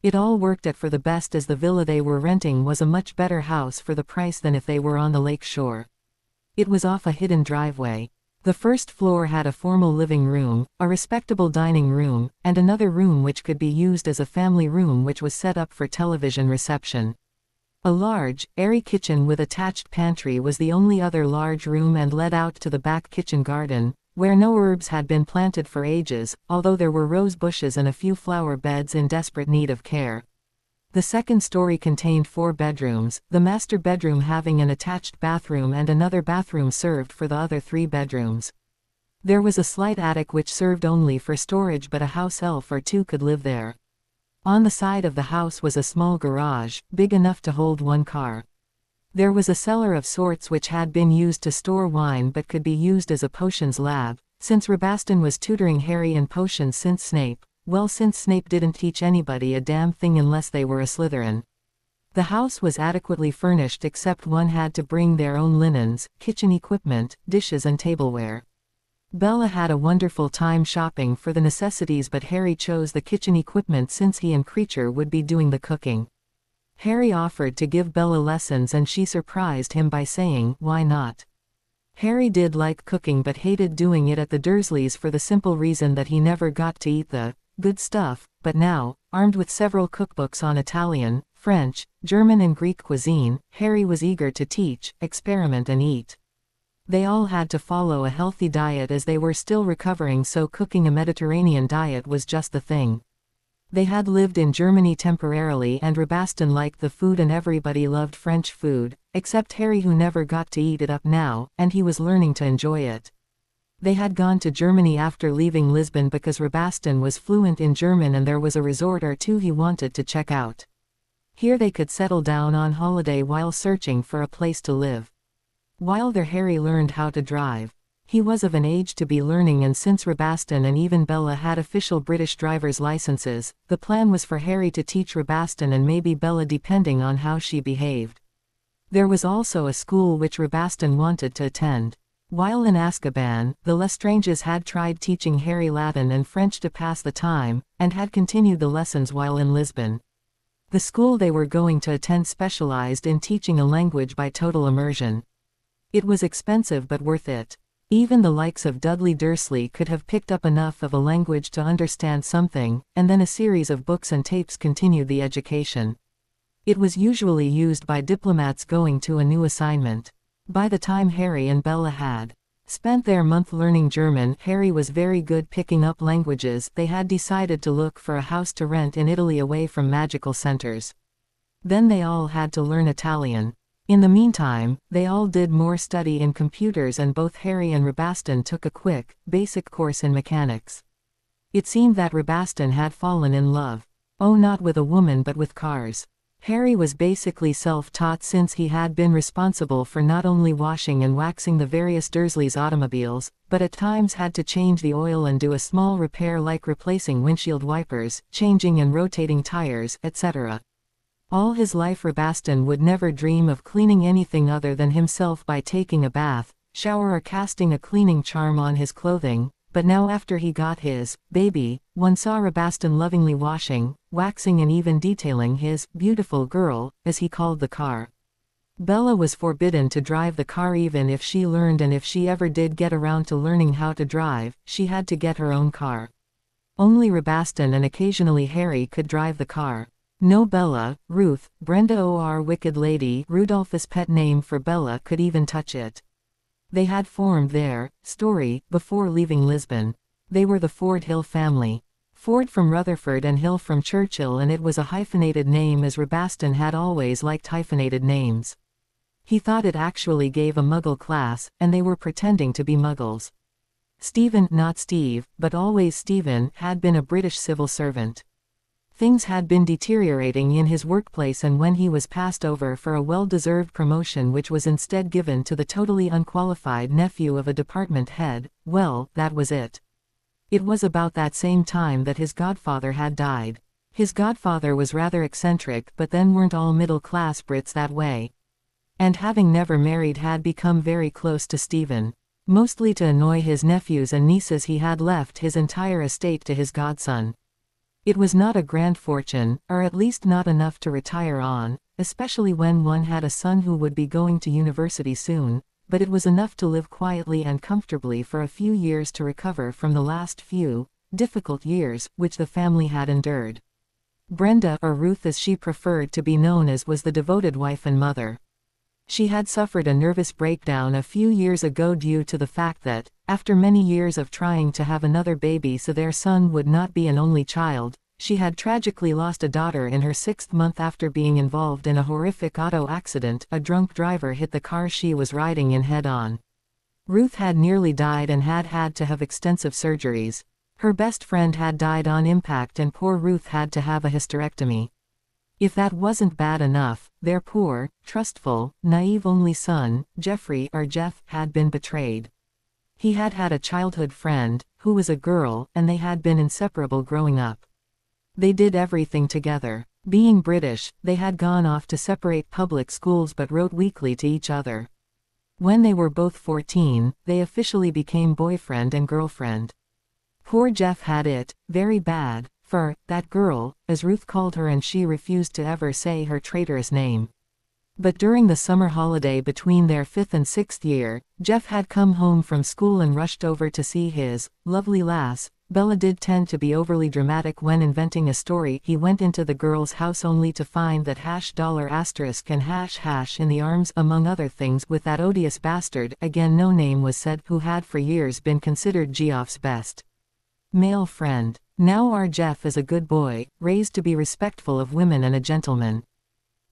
It all worked out for the best, as the villa they were renting was a much better house for the price than if they were on the lake shore. It was off a hidden driveway. The first floor had a formal living room, a respectable dining room, and another room which could be used as a family room which was set up for television reception. A large, airy kitchen with attached pantry was the only other large room and led out to the back kitchen garden, where no herbs had been planted for ages, although there were rose bushes and a few flower beds in desperate need of care. The second story contained 4 bedrooms, the master bedroom having an attached bathroom and another bathroom served for the other 3 bedrooms. There was a slight attic which served only for storage, but a house elf or 2 could live there. On the side of the house was a small garage, big enough to hold 1 car. There was a cellar of sorts which had been used to store wine but could be used as a potions lab, since Rabaston was tutoring Harry in potions since Snape didn't teach anybody a damn thing unless they were a Slytherin. The house was adequately furnished, except one had to bring their own linens, kitchen equipment, dishes and tableware. Bella had a wonderful time shopping for the necessities, but Harry chose the kitchen equipment since he and Creature would be doing the cooking. Harry offered to give Bella lessons and she surprised him by saying, "Why not?" Harry did like cooking but hated doing it at the Dursleys for the simple reason that he never got to eat the good stuff, but now, armed with several cookbooks on Italian, French, German and Greek cuisine, Harry was eager to teach, experiment and eat. They all had to follow a healthy diet as they were still recovering, so cooking a Mediterranean diet was just the thing. They had lived in Germany temporarily and Rabaston liked the food and everybody loved French food, except Harry, who never got to eat it up now, and he was learning to enjoy it. They had gone to Germany after leaving Lisbon because Rabaston was fluent in German and there was a resort or 2 he wanted to check out. Here they could settle down on holiday while searching for a place to live. While there Harry learned how to drive. He was of an age to be learning, and since Rabaston and even Bella had official British driver's licenses, the plan was for Harry to teach Rabaston and maybe Bella depending on how she behaved. There was also a school which Rabaston wanted to attend. While in Azkaban, the Lestranges had tried teaching Harry Latin and French to pass the time, and had continued the lessons while in Lisbon. The school they were going to attend specialized in teaching a language by total immersion. It was expensive but worth it. Even the likes of Dudley Dursley could have picked up enough of a language to understand something, and then a series of books and tapes continued the education. It was usually used by diplomats going to a new assignment. By the time Harry and Bella had spent their month learning German, Harry was very good picking up languages. They had decided to look for a house to rent in Italy away from magical centers. Then they all had to learn Italian. In the meantime, they all did more study in computers, and both Harry and Rabaston took a quick, basic course in mechanics. It seemed that Rabaston had fallen in love. Oh, not with a woman but with cars. Harry was basically self-taught since he had been responsible for not only washing and waxing the various Dursleys' automobiles, but at times had to change the oil and do a small repair like replacing windshield wipers, changing and rotating tires, etc. All his life Rabaston would never dream of cleaning anything other than himself by taking a bath, shower or casting a cleaning charm on his clothing, but now after he got his baby, one saw Rabaston lovingly washing, waxing and even detailing his beautiful girl, as he called the car. Bella was forbidden to drive the car even if she learned, and if she ever did get around to learning how to drive, she had to get her own car. Only Rabaston and occasionally Harry could drive the car. No Bella, Ruth, Brenda or Wicked Lady, Rudolphus' pet name for Bella, could even touch it. They had formed their story before leaving Lisbon. They were the Ford Hill family. Ford from Rutherford and Hill from Churchill, and it was a hyphenated name, as Rabaston had always liked hyphenated names. He thought it actually gave a Muggle class, and they were pretending to be Muggles. Stephen, not Steve, but always Stephen, had been a British civil servant. Things had been deteriorating in his workplace, and when he was passed over for a well-deserved promotion which was instead given to the totally unqualified nephew of a department head, well, that was it. It was about that same time that his godfather had died. His godfather was rather eccentric, but then weren't all middle-class Brits that way? And having never married, had become very close to Stephen. Mostly to annoy his nephews and nieces, he had left his entire estate to his godson. It was not a grand fortune, or at least not enough to retire on, especially when one had a son who would be going to university soon, but it was enough to live quietly and comfortably for a few years to recover from the last few difficult years which the family had endured. Brenda, or Ruth as she preferred to be known as, was the devoted wife and mother. She had suffered a nervous breakdown a few years ago due to the fact that, after many years of trying to have another baby so their son would not be an only child, she had tragically lost a daughter in her 6th month after being involved in a horrific auto accident. A drunk driver hit the car she was riding in head-on. Ruth had nearly died and had had to have extensive surgeries. Her best friend had died on impact, and poor Ruth had to have a hysterectomy. If that wasn't bad enough, their poor, trustful, naive only son, Geoffrey, or Jeff, had been betrayed. He had had a childhood friend, who was a girl, and they had been inseparable growing up. They did everything together. Being British, they had gone off to separate public schools but wrote weekly to each other. When they were both 14, they officially became boyfriend and girlfriend. Poor Jeff had it very bad for that girl, as Ruth called her, and she refused to ever say her traitorous name. But during the summer holiday between their 5th and 6th year, Jeff had come home from school and rushed over to see his lovely lass. Bella did tend to be overly dramatic when inventing a story. He went into the girl's house only to find that $* and # in the arms, among other things, with that odious bastard, again no name was said, who had for years been considered Geoff's best male friend. Now our Jeff is a good boy, raised to be respectful of women and a gentleman.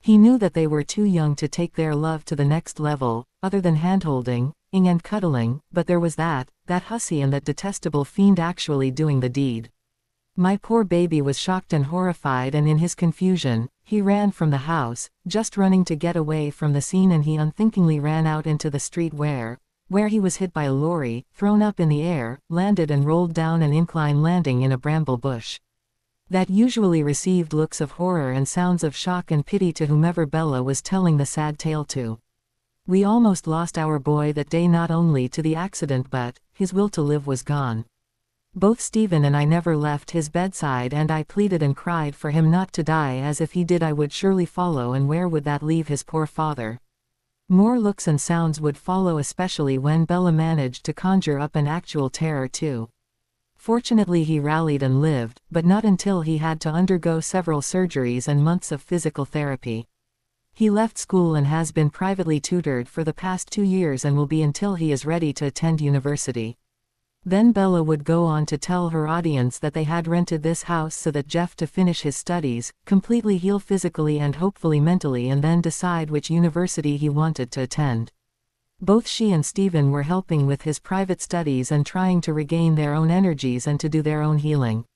He knew that they were too young to take their love to the next level, other than handholding, and cuddling, but there was that hussy and that detestable fiend actually doing the deed. My poor baby was shocked and horrified, and in his confusion, he ran from the house, just running to get away from the scene, and he unthinkingly ran out into the street where he was hit by a lorry, thrown up in the air, landed and rolled down an incline landing in a bramble bush. That usually received looks of horror and sounds of shock and pity to whomever Bella was telling the sad tale to. We almost lost our boy that day, not only to the accident but, his will to live was gone. Both Stephen and I never left his bedside, and I pleaded and cried for him not to die, as if he did I would surely follow, and where would that leave his poor father? More looks and sounds would follow, especially when Bella managed to conjure up an actual terror too. Fortunately he rallied and lived, but not until he had to undergo several surgeries and months of physical therapy. He left school and has been privately tutored for the past 2 years and will be until he is ready to attend university. Then Bella would go on to tell her audience that they had rented this house so that Jeff to finish his studies, completely heal physically and hopefully mentally, and then decide which university he wanted to attend. Both she and Stephen were helping with his private studies and trying to regain their own energies and to do their own healing.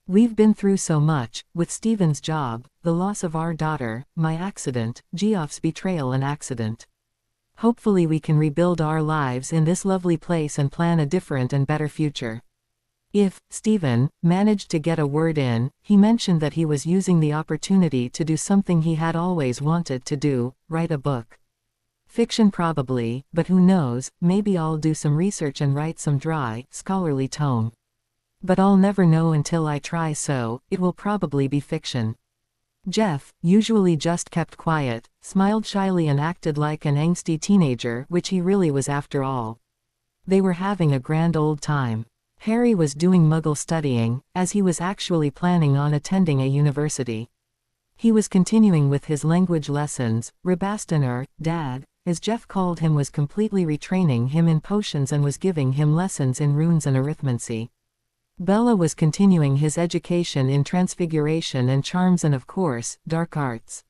We've been through so much, with Stephen's job, the loss of our daughter, my accident, Geoff's betrayal and accident. Hopefully we can rebuild our lives in this lovely place and plan a different and better future. If Stephen managed to get a word in, he mentioned that he was using the opportunity to do something he had always wanted to do, write a book. Fiction probably, but who knows, maybe I'll do some research and write some dry, scholarly tome. But I'll never know until I try, so it will probably be fiction. Jeff, usually just kept quiet, smiled shyly and acted like an angsty teenager, which he really was after all. They were having a grand old time. Harry was doing Muggle studying, as he was actually planning on attending a university. He was continuing with his language lessons. Rabastan, or Dad, as Jeff called him, was completely retraining him in potions and was giving him lessons in runes and arithmancy. Bella was continuing his education in transfiguration and charms and, of course, dark arts.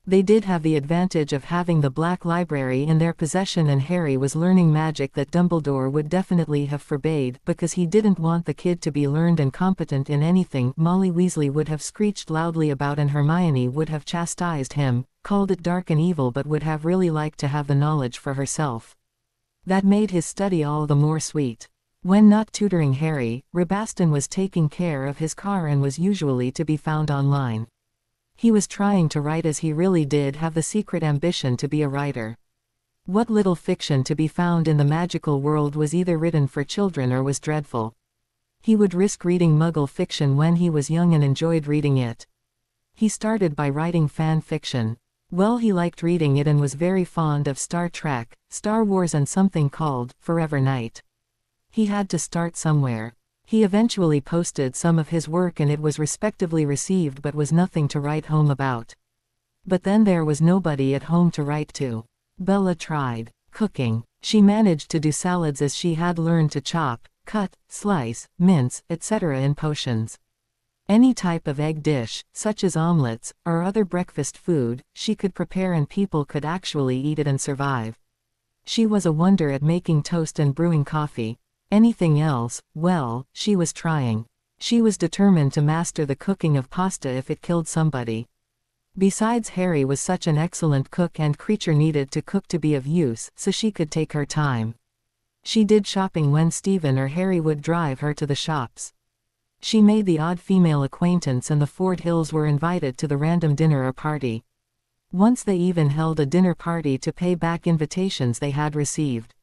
They did have the advantage of having the Black Library in their possession, and Harry was learning magic that Dumbledore would definitely have forbade, because he didn't want the kid to be learned and competent in anything Molly Weasley would have screeched loudly about and Hermione would have chastised him, called it dark and evil, but would have really liked to have the knowledge for herself. That made his study all the more sweet. When not tutoring Harry, Rabastan was taking care of his car and was usually to be found online. He was trying to write, as he really did have the secret ambition to be a writer. What little fiction to be found in the magical world was either written for children or was dreadful. He would risk reading Muggle fiction when he was young and enjoyed reading it. He started by writing fan fiction. Well, he liked reading it and was very fond of Star Trek, Star Wars and something called Forever Knight. He had to start somewhere. He eventually posted some of his work and it was respectively received, but was nothing to write home about. But then there was nobody at home to write to. Bella tried cooking. She managed to do salads, as she had learned to chop, cut, slice, mince, etc. in potions. Any type of egg dish, such as omelets, or other breakfast food, she could prepare and people could actually eat it and survive. She was a wonder at making toast and brewing coffee. Anything else, well, she was trying. She was determined to master the cooking of pasta if it killed somebody. Besides, Harry was such an excellent cook and creature needed to cook to be of use, so she could take her time. She did shopping when Stephen or Harry would drive her to the shops. She made the odd female acquaintance, and the Ford Hills were invited to the random dinner or party. Once they even held a dinner party to pay back invitations they had received.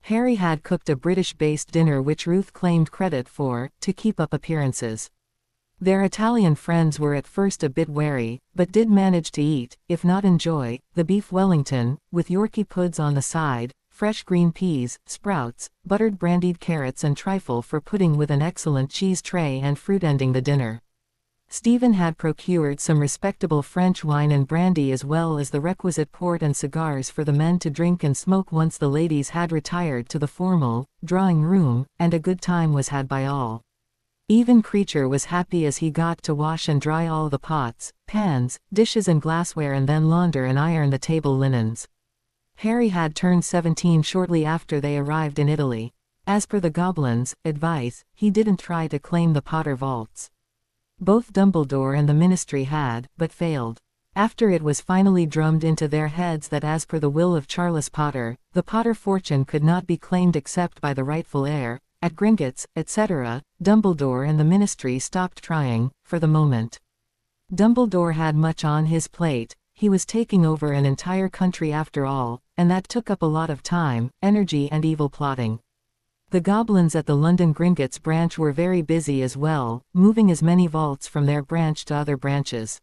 Harry had cooked a British-based dinner which Ruth claimed credit for, to keep up appearances. Their Italian friends were at first a bit wary, but did manage to eat, if not enjoy, the beef Wellington, with Yorkie puds on the side, fresh green peas, sprouts, buttered brandied carrots and trifle for pudding, with an excellent cheese tray and fruit ending the dinner. Stephen had procured some respectable French wine and brandy, as well as the requisite port and cigars for the men to drink and smoke once the ladies had retired to the formal drawing room, and a good time was had by all. Even Creature was happy, as he got to wash and dry all the pots, pans, dishes and glassware, and then launder and iron the table linens. Harry had turned 17 shortly after they arrived in Italy. As per the Goblins' advice, he didn't try to claim the Potter vaults. Both Dumbledore and the Ministry had, but failed. After it was finally drummed into their heads that as per the will of Charles Potter, the Potter fortune could not be claimed except by the rightful heir, At Gringotts, etc., Dumbledore and the Ministry stopped trying, for the moment. Dumbledore had much on his plate. He was taking over an entire country after all, and that took up a lot of time, energy and evil plotting. The goblins at the London Gringotts branch were very busy as well, moving as many vaults from their branch to other branches.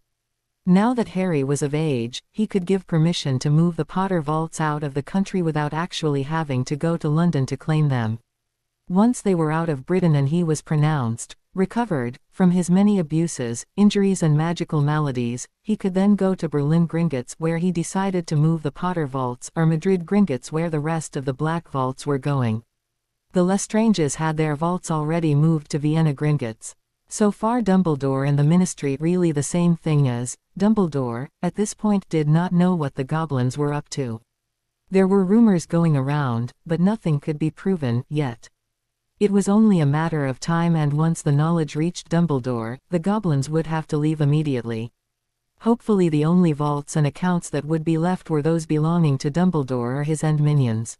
Now that Harry was of age, he could give permission to move the Potter vaults out of the country without actually having to go to London to claim them. Once they were out of Britain and he was pronounced recovered from his many abuses, injuries and magical maladies, he could then go to Berlin Gringotts where he decided to move the Potter vaults, or Madrid Gringotts where the rest of the Black vaults were going. The Lestranges had their vaults already moved to Vienna Gringotts. So far Dumbledore and the Ministry really the same thing as Dumbledore, at this point did not know what the goblins were up to. There were rumors going around, but nothing could be proven, yet. It was only a matter of time, and once the knowledge reached Dumbledore, the goblins would have to leave immediately. Hopefully the only vaults and accounts that would be left were those belonging to Dumbledore or his end minions.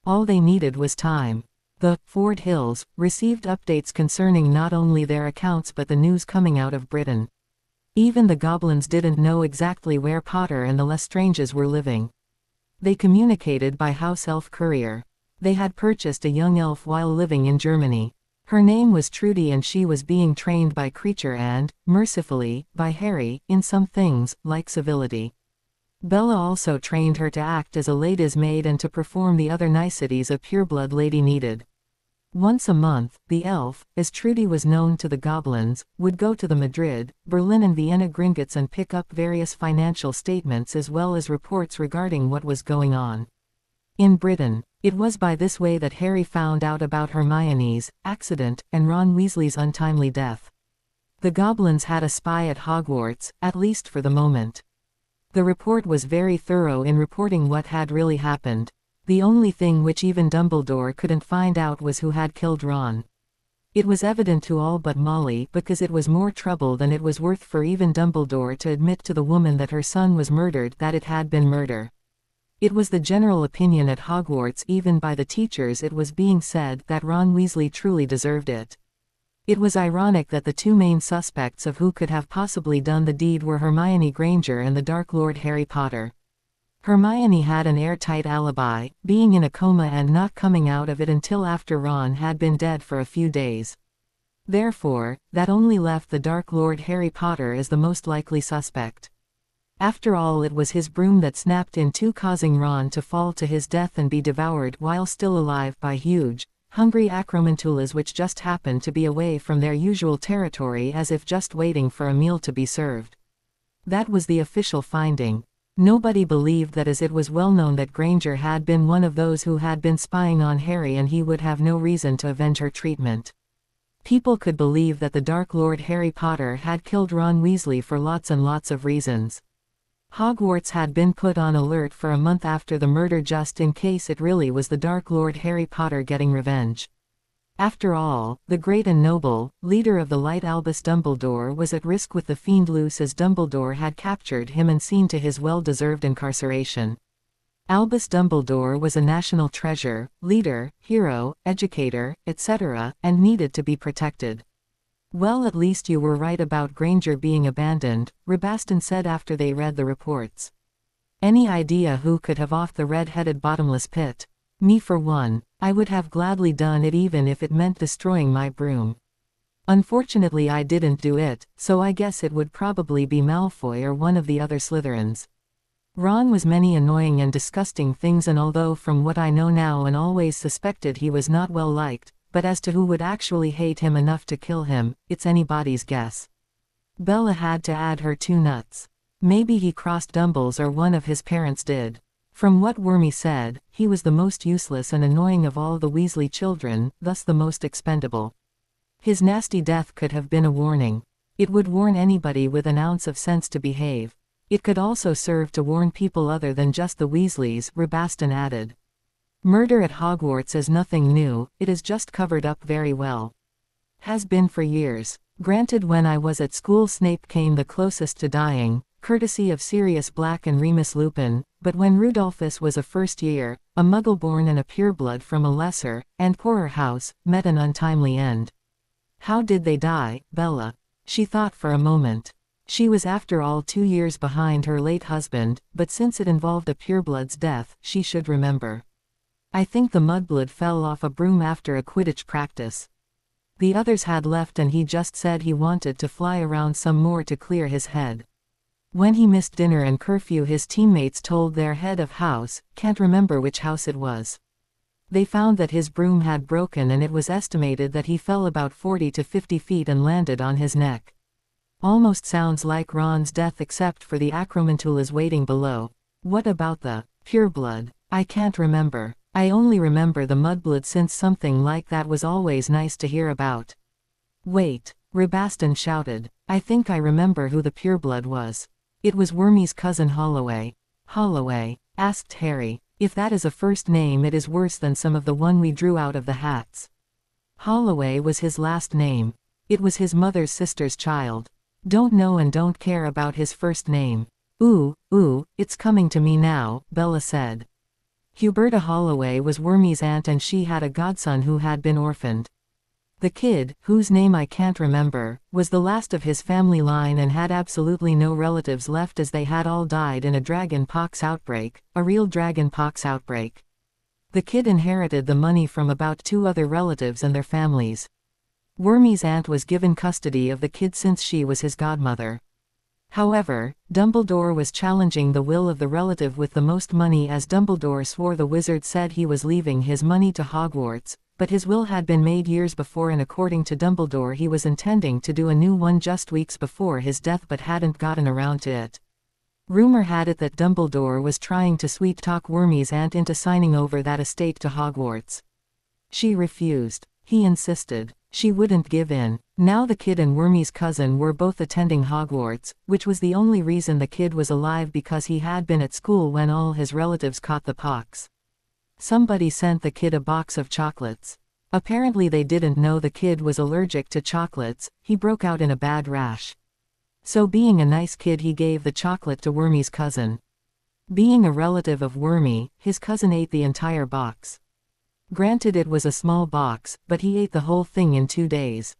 All they needed was time. The Ford Hills received updates concerning not only their accounts but the news coming out of Britain. Even the goblins didn't know exactly where Potter and the Lestranges were living. They communicated by house elf courier. They had purchased a young elf while living in Germany. Her name was Trudy and she was being trained by Creature and, mercifully, by Harry, in some things, like civility. Bella also trained her to act as a lady's maid and to perform the other niceties a pureblood lady needed. Once a month, the elf, as Trudy was known to the goblins, would go to the Madrid, Berlin and Vienna Gringotts and pick up various financial statements as well as reports regarding what was going on in Britain. It was by this way that Harry found out about Hermione's accident and Ron Weasley's untimely death. The goblins had a spy at Hogwarts, at least for the moment. The report was very thorough in reporting what had really happened. The only thing which even Dumbledore couldn't find out was who had killed Ron. It was evident to all but Molly because it was more trouble than it was worth for even Dumbledore to admit to the woman that her son was murdered that it had been murder. It was the general opinion at Hogwarts, even by the teachers it was being said, that Ron Weasley truly deserved it. It was ironic that the two main suspects of who could have possibly done the deed were Hermione Granger and the Dark Lord Harry Potter. Hermione had an airtight alibi, being in a coma and not coming out of it until after Ron had been dead for a few days. Therefore, that only left the Dark Lord Harry Potter as the most likely suspect. After all, it was his broom that snapped in two, causing Ron to fall to his death and be devoured while still alive by huge, hungry acromantulas which just happened to be away from their usual territory as if just waiting for a meal to be served. That was the official finding. Nobody believed that, as it was well known that Granger had been one of those who had been spying on Harry and he would have no reason to avenge her treatment. People could believe that the Dark Lord Harry Potter had killed Ron Weasley for lots and lots of reasons. Hogwarts had been put on alert for a month after the murder just in case it really was the Dark Lord Harry Potter getting revenge. After all, the great and noble leader of the light Albus Dumbledore was at risk with the fiend loose, as Dumbledore had captured him and seen to his well-deserved incarceration. Albus Dumbledore was a national treasure, leader, hero, educator, etc., and needed to be protected. "Well, at least you were right about Granger being abandoned," Rabaston said after they read the reports. "Any idea who could have offed the red-headed bottomless pit? Me for one. I would have gladly done it even if it meant destroying my broom. Unfortunately I didn't do it, so I guess it would probably be Malfoy or one of the other Slytherins. Ron was many annoying and disgusting things, and although from what I know now and always suspected he was not well liked, but as to who would actually hate him enough to kill him, it's anybody's guess." Bella had to add her 2 nuts. Maybe he crossed Dumbles or one of his parents did. From what Wormy said, he was the most useless and annoying of all the Weasley children, thus the most expendable. His nasty death could have been a warning. It would warn anybody with an ounce of sense to behave. It could also serve to warn people other than just the Weasleys, Rabaston added. Murder at Hogwarts is nothing new, it is just covered up very well. Has been for years. Granted, when I was at school Snape came the closest to dying, courtesy of Sirius Black and Remus Lupin, but when Rudolphus was a first year, a muggle born and a pureblood from a lesser, and poorer house, met an untimely end. How did they die, Bella? She thought for a moment. She was after all 2 years behind her late husband, but since it involved a pureblood's death, she should remember. I think the mudblood fell off a broom after a Quidditch practice. The others had left and he just said he wanted to fly around some more to clear his head. When he missed dinner and curfew, his teammates told their head of house, can't remember which house it was. They found that his broom had broken and it was estimated that he fell about 40 to 50 feet and landed on his neck. Almost sounds like Ron's death except for the Acromantulas waiting below. What about the pureblood? I can't remember. I only remember the mudblood since something like that was always nice to hear about. Wait, Rebaston shouted. I think I remember who the pureblood was. It was Wormy's cousin Holloway. Holloway? Asked Harry. If that is a first name, it is worse than some of the one we drew out of the hats. Holloway was his last name. It was his mother's sister's child. Don't know and don't care about his first name. Ooh, it's coming to me now, Bella said. Huberta Holloway was Wormy's aunt and she had a godson who had been orphaned. The kid, whose name I can't remember, was the last of his family line and had absolutely no relatives left as they had all died in a dragon pox outbreak, a real dragon pox outbreak. The kid inherited the money from about 2 other relatives and their families. Wormy's aunt was given custody of the kid since she was his godmother. However, Dumbledore was challenging the will of the relative with the most money as Dumbledore swore the wizard said he was leaving his money to Hogwarts, but his will had been made years before and according to Dumbledore he was intending to do a new one just weeks before his death but hadn't gotten around to it. Rumor had it that Dumbledore was trying to sweet-talk Wormy's aunt into signing over that estate to Hogwarts. She refused. He insisted. She wouldn't give in. Now the kid and Wormy's cousin were both attending Hogwarts, which was the only reason the kid was alive because he had been at school when all his relatives caught the pox. Somebody sent the kid a box of chocolates. Apparently they didn't know the kid was allergic to chocolates. He broke out in a bad rash. So being a nice kid he gave the chocolate to Wormy's cousin. Being a relative of Wormy, his cousin ate the entire box. Granted it was a small box, but he ate the whole thing in 2 days.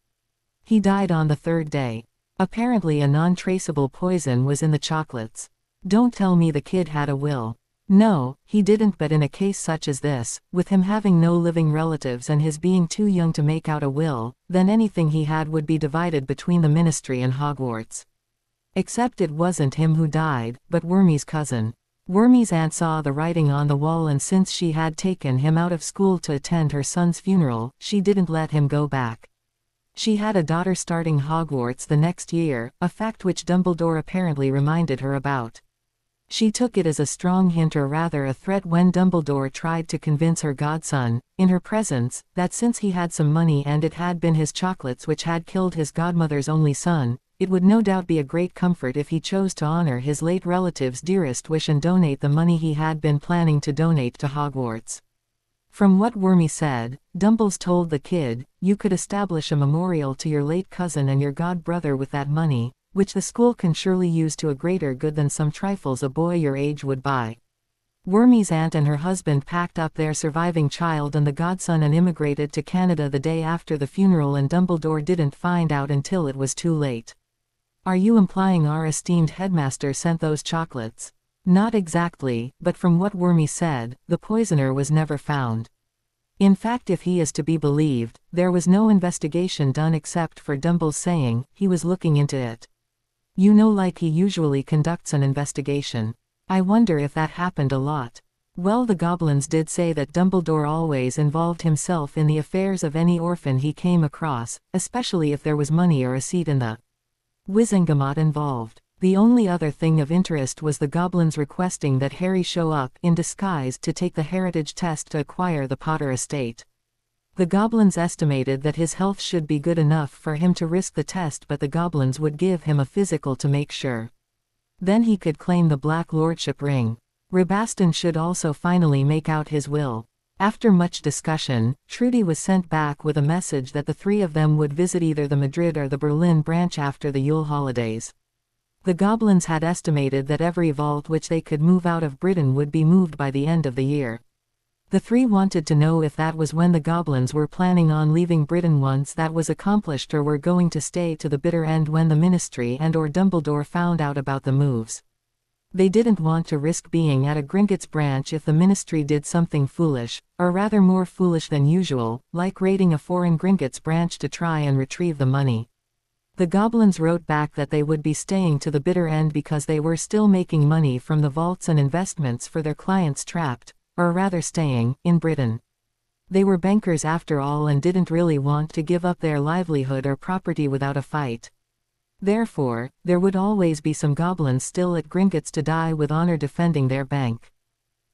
He died on the 3rd day. Apparently a non-traceable poison was in the chocolates. Don't tell me the kid had a will. No, he didn't, but in a case such as this, with him having no living relatives and his being too young to make out a will, then anything he had would be divided between the Ministry and Hogwarts. Except it wasn't him who died, but Wormy's cousin. Wormy's aunt saw the writing on the wall and since she had taken him out of school to attend her son's funeral, she didn't let him go back. She had a daughter starting Hogwarts the next year, a fact which Dumbledore apparently reminded her about. She took it as a strong hint or rather a threat when Dumbledore tried to convince her godson, in her presence, that since he had some money and it had been his chocolates which had killed his godmother's only son, it would no doubt be a great comfort if he chose to honor his late relative's dearest wish and donate the money he had been planning to donate to Hogwarts. From what Wormy said, Dumbles told the kid, you could establish a memorial to your late cousin and your god-brother with that money, which the school can surely use to a greater good than some trifles a boy your age would buy. Wormy's aunt and her husband packed up their surviving child and the godson and immigrated to Canada the day after the funeral, and Dumbledore didn't find out until it was too late. Are you implying our esteemed headmaster sent those chocolates? Not exactly, but from what Wormy said, the poisoner was never found. In fact, if he is to be believed, there was no investigation done except for Dumbles saying he was looking into it. You know, like he usually conducts an investigation. I wonder if that happened a lot. Well, the goblins did say that Dumbledore always involved himself in the affairs of any orphan he came across, especially if there was money or a seat in the Wizengamot involved. The only other thing of interest was the goblins requesting that Harry show up in disguise to take the heritage test to acquire the Potter estate. The goblins estimated that his health should be good enough for him to risk the test, but the goblins would give him a physical to make sure. Then he could claim the Black Lordship ring. Rebaston should also finally make out his will. After much discussion, Trudy was sent back with a message that the 3 of them would visit either the Madrid or the Berlin branch after the Yule holidays. The goblins had estimated that every vault which they could move out of Britain would be moved by the end of the year. The three wanted to know if that was when the goblins were planning on leaving Britain once that was accomplished, or were going to stay to the bitter end when the Ministry and/or Dumbledore found out about the moves. They didn't want to risk being at a Gringotts branch if the Ministry did something foolish, or rather more foolish than usual, like raiding a foreign Gringotts branch to try and retrieve the money. The goblins wrote back that they would be staying to the bitter end because they were still making money from the vaults and investments for their clients trapped, or rather staying, in Britain. They were bankers after all and didn't really want to give up their livelihood or property without a fight. Therefore, there would always be some goblins still at Gringotts to die with honor defending their bank.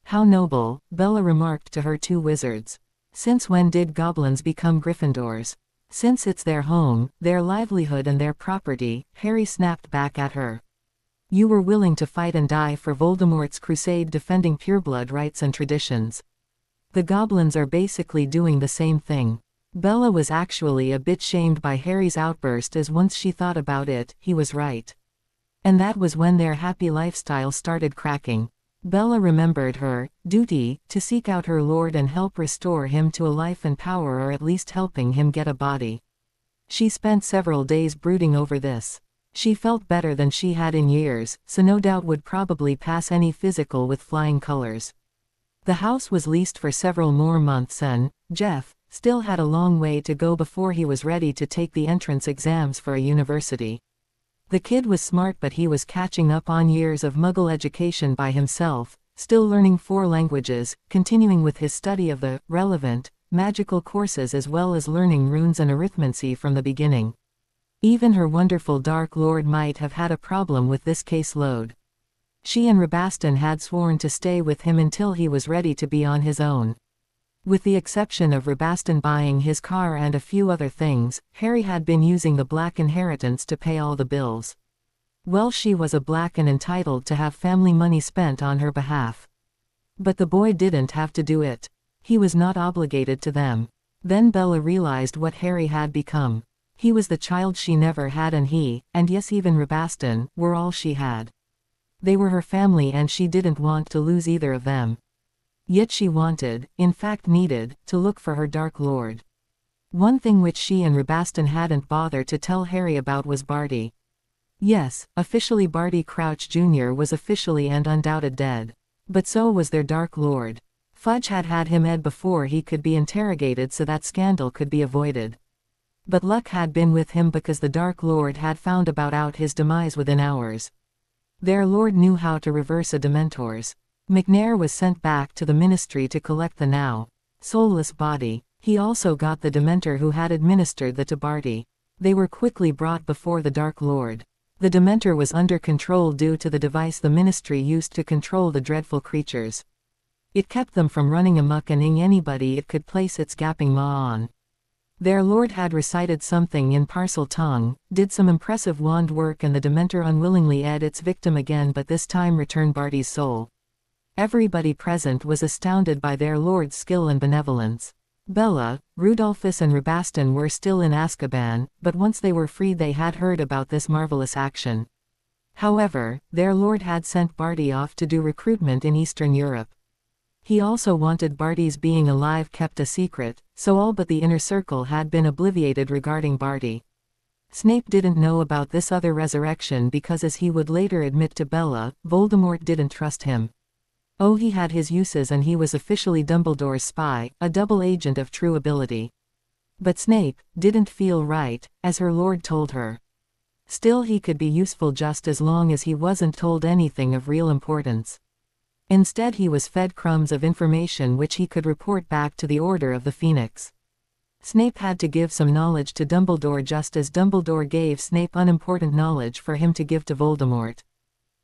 How noble, Bella remarked to her two wizards. Since when did goblins become Gryffindors? Since it's their home, their livelihood and their property, Harry snapped back at her. You were willing to fight and die for Voldemort's crusade defending pureblood rights and traditions. The goblins are basically doing the same thing. Bella was actually a bit shamed by Harry's outburst, as once she thought about it, he was right. And that was when their happy lifestyle started cracking. Bella remembered her duty to seek out her lord and help restore him to a life and power, or at least helping him get a body. She spent several days brooding over this. She felt better than she had in years, so no doubt would probably pass any physical with flying colors. The house was leased for several more months and Jeff still had a long way to go before he was ready to take the entrance exams for a university. The kid was smart, but he was catching up on years of Muggle education by himself, still learning 4 languages, continuing with his study of the relevant magical courses, as well as learning runes and arithmancy from the beginning. Even her wonderful Dark Lord might have had a problem with this caseload. She and Rabaston had sworn to stay with him until he was ready to be on his own. With the exception of Rabaston buying his car and a few other things, Harry had been using the Black inheritance to pay all the bills. Well, she was a Black and entitled to have family money spent on her behalf. But the boy didn't have to do it. He was not obligated to them. Then Bella realized what Harry had become. He was the child she never had, and he, and yes, even Rabaston, were all she had. They were her family and she didn't want to lose either of them. Yet she wanted, in fact needed, to look for her Dark Lord. One thing which she and Rabaston hadn't bothered to tell Harry about was Barty. Yes, officially Barty Crouch Jr. was officially and undoubted dead. But so was their Dark Lord. Fudge had had him ed before he could be interrogated so that scandal could be avoided. But luck had been with him because the Dark Lord had found out his demise within hours. Their Lord knew how to reverse a Dementor's. McNair was sent back to the Ministry to collect the now soulless body. He also got the Dementor who had administered the to Barty. They were quickly brought before the Dark Lord. The Dementor was under control due to the device the Ministry used to control the dreadful creatures. It kept them from running amok and ing anybody it could place its gaping maw on. Their Lord had recited something in Parcel tongue, did some impressive wand work, and the Dementor unwillingly ed its victim again, but this time returned Barty's soul. Everybody present was astounded by their Lord's skill and benevolence. Bella, Rudolphus and Rabaston were still in Azkaban, but once they were freed they had heard about this marvelous action. However, their Lord had sent Barty off to do recruitment in Eastern Europe. He also wanted Barty's being alive kept a secret, so all but the inner circle had been obliviated regarding Barty. Snape didn't know about this other resurrection because, as he would later admit to Bella, Voldemort didn't trust him. Oh, he had his uses and he was officially Dumbledore's spy, a double agent of true ability. But Snape didn't feel right, as her Lord told her. Still, he could be useful just as long as he wasn't told anything of real importance. Instead, he was fed crumbs of information which he could report back to the Order of the Phoenix. Snape had to give some knowledge to Dumbledore just as Dumbledore gave Snape unimportant knowledge for him to give to Voldemort.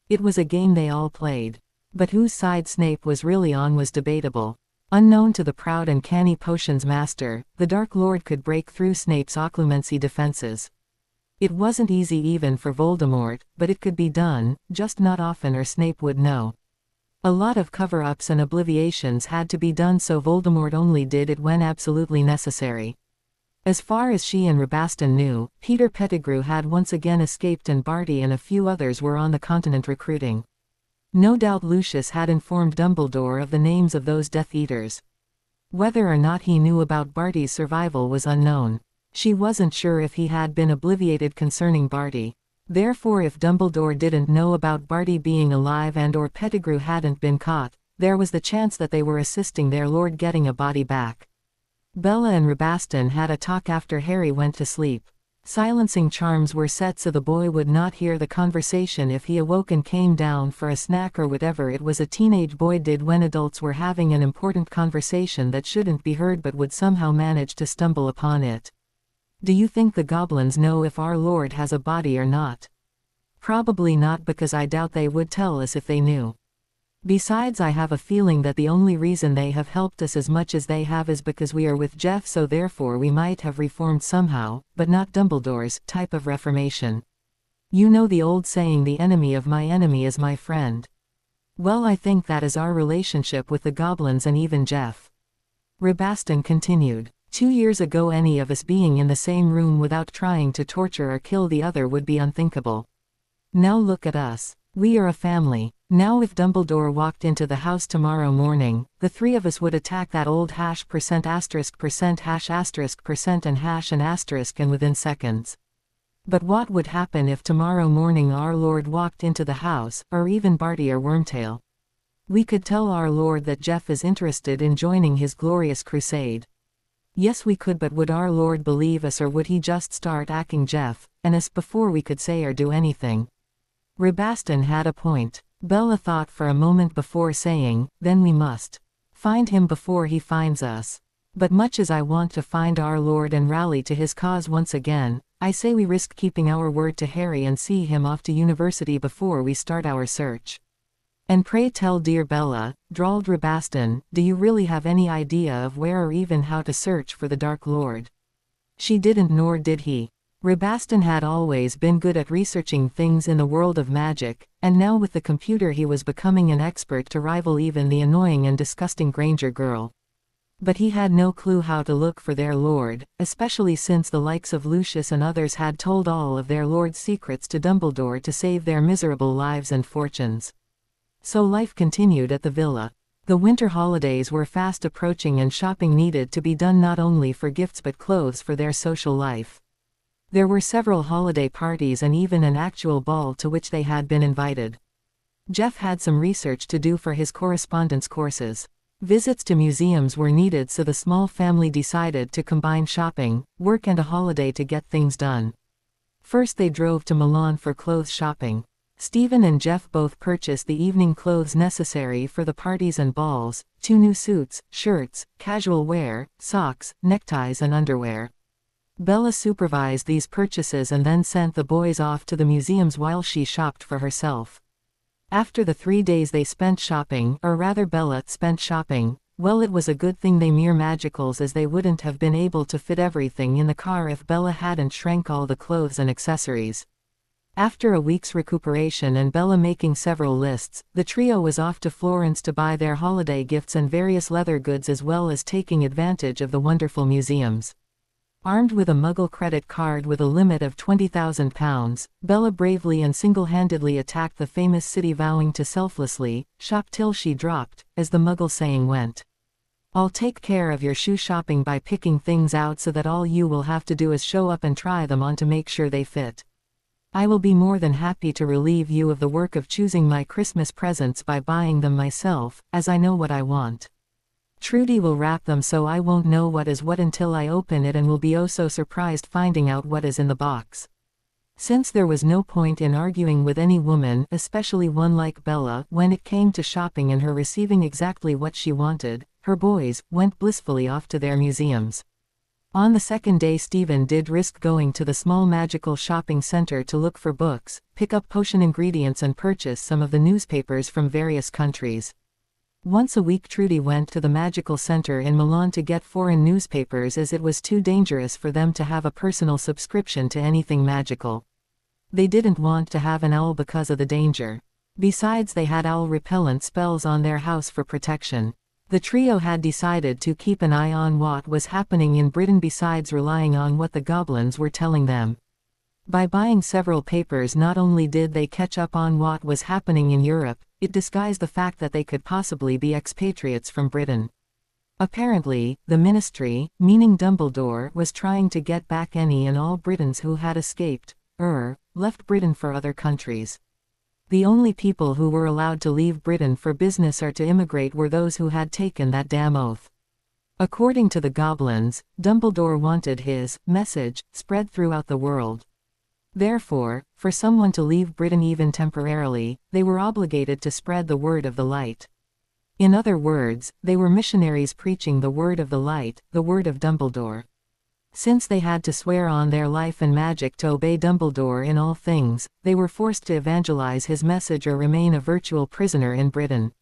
It was a game they all played. But whose side Snape was really on was debatable. Unknown to the proud and canny potions master, the Dark Lord could break through Snape's occlumency defenses. It wasn't easy even for Voldemort, but it could be done, just not often or Snape would know. A lot of cover-ups and obliviations had to be done, so Voldemort only did it when absolutely necessary. As far as she and Rabaston knew, Peter Pettigrew had once again escaped and Barty and a few others were on the continent recruiting. No doubt Lucius had informed Dumbledore of the names of those Death Eaters. Whether or not he knew about Barty's survival was unknown. She wasn't sure if he had been obliviated concerning Barty. Therefore, if Dumbledore didn't know about Barty being alive and or Pettigrew hadn't been caught, there was the chance that they were assisting their lord getting a body back. Bella and Rabaston had a talk after Harry went to sleep. Silencing charms were set so the boy would not hear the conversation if he awoke and came down for a snack or whatever it was a teenage boy did when adults were having an important conversation that shouldn't be heard but would somehow manage to stumble upon it. Do you think the goblins know if our lord has a body or not? Probably not, because I doubt they would tell us if they knew. Besides, I have a feeling that the only reason they have helped us as much as they have is because we are with Jeff, so therefore we might have reformed somehow, but not Dumbledore's type of reformation. You know the old saying, the enemy of my enemy is my friend. Well, I think that is our relationship with the goblins and even Jeff. Rabaston continued. 2 years ago, any of us being in the same room without trying to torture or kill the other would be unthinkable. Now look at us. We are a family. Now if Dumbledore walked into the house tomorrow morning, the three of us would attack that old #% asterisk % hash asterisk % and hash and asterisk and within seconds. But what would happen if tomorrow morning our lord walked into the house, or even Barty or Wormtail? We could tell our lord that Jeff is interested in joining his glorious crusade. Yes, we could, but would our lord believe us, or would he just start acting Jeff and us before we could say or do anything? Rabaston had a point. Bella thought for a moment before saying, then we must find him before he finds us. But much as I want to find our lord and rally to his cause once again, I say we risk keeping our word to Harry and see him off to university before we start our search. And pray tell, dear Bella, drawled Rabaston, do you really have any idea of where or even how to search for the Dark Lord? She didn't, nor did he. Rabaston had always been good at researching things in the world of magic, and now with the computer he was becoming an expert to rival even the annoying and disgusting Granger girl. But he had no clue how to look for their lord, especially since the likes of Lucius and others had told all of their lord's secrets to Dumbledore to save their miserable lives and fortunes. So life continued at the villa. The winter holidays were fast approaching and shopping needed to be done, not only for gifts but clothes for their social life. There were several holiday parties and even an actual ball to which they had been invited. Jeff had some research to do for his correspondence courses. Visits to museums were needed, so the small family decided to combine shopping, work and a holiday to get things done. First they drove to Milan for clothes shopping. Stephen and Jeff both purchased the evening clothes necessary for the parties and balls, 2 new suits, shirts, casual wear, socks, neckties and underwear. Bella supervised these purchases and then sent the boys off to the museums while she shopped for herself. After the 3 days they spent shopping, or rather Bella spent shopping, well, it was a good thing they mere magicals, as they wouldn't have been able to fit everything in the car if Bella hadn't shrank all the clothes and accessories. After a week's recuperation and Bella making several lists, the trio was off to Florence to buy their holiday gifts and various leather goods, as well as taking advantage of the wonderful museums. Armed with a Muggle credit card with a limit of £20,000, Bella bravely and single-handedly attacked the famous city, vowing to selflessly shop till she dropped, as the Muggle saying went. I'll take care of your shoe shopping by picking things out so that all you will have to do is show up and try them on to make sure they fit. I will be more than happy to relieve you of the work of choosing my Christmas presents by buying them myself, as I know what I want. Trudy will wrap them so I won't know what is what until I open it, and will be oh so surprised finding out what is in the box. Since there was no point in arguing with any woman, especially one like Bella, when it came to shopping and her receiving exactly what she wanted, her boys went blissfully off to their museums. On the second day Stephen did risk going to the small magical shopping center to look for books, pick up potion ingredients and purchase some of the newspapers from various countries. Once a week Trudy went to the magical center in Milan to get foreign newspapers, as it was too dangerous for them to have a personal subscription to anything magical. They didn't want to have an owl because of the danger. Besides, they had owl repellent spells on their house for protection. The trio had decided to keep an eye on what was happening in Britain besides relying on what the goblins were telling them. By buying several papers, not only did they catch up on what was happening in Europe, it disguised the fact that they could possibly be expatriates from Britain. Apparently, the ministry, meaning Dumbledore, was trying to get back any and all Britons who had escaped, left Britain for other countries. The only people who were allowed to leave Britain for business or to immigrate were those who had taken that damn oath. According to the goblins, Dumbledore wanted his message spread throughout the world. Therefore, for someone to leave Britain even temporarily, they were obligated to spread the word of the light. In other words, they were missionaries preaching the word of the light, the word of Dumbledore. Since they had to swear on their life and magic to obey Dumbledore in all things, they were forced to evangelize his message or remain a virtual prisoner in Britain.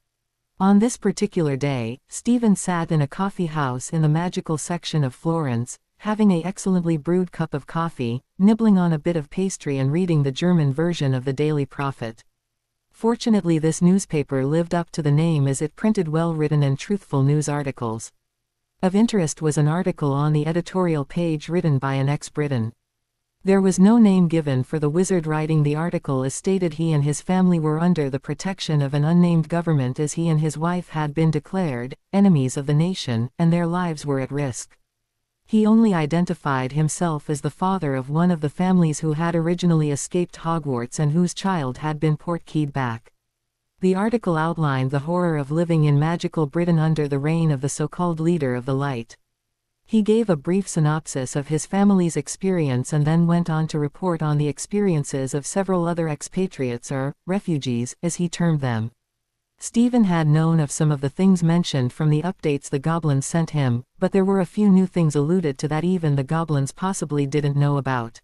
On this particular day, Stephen sat in a coffee house in the magical section of Florence, having an excellently brewed cup of coffee, nibbling on a bit of pastry and reading the German version of the Daily Prophet. Fortunately, this newspaper lived up to the name as it printed well-written and truthful news articles. Of interest was an article on the editorial page written by an ex-Briton. There was no name given for the wizard writing the article, as stated he and his family were under the protection of an unnamed government as he and his wife had been declared enemies of the nation, and their lives were at risk. He only identified himself as the father of one of the families who had originally escaped Hogwarts and whose child had been portkeyed back. The article outlined the horror of living in magical Britain under the reign of the so-called leader of the light. He gave a brief synopsis of his family's experience and then went on to report on the experiences of several other expatriates, or refugees, as he termed them. Stephen had known of some of the things mentioned from the updates the goblins sent him, but there were a few new things alluded to that even the goblins possibly didn't know about.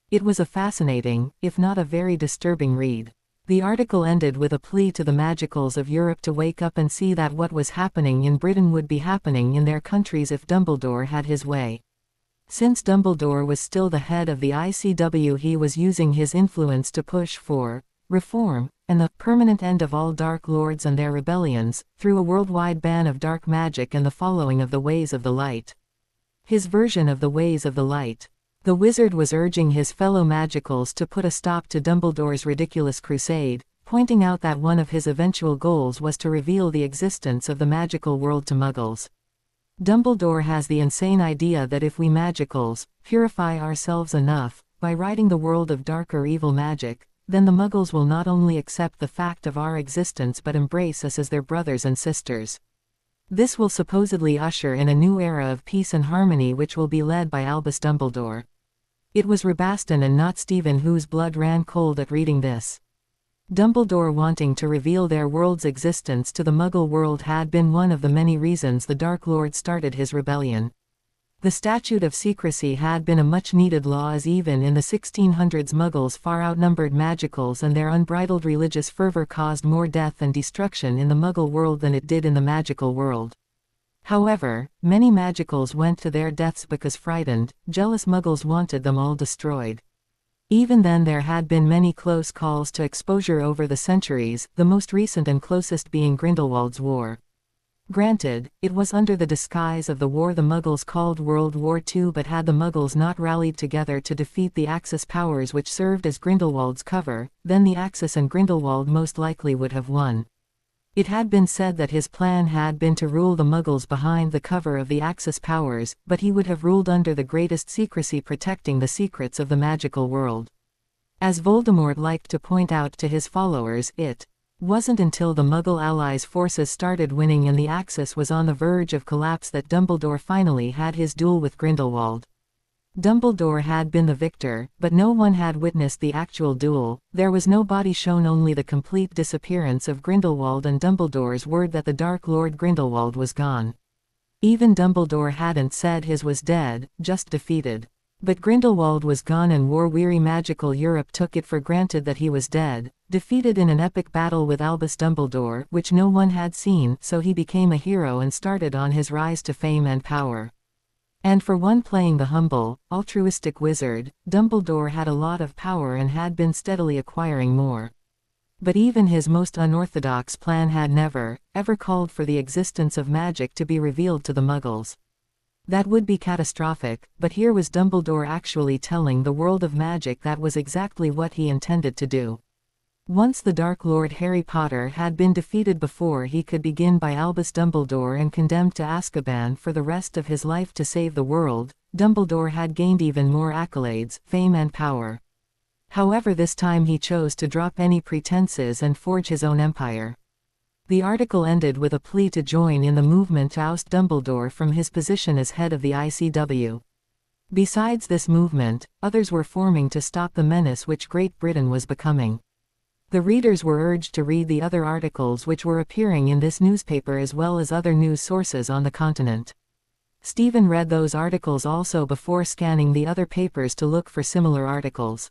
It was a fascinating, if not a very disturbing read. The article ended with a plea to the magicals of Europe to wake up and see that what was happening in Britain would be happening in their countries if Dumbledore had his way. Since Dumbledore was still the head of the ICW, he was using his influence to push for reform, and the permanent end of all Dark Lords and their rebellions, through a worldwide ban of dark magic and the following of the ways of the light. His version of the ways of the light. The wizard was urging his fellow magicals to put a stop to Dumbledore's ridiculous crusade, pointing out that one of his eventual goals was to reveal the existence of the magical world to muggles. Dumbledore has the insane idea that if we magicals purify ourselves enough, by ridding the world of dark or evil magic, then the muggles will not only accept the fact of our existence but embrace us as their brothers and sisters. This will supposedly usher in a new era of peace and harmony which will be led by Albus Dumbledore. It was Rabaston and not Stephen whose blood ran cold at reading this. Dumbledore wanting to reveal their world's existence to the Muggle world had been one of the many reasons the Dark Lord started his rebellion. The Statute of Secrecy had been a much-needed law, as even in the 1600s Muggles far outnumbered magicals and their unbridled religious fervor caused more death and destruction in the Muggle world than it did in the magical world. However, many magicals went to their deaths because frightened, jealous Muggles wanted them all destroyed. Even then there had been many close calls to exposure over the centuries, the most recent and closest being Grindelwald's War. Granted, it was under the disguise of the war the Muggles called World War II, but had the Muggles not rallied together to defeat the Axis powers which served as Grindelwald's cover, then the Axis and Grindelwald most likely would have won. It had been said that his plan had been to rule the Muggles behind the cover of the Axis powers, but he would have ruled under the greatest secrecy, protecting the secrets of the magical world. As Voldemort liked to point out to his followers, it wasn't until the Muggle allies' forces started winning and the Axis was on the verge of collapse that Dumbledore finally had his duel with Grindelwald. Dumbledore had been the victor, but no one had witnessed the actual duel. There was no body shown, only the complete disappearance of Grindelwald and Dumbledore's word that the Dark Lord Grindelwald was gone. Even Dumbledore hadn't said his was dead, just defeated. But Grindelwald was gone, and war-weary magical Europe took it for granted that he was dead, defeated in an epic battle with Albus Dumbledore, which no one had seen, so he became a hero and started on his rise to fame and power. And for one playing the humble, altruistic wizard, Dumbledore had a lot of power and had been steadily acquiring more. But even his most unorthodox plan had never, ever called for the existence of magic to be revealed to the Muggles. That would be catastrophic, but here was Dumbledore actually telling the world of magic that was exactly what he intended to do. Once the Dark Lord Harry Potter had been defeated before he could begin by Albus Dumbledore and condemned to Azkaban for the rest of his life to save the world, Dumbledore had gained even more accolades, fame and power. However, this time he chose to drop any pretenses and forge his own empire. The article ended with a plea to join in the movement to oust Dumbledore from his position as head of the ICW. Besides this movement, others were forming to stop the menace which Great Britain was becoming. The readers were urged to read the other articles which were appearing in this newspaper as well as other news sources on the continent. Stephen read those articles also before scanning the other papers to look for similar articles.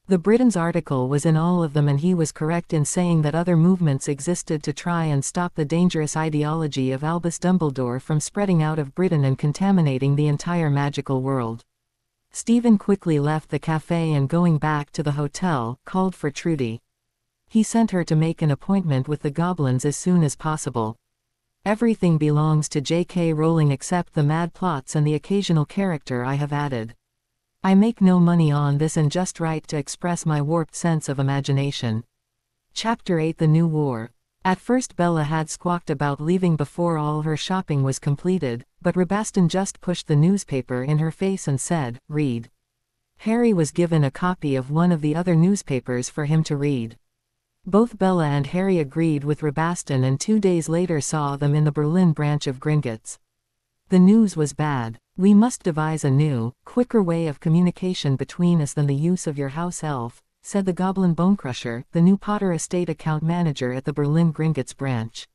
The Britain's article was in all of them, and he was correct in saying that other movements existed to try and stop the dangerous ideology of Albus Dumbledore from spreading out of Britain and contaminating the entire magical world. Stephen quickly left the cafe and, going back to the hotel, called for Trudy. He sent her to make an appointment with the goblins as soon as possible. Everything belongs to J.K. Rowling except the mad plots and the occasional character I have added. I make no money on this and just write to express my warped sense of imagination. Chapter 8: The New War. At first Bella had squawked about leaving before all her shopping was completed, but Rabaston just pushed the newspaper in her face and said, "Read." Harry was given a copy of one of the other newspapers for him to read. Both Bella and Harry agreed with Rabaston and 2 days later saw them in the Berlin branch of Gringotts. The news was bad. "We must devise a new, quicker way of communication between us than the use of your house elf," said the Goblin Bonecrusher, the new Potter Estate account manager at the Berlin Gringotts branch.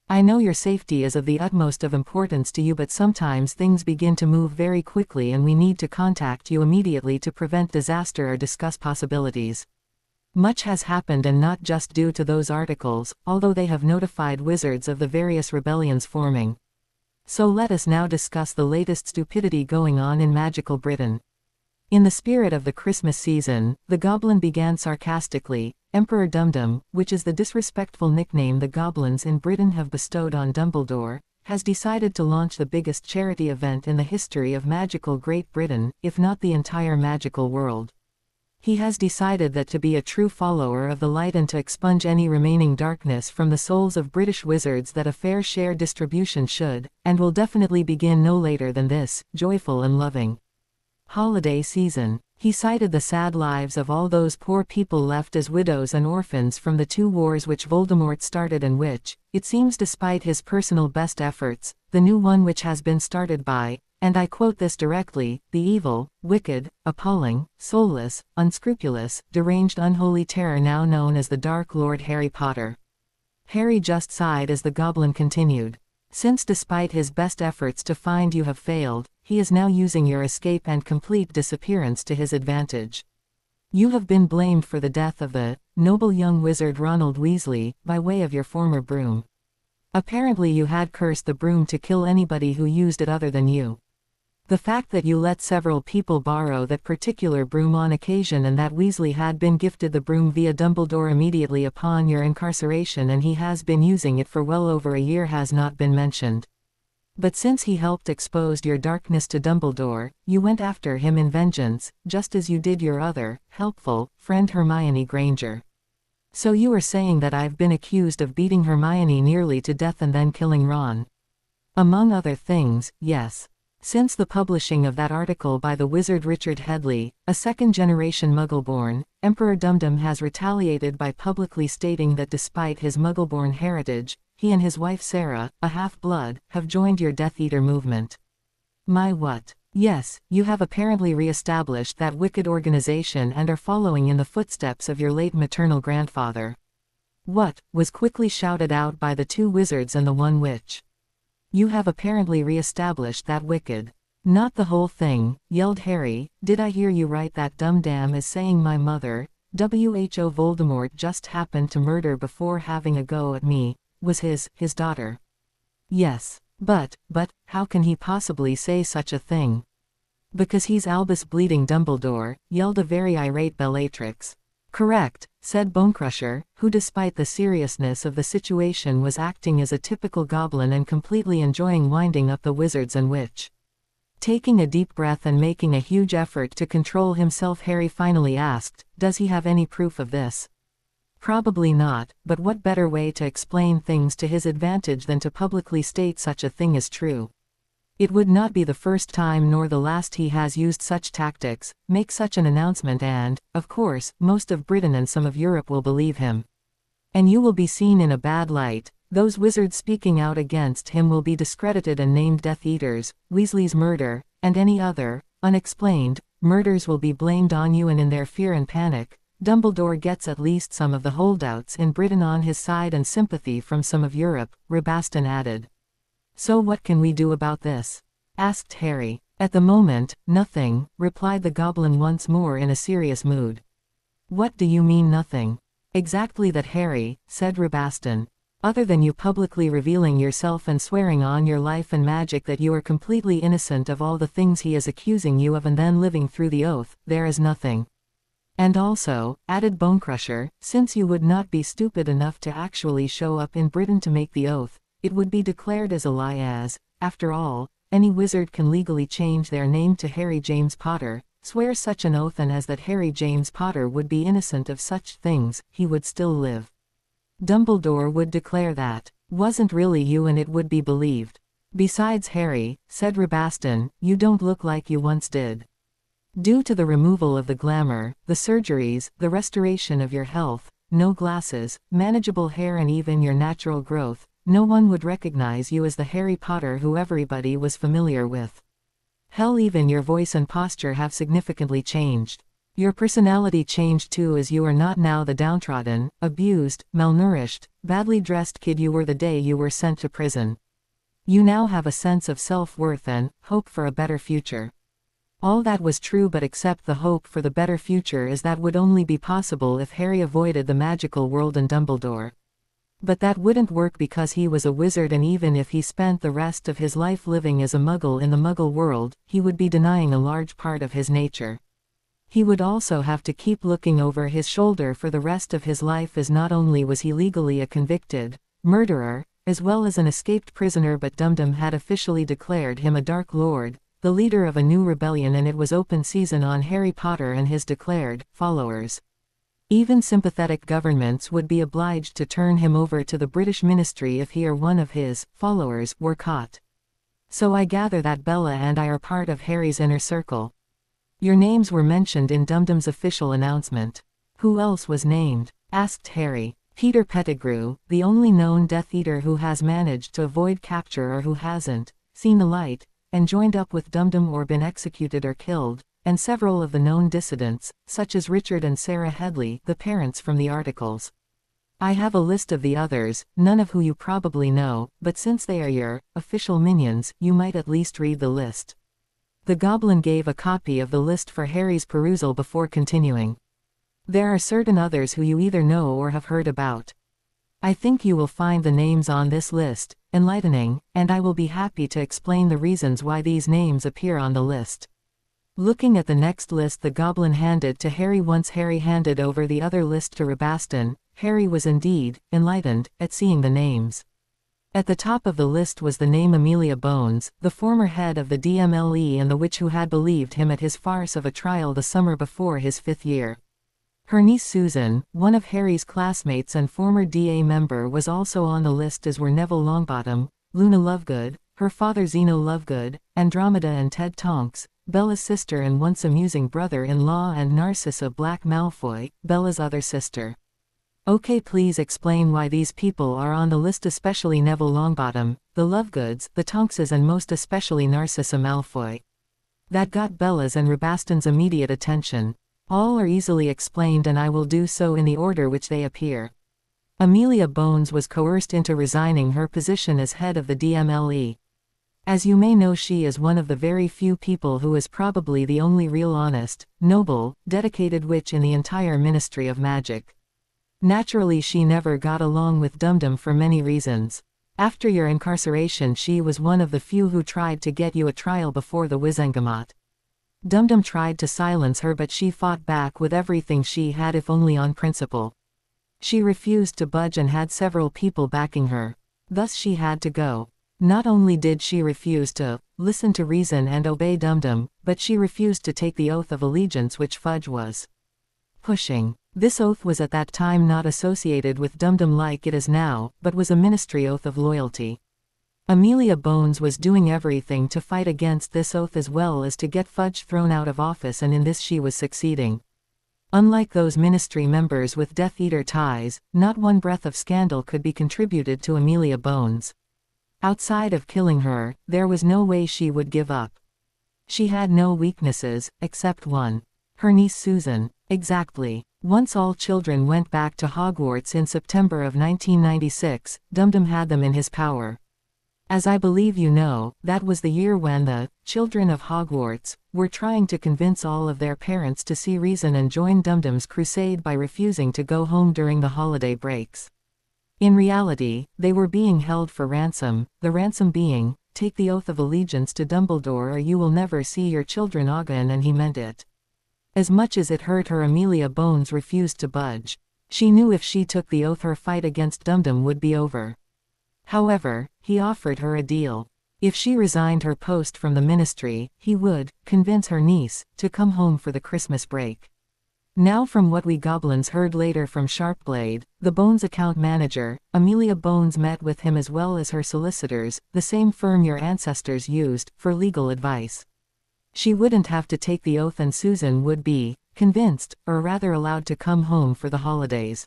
"I know your safety is of the utmost of importance to you, but sometimes things begin to move very quickly and we need to contact you immediately to prevent disaster or discuss possibilities. Much has happened, and not just due to those articles, although they have notified wizards of the various rebellions forming. So let us now discuss the latest stupidity going on in magical Britain." In the spirit of the Christmas season, the goblin began sarcastically, "Emperor Dumdum, which is the disrespectful nickname the goblins in Britain have bestowed on Dumbledore, has decided to launch the biggest charity event in the history of magical Great Britain, if not the entire magical world. He has decided that to be a true follower of the light and to expunge any remaining darkness from the souls of British wizards, that a fair share distribution should, and will definitely begin no later than this joyful and loving holiday season. He cited the sad lives of all those poor people left as widows and orphans from the 2 wars which Voldemort started, and which, it seems despite his personal best efforts, the new one which has been started by, and I quote this directly, "the evil, wicked, appalling, soulless, unscrupulous, deranged unholy terror now known as the Dark Lord Harry Potter." Harry just sighed as the goblin continued. "Since despite his best efforts to find you have failed, he is now using your escape and complete disappearance to his advantage. You have been blamed for the death of the noble young wizard Ronald Weasley, by way of your former broom. Apparently you had cursed the broom to kill anybody who used it other than you. The fact that you let several people borrow that particular broom on occasion, and that Weasley had been gifted the broom via Dumbledore immediately upon your incarceration and he has been using it for well over a year, has not been mentioned. But since he helped expose your darkness to Dumbledore, you went after him in vengeance, just as you did your other, helpful, friend Hermione Granger. So you are saying that I've been accused of beating Hermione nearly to death and then killing Ron? Among other things, yes. Since the publishing of that article by the wizard Richard Headley, a second-generation Muggleborn, Emperor Dumdum has retaliated by publicly stating that despite his Muggleborn heritage, he and his wife Sarah, a half-blood, have joined your Death Eater movement. My what? Yes, you have apparently re-established that wicked organization and are following in the footsteps of your late maternal grandfather. What? Was quickly shouted out by the 2 wizards and the 1 witch. You have apparently re-established that wicked. Not the whole thing, yelled Harry. Did I hear you right? That dumb dam is saying my mother, Who Voldemort just happened to murder before having a go at me, was his daughter. Yes. But, how can he possibly say such a thing? Because he's Albus Bleeding Dumbledore, yelled a very irate Bellatrix. Correct, said Bonecrusher, who despite the seriousness of the situation was acting as a typical goblin and completely enjoying winding up the wizards and witch. Taking a deep breath and making a huge effort to control himself, Harry finally asked, "Does he have any proof of this?" Probably not, but what better way to explain things to his advantage than to publicly state such a thing is true? It would not be the first time nor the last he has used such tactics, make such an announcement and, of course, most of Britain and some of Europe will believe him. And you will be seen in a bad light. Those wizards speaking out against him will be discredited and named Death Eaters. Weasley's murder, and any other, unexplained, murders will be blamed on you, and in their fear and panic, Dumbledore gets at least some of the holdouts in Britain on his side and sympathy from some of Europe, Rabaston added. So what can we do about this? Asked Harry. At the moment, nothing, replied the goblin once more in a serious mood. What do you mean nothing? Exactly that, Harry, said Rabaston. Other than you publicly revealing yourself and swearing on your life and magic that you are completely innocent of all the things he is accusing you of and then living through the oath, there is nothing. And also, added Bonecrusher, since you would not be stupid enough to actually show up in Britain to make the oath, it would be declared as a lie as, after all, any wizard can legally change their name to Harry James Potter, swear such an oath and as that Harry James Potter would be innocent of such things, he would still live. Dumbledore would declare that wasn't really you and it would be believed. Besides, Harry, said Rabaston, you don't look like you once did. Due to the removal of the glamour, the surgeries, the restoration of your health, no glasses, manageable hair and even your natural growth, no one would recognize you as the Harry Potter who everybody was familiar with. Hell, even your voice and posture have significantly changed. Your personality changed too, as you are not now the downtrodden, abused, malnourished, badly dressed kid you were the day you were sent to prison. You now have a sense of self-worth and hope for a better future. All that was true, but except the hope for the better future, is that would only be possible if Harry avoided the magical world and Dumbledore. But that wouldn't work because he was a wizard, and even if he spent the rest of his life living as a muggle in the muggle world, he would be denying a large part of his nature. He would also have to keep looking over his shoulder for the rest of his life, as not only was he legally a convicted murderer, as well as an escaped prisoner, but Dumbledore had officially declared him a Dark Lord, the leader of a new rebellion, and it was open season on Harry Potter and his declared followers. Even sympathetic governments would be obliged to turn him over to the British ministry if he or one of his followers were caught. So I gather that Bella and I are part of Harry's inner circle. Your names were mentioned in Dumdum's official announcement. Who else was named? Asked Harry. Peter Pettigrew, the only known Death Eater who has managed to avoid capture or who hasn't seen the light, and joined up with Dumdum or been executed or killed, and several of the known dissidents, such as Richard and Sarah Headley, the parents from the articles. I have a list of the others, none of who you probably know, but since they are your official minions, you might at least read the list. The goblin gave a copy of the list for Harry's perusal before continuing. There are certain others who you either know or have heard about. I think you will find the names on this list enlightening, and I will be happy to explain the reasons why these names appear on the list. Looking at the next list the goblin handed to Harry. Once Harry handed over the other list to Rabaston, Harry was indeed enlightened at seeing the names. At the top of the list was the name Amelia Bones, the former head of the DMLE and the witch who had believed him at his farce of a trial the summer before his 5th year. Her niece Susan, one of Harry's classmates and former DA member, was also on the list, as were Neville Longbottom, Luna Lovegood, her father Zeno Lovegood, Andromeda and Ted Tonks, Bella's sister and once amusing brother-in-law, and Narcissa Black Malfoy, Bella's other sister. Okay, please explain why these people are on the list, especially Neville Longbottom, the Lovegoods, the Tonkses, and most especially Narcissa Malfoy. That got Bella's and Rabaston's immediate attention. All are easily explained, and I will do so in the order which they appear. Amelia Bones was coerced into resigning her position as head of the DMLE. As you may know, she is one of the very few people who is probably the only real honest, noble, dedicated witch in the entire Ministry of Magic. Naturally, she never got along with Dumdum for many reasons. After your incarceration, she was one of the few who tried to get you a trial before the Wizengamot. Dum-Dum tried to silence her, but she fought back with everything she had, if only on principle. She refused to budge and had several people backing her. Thus she had to go. Not only did she refuse to listen to reason and obey Dum-Dum, but she refused to take the oath of allegiance which Fudge was pushing. This oath was at that time not associated with Dum-Dum like it is now, but was a ministry oath of loyalty. Amelia Bones was doing everything to fight against this oath as well as to get Fudge thrown out of office, and in this she was succeeding. Unlike those ministry members with Death Eater ties, not one breath of scandal could be contributed to Amelia Bones. Outside of killing her, there was no way she would give up. She had no weaknesses, except one. Her niece Susan. Exactly. Once all children went back to Hogwarts in September of 1996, Dum-Dum had them in his power. As I believe you know, that was the year when the children of Hogwarts were trying to convince all of their parents to see reason and join Dum-Dum's crusade by refusing to go home during the holiday breaks. In reality, they were being held for ransom, the ransom being, take the oath of allegiance to Dumbledore or you will never see your children again, and he meant it. As much as it hurt her, Amelia Bones refused to budge. She knew if she took the oath her fight against Dum-Dum would be over. However, he offered her a deal. If she resigned her post from the ministry, he would convince her niece to come home for the Christmas break. Now from what we goblins heard later from Sharpblade, the Bones account manager, Amelia Bones met with him as well as her solicitors, the same firm your ancestors used, for legal advice. She wouldn't have to take the oath and Susan would be convinced, or rather allowed to come home for the holidays.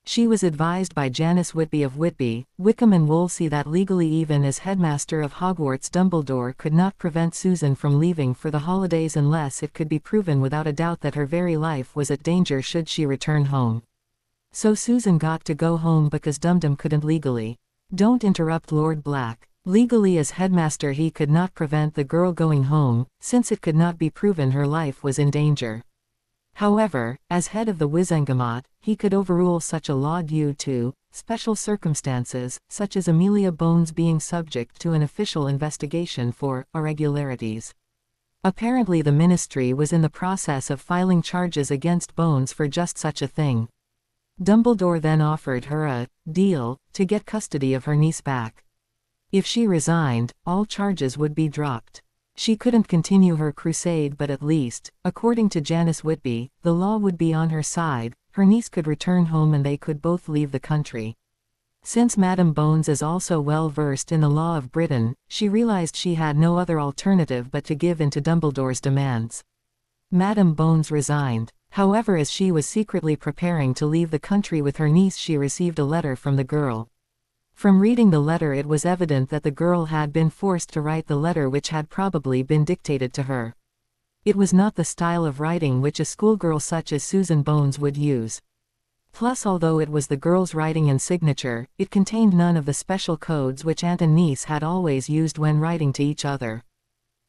She was advised by Janice Whitby of Whitby, Wickham and Wolsey that legally even as headmaster of Hogwarts Dumbledore could not prevent Susan from leaving for the holidays unless it could be proven without a doubt that her very life was at danger should she return home. So Susan got to go home because Dum-Dum couldn't legally. Don't interrupt Lord Black. Legally as headmaster he could not prevent the girl going home, since it could not be proven her life was in danger. However, as head of the Wizengamot, he could overrule such a law due to special circumstances, such as Amelia Bones being subject to an official investigation for irregularities. Apparently the ministry was in the process of filing charges against Bones for just such a thing. Dumbledore then offered her a deal to get custody of her niece back. If she resigned, all charges would be dropped. She couldn't continue her crusade, but at least, according to Janice Whitby, the law would be on her side, her niece could return home and they could both leave the country. Since Madame Bones is also well versed in the law of Britain, she realized she had no other alternative but to give in to Dumbledore's demands. Madame Bones resigned. However, as she was secretly preparing to leave the country with her niece, she received a letter from the girl. From reading the letter it was evident that the girl had been forced to write the letter, which had probably been dictated to her. It was not the style of writing which a schoolgirl such as Susan Bones would use. Plus, although it was the girl's writing and signature, it contained none of the special codes which aunt and niece had always used when writing to each other.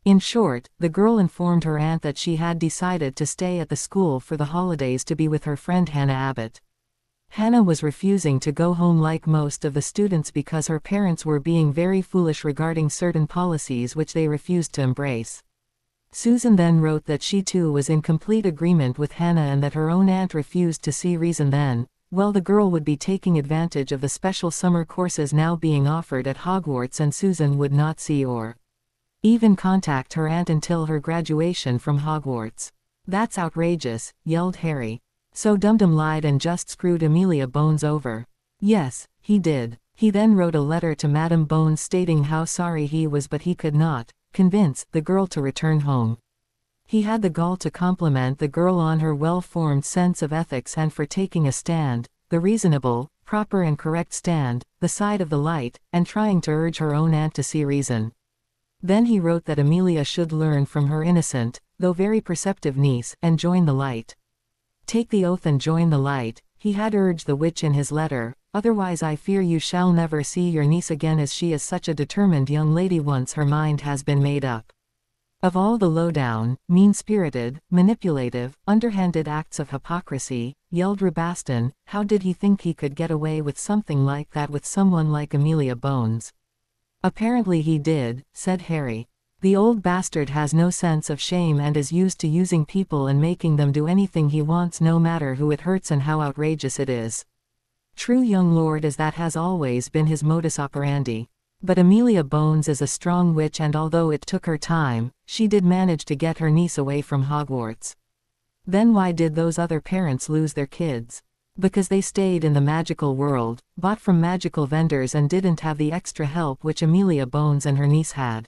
In short, the girl informed her aunt that she had decided to stay at the school for the holidays to be with her friend Hannah Abbott. Hannah was refusing to go home like most of the students because her parents were being very foolish regarding certain policies which they refused to embrace. Susan then wrote that she too was in complete agreement with Hannah and that her own aunt refused to see reason then, well, the girl would be taking advantage of the special summer courses now being offered at Hogwarts, and Susan would not see or even contact her aunt until her graduation from Hogwarts. That's outrageous, yelled Harry. So Dum-Dum lied and just screwed Amelia Bones over. Yes, he did. He then wrote a letter to Madame Bones stating how sorry he was, but he could not convince the girl to return home. He had the gall to compliment the girl on her well-formed sense of ethics and for taking a stand, the reasonable, proper and correct stand, the side of the light, and trying to urge her own aunt to see reason. Then he wrote that Amelia should learn from her innocent, though very perceptive niece, and join the light. Take the oath and join the light, he had urged the witch in his letter, otherwise I fear you shall never see your niece again, as she is such a determined young lady once her mind has been made up. Of all the low-down, mean-spirited, manipulative, underhanded acts of hypocrisy, yelled Rabaston, how did he think he could get away with something like that with someone like Amelia Bones? Apparently he did, said Harry. The old bastard has no sense of shame and is used to using people and making them do anything he wants no matter who it hurts and how outrageous it is. True young lord as that has always been his modus operandi. But Amelia Bones is a strong witch and although it took her time, she did manage to get her niece away from Hogwarts. Then why did those other parents lose their kids? Because they stayed in the magical world, bought from magical vendors and didn't have the extra help which Amelia Bones and her niece had.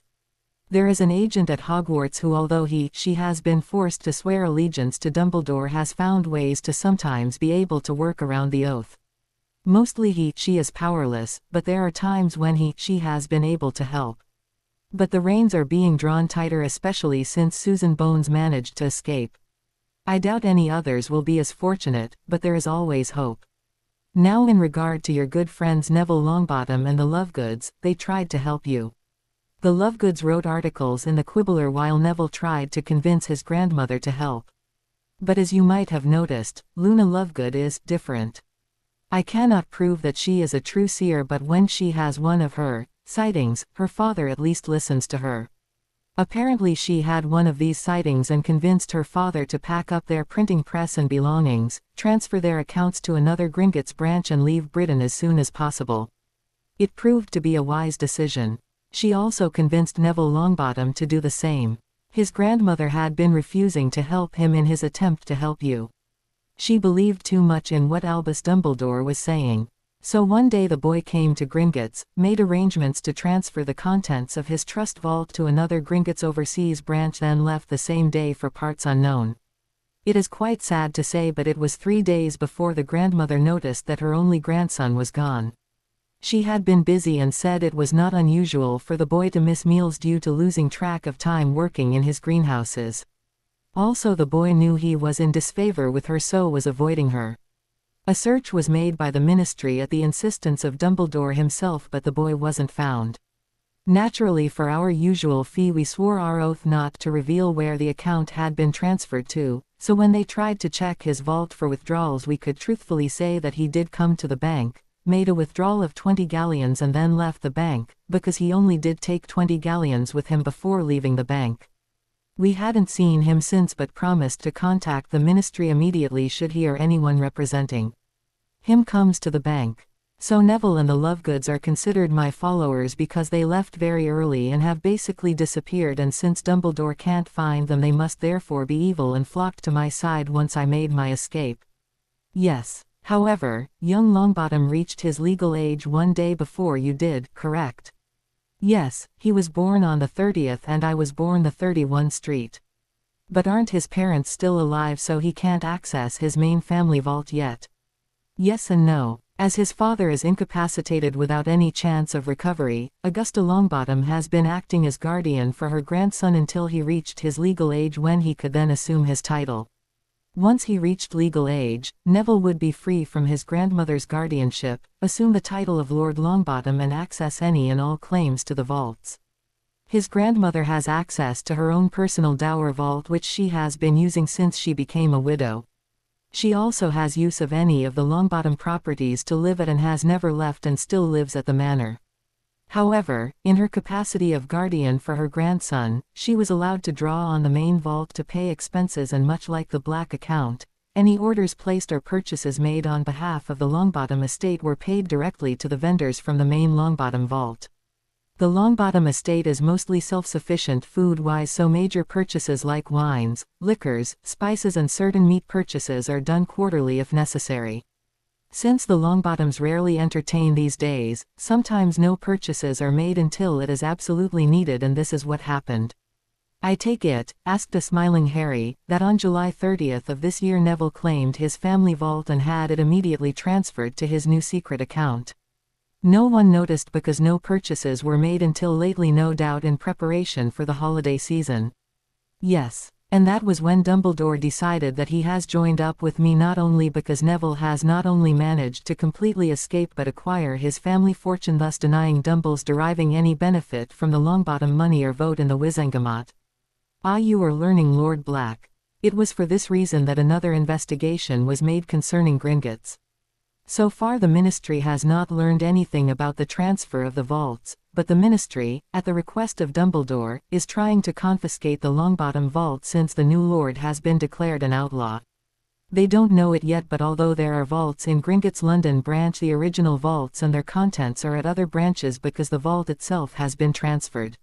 There is an agent at Hogwarts who although she has been forced to swear allegiance to Dumbledore has found ways to sometimes be able to work around the oath. Mostly she is powerless, but there are times when she has been able to help. But the reins are being drawn tighter especially since Susan Bones managed to escape. I doubt any others will be as fortunate, but there is always hope. Now in regard to your good friends Neville Longbottom and the Lovegoods, they tried to help you. The Lovegoods wrote articles in the Quibbler while Neville tried to convince his grandmother to help. But as you might have noticed, Luna Lovegood is different. I cannot prove that she is a true seer but when she has one of her sightings, her father at least listens to her. Apparently she had one of these sightings and convinced her father to pack up their printing press and belongings, transfer their accounts to another Gringotts branch and leave Britain as soon as possible. It proved to be a wise decision. She also convinced Neville Longbottom to do the same. His grandmother had been refusing to help him in his attempt to help you. She believed too much in what Albus Dumbledore was saying. So one day the boy came to Gringotts, made arrangements to transfer the contents of his trust vault to another Gringotts overseas branch then left the same day for parts unknown. It is quite sad to say but it was 3 days before the grandmother noticed that her only grandson was gone. She had been busy and said it was not unusual for the boy to miss meals due to losing track of time working in his greenhouses. Also the boy knew he was in disfavor with her so was avoiding her. A search was made by the ministry at the insistence of Dumbledore himself but the boy wasn't found. Naturally for our usual fee we swore our oath not to reveal where the account had been transferred to, so when they tried to check his vault for withdrawals we could truthfully say that he did come to the bank, made a withdrawal of 20 galleons and then left the bank, because he only did take 20 galleons with him before leaving the bank. We hadn't seen him since but promised to contact the ministry immediately should he or anyone representing him comes to the bank. So Neville and the Lovegoods are considered my followers because they left very early and have basically disappeared and since Dumbledore can't find them they must therefore be evil and flocked to my side once I made my escape. Yes. However, young Longbottom reached his legal age one day before you did, correct? Yes, he was born on the 30th and I was born the 31 Street. But aren't his parents still alive so he can't access his main family vault yet? Yes and no. As his father is incapacitated without any chance of recovery, Augusta Longbottom has been acting as guardian for her grandson until he reached his legal age when he could then assume his title. Once he reached legal age, Neville would be free from his grandmother's guardianship, assume the title of Lord Longbottom and access any and all claims to the vaults. His grandmother has access to her own personal dower vault which she has been using since she became a widow. She also has use of any of the Longbottom properties to live at and has never left and still lives at the manor. However, in her capacity of guardian for her grandson, she was allowed to draw on the main vault to pay expenses and much like the black account, any orders placed or purchases made on behalf of the Longbottom estate were paid directly to the vendors from the main Longbottom vault. The Longbottom estate is mostly self-sufficient food-wise so major purchases like wines, liquors, spices and certain meat purchases are done quarterly if necessary. Since the Longbottoms rarely entertain these days, sometimes no purchases are made until it is absolutely needed and this is what happened. I take it, asked a smiling Harry, that on July 30th of this year Neville claimed his family vault and had it immediately transferred to his new secret account. No one noticed because no purchases were made until lately no doubt in preparation for the holiday season. Yes. And that was when Dumbledore decided that he has joined up with me not only because Neville has not only managed to completely escape but acquire his family fortune thus denying Dumbles deriving any benefit from the Longbottom money or vote in the Wizengamot. Ah, you are learning, Lord Black. It was for this reason that another investigation was made concerning Gringotts. So far the Ministry has not learned anything about the transfer of the vaults, but the Ministry, at the request of Dumbledore, is trying to confiscate the Longbottom Vault since the new Lord has been declared an outlaw. They don't know it yet, but although there are vaults in Gringotts London branch, the original vaults and their contents are at other branches because the vault itself has been transferred.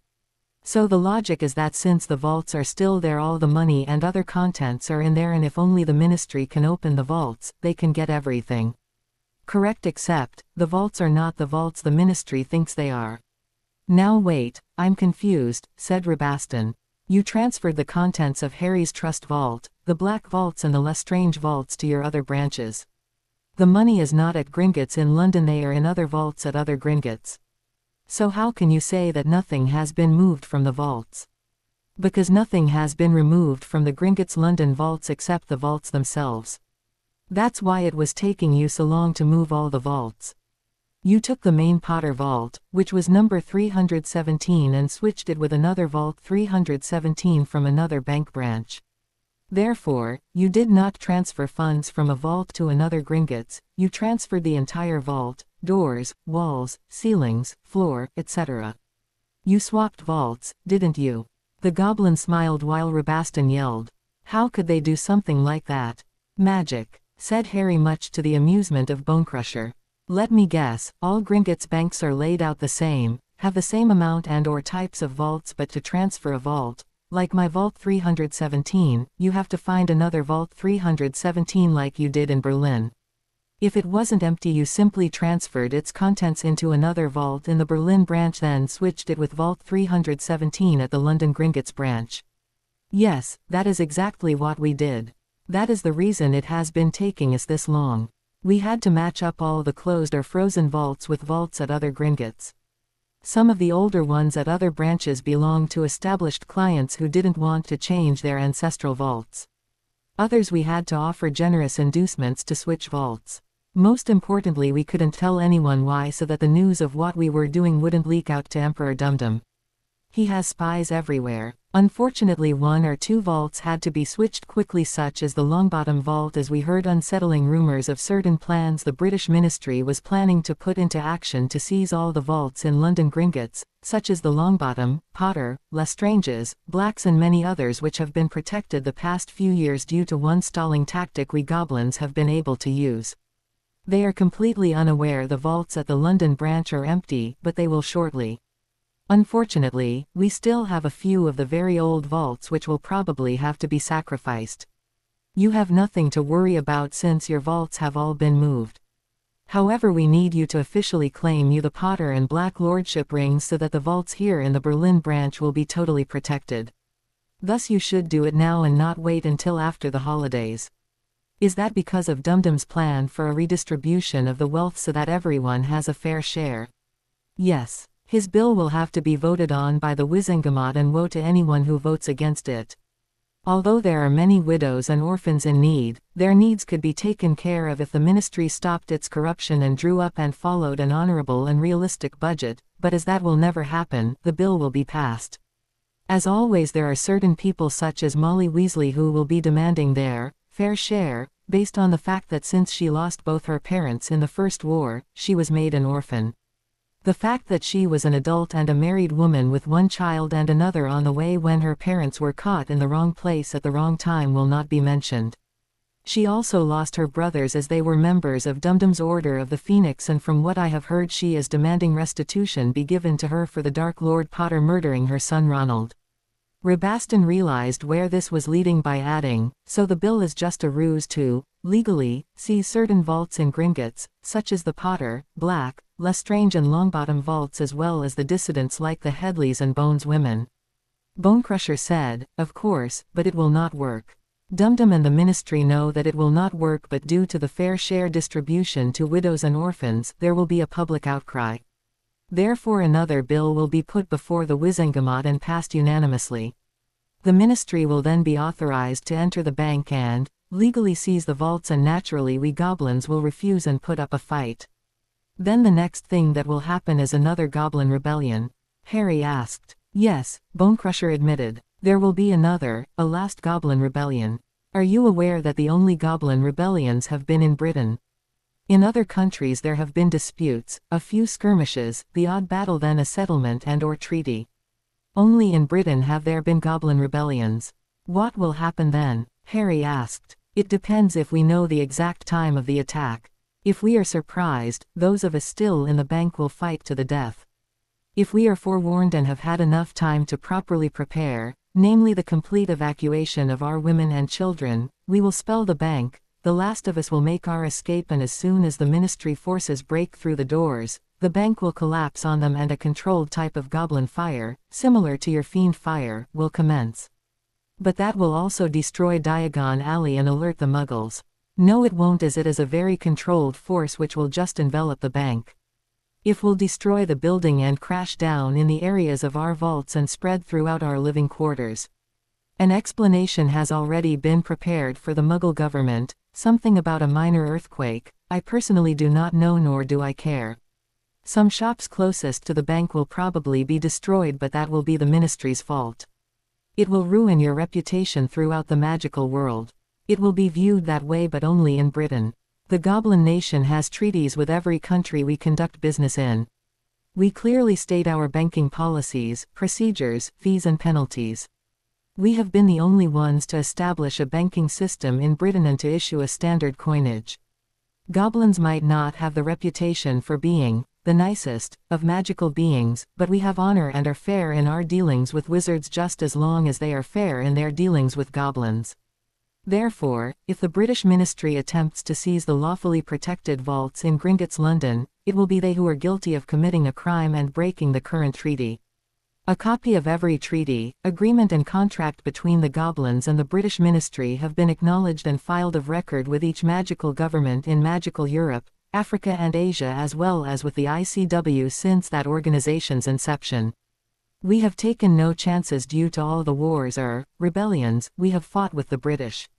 So the logic is that since the vaults are still there, all the money and other contents are in there, and if only the Ministry can open the vaults, they can get everything. Correct, except, the vaults are not the vaults the Ministry thinks they are. Now wait, I'm confused, said Rabaston. You transferred the contents of Harry's Trust Vault, the Black Vaults and the Lestrange Vaults to your other branches. The money is not at Gringotts in London, they are in other vaults at other Gringotts. So how can you say that nothing has been moved from the vaults? Because nothing has been removed from the Gringotts London vaults except the vaults themselves. That's why it was taking you so long to move all the vaults. You took the main Potter vault, which was number 317, and switched it with another vault 317 from another bank branch. Therefore, you did not transfer funds from a vault to another Gringotts, you transferred the entire vault, doors, walls, ceilings, floor, etc. You swapped vaults, didn't you? The goblin smiled while Rabaston yelled. How could they do something like that? Magic, said Harry, much to the amusement of Bonecrusher. Let me guess, all Gringotts banks are laid out the same, have the same amount and or types of vaults, but to transfer a vault, like my vault 317, you have to find another vault 317 like you did in Berlin. If it wasn't empty, you simply transferred its contents into another vault in the Berlin branch, then switched it with vault 317 at the London Gringotts branch. Yes, that is exactly what we did. That is the reason it has been taking us this long. We had to match up all the closed or frozen vaults with vaults at other Gringotts. Some of the older ones at other branches belonged to established clients who didn't want to change their ancestral vaults. Others we had to offer generous inducements to switch vaults. Most importantly, we couldn't tell anyone why, so that the news of what we were doing wouldn't leak out to Emperor Dumdum. He has spies everywhere. Unfortunately, one or two vaults had to be switched quickly, such as the Longbottom Vault, as we heard unsettling rumors of certain plans the British Ministry was planning to put into action to seize all the vaults in London Gringotts, such as the Longbottom, Potter, Lestranges, Blacks and many others, which have been protected the past few years due to one stalling tactic we goblins have been able to use. They are completely unaware the vaults at the London branch are empty, but they will shortly. Unfortunately, we still have a few of the very old vaults which will probably have to be sacrificed. You have nothing to worry about since your vaults have all been moved. However, we need you to officially claim you the Potter and Black Lordship rings so that the vaults here in the Berlin branch will be totally protected. Thus you should do it now and not wait until after the holidays. Is that because of Dumdum's plan for a redistribution of the wealth so that everyone has a fair share? Yes. His bill will have to be voted on by the Wizengamot, and woe to anyone who votes against it. Although there are many widows and orphans in need, their needs could be taken care of if the Ministry stopped its corruption and drew up and followed an honorable and realistic budget, but as that will never happen, the bill will be passed. As always, there are certain people such as Molly Weasley who will be demanding their fair share, based on the fact that since she lost both her parents in the First War, she was made an orphan. The fact that she was an adult and a married woman with one child and another on the way when her parents were caught in the wrong place at the wrong time will not be mentioned. She also lost her brothers as they were members of Dumdum's Order of the Phoenix, and from what I have heard, she is demanding restitution be given to her for the Dark Lord Potter murdering her son Ronald. Rabaston realized where this was leading by adding, so the bill is just a ruse to, legally, seize certain vaults in Gringotts, such as the Potter, Black, Lestrange and Longbottom vaults, as well as the dissidents like the Headleys and Bones women. Bonecrusher said, of course, but it will not work. Dumdum and the Ministry know that it will not work, but due to the fair share distribution to widows and orphans, there will be a public outcry. Therefore another bill will be put before the Wizengamot and passed unanimously. The Ministry will then be authorized to enter the bank and legally seize the vaults, and naturally we goblins will refuse and put up a fight. Then the next thing that will happen is another goblin rebellion. Harry asked. Yes, Bonecrusher admitted. There will be another, a last goblin rebellion. Are you aware that the only goblin rebellions have been in Britain? In other countries there have been disputes, a few skirmishes, the odd battle, then a settlement and/or treaty. Only in Britain have there been goblin rebellions. What will happen then? Harry asked. It depends if we know the exact time of the attack. If we are surprised, those of us still in the bank will fight to the death. If we are forewarned and have had enough time to properly prepare, namely the complete evacuation of our women and children, we will spell the bank. The last of us will make our escape, and as soon as the ministry forces break through the doors, the bank will collapse on them and a controlled type of goblin fire, similar to your fiend fire, will commence. But that will also destroy Diagon Alley and alert the Muggles. No, it won't, as it is a very controlled force which will just envelop the bank. It will destroy the building and crash down in the areas of our vaults and spread throughout our living quarters. An explanation has already been prepared for the Muggle government, something about a minor earthquake. I personally do not know, nor do I care. Some shops closest to the bank will probably be destroyed, but that will be the ministry's fault. It will ruin your reputation throughout the magical world. It will be viewed that way, but only in Britain. The Goblin Nation has treaties with every country we conduct business in. We clearly state our banking policies, procedures, fees and penalties. We have been the only ones to establish a banking system in Britain and to issue a standard coinage. Goblins might not have the reputation for being the nicest of magical beings, but we have honor and are fair in our dealings with wizards just as long as they are fair in their dealings with goblins. Therefore, if the British ministry attempts to seize the lawfully protected vaults in Gringotts, London, it will be they who are guilty of committing a crime and breaking the current treaty. A copy of every treaty, agreement and contract between the goblins and the British ministry have been acknowledged and filed of record with each magical government in magical Europe, Africa and Asia, as well as with the ICW since that organization's inception. We have taken no chances due to all the wars or rebellions we have fought with the British.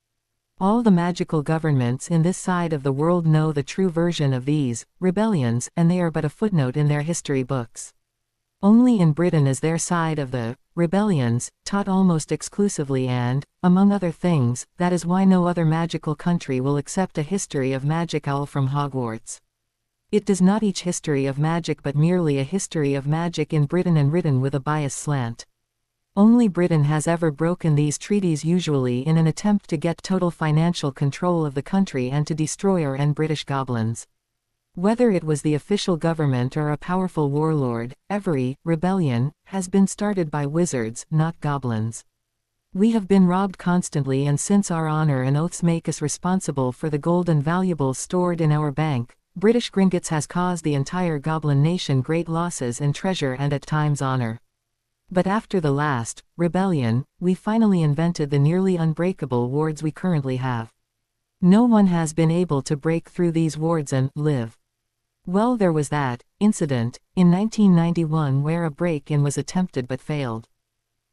All the magical governments in this side of the world know the true version of these rebellions, and they are but a footnote in their history books. Only in Britain is their side of the rebellions taught almost exclusively, and, among other things, that is why no other magical country will accept a history of magic all from Hogwarts. It does not teach history of magic, but merely a history of magic in Britain, and written with a bias slant. Only Britain has ever broken these treaties, usually in an attempt to get total financial control of the country and to destroy our and British goblins. Whether it was the official government or a powerful warlord, every rebellion has been started by wizards, not goblins. We have been robbed constantly, and since our honor and oaths make us responsible for the gold and valuables stored in our bank, British Gringotts has caused the entire Goblin Nation great losses in treasure and at times honor. But after the last rebellion, we finally invented the nearly unbreakable wards we currently have. No one has been able to break through these wards and live. Well, there was that incident in 1991 where a break-in was attempted but failed.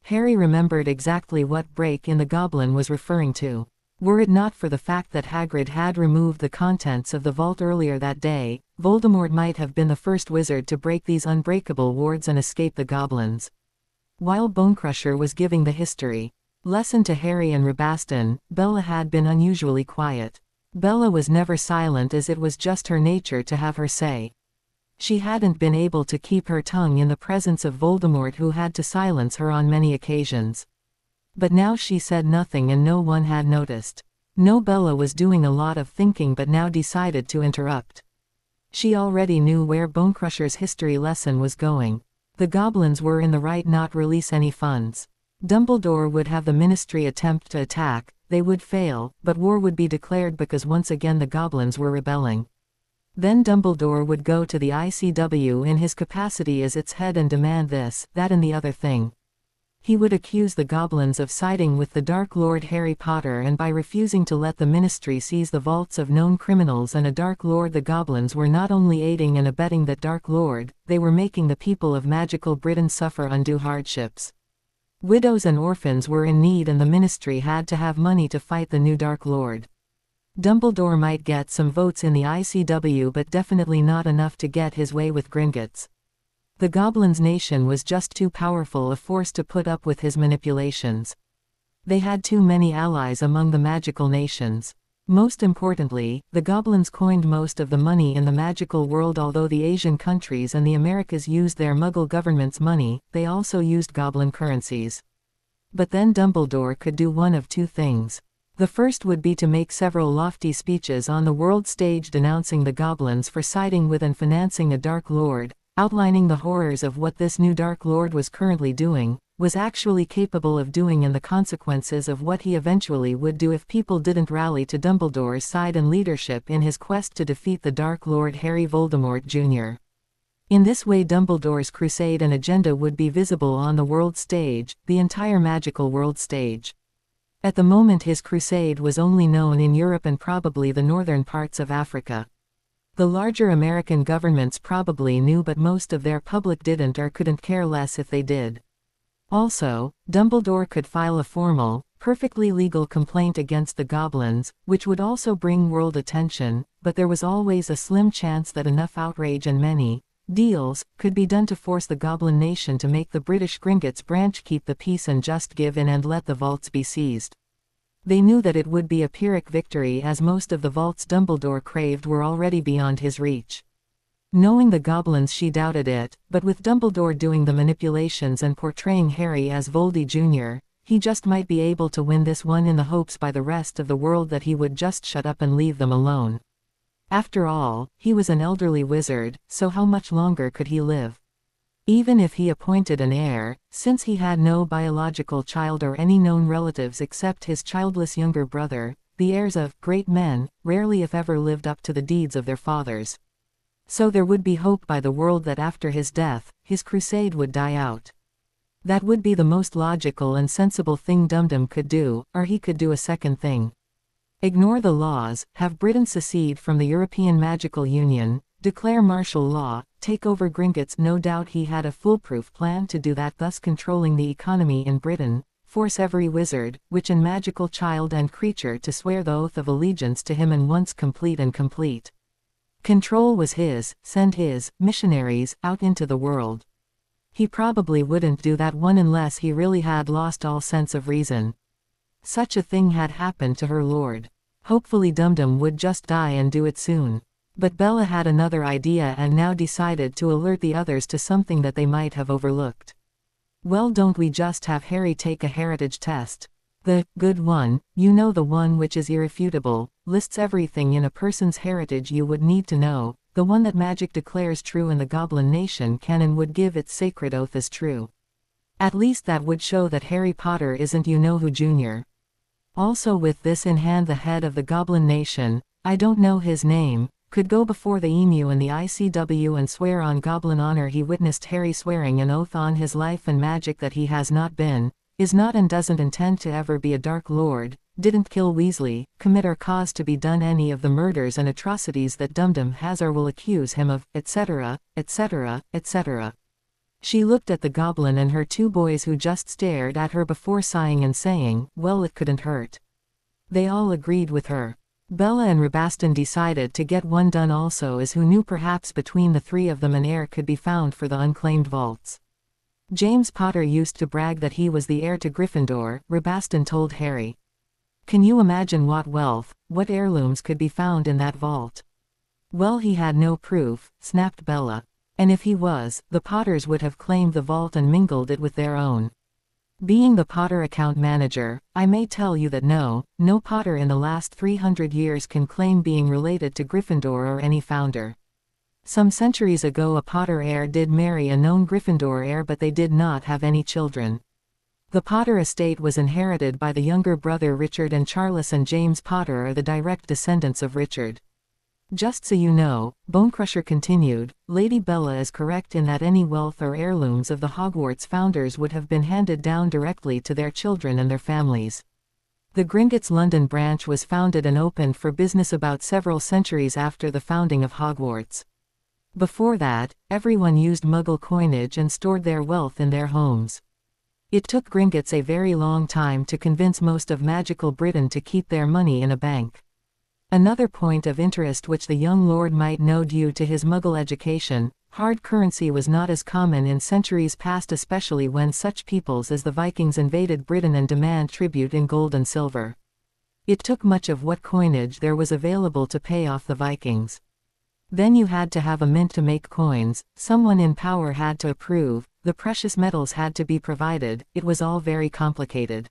Harry remembered exactly what break-in the goblin was referring to. Were it not for the fact that Hagrid had removed the contents of the vault earlier that day, Voldemort might have been the first wizard to break these unbreakable wards and escape the goblins. While Bonecrusher was giving the history lesson to Harry and Rabaston, Bella had been unusually quiet. Bella was never silent, as it was just her nature to have her say. She hadn't been able to keep her tongue in the presence of Voldemort, who had to silence her on many occasions. But now she said nothing and no one had noticed. No, Bella was doing a lot of thinking but now decided to interrupt. She already knew where Bonecrusher's history lesson was going. The goblins were in the right not release any funds. Dumbledore would have the ministry attempt to attack, they would fail, but war would be declared because once again the goblins were rebelling. Then Dumbledore would go to the ICW in his capacity as its head and demand this, that and the other thing. He would accuse the goblins of siding with the Dark Lord Harry Potter, and by refusing to let the ministry seize the vaults of known criminals and a Dark Lord, the goblins were not only aiding and abetting that Dark Lord, they were making the people of magical Britain suffer undue hardships. Widows and orphans were in need, and the ministry had to have money to fight the new Dark Lord. Dumbledore might get some votes in the ICW, but definitely not enough to get his way with Gringotts. The Goblins' nation was just too powerful a force to put up with his manipulations. They had too many allies among the magical nations. Most importantly, the goblins coined most of the money in the magical world. Although the Asian countries and the Americas used their Muggle government's money, they also used goblin currencies. But then Dumbledore could do one of two things. The first would be to make several lofty speeches on the world stage denouncing the goblins for siding with and financing a Dark Lord, outlining the horrors of what this new Dark Lord was currently doing, was actually capable of doing, and the consequences of what he eventually would do if people didn't rally to Dumbledore's side and leadership in his quest to defeat the Dark Lord Harry Voldemort Jr. In this way Dumbledore's crusade and agenda would be visible on the world stage, the entire magical world stage. At the moment his crusade was only known in Europe and probably the northern parts of Africa. The larger American governments probably knew, but most of their public didn't or couldn't care less if they did. Also, Dumbledore could file a formal, perfectly legal complaint against the goblins, which would also bring world attention, but there was always a slim chance that enough outrage and many deals could be done to force the Goblin Nation to make the British Gringotts branch keep the peace and just give in and let the vaults be seized. They knew that it would be a Pyrrhic victory, as most of the vaults Dumbledore craved were already beyond his reach. Knowing the goblins, she doubted it, but with Dumbledore doing the manipulations and portraying Harry as Voldy Jr., he just might be able to win this one, in the hopes by the rest of the world that he would just shut up and leave them alone. After all, he was an elderly wizard, so how much longer could he live? Even if he appointed an heir, since he had no biological child or any known relatives except his childless younger brother, the heirs of great men rarely if ever lived up to the deeds of their fathers. So there would be hope by the world that after his death, his crusade would die out. That would be the most logical and sensible thing Dum-Dum could do, or he could do a second thing. Ignore the laws, have Britain secede from the European Magical Union, declare martial law, take over Gringotts. No doubt he had a foolproof plan to do that, thus controlling the economy in Britain, force every wizard, witch and magical child and creature to swear the oath of allegiance to him, and once complete control was his, send his missionaries out into the world. He probably wouldn't do that one unless he really had lost all sense of reason. Such a thing had happened to her lord. Hopefully Dum-Dum would just die and do it soon. But Bella had another idea and now decided to alert the others to something that they might have overlooked. Well, don't we just have Harry take a heritage test? The good one, you know, the one which is irrefutable, lists everything in a person's heritage you would need to know, the one that magic declares true and the Goblin Nation can and would give its sacred oath as true. At least that would show that Harry Potter isn't you-know-who Jr. Also, with this in hand, the head of the Goblin Nation, I don't know his name, could go before the Emu and the ICW and swear on Goblin honor he witnessed Harry swearing an oath on his life and magic that he has not been, is not and doesn't intend to ever be a Dark Lord, didn't kill Weasley, commit or cause to be done any of the murders and atrocities that Dum-Dum has or will accuse him of, etc., etc., etc. She looked at the goblin and her two boys, who just stared at her before sighing and saying, well, it couldn't hurt. They all agreed with her. Bella and Rabaston decided to get one done also, as who knew, perhaps between the three of them an heir could be found for the unclaimed vaults. James Potter used to brag that he was the heir to Gryffindor, Rabaston told Harry. Can you imagine what wealth, what heirlooms could be found in that vault? Well, he had no proof, snapped Bella. And if he was, the Potters would have claimed the vault and mingled it with their own. Being the Potter account manager, I may tell you that no Potter in the last 300 years can claim being related to Gryffindor or any founder. Some centuries ago a Potter heir did marry a known Gryffindor heir, but they did not have any children. The Potter estate was inherited by the younger brother Richard, and Charles and James Potter are the direct descendants of Richard. Just so you know, Bonecrusher continued, Lady Bella is correct in that any wealth or heirlooms of the Hogwarts founders would have been handed down directly to their children and their families. The Gringotts London branch was founded and opened for business about several centuries after the founding of Hogwarts. Before that, everyone used Muggle coinage and stored their wealth in their homes. It took Gringotts a very long time to convince most of magical Britain to keep their money in a bank. Another point of interest which the young lord might know due to his Muggle education, hard currency was not as common in centuries past, especially when such peoples as the Vikings invaded Britain and demand tribute in gold and silver. It took much of what coinage there was available to pay off the Vikings. Then you had to have a mint to make coins, someone in power had to approve, the precious metals had to be provided, it was all very complicated.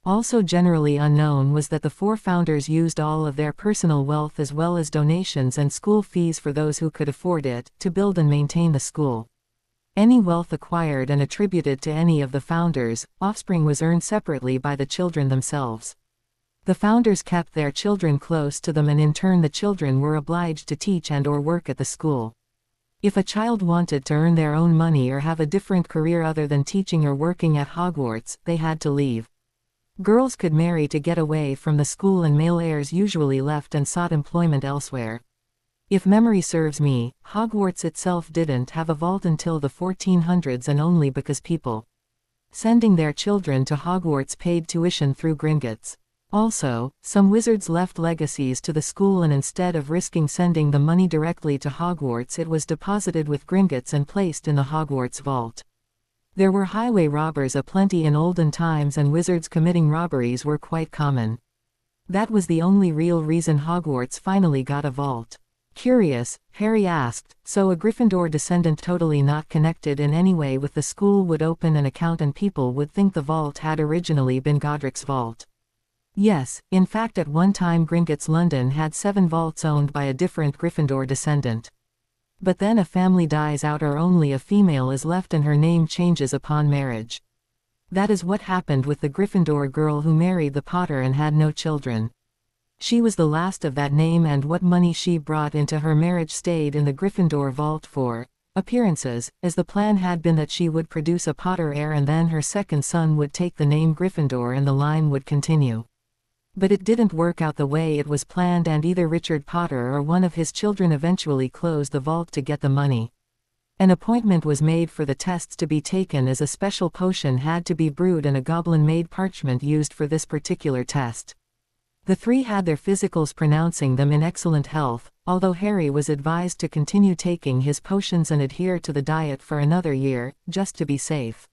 Also generally unknown was that the four founders used all of their personal wealth as well as donations and school fees for those who could afford it, to build and maintain the school. Any wealth acquired and attributed to any of the founders' offspring was earned separately by the children themselves. The founders kept their children close to them and in turn the children were obliged to teach and/or work at the school. If a child wanted to earn their own money or have a different career other than teaching or working at Hogwarts, they had to leave. Girls could marry to get away from the school and male heirs usually left and sought employment elsewhere. If memory serves me, Hogwarts itself didn't have a vault until the 1400s and only because people sending their children to Hogwarts paid tuition through Gringotts. Also, some wizards left legacies to the school and instead of risking sending the money directly to Hogwarts it was deposited with Gringotts and placed in the Hogwarts vault. There were highway robbers aplenty in olden times and wizards committing robberies were quite common. That was the only real reason Hogwarts finally got a vault. Curious, Harry asked, so a Gryffindor descendant totally not connected in any way with the school would open an account and people would think the vault had originally been Godric's vault. Yes, in fact at one time Gringotts London had 7 vaults owned by a different Gryffindor descendant. But then a family dies out or only a female is left and her name changes upon marriage. That is what happened with the Gryffindor girl who married the Potter and had no children. She was the last of that name and what money she brought into her marriage stayed in the Gryffindor vault for appearances, as the plan had been that she would produce a Potter heir and then her second son would take the name Gryffindor and the line would continue. But it didn't work out the way it was planned and either Richard Potter or one of his children eventually closed the vault to get the money. An appointment was made for the tests to be taken as a special potion had to be brewed and a goblin made parchment used for this particular test. The 3 had their physicals pronouncing them in excellent health, although Harry was advised to continue taking his potions and adhere to the diet for another year, just to be safe.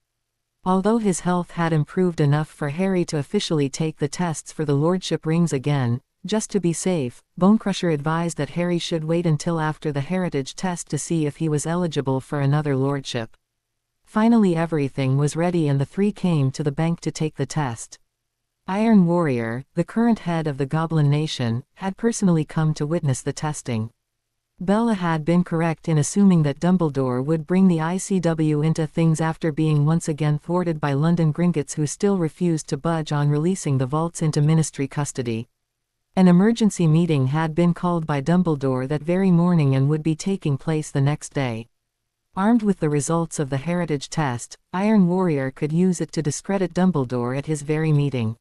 Although his health had improved enough for Harry to officially take the tests for the lordship rings again, just to be safe, Bonecrusher advised that Harry should wait until after the heritage test to see if he was eligible for another lordship. Finally everything was ready and the 3 came to the bank to take the test. Iron Warrior, the current head of the Goblin Nation, had personally come to witness the testing. Bella had been correct in assuming that Dumbledore would bring the ICW into things after being once again thwarted by London Gringotts who still refused to budge on releasing the vaults into Ministry custody. An emergency meeting had been called by Dumbledore that very morning and would be taking place the next day. Armed with the results of the heritage test, Iron Warrior could use it to discredit Dumbledore at his very meeting.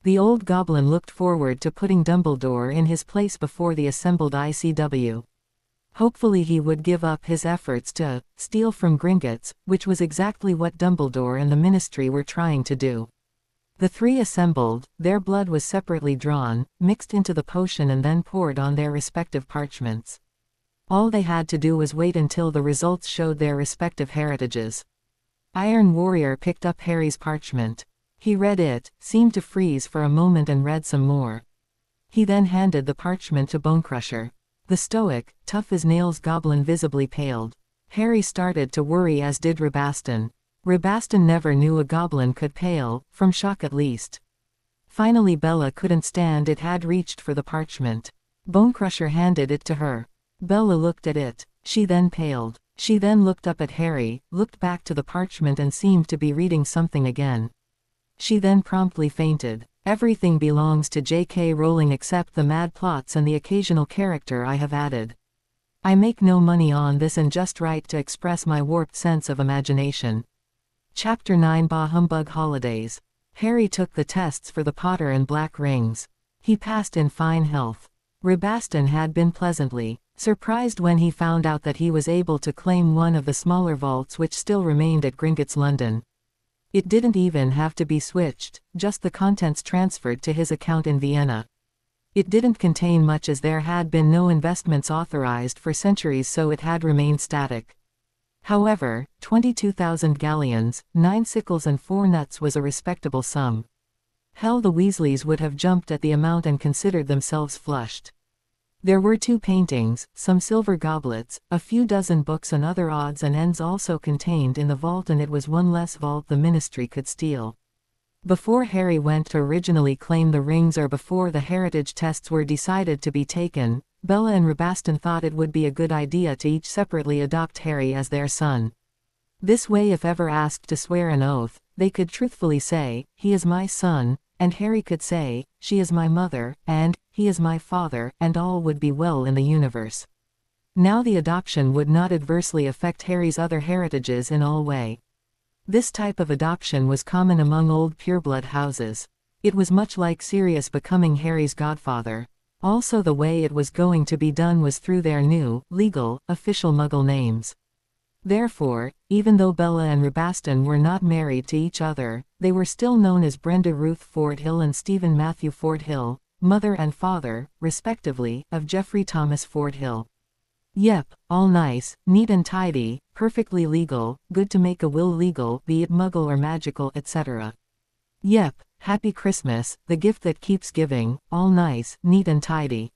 The old goblin looked forward to putting Dumbledore in his place before the assembled ICW. Hopefully he would give up his efforts to steal from Gringotts, which was exactly what Dumbledore and the Ministry were trying to do. The 3 assembled, their blood was separately drawn, mixed into the potion and then poured on their respective parchments. All they had to do was wait until the results showed their respective heritages. Iron Warrior picked up Harry's parchment. He read it, seemed to freeze for a moment and read some more. He then handed the parchment to Bonecrusher. The stoic, tough-as-nails goblin visibly paled. Harry started to worry as did Rabaston. Rabaston never knew a goblin could pale, from shock at least. Finally Bella couldn't stand it had reached for the parchment. Bonecrusher handed it to her. Bella looked at it. She then paled. She then looked up at Harry, looked back to the parchment and seemed to be reading something again. She then promptly fainted. Everything belongs to J.K. Rowling except the mad plots and the occasional character I have added. I make no money on this and just write to express my warped sense of imagination. Chapter 9 Bah Humbug Holidays. Harry took the tests for the Potter and Black Rings. He passed in fine health. Rabaston had been pleasantly surprised when he found out that he was able to claim one of the smaller vaults which still remained at Gringotts London. It didn't even have to be switched, just the contents transferred to his account in Vienna. It didn't contain much as there had been no investments authorized for centuries so it had remained static. However, 22,000 galleons, 9 sickles and 4 nuts was a respectable sum. Hell, the Weasleys would have jumped at the amount and considered themselves flushed. There were 2 paintings, some silver goblets, a few dozen books and other odds and ends also contained in the vault, and it was one less vault the Ministry could steal. Before Harry went to originally claim the rings, or before the heritage tests were decided to be taken, Bella and Rabaston thought it would be a good idea to each separately adopt Harry as their son. This way, if ever asked to swear an oath, they could truthfully say, "He is my son," and Harry could say, "She is my mother," and "He is my father," and all would be well in the universe. Now the adoption would not adversely affect Harry's other heritages in all way. This type of adoption was common among old pureblood houses. It was much like Sirius becoming Harry's godfather. Also, the way it was going to be done was through their new, legal, official Muggle names. Therefore, even though Bella and Rabaston were not married to each other, they were still known as Brenda Ruth Forthill and Stephen Matthew Forthill, mother and father, respectively, of Geoffrey Thomas Forthill. Yep, all nice, neat and tidy, perfectly legal, good to make a will legal, be it Muggle or magical, etc. Yep, Happy Christmas, the gift that keeps giving, all nice, neat and tidy.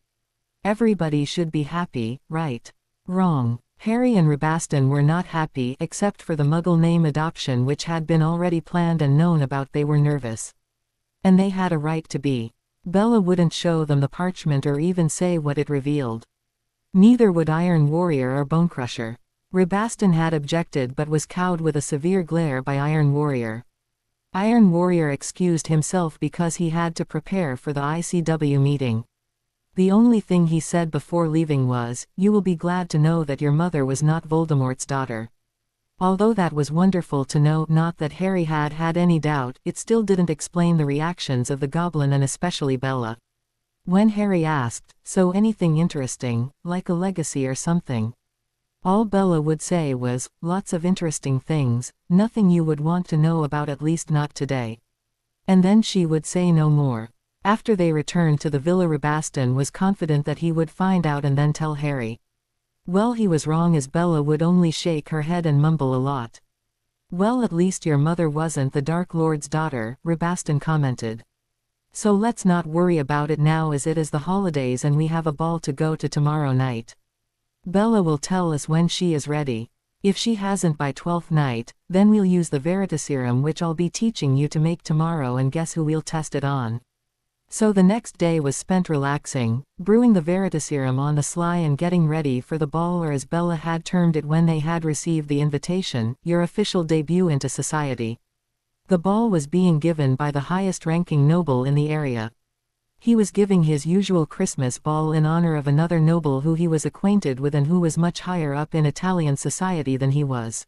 Everybody should be happy, right? Wrong. Harry and Rabaston were not happy except for the Muggle name adoption, which had been already planned and known about. They were nervous. And they had a right to be. Bella wouldn't show them the parchment or even say what it revealed. Neither would Iron Warrior or Bonecrusher. Rabaston had objected but was cowed with a severe glare by Iron Warrior. Iron Warrior excused himself because he had to prepare for the ICW meeting. The only thing he said before leaving was, "You will be glad to know that your mother was not Voldemort's daughter." Although that was wonderful to know, not that Harry had any doubt, it still didn't explain the reactions of the Goblin and especially Bella. When Harry asked, "So anything interesting, like a legacy or something?" all Bella would say was, "Lots of interesting things, nothing you would want to know about, at least not today." And then she would say no more. After they returned to the villa, Rabaston was confident that he would find out and then tell Harry. Well, he was wrong, as Bella would only shake her head and mumble a lot. "Well, at least your mother wasn't the Dark Lord's daughter," Rabaston commented. "So let's not worry about it now, as it is the holidays and we have a ball to go to tomorrow night. Bella will tell us when she is ready. If she hasn't by 12th night, then we'll use the Veritaserum, which I'll be teaching you to make tomorrow, and guess who we'll test it on." So the next day was spent relaxing, brewing the Veritaserum on the sly and getting ready for the ball, or as Bella had termed it when they had received the invitation, your official debut into society. The ball was being given by the highest-ranking noble in the area. He was giving his usual Christmas ball in honor of another noble who he was acquainted with and who was much higher up in Italian society than he was.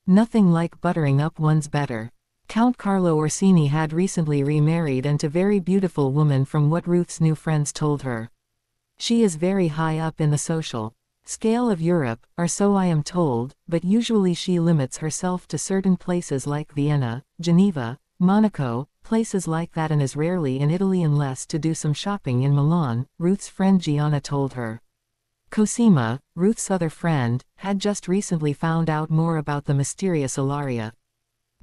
Nothing like buttering up one's better. Count Carlo Orsini had recently remarried, and to very beautiful woman, from what Ruth's new friends told her. She is very high up in the social scale of Europe, or so I am told, but usually she limits herself to certain places like Vienna, Geneva, Monaco, places like that, and is rarely in Italy unless to do some shopping in Milan, Ruth's friend Gianna told her. Cosima, Ruth's other friend, had just recently found out more about the mysterious Ilaria.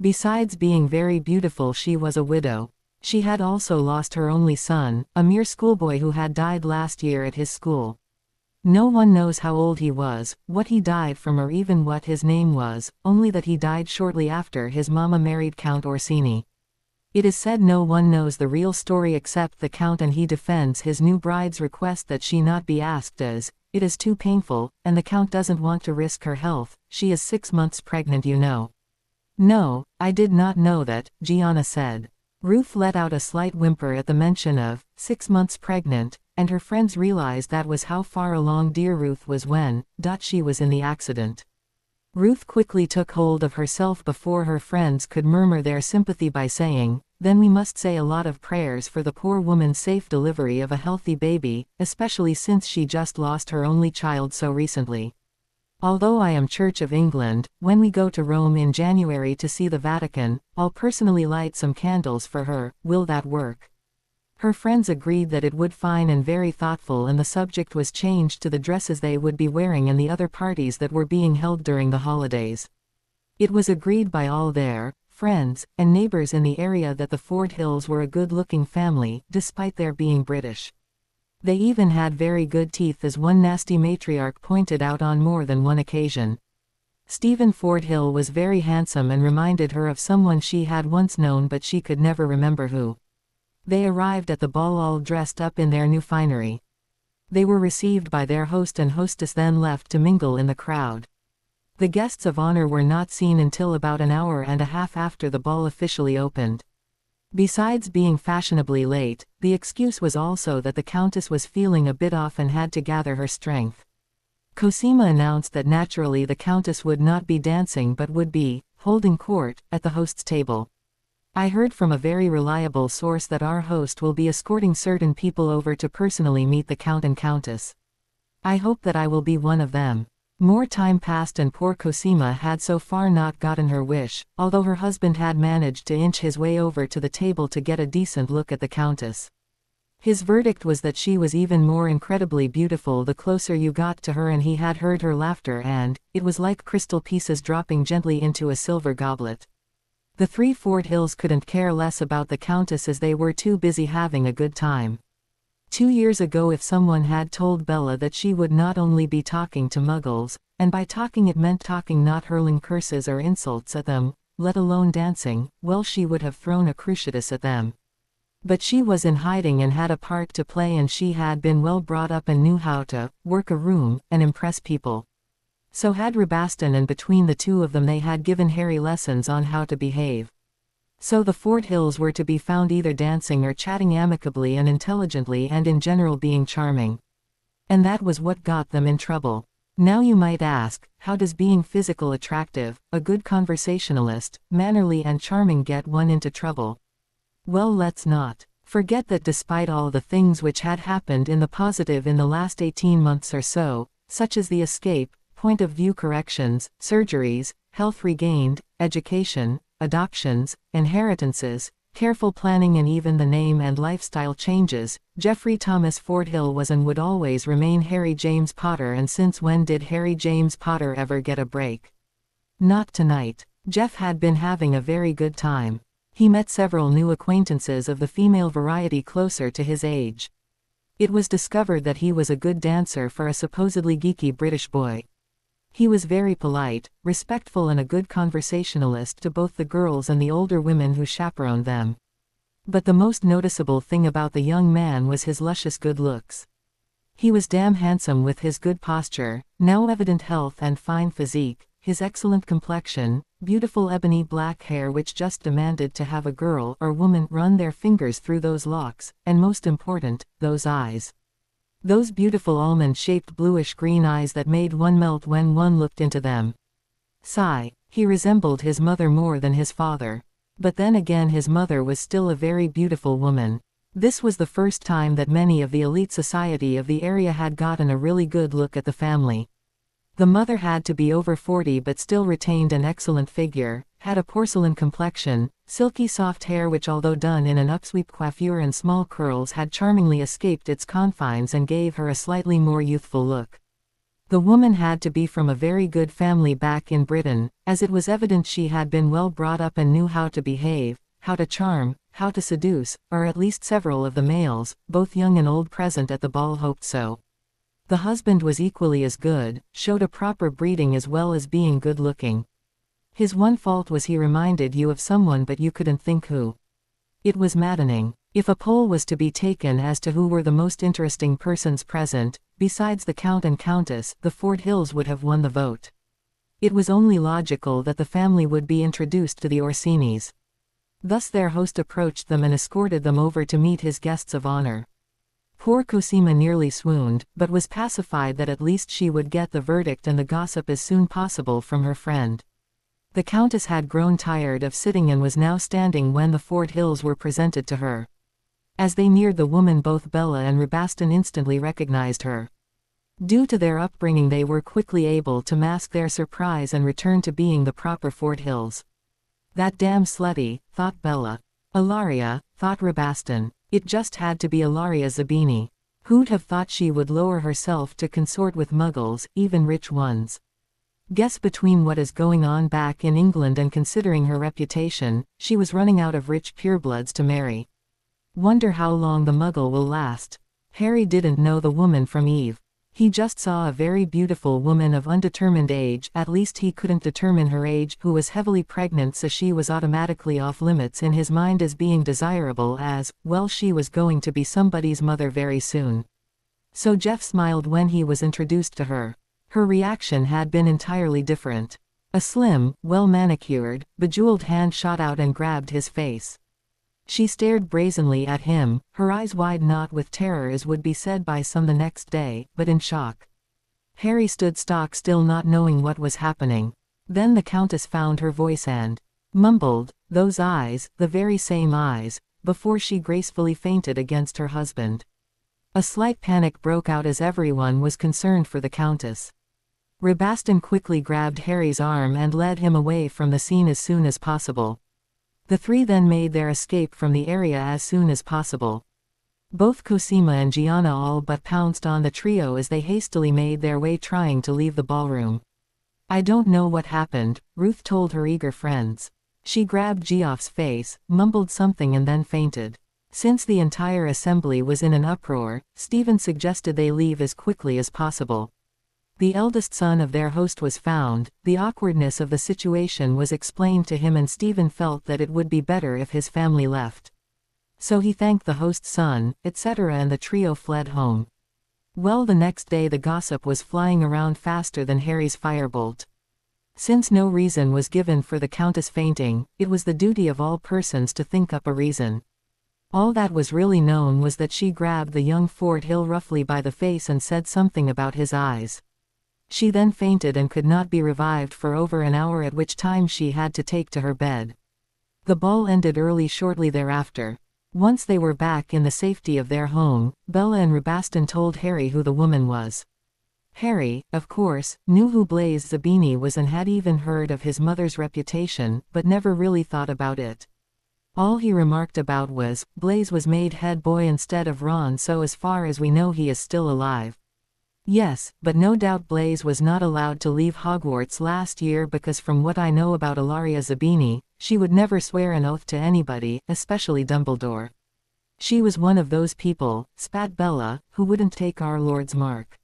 Besides being very beautiful, she was a widow. She had also lost her only son, a mere schoolboy who had died last year at his school. No one knows how old he was, what he died from, or even what his name was, only that he died shortly after his mama married Count Orsini. It is said no one knows the real story except the Count, and he defends his new bride's request that she not be asked, as it is too painful, and the Count doesn't want to risk her health. She is 6 months pregnant, you know. "No, I did not know that," Gianna said. Ruth let out a slight whimper at the mention of 6 months pregnant, and her friends realized that was how far along dear Ruth was when she was in the accident. Ruth quickly took hold of herself before her friends could murmur their sympathy by saying, "Then we must say a lot of prayers for the poor woman's safe delivery of a healthy baby, especially since she just lost her only child so recently. Although I am Church of England, when we go to Rome in January to see the Vatican, I'll personally light some candles for her. Will that work?" Her friends agreed that it would, fine and very thoughtful, and the subject was changed to the dresses they would be wearing and the other parties that were being held during the holidays. It was agreed by all there, friends, and neighbors in the area that the Fort Hills were a good-looking family, despite their being British. They even had very good teeth, as one nasty matriarch pointed out on more than one occasion. Stephen Fort Hill was very handsome and reminded her of someone she had once known, but she could never remember who. They arrived at the ball all dressed up in their new finery. They were received by their host and hostess, then left to mingle in the crowd. The guests of honor were not seen until about an hour and a half after the ball officially opened. Besides being fashionably late, the excuse was also that the Countess was feeling a bit off and had to gather her strength. Cosima announced that naturally the Countess would not be dancing but would be holding court at the host's table. I heard from a very reliable source that our host will be escorting certain people over to personally meet the Count and Countess. I hope that I will be one of them. More time passed and poor Cosima had so far not gotten her wish, although her husband had managed to inch his way over to the table to get a decent look at the Countess. His verdict was that she was even more incredibly beautiful the closer you got to her, and he had heard her laughter, and it was like crystal pieces dropping gently into a silver goblet. The three Fort Hills couldn't care less about the Countess, as they were too busy having a good time. 2 years ago, if someone had told Bella that she would not only be talking to Muggles, and by talking it meant talking, not hurling curses or insults at them, let alone dancing, well, she would have thrown a cruciatus at them. But she was in hiding and had a part to play, and she had been well brought up and knew how to work a room and impress people. So had Rabaston, and between the two of them they had given Harry lessons on how to behave. So the Fort Hills were to be found either dancing or chatting amicably and intelligently, and in general being charming. And that was what got them in trouble. Now you might ask, how does being physical attractive, a good conversationalist, mannerly and charming get one into trouble? Well, let's not forget that despite all the things which had happened in the positive in the last 18 months or so, such as the escape, point of view corrections, surgeries, health regained, education, adoptions, inheritances, careful planning, and even the name and lifestyle changes, Geoffrey Thomas Fort Hill was and would always remain Harry James Potter. And since when did Harry James Potter ever get a break? Not tonight. Jeff had been having a very good time. He met several new acquaintances of the female variety closer to his age. It was discovered that he was a good dancer for a supposedly geeky British boy. He was very polite, respectful, and a good conversationalist to both the girls and the older women who chaperoned them. But the most noticeable thing about the young man was his luscious good looks. He was damn handsome, with his good posture, now evident health and fine physique, his excellent complexion, beautiful ebony black hair which just demanded to have a girl or woman run their fingers through those locks, and most important, those eyes. Those beautiful almond-shaped bluish-green eyes that made one melt when one looked into them. Sigh, he resembled his mother more than his father. But then again, his mother was still a very beautiful woman. This was the first time that many of the elite society of the area had gotten a really good look at the family. The mother had to be over 40 but still retained an excellent figure, had a porcelain complexion, silky soft hair which, although done in an upsweep coiffure and small curls, had charmingly escaped its confines and gave her a slightly more youthful look. The woman had to be from a very good family back in Britain, as it was evident she had been well brought up and knew how to behave, how to charm, how to seduce, or at least several of the males, both young and old, present at the ball hoped so. The husband was equally as good, showed a proper breeding as well as being good-looking. His one fault was he reminded you of someone, but you couldn't think who. It was maddening. If a poll was to be taken as to who were the most interesting persons present, besides the Count and Countess, the Fort Hills would have won the vote. It was only logical that the family would be introduced to the Orsinis. Thus their host approached them and escorted them over to meet his guests of honor. Poor Cosima nearly swooned, but was pacified that at least she would get the verdict and the gossip as soon possible from her friend. The Countess had grown tired of sitting and was now standing when the Fort Hills were presented to her. As they neared the woman, both Bella and Rabaston instantly recognized her. Due to their upbringing, they were quickly able to mask their surprise and return to being the proper Fort Hills. That damn slutty, thought Bella. Ilaria, thought Rabaston. It just had to be Ilaria Zabini. Who'd have thought she would lower herself to consort with Muggles, even rich ones? Guess between what is going on back in England and considering her reputation, she was running out of rich purebloods to marry. Wonder how long the muggle will last. Harry didn't know the woman from Eve. He just saw a very beautiful woman of undetermined age, at least he couldn't determine her age, who was heavily pregnant, so she was automatically off limits in his mind as being desirable, as, well, she was going to be somebody's mother very soon. So Jeff smiled when he was introduced to her. Her reaction had been entirely different. A slim, well-manicured, bejeweled hand shot out and grabbed his face. She stared brazenly at him, her eyes wide, not with terror as would be said by some the next day, but in shock. Harry stood stock still, not knowing what was happening. Then the Countess found her voice and mumbled, "Those eyes, the very same eyes," before she gracefully fainted against her husband. A slight panic broke out as everyone was concerned for the Countess. Rabaston quickly grabbed Harry's arm and led him away from the scene as soon as possible. The three then made their escape from the area as soon as possible. Both Cosima and Gianna all but pounced on the trio as they hastily made their way, trying to leave the ballroom. "I don't know what happened," Ruth told her eager friends. She grabbed Geoff's face, mumbled something and then fainted. Since the entire assembly was in an uproar, Stephen suggested they leave as quickly as possible. The eldest son of their host was found, the awkwardness of the situation was explained to him, and Stephen felt that it would be better if his family left. So he thanked the host's son, etc., and the trio fled home. Well, the next day the gossip was flying around faster than Harry's firebolt. Since no reason was given for the Countess fainting, it was the duty of all persons to think up a reason. All that was really known was that she grabbed the young Fort Hill roughly by the face and said something about his eyes. She then fainted and could not be revived for over an hour, at which time she had to take to her bed. The ball ended early shortly thereafter. Once they were back in the safety of their home, Bella and Rabaston told Harry who the woman was. Harry, of course, knew who Blaise Zabini was and had even heard of his mother's reputation, but never really thought about it. All he remarked about was, Blaise was made head boy instead of Ron, so as far as we know he is still alive. Yes, but no doubt Blaise was not allowed to leave Hogwarts last year because from what I know about Ilaria Zabini, she would never swear an oath to anybody, especially Dumbledore. She was one of those people, spat Bella, who wouldn't take our Lord's mark.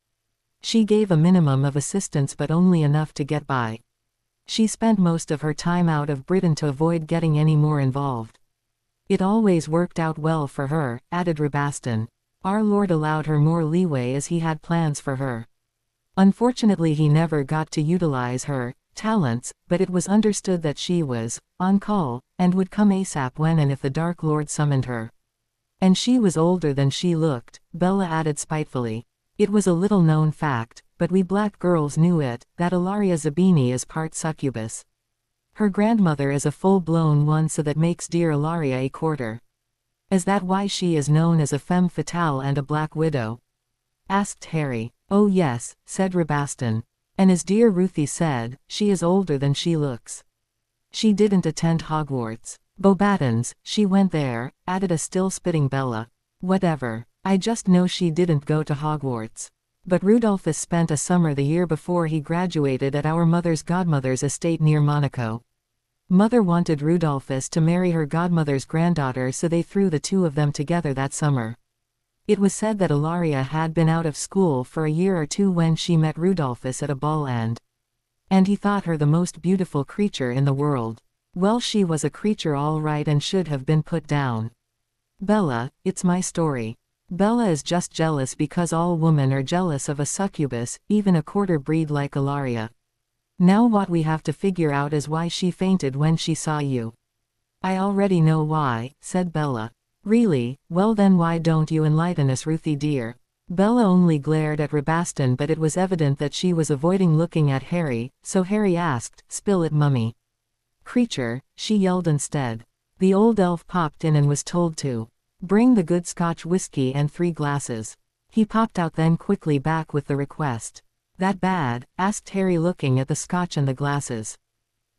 She gave a minimum of assistance but only enough to get by. She spent most of her time out of Britain to avoid getting any more involved. It always worked out well for her, added Rabaston. Our Lord allowed her more leeway as he had plans for her. Unfortunately he never got to utilize her talents, but it was understood that she was on call, and would come ASAP when and if the Dark Lord summoned her. And she was older than she looked, Bella added spitefully. It was a little-known fact, but we black girls knew it, that Ilaria Zabini is part succubus. Her grandmother is a full-blown one, so that makes dear Ilaria a quarter. Is that why she is known as a femme fatale and a black widow? Asked Harry. Oh yes, said Rabaston. And as dear Ruthie said, she is older than she looks. She didn't attend Hogwarts. Beauxbatons, she went there, added a still-spitting Bella. Whatever. I just know she didn't go to Hogwarts. But Rudolphus spent a summer the year before he graduated at our mother's godmother's estate near Monaco. Mother wanted Rudolphus to marry her godmother's granddaughter, so they threw the two of them together that summer. It was said that Ilaria had been out of school for a year or two when she met Rudolphus at a ball and he thought her the most beautiful creature in the world. Well, she was a creature all right and should have been put down. Bella, it's my story. Bella is just jealous because all women are jealous of a succubus, even a quarter breed like Ilaria. Now what we have to figure out is why she fainted when she saw you. I already know why, said Bella. Really? Well then why don't you enlighten us, Ruthie dear? Bella only glared at Rabaston, but it was evident that she was avoiding looking at Harry, so Harry asked, Spill it, mummy. Creature, she yelled instead. The old elf popped in and was told to bring the good Scotch whiskey and 3 glasses. He popped out then quickly back with the request. That bad? Asked Harry, looking at the scotch and the glasses.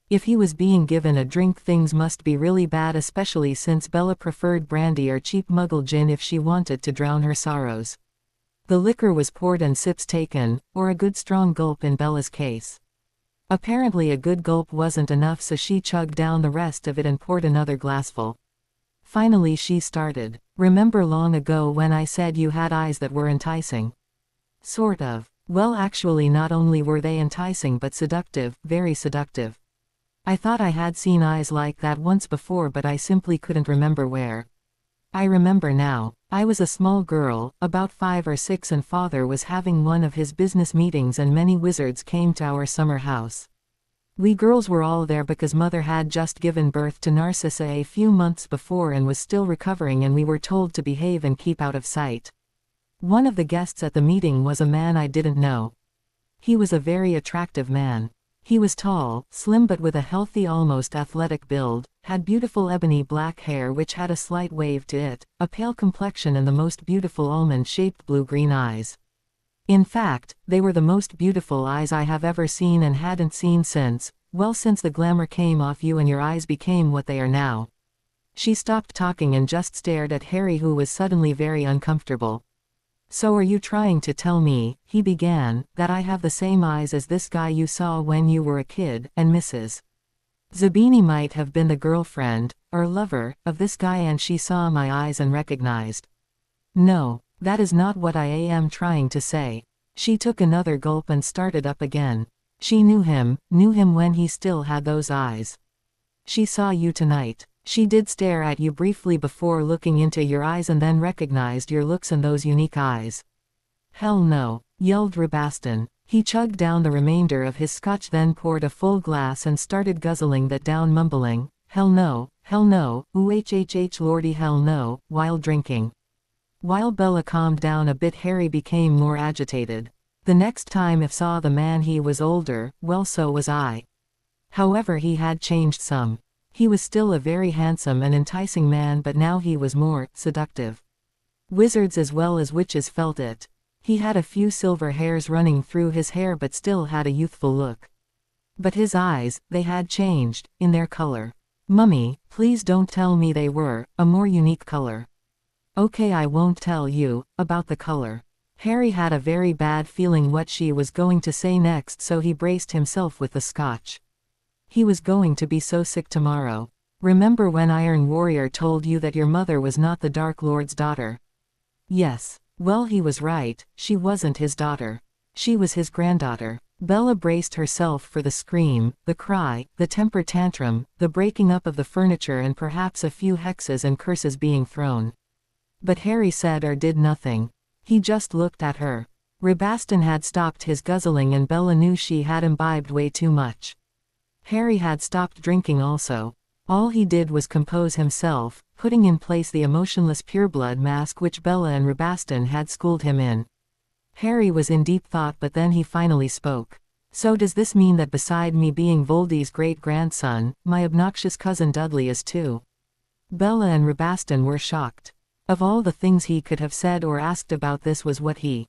If he was being given a drink, things must be really bad, especially since Bella preferred brandy or cheap muggle gin if she wanted to drown her sorrows. The liquor was poured and sips taken, or a good strong gulp in Bella's case. Apparently a good gulp wasn't enough, so she chugged down the rest of it and poured another glassful. Finally she started. Remember long ago when I said you had eyes that were enticing? Sort of. Well, actually not only were they enticing but seductive, very seductive. I thought I had seen eyes like that once before, but I simply couldn't remember where. I remember now. I was a small girl, about 5 or 6, and father was having one of his business meetings and many wizards came to our summer house. We girls were all there because mother had just given birth to Narcissa a few months before and was still recovering, and we were told to behave and keep out of sight. One of the guests at the meeting was a man I didn't know. He was a very attractive man. He was tall, slim but with a healthy, almost athletic build, had beautiful ebony black hair which had a slight wave to it, a pale complexion and the most beautiful almond-shaped blue-green eyes. In fact, they were the most beautiful eyes I have ever seen and hadn't seen since, well, since the glamour came off you and your eyes became what they are now. She stopped talking and just stared at Harry, who was suddenly very uncomfortable. So are you trying to tell me, he began, that I have the same eyes as this guy you saw when you were a kid, and Mrs. Zabini might have been the girlfriend, or lover, of this guy and she saw my eyes and recognized? No, that is not what I am trying to say. She took another gulp and started up again. She knew him when he still had those eyes. She saw you tonight. She did stare at you briefly before looking into your eyes and then recognized your looks and those unique eyes. Hell no, yelled Rabaston. He chugged down the remainder of his scotch, then poured a full glass and started guzzling that down, mumbling, hell no, ooh lordy hell no, while drinking. While Bella calmed down a bit, Harry became more agitated. The next time if saw the man he was older, well, so was I. However, he had changed some. He was still a very handsome and enticing man, but now he was more seductive. Wizards as well as witches felt it. He had a few silver hairs running through his hair but still had a youthful look. But his eyes, they had changed, in their color. Mummy, please don't tell me they were a more unique color. Okay, I won't tell you about the color. Harry had a very bad feeling what she was going to say next, so he braced himself with the scotch. He was going to be so sick tomorrow. Remember when Iron Warrior told you that your mother was not the Dark Lord's daughter? Yes. Well, he was right, she wasn't his daughter. She was his granddaughter. Bella braced herself for the scream, the cry, the temper tantrum, the breaking up of the furniture and perhaps a few hexes and curses being thrown. But Harry said or did nothing. He just looked at her. Rabaston had stopped his guzzling and Bella knew she had imbibed way too much. Harry had stopped drinking also. All he did was compose himself, putting in place the emotionless pureblood mask which Bella and Rabaston had schooled him in. Harry was in deep thought, but then he finally spoke. So does this mean that beside me being Voldy's great-grandson, my obnoxious cousin Dudley is too? Bella and Rabaston were shocked. Of all the things he could have said or asked about, this was what he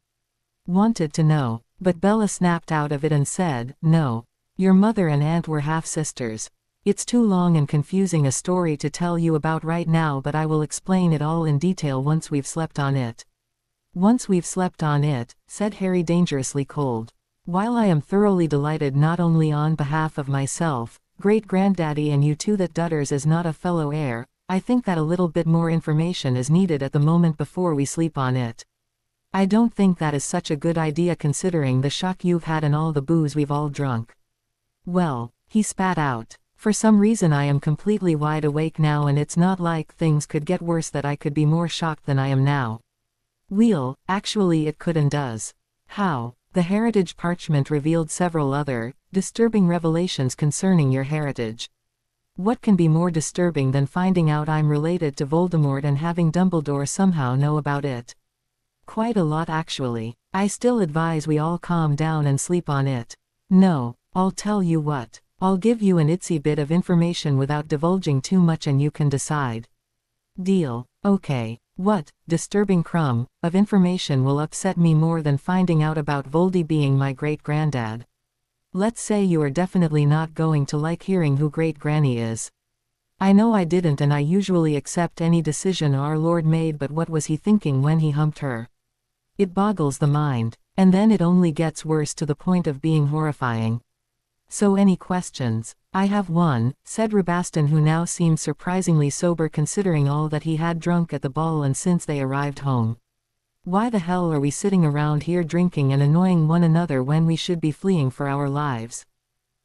wanted to know. But Bella snapped out of it and said, no. Your mother and aunt were half-sisters. It's too long and confusing a story to tell you about right now, but I will explain it all in detail once we've slept on it. Once we've slept on it, said Harry, dangerously cold. While I am thoroughly delighted not only on behalf of myself, great-granddaddy and you too that Dudders is not a fellow heir, I think that a little bit more information is needed at the moment before we sleep on it. I don't think that is such a good idea considering the shock you've had and all the booze we've all drunk. Well, he spat out. For some reason I am completely wide awake now and it's not like things could get worse that I could be more shocked than I am now. Well, actually it could and does. How? The heritage parchment revealed several other, disturbing revelations concerning your heritage. What can be more disturbing than finding out I'm related to Voldemort and having Dumbledore somehow know about it? Quite a lot actually. I still advise we all calm down and sleep on it. No, I'll tell you what. I'll give you an itsy bit of information without divulging too much and you can decide. Deal. Okay. What disturbing crumb of information will upset me more than finding out about Voldy being my great-granddad? Let's say you are definitely not going to like hearing who great-granny is. I know I didn't, and I usually accept any decision our Lord made, but what was he thinking when he humped her? It boggles the mind. And then it only gets worse to the point of being horrifying. So any questions? I have one, said Rabastan, who now seemed surprisingly sober considering all that he had drunk at the ball and since they arrived home. Why the hell are we sitting around here drinking and annoying one another when we should be fleeing for our lives?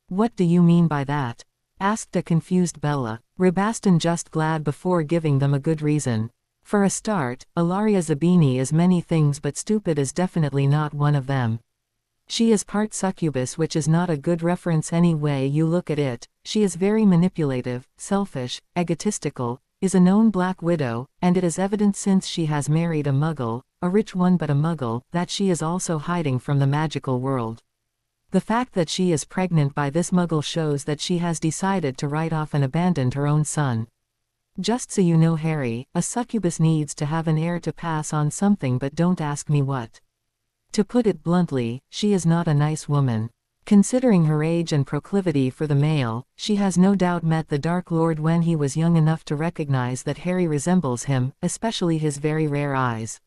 What do you mean by that? Asked a confused Bella. Rabastan just glad before giving them a good reason. For a start, Ilaria Zabini is many things, but stupid is definitely not one of them. She is part succubus, which is not a good reference any way you look at it. She is very manipulative, selfish, egotistical, is a known black widow, and it is evident since she has married a muggle, a rich one but a muggle, that she is also hiding from the magical world. The fact that she is pregnant by this muggle shows that she has decided to write off and abandoned her own son. Just so you know, Harry, a succubus needs to have an heir to pass on something, but don't ask me what. To put it bluntly, she is not a nice woman. Considering her age and proclivity for the male, she has no doubt met the Dark Lord when he was young enough to recognize that Harry resembles him, especially his very rare eyes.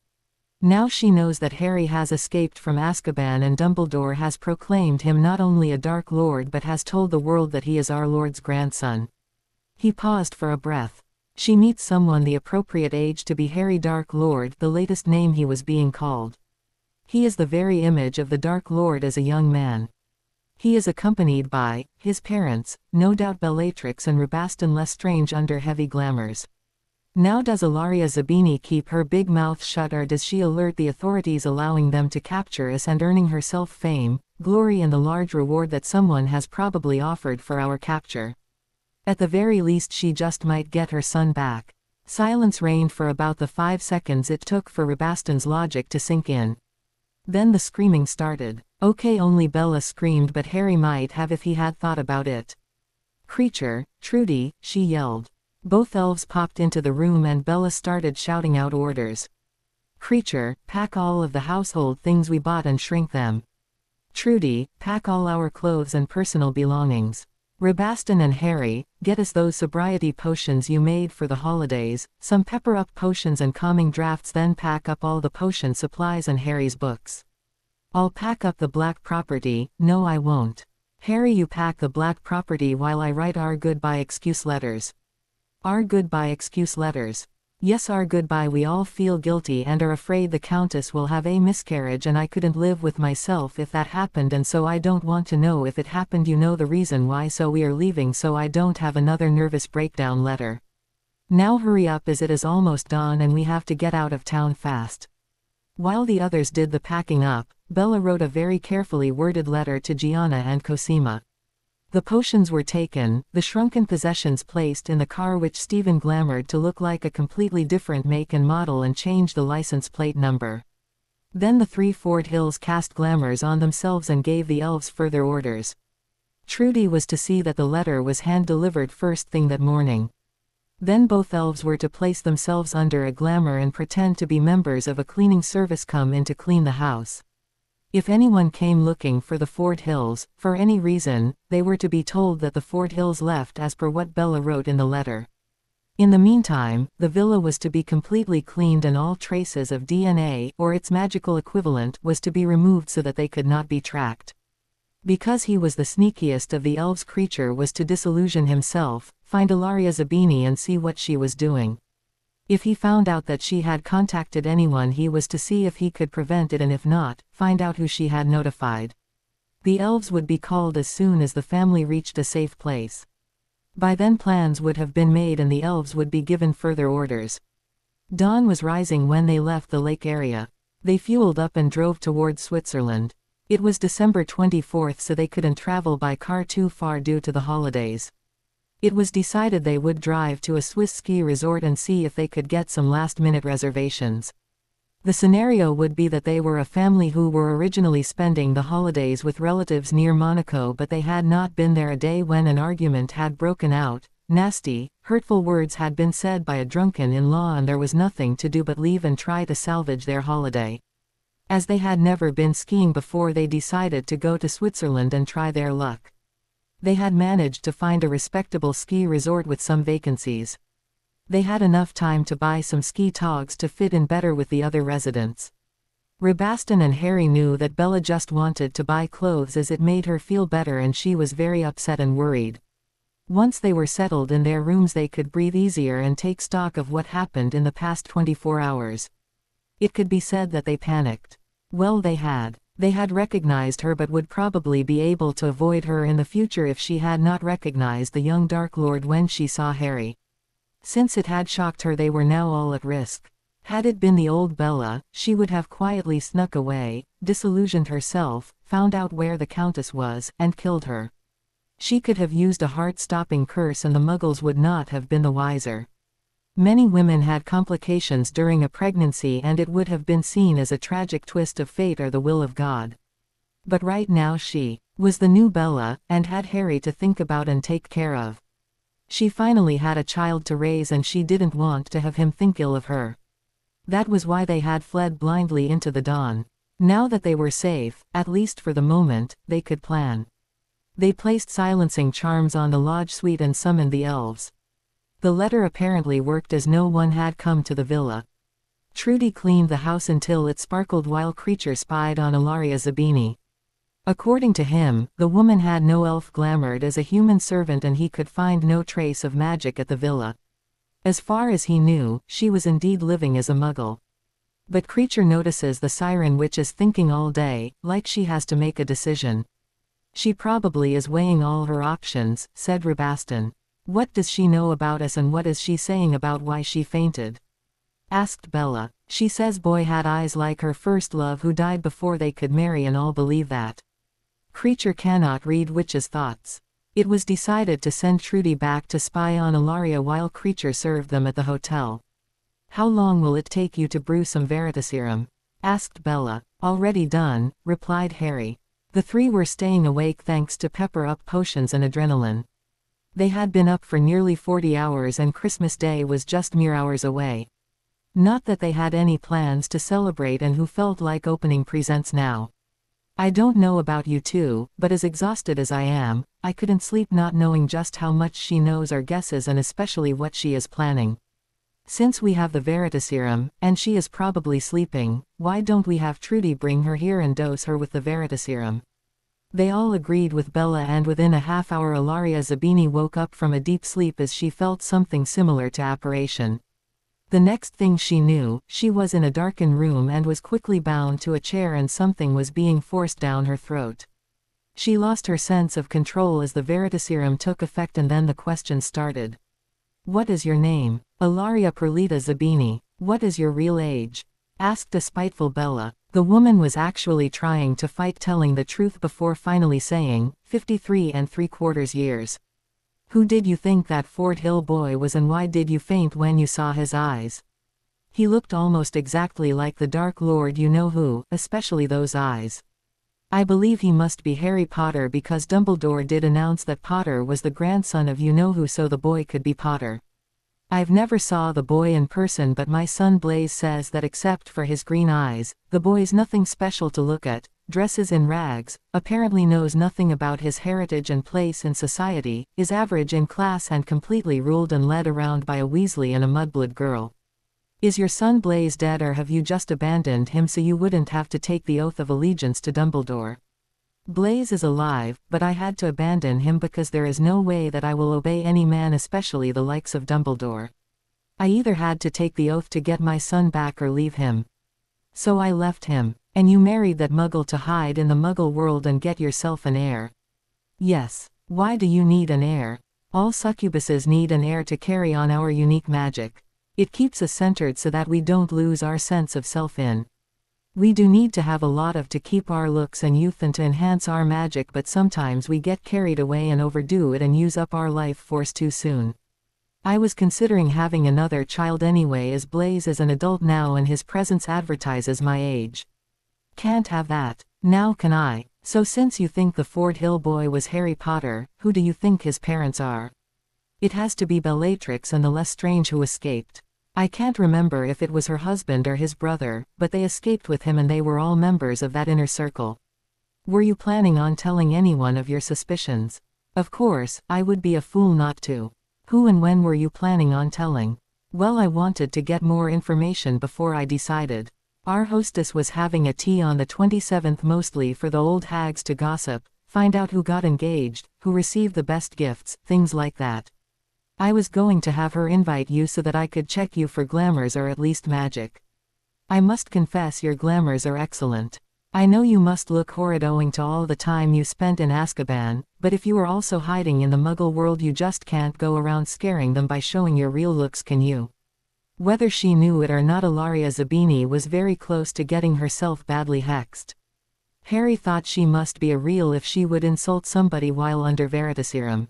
Now she knows that Harry has escaped from Azkaban and Dumbledore has proclaimed him not only a Dark Lord but has told the world that he is our Lord's grandson. He paused for a breath. She meets someone the appropriate age to be Harry Dark Lord, the latest name he was being called. He is the very image of the Dark Lord as a young man. He is accompanied by his parents, no doubt Bellatrix and Rabastan Lestrange under heavy glamours. Now does Ilaria Zabini keep her big mouth shut, or does she alert the authorities, allowing them to capture us and earning herself fame, glory and the large reward that someone has probably offered for our capture? At the very least she just might get her son back. Silence reigned for about the 5 seconds it took for Rabastan's logic to sink in. Then the screaming started. Okay, only Bella screamed, but Harry might have if he had thought about it. Creature, Trudy, she yelled. Both elves popped into the room and Bella started shouting out orders. Creature, pack all of the household things we bought and shrink them. Trudy, pack all our clothes and personal belongings. Rabastan and Harry, get us those sobriety potions you made for the holidays, some pepper-up potions and calming drafts, then pack up all the potion supplies and Harry's books. I'll pack up the black property. No, I won't. Harry, you pack the black property while I write our goodbye excuse letters. Our goodbye excuse letters. Yes, our goodbye. We all feel guilty and are afraid the Countess will have a miscarriage, and I couldn't live with myself if that happened, and so I don't want to know if it happened. You know the reason why, so we are leaving so I don't have another nervous breakdown letter. Now hurry up, as it is almost dawn and we have to get out of town fast. While the others did the packing up, Bella wrote a very carefully worded letter to Gianna and Cosima. The potions were taken, the shrunken possessions placed in the car, which Stephen glamoured to look like a completely different make and model, and changed the license plate number. Then the 3 Fort Hills cast glamours on themselves and gave the elves further orders. Trudy was to see that the letter was hand-delivered first thing that morning. Then both elves were to place themselves under a glamour and pretend to be members of a cleaning service come in to clean the house. If anyone came looking for the Fort Hills, for any reason, they were to be told that the Fort Hills left as per what Bella wrote in the letter. In the meantime, the villa was to be completely cleaned and all traces of DNA, or its magical equivalent, was to be removed so that they could not be tracked. Because he was the sneakiest of the elves, Creature was to disillusion himself, find Ilaria Zabini and see what she was doing. If he found out that she had contacted anyone, he was to see if he could prevent it, and if not, find out who she had notified. The elves would be called as soon as the family reached a safe place. By then plans would have been made and the elves would be given further orders. Dawn was rising when they left the lake area. They fueled up and drove towards Switzerland. It was December 24th, so they couldn't travel by car too far due to the holidays. It was decided they would drive to a Swiss ski resort and see if they could get some last-minute reservations. The scenario would be that they were a family who were originally spending the holidays with relatives near Monaco, but they had not been there a day when an argument had broken out. Nasty, hurtful words had been said by a drunken in-law, and there was nothing to do but leave and try to salvage their holiday. As they had never been skiing before, they decided to go to Switzerland and try their luck. They had managed to find a respectable ski resort with some vacancies. They had enough time to buy some ski togs to fit in better with the other residents. Rabaston and Harry knew that Bella just wanted to buy clothes as it made her feel better, and she was very upset and worried. Once they were settled in their rooms they could breathe easier and take stock of what happened in the past 24 hours. It could be said that they panicked. Well, they had. They had recognized her but would probably be able to avoid her in the future if she had not recognized the young Dark Lord when she saw Harry. Since it had shocked her, they were now all at risk. Had it been the old Bella, she would have quietly snuck away, disillusioned herself, found out where the Countess was, and killed her. She could have used a heart-stopping curse and the Muggles would not have been the wiser. Many women had complications during a pregnancy and it would have been seen as a tragic twist of fate or the will of God. But right now she was the new Bella, and had Harry to think about and take care of. She finally had a child to raise and she didn't want to have him think ill of her. That was why they had fled blindly into the dawn. Now that they were safe, at least for the moment, they could plan. They placed silencing charms on the lodge suite and summoned the elves. The letter apparently worked as no one had come to the villa. Trudy cleaned the house until it sparkled while Creature spied on Ilaria Zabini. According to him, the woman had no elf glamoured as a human servant and he could find no trace of magic at the villa. As far as he knew, she was indeed living as a Muggle. But Creature notices the Siren Witch is thinking all day, like she has to make a decision. She probably is weighing all her options, said Rabaston. What does she know about us and what is she saying about why she fainted? Asked Bella. She says Boy had eyes like her first love who died before they could marry and all believe that. Creature cannot read Witch's thoughts. It was decided to send Trudy back to spy on Ilaria while Creature served them at the hotel. How long will it take you to brew some Veritaserum? Asked Bella. Already done, replied Harry. The three were staying awake thanks to pepper-up potions and adrenaline. They had been up for nearly 40 hours and Christmas Day was just mere hours away. Not that they had any plans to celebrate and who felt like opening presents now. I don't know about you two, but as exhausted as I am, I couldn't sleep not knowing just how much she knows or guesses and especially what she is planning. Since we have the Veritaserum, and she is probably sleeping, why don't we have Trudy bring her here and dose her with the Veritaserum? They all agreed with Bella and within a half hour Ilaria Zabini woke up from a deep sleep as she felt something similar to apparition. The next thing she knew, she was in a darkened room and was quickly bound to a chair and something was being forced down her throat. She lost her sense of control as the Veritaserum took effect and then the questions started. What is your name? Ilaria Perlita Zabini. What is your real age? Asked a spiteful Bella. The woman was actually trying to fight telling the truth before finally saying, 53 3/4 years. Who did you think that Fort Hill boy was and why did you faint when you saw his eyes? He looked almost exactly like the Dark Lord you know who, especially those eyes. I believe he must be Harry Potter because Dumbledore did announce that Potter was the grandson of you know who so the boy could be Potter. I've never saw the boy in person but my son Blaze says that except for his green eyes, the boy's nothing special to look at, dresses in rags, apparently knows nothing about his heritage and place in society, is average in class and completely ruled and led around by a Weasley and a mudblood girl. Is your son Blaze dead or have you just abandoned him so you wouldn't have to take the oath of allegiance to Dumbledore? Blaze is alive, but I had to abandon him because there is no way that I will obey any man especially the likes of Dumbledore. I either had to take the oath to get my son back or leave him. So I left him. And you married that Muggle to hide in the Muggle world and get yourself an heir. Yes. Why do you need an heir? All succubuses need an heir to carry on our unique magic. It keeps us centered so that we don't lose our sense of self in. We do need to have a lot of to keep our looks and youth and to enhance our magic but sometimes we get carried away and overdo it and use up our life force too soon. I was considering having another child anyway as Blaze is an adult now and his presence advertises my age. Can't have that. Now can I? So since you think the Fort Hill boy was Harry Potter, who do you think his parents are? It has to be Bellatrix and the Lestrange who escaped. I can't remember if it was her husband or his brother, but they escaped with him and they were all members of that inner circle. Were you planning on telling anyone of your suspicions? Of course, I would be a fool not to. Who and when were you planning on telling? Well, I wanted to get more information before I decided. Our hostess was having a tea on the 27th mostly for the old hags to gossip, find out who got engaged, who received the best gifts, things like that. I was going to have her invite you so that I could check you for glamours or at least magic. I must confess your glamours are excellent. I know you must look horrid owing to all the time you spent in Azkaban, but if you are also hiding in the Muggle world you just can't go around scaring them by showing your real looks, can you? Whether she knew it or not, Ilaria Zabini was very close to getting herself badly hexed. Harry thought she must be a real if she would insult somebody while under Veritaserum.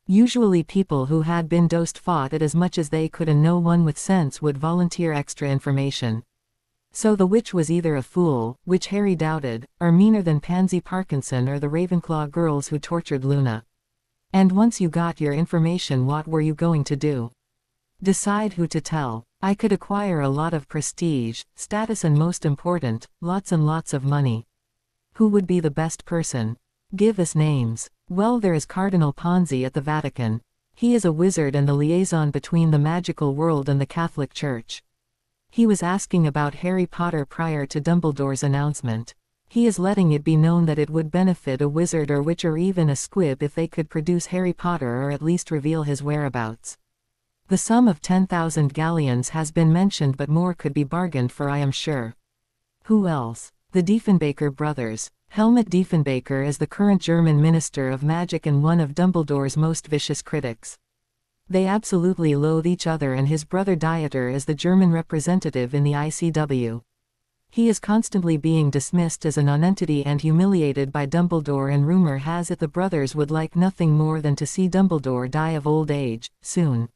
Usually people who had been dosed fought it as much as they could and no one with sense would volunteer extra information. So the witch was either a fool, which Harry doubted, or meaner than Pansy Parkinson or the Ravenclaw girls who tortured Luna. And once you got your information, what were you going to do? Decide who to tell. I could acquire a lot of prestige, status, and most important, lots and lots of money. Who would be the best person? Give us names. Well, there is Cardinal Ponzi at the Vatican. He is a wizard and the liaison between the magical world and the Catholic Church. He was asking about Harry Potter prior to Dumbledore's announcement. He is letting it be known that it would benefit a wizard or witch or even a squib if they could produce Harry Potter or at least reveal his whereabouts. The sum of 10,000 galleons has been mentioned, but more could be bargained for, I am sure. Who else? The Diefenbaker brothers. Helmut Diefenbaker is the current German Minister of Magic and one of Dumbledore's most vicious critics. They absolutely loathe each other, and his brother Dieter is the German representative in the ICW. He is constantly being dismissed as a nonentity and humiliated by Dumbledore, and rumor has it the brothers would like nothing more than to see Dumbledore die of old age, soon.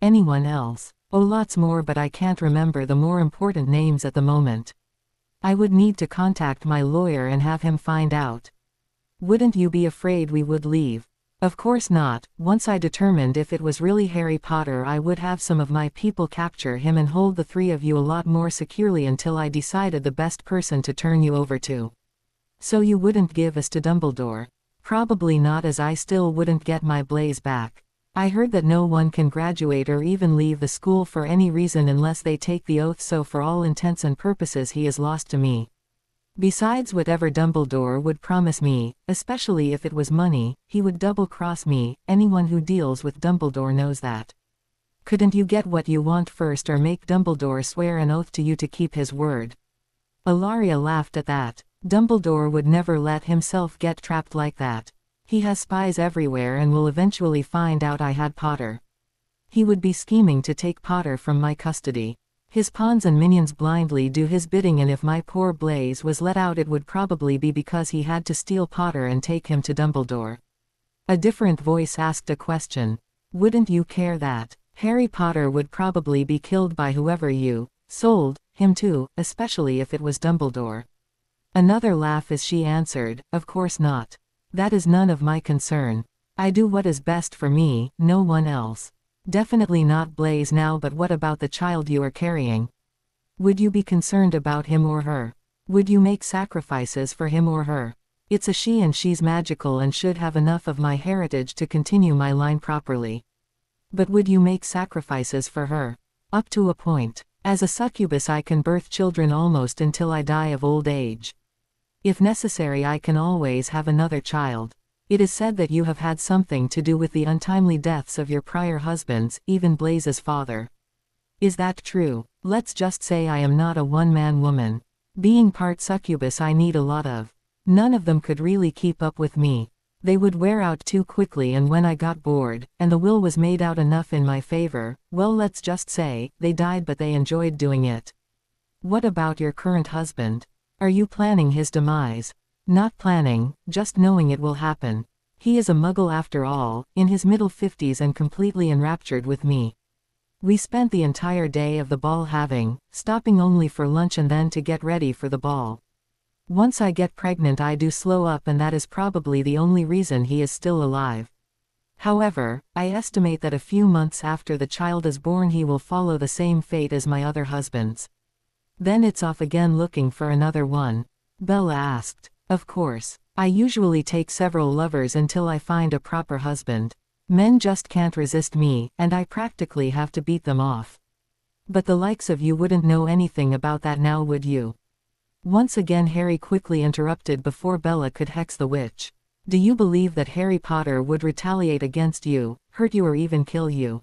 Anyone else? Oh, lots more, but I can't remember the more important names at the moment. I would need to contact my lawyer and have him find out. Wouldn't you be afraid we would leave? Of course not. Once I determined if it was really Harry Potter, I would have some of my people capture him and hold the three of you a lot more securely until I decided the best person to turn you over to. So you wouldn't give us to Dumbledore? Probably not, as I still wouldn't get my Blaze back. I heard that no one can graduate or even leave the school for any reason unless they take the oath, so for all intents and purposes he is lost to me. Besides, whatever Dumbledore would promise me, especially if it was money, he would double-cross me. Anyone who deals with Dumbledore knows that. Couldn't you get what you want first, or make Dumbledore swear an oath to you to keep his word? Ilaria laughed at that. Dumbledore would never let himself get trapped like that. He has spies everywhere and will eventually find out I had Potter. He would be scheming to take Potter from my custody. His pawns and minions blindly do his bidding, and if my poor Blaze was let out, it would probably be because he had to steal Potter and take him to Dumbledore. A different voice asked a question. Wouldn't you care that Harry Potter would probably be killed by whoever you sold him to, especially if it was Dumbledore? Another laugh as she answered, of course not. That is none of my concern. I do what is best for me, no one else. Definitely not Blaze now, but what about the child you are carrying? Would you be concerned about him or her? Would you make sacrifices for him or her? It's a she, and she's magical and should have enough of my heritage to continue my line properly. But would you make sacrifices for her? Up to a point. As a succubus I can birth children almost until I die of old age. If necessary I can always have another child. It is said that you have had something to do with the untimely deaths of your prior husbands, even Blaze's father. Is that true? Let's just say I am not a one-man woman. Being part succubus I need a lot of. None of them could really keep up with me. They would wear out too quickly, and when I got bored, and the will was made out enough in my favor, well, let's just say, they died, but they enjoyed doing it. What about your current husband? Are you planning his demise? Not planning, just knowing it will happen. He is a muggle after all, in his middle 50s and completely enraptured with me. We spent the entire day of the ball stopping only for lunch and then to get ready for the ball. Once I get pregnant I do slow up, and that is probably the only reason he is still alive. However, I estimate that a few months after the child is born he will follow the same fate as my other husbands. Then it's off again looking for another one. Bella asked. Of course. I usually take several lovers until I find a proper husband. Men just can't resist me, and I practically have to beat them off. But the likes of you wouldn't know anything about that now, would you? Once again Harry quickly interrupted before Bella could hex the witch. Do you believe that Harry Potter would retaliate against you, hurt you or even kill you?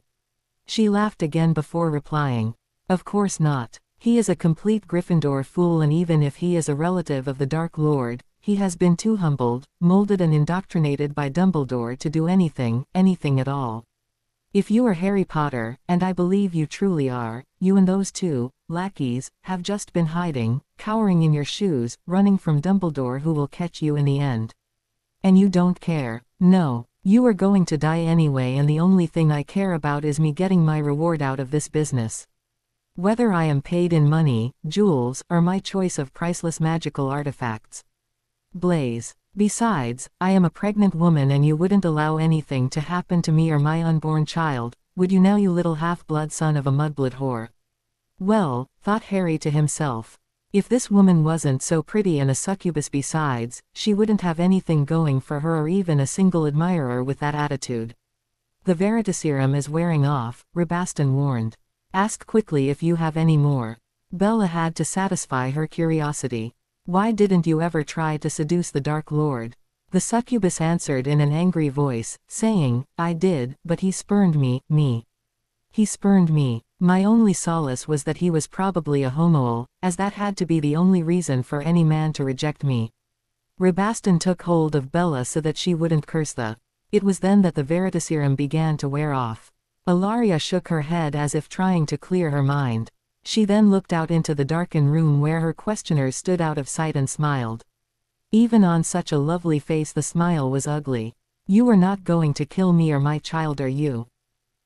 She laughed again before replying. Of course not. He is a complete Gryffindor fool, and even if he is a relative of the Dark Lord, he has been too humbled, molded and indoctrinated by Dumbledore to do anything at all. If you are Harry Potter, and I believe you truly are, you and those two lackeys have just been hiding, cowering in your shoes, running from Dumbledore, who will catch you in the end. And you don't care. No. You are going to die anyway, and the only thing I care about is me getting my reward out of this business. Whether I am paid in money, jewels, or my choice of priceless magical artifacts. Blaze. Besides, I am a pregnant woman, and you wouldn't allow anything to happen to me or my unborn child, would you now, you little half-blood son of a mudblood whore? Well, thought Harry to himself, if this woman wasn't so pretty and a succubus besides, she wouldn't have anything going for her or even a single admirer with that attitude. The Veritaserum is wearing off, Rabaston warned. Ask quickly if you have any more. Bella had to satisfy her curiosity. Why didn't you ever try to seduce the Dark Lord? The succubus answered in an angry voice, saying, I did, but he spurned me. He spurned me. My only solace was that he was probably a homoel, as that had to be the only reason for any man to reject me. Rabaston took hold of Bella so that she wouldn't curse the. It was then that the Veritaserum began to wear off. Ilaria shook her head as if trying to clear her mind. She then looked out into the darkened room where her questioners stood out of sight and smiled. Even on such a lovely face the smile was ugly. You are not going to kill me or my child, are you?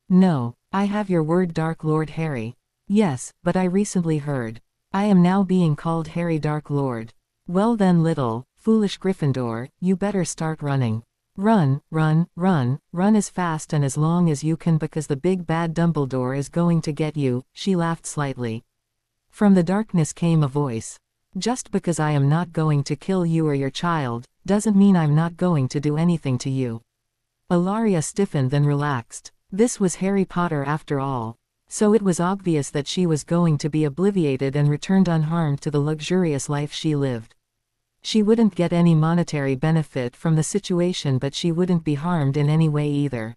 No. I have your word, Dark Lord Harry. Yes, but I recently heard. I am now being called Harry Dark Lord. Well then, little, foolish Gryffindor, you better start running. Run, run, run, run as fast and as long as you can, because the big bad Dumbledore is going to get you. She laughed slightly. From the darkness came a voice. Just because I am not going to kill you or your child, doesn't mean I'm not going to do anything to you. Ilaria stiffened then relaxed. This was Harry Potter after all. So it was obvious that she was going to be obliterated and returned unharmed to the luxurious life she lived. She wouldn't get any monetary benefit from the situation, but she wouldn't be harmed in any way either.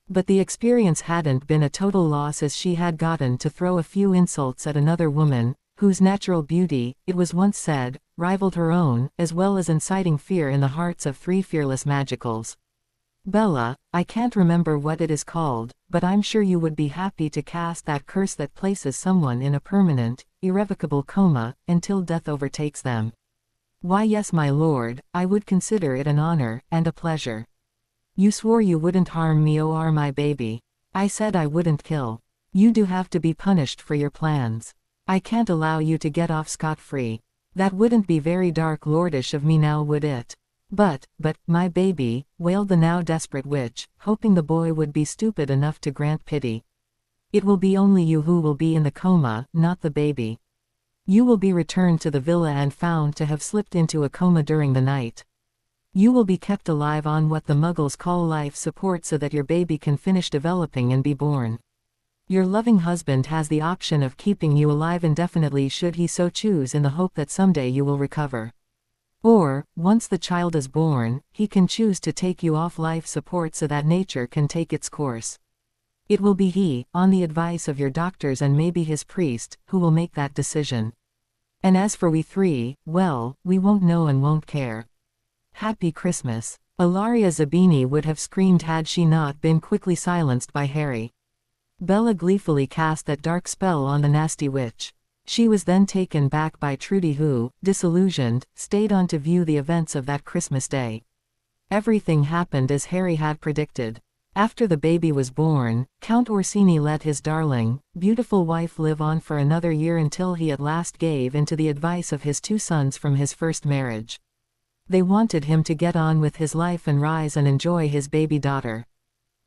But the experience hadn't been a total loss, as she had gotten to throw a few insults at another woman, whose natural beauty, it was once said, rivaled her own, as well as inciting fear in the hearts of 3 fearless magicals. Bella, I can't remember what it is called, but I'm sure you would be happy to cast that curse that places someone in a permanent, irrevocable coma, until death overtakes them. Why yes, my lord, I would consider it an honor, and a pleasure. You swore you wouldn't harm me, or my baby. I said I wouldn't kill. You do have to be punished for your plans. I can't allow you to get off scot-free. That wouldn't be very Dark Lordish of me now, would it? But, my baby, wailed the now desperate witch, hoping the boy would be stupid enough to grant pity. It will be only you who will be in the coma, not the baby. You will be returned to the villa and found to have slipped into a coma during the night. You will be kept alive on what the Muggles call life support so that your baby can finish developing and be born. Your loving husband has the option of keeping you alive indefinitely should he so choose, in the hope that someday you will recover. Or, once the child is born, he can choose to take you off life support so that nature can take its course. It will be he, on the advice of your doctors and maybe his priest, who will make that decision. And as for we 3, well, we won't know and won't care. Happy Christmas. Ilaria Zabini would have screamed had she not been quickly silenced by Harry. Bella gleefully cast that dark spell on the nasty witch. She was then taken back by Trudy, who, disillusioned, stayed on to view the events of that Christmas day. Everything happened as Harry had predicted. After the baby was born, Count Orsini let his darling, beautiful wife live on for another year until he at last gave in to the advice of his 2 sons from his first marriage. They wanted him to get on with his life and rise and enjoy his baby daughter.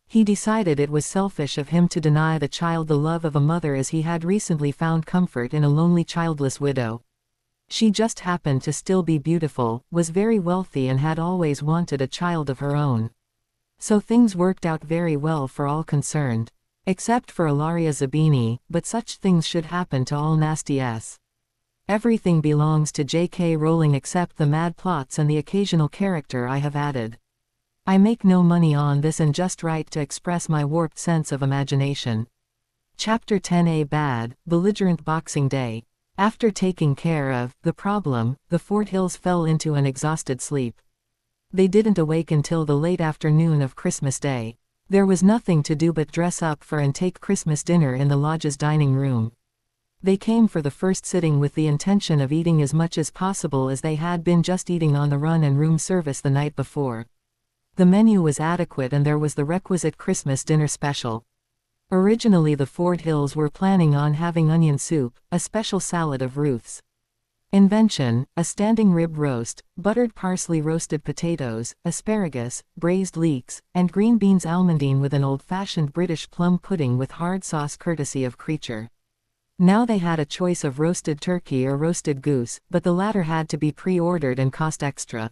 He decided it was selfish of him to deny the child the love of a mother, as he had recently found comfort in a lonely childless widow. She just happened to still be beautiful, was very wealthy and had always wanted a child of her own. So things worked out very well for all concerned. Except for Ilaria Zabini, but such things should happen to all nasty s. Everything belongs to J.K. Rowling except the mad plots and the occasional character I have added. I make no money on this and just write to express my warped sense of imagination. Chapter 10A Bad, Belligerent Boxing Day. After taking care of the problem, the Fort Hills fell into an exhausted sleep. They didn't awake until the late afternoon of Christmas Day. There was nothing to do but dress up for and take Christmas dinner in the lodge's dining room. They came for the first sitting with the intention of eating as much as possible as they had been just eating on the run and room service the night before. The menu was adequate and there was the requisite Christmas dinner special. Originally the Fort Hills were planning on having onion soup, a special salad of Ruth's invention, a standing rib roast, buttered parsley roasted potatoes, asparagus, braised leeks, and green beans almondine with an old-fashioned British plum pudding with hard sauce courtesy of Creature. Now they had a choice of roasted turkey or roasted goose, but the latter had to be pre-ordered and cost extra.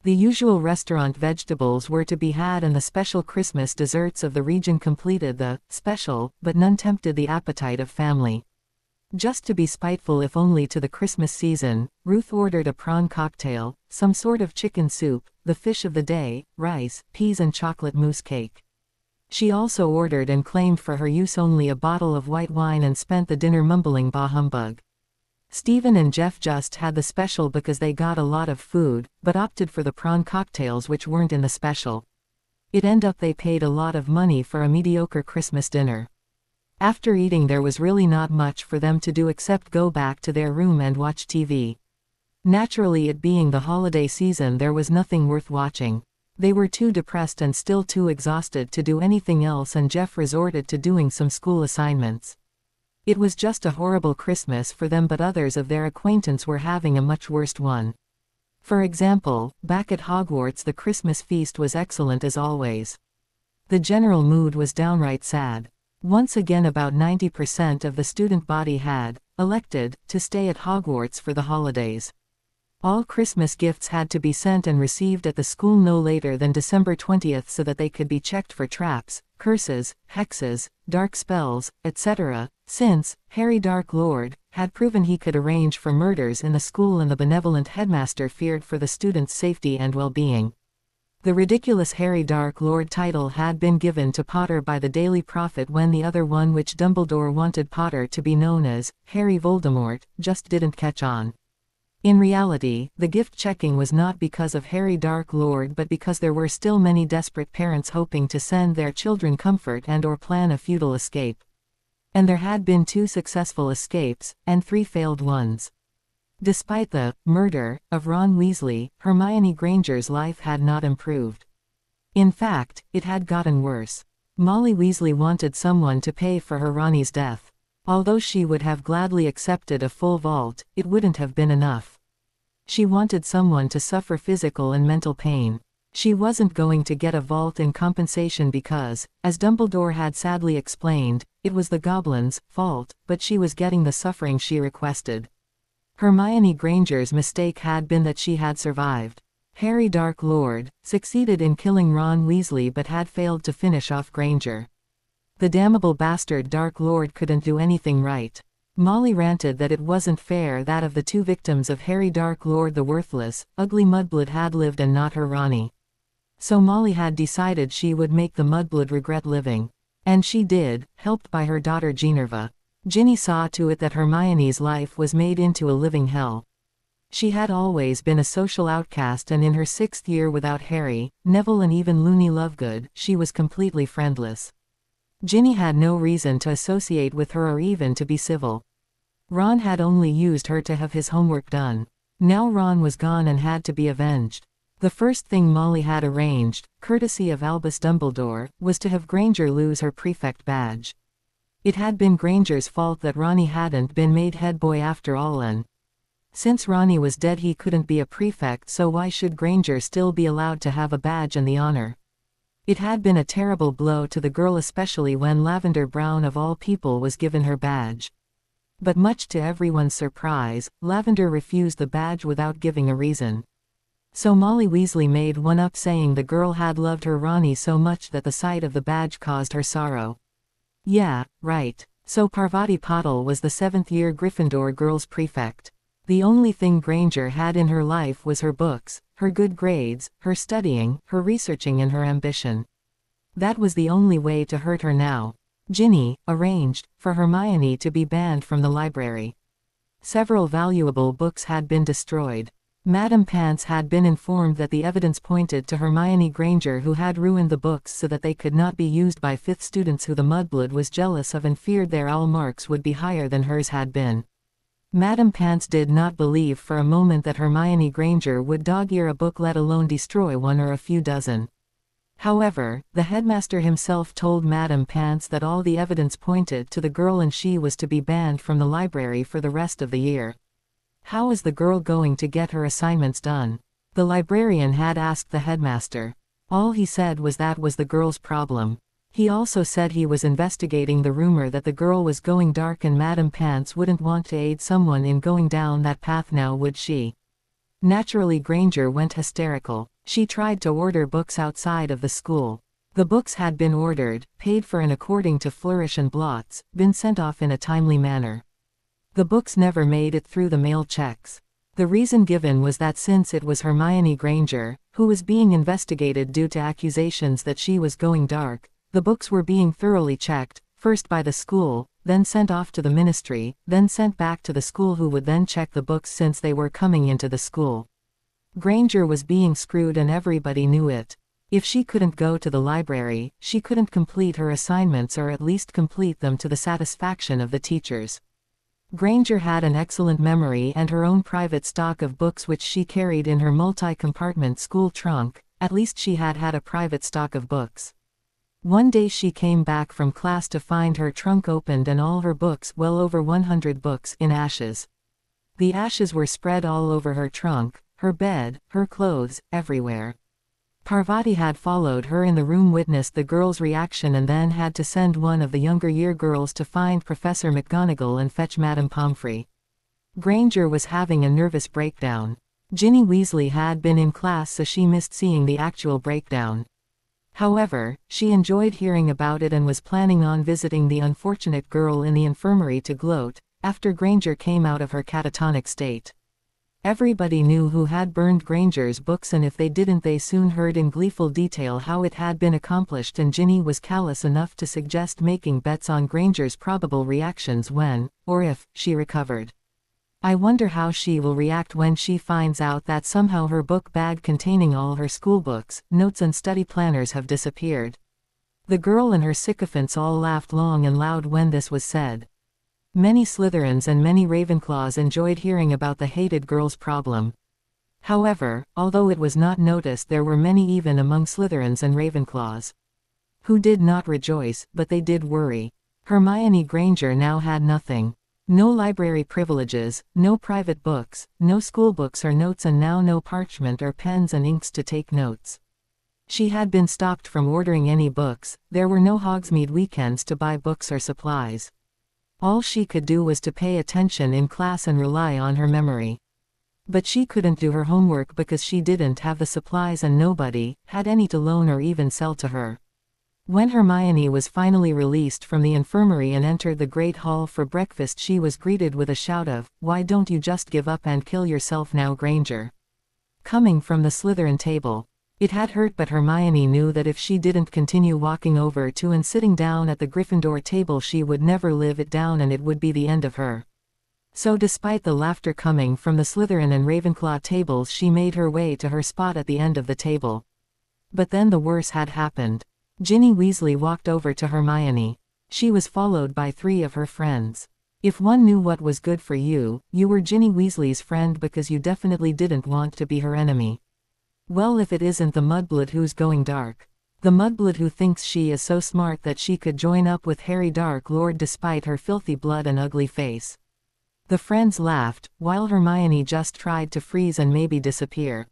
The usual restaurant vegetables were to be had and the special Christmas desserts of the region completed the special, but none tempted the appetite of family. Just to be spiteful if only to the Christmas season, Ruth ordered a prawn cocktail, some sort of chicken soup, the fish of the day, rice, peas and chocolate mousse cake. She also ordered and claimed for her use only a bottle of white wine and spent the dinner mumbling bah humbug. Stephen and Jeff just had the special because they got a lot of food, but opted for the prawn cocktails which weren't in the special. It ended up they paid a lot of money for a mediocre Christmas dinner. After eating there was really not much for them to do except go back to their room and watch TV. Naturally, it being the holiday season, there was nothing worth watching. They were too depressed and still too exhausted to do anything else and Jeff resorted to doing some school assignments. It was just a horrible Christmas for them, but others of their acquaintance were having a much worse one. For example, back at Hogwarts the Christmas feast was excellent as always. The general mood was downright sad. Once again about 90% of the student body had elected to stay at Hogwarts for the holidays. All Christmas gifts had to be sent and received at the school no later than December 20th so that they could be checked for traps, curses, hexes, dark spells, etc., since Harry Dark Lord had proven he could arrange for murders in the school and the benevolent headmaster feared for the students' safety and well-being. The ridiculous Harry Dark Lord title had been given to Potter by the Daily Prophet when the other one, which Dumbledore wanted Potter to be known as, Harry Voldemort, just didn't catch on. In reality, the gift checking was not because of Harry Dark Lord but because there were still many desperate parents hoping to send their children comfort and or plan a futile escape. And there had been 2 successful escapes, and 3 failed ones. Despite the murder of Ron Weasley, Hermione Granger's life had not improved. In fact, it had gotten worse. Molly Weasley wanted someone to pay for her Ronnie's death. Although she would have gladly accepted a full vault, it wouldn't have been enough. She wanted someone to suffer physical and mental pain. She wasn't going to get a vault in compensation because, as Dumbledore had sadly explained, it was the goblins' fault, but she was getting the suffering she requested. Hermione Granger's mistake had been that she had survived. Harry Dark Lord succeeded in killing Ron Weasley but had failed to finish off Granger. The damnable bastard Dark Lord couldn't do anything right. Molly ranted that it wasn't fair that of the 2 victims of Harry Dark Lord the worthless, ugly mudblood had lived and not her Ronnie. So Molly had decided she would make the mudblood regret living. And she did, helped by her daughter Ginevra. Ginny saw to it that Hermione's life was made into a living hell. She had always been a social outcast and in her 6th year without Harry, Neville and even Loony Lovegood, she was completely friendless. Ginny had no reason to associate with her or even to be civil. Ron had only used her to have his homework done. Now Ron was gone and had to be avenged. The first thing Molly had arranged, courtesy of Albus Dumbledore, was to have Granger lose her prefect badge. It had been Granger's fault that Ronnie hadn't been made head boy after all, and since Ronnie was dead he couldn't be a prefect, so why should Granger still be allowed to have a badge and the honor? It had been a terrible blow to the girl, especially when Lavender Brown of all people was given her badge. But much to everyone's surprise, Lavender refused the badge without giving a reason. So Molly Weasley made one up saying the girl had loved her Ronnie so much that the sight of the badge caused her sorrow. Yeah, right. So Parvati Patil was the seventh-year Gryffindor girls' prefect. The only thing Granger had in her life was her books, her good grades, her studying, her researching and her ambition. That was the only way to hurt her now. Ginny arranged for Hermione to be banned from the library. Several valuable books had been destroyed. Madame Pants had been informed that the evidence pointed to Hermione Granger, who had ruined the books so that they could not be used by fifth students who the mudblood was jealous of and feared their owl marks would be higher than hers had been. Madame Pants did not believe for a moment that Hermione Granger would dog-ear a book, let alone destroy one or a few dozen. However, the headmaster himself told Madame Pants that all the evidence pointed to the girl and she was to be banned from the library for the rest of the year. How is the girl going to get her assignments done? The librarian had asked the headmaster. All he said was that was the girl's problem. He also said he was investigating the rumor that the girl was going dark, and Madame Pants wouldn't want to aid someone in going down that path, now would she? Naturally, Granger went hysterical. She tried to order books outside of the school. The books had been ordered, paid for and according to flourish and blots, been sent off in a timely manner. The books never made it through the mail checks. The reason given was that since it was Hermione Granger, who was being investigated due to accusations that she was going dark, the books were being thoroughly checked, first by the school, then sent off to the ministry, then sent back to the school, who would then check the books since they were coming into the school. Granger was being screwed and everybody knew it. If she couldn't go to the library, she couldn't complete her assignments, or at least complete them to the satisfaction of the teachers. Granger had an excellent memory and her own private stock of books which she carried in her multi-compartment school trunk. At least she had a private stock of books. One day she came back from class to find her trunk opened and all her books, well over 100 books, in ashes. The ashes were spread all over her trunk, her bed, her clothes, everywhere. Parvati had followed her in the room, witnessed the girl's reaction, and then had to send one of the younger year girls to find Professor McGonagall and fetch Madame Pomfrey. Granger was having a nervous breakdown. Ginny Weasley had been in class, so she missed seeing the actual breakdown. However, she enjoyed hearing about it and was planning on visiting the unfortunate girl in the infirmary to gloat, after Granger came out of her catatonic state. Everybody knew who had burned Granger's books, and if they didn't, they soon heard in gleeful detail how it had been accomplished, and Ginny was callous enough to suggest making bets on Granger's probable reactions when, or if, she recovered. I wonder how she will react when she finds out that somehow her book bag containing all her schoolbooks, notes and study planners have disappeared. The girl and her sycophants all laughed long and loud when this was said. Many Slytherins and many Ravenclaws enjoyed hearing about the hated girl's problem. However, although it was not noticed, there were many even among Slytherins and Ravenclaws who did not rejoice, but they did worry. Hermione Granger now had nothing. No library privileges, no private books, no schoolbooks or notes, and now no parchment or pens and inks to take notes. She had been stopped from ordering any books. There were no Hogsmeade weekends to buy books or supplies. All she could do was to pay attention in class and rely on her memory. But she couldn't do her homework because she didn't have the supplies and nobody had any to loan or even sell to her. When Hermione was finally released from the infirmary and entered the Great Hall for breakfast, she was greeted with a shout of, "Why don't you just give up and kill yourself now, Granger?" coming from the Slytherin table. It had hurt, but Hermione knew that if she didn't continue walking over to and sitting down at the Gryffindor table, she would never live it down and it would be the end of her. So despite the laughter coming from the Slytherin and Ravenclaw tables, she made her way to her spot at the end of the table. But then the worst had happened. Ginny Weasley walked over to Hermione. She was followed by 3 of her friends. If one knew what was good for you, you were Ginny Weasley's friend because you definitely didn't want to be her enemy. Well, if it isn't the mudblood who's going dark. The mudblood who thinks she is so smart that she could join up with Harry Dark Lord despite her filthy blood and ugly face. The friends laughed, while Hermione just tried to freeze and maybe disappear.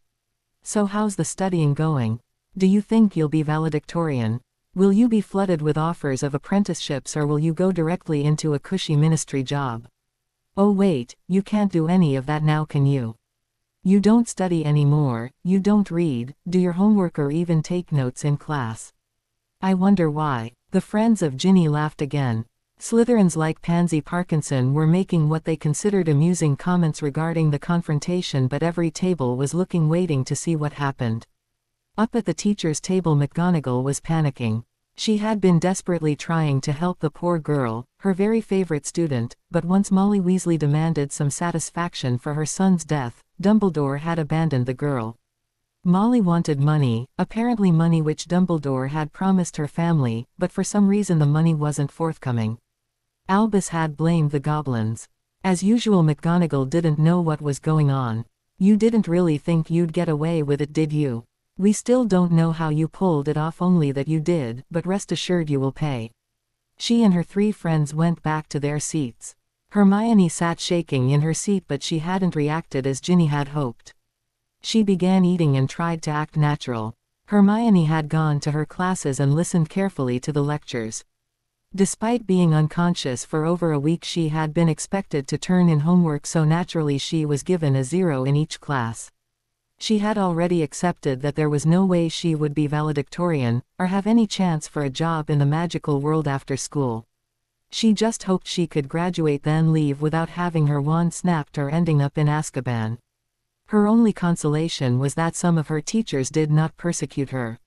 So how's the studying going? Do you think you'll be valedictorian? Will you be flooded with offers of apprenticeships, or will you go directly into a cushy ministry job? Oh wait, you can't do any of that now, can you? You don't study anymore, you don't read, do your homework or even take notes in class. I wonder why. The friends of Ginny laughed again. Slytherins like Pansy Parkinson were making what they considered amusing comments regarding the confrontation, but every table was waiting to see what happened. Up at the teacher's table, McGonagall was panicking. She had been desperately trying to help the poor girl, her very favorite student, but once Molly Weasley demanded some satisfaction for her son's death, Dumbledore had abandoned the girl. Molly wanted money, apparently money which Dumbledore had promised her family, but for some reason the money wasn't forthcoming. Albus had blamed the goblins. As usual, McGonagall didn't know what was going on. "You didn't really think you'd get away with it, did you? We still don't know how you pulled it off, only that you did, but rest assured you will pay." She and her three friends went back to their seats. Hermione sat shaking in her seat, but she hadn't reacted as Ginny had hoped. She began eating and tried to act natural. Hermione had gone to her classes and listened carefully to the lectures. Despite being unconscious for over a week, she had been expected to turn in homework, so naturally she was given a 0 in each class. She had already accepted that there was no way she would be valedictorian, or have any chance for a job in the magical world after school. She just hoped she could graduate, then leave without having her wand snapped or ending up in Azkaban. Her only consolation was that some of her teachers did not persecute her.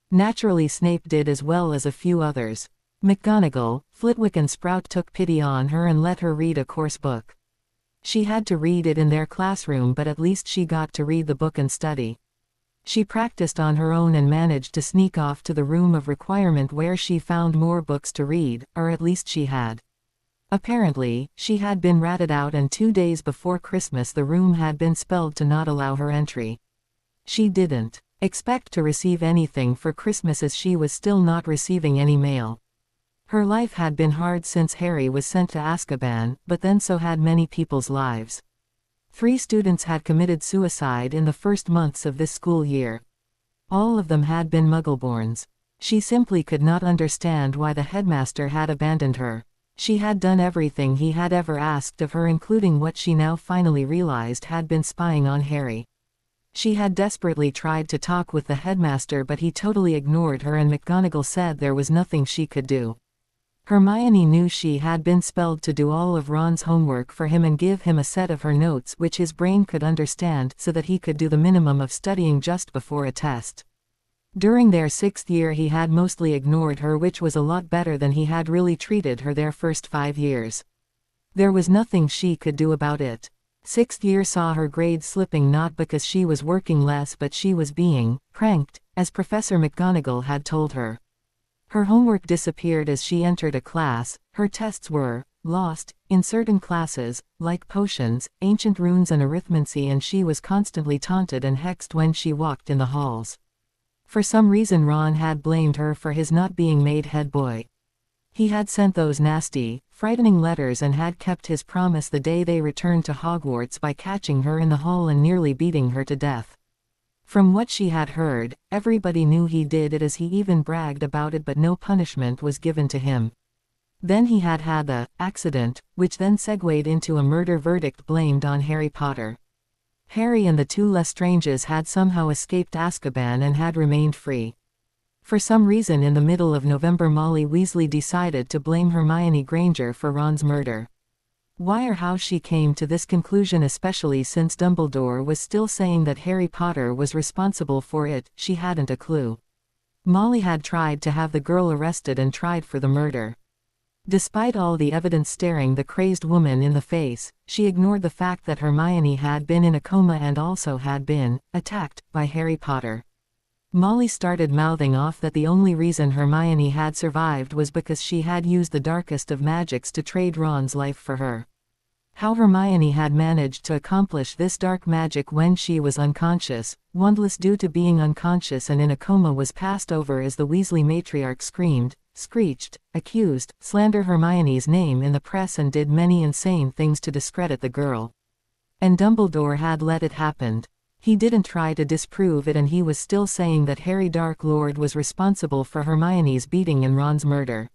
Naturally, Snape did, as well as a few others. McGonagall, Flitwick and Sprout took pity on her and let her read a course book. She had to read it in their classroom, but at least she got to read the book and study. She practiced on her own and managed to sneak off to the room of requirement, where she found more books to read, or at least she had. Apparently, she had been ratted out, and 2 days before Christmas the room had been spelled to not allow her entry. She didn't expect to receive anything for Christmas, as she was still not receiving any mail. Her life had been hard since Harry was sent to Azkaban, but then so had many people's lives. 3 students had committed suicide in the first months of this school year. All of them had been Muggleborns. She simply could not understand why the headmaster had abandoned her. She had done everything he had ever asked of her, including what she now finally realized had been spying on Harry. She had desperately tried to talk with the headmaster, but he totally ignored her, and McGonagall said there was nothing she could do. Hermione knew she had been spelled to do all of Ron's homework for him and give him a set of her notes which his brain could understand, so that he could do the minimum of studying just before a test. During their 6th year he had mostly ignored her, which was a lot better than he had really treated her their first 5 years. There was nothing she could do about it. 6th year saw her grades slipping, not because she was working less, but she was being pranked, as Professor McGonagall had told her. Her homework disappeared as she entered a class, her tests were lost in certain classes, like potions, ancient runes and arithmancy, and she was constantly taunted and hexed when she walked in the halls. For some reason Ron had blamed her for his not being made head boy. He had sent those nasty, frightening letters and had kept his promise the day they returned to Hogwarts by catching her in the hall and nearly beating her to death. From what she had heard, everybody knew he did it, as he even bragged about it, but no punishment was given to him. Then he had had the accident, which then segued into a murder verdict blamed on Harry Potter. Harry and the 2 Lestranges had somehow escaped Azkaban and had remained free. For some reason in the middle of November, Molly Weasley decided to blame Hermione Granger for Ron's murder. Why or how she came to this conclusion, especially since Dumbledore was still saying that Harry Potter was responsible for it, she hadn't a clue. Molly had tried to have the girl arrested and tried for the murder. Despite all the evidence staring the crazed woman in the face, she ignored the fact that Hermione had been in a coma and also had been attacked by Harry Potter. Molly started mouthing off that the only reason Hermione had survived was because she had used the darkest of magics to trade Ron's life for her. How Hermione had managed to accomplish this dark magic when she was unconscious, wandless due to being unconscious and in a coma, was passed over as the Weasley matriarch screamed, screeched, accused, slandered Hermione's name in the press and did many insane things to discredit the girl. And Dumbledore had let it happen. He didn't try to disprove it, and he was still saying that Harry Dark Lord was responsible for Hermione's beating and Ron's murder.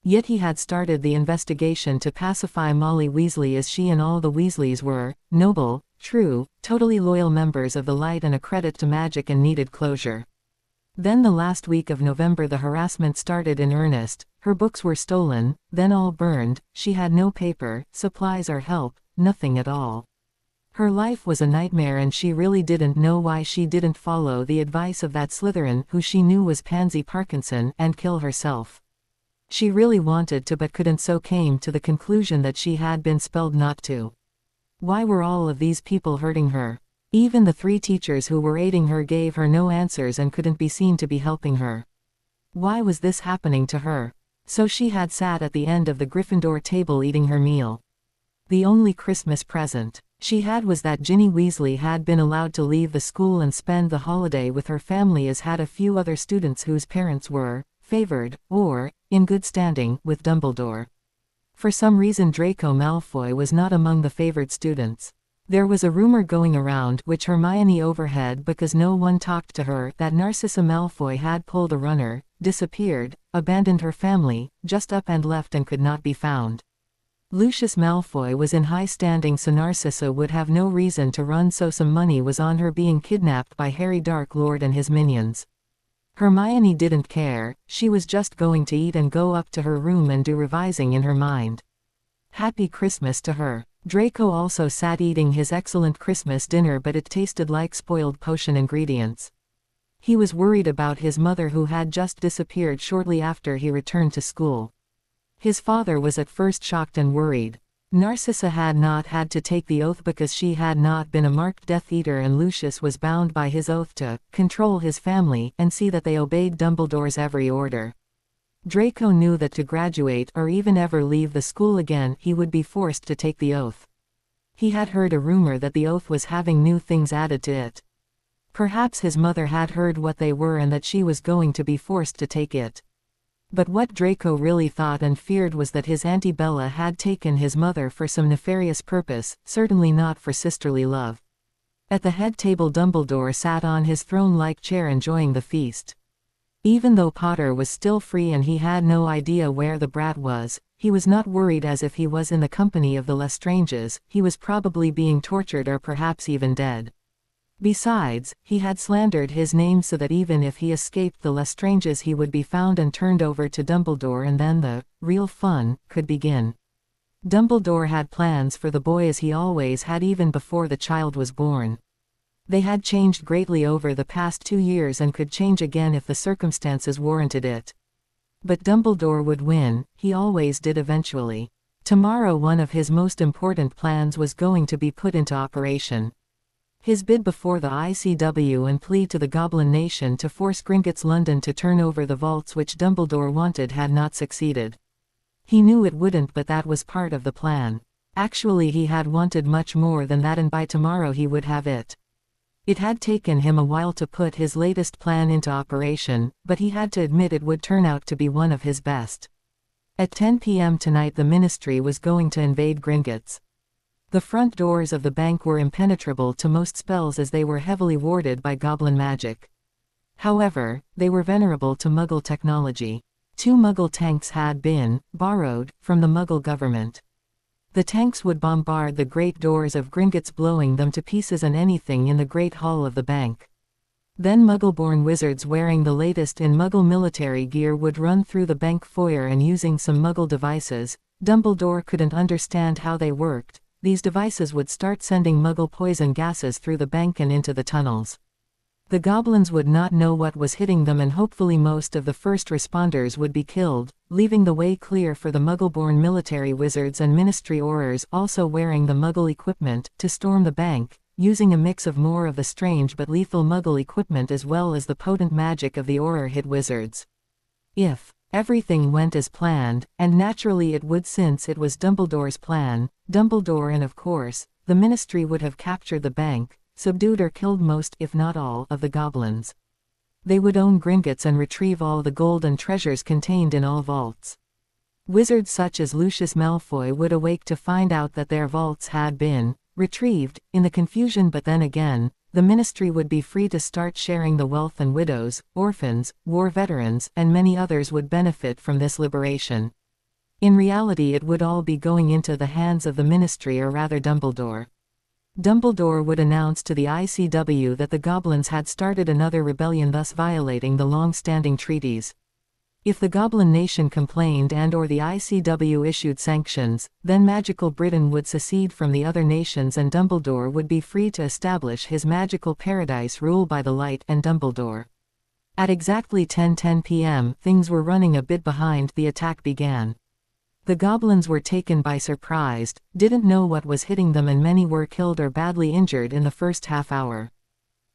Yet he had started the investigation to pacify Molly Weasley, as she and all the Weasleys were noble, true, totally loyal members of the light and a credit to magic and needed closure. Then the last week of November the harassment started in earnest. Her books were stolen, then all burned, she had no paper, supplies or help, nothing at all. Her life was a nightmare and she really didn't know why she didn't follow the advice of that Slytherin who she knew was Pansy Parkinson and kill herself. She really wanted to but couldn't, so came to the conclusion that she had been spelled not to. Why were all of these people hurting her? Even the 3 teachers who were aiding her gave her no answers and couldn't be seen to be helping her. Why was this happening to her? So she had sat at the end of the Gryffindor table eating her meal. The only Christmas present she had was that Ginny Weasley had been allowed to leave the school and spend the holiday with her family, as had a few other students whose parents were favored, or in good standing, with Dumbledore. For some reason Draco Malfoy was not among the favored students. There was a rumor going around, which Hermione overheard because no one talked to her, that Narcissa Malfoy had pulled a runner, disappeared, abandoned her family, just up and left and could not be found. Lucius Malfoy was in high standing, so Narcissa would have no reason to run, so some money was on her being kidnapped by Harry Dark Lord and his minions. Hermione didn't care, she was just going to eat and go up to her room and do revising in her mind. Happy Christmas to her. Draco also sat eating his excellent Christmas dinner, but it tasted like spoiled potion ingredients. He was worried about his mother, who had just disappeared shortly after he returned to school. His father was at first shocked and worried. Narcissa had not had to take the oath because she had not been a marked Death Eater, and Lucius was bound by his oath to control his family and see that they obeyed Dumbledore's every order. Draco knew that to graduate or even ever leave the school again, he would be forced to take the oath. He had heard a rumor that the oath was having new things added to it. Perhaps his mother had heard what they were and that she was going to be forced to take it. But what Draco really thought and feared was that his Auntie Bella had taken his mother for some nefarious purpose, certainly not for sisterly love. At the head table Dumbledore sat on his throne-like chair enjoying the feast. Even though Potter was still free and he had no idea where the brat was, he was not worried, as if he was in the company of the Lestranges, he was probably being tortured or perhaps even dead. Besides, he had slandered his name so that even if he escaped the Lestranges he would be found and turned over to Dumbledore, and then the real fun could begin. Dumbledore had plans for the boy, as he always had even before the child was born. They had changed greatly over the past 2 years and could change again if the circumstances warranted it. But Dumbledore would win, he always did eventually. Tomorrow one of his most important plans was going to be put into operation. His bid before the ICW and plea to the Goblin Nation to force Gringotts London to turn over the vaults which Dumbledore wanted had not succeeded. He knew it wouldn't, but that was part of the plan. Actually he had wanted much more than that, and by tomorrow he would have it. It had taken him a while to put his latest plan into operation, but he had to admit it would turn out to be one of his best. At 10 p.m. tonight the Ministry was going to invade Gringotts. The front doors of the bank were impenetrable to most spells as they were heavily warded by goblin magic. However, they were vulnerable to Muggle technology. 2 Muggle tanks had been borrowed from the Muggle government. The tanks would bombard the great doors of Gringotts, blowing them to pieces and anything in the great hall of the bank. Then Muggle-born wizards wearing the latest in Muggle military gear would run through the bank foyer, and using some Muggle devices, Dumbledore couldn't understand how they worked, these devices would start sending Muggle poison gases through the bank and into the tunnels. The goblins would not know what was hitting them, and hopefully most of the first responders would be killed, leaving the way clear for the Muggle-born military wizards and Ministry Aurors, also wearing the Muggle equipment, to storm the bank, using a mix of more of the strange but lethal Muggle equipment as well as the potent magic of the Auror-hit wizards. If everything went as planned, and naturally it would since it was Dumbledore's plan, Dumbledore and of course, the Ministry would have captured the bank, subdued or killed most if not all of the goblins. They would own Gringotts and retrieve all the gold and treasures contained in all vaults. Wizards such as Lucius Malfoy would awake to find out that their vaults had been retrieved in the confusion, but then again, the Ministry would be free to start sharing the wealth, and widows, orphans, war veterans, and many others would benefit from this liberation. In reality it would all be going into the hands of the Ministry, or rather Dumbledore. Dumbledore would announce to the ICW that the goblins had started another rebellion, thus violating the long-standing treaties. If the Goblin Nation complained and/or the ICW issued sanctions, then magical Britain would secede from the other nations and Dumbledore would be free to establish his magical paradise rule by the light and Dumbledore. At exactly 10:10 p.m., things were running a bit behind. The attack began. The goblins were taken by surprise, didn't know what was hitting them, and many were killed or badly injured in the first half hour.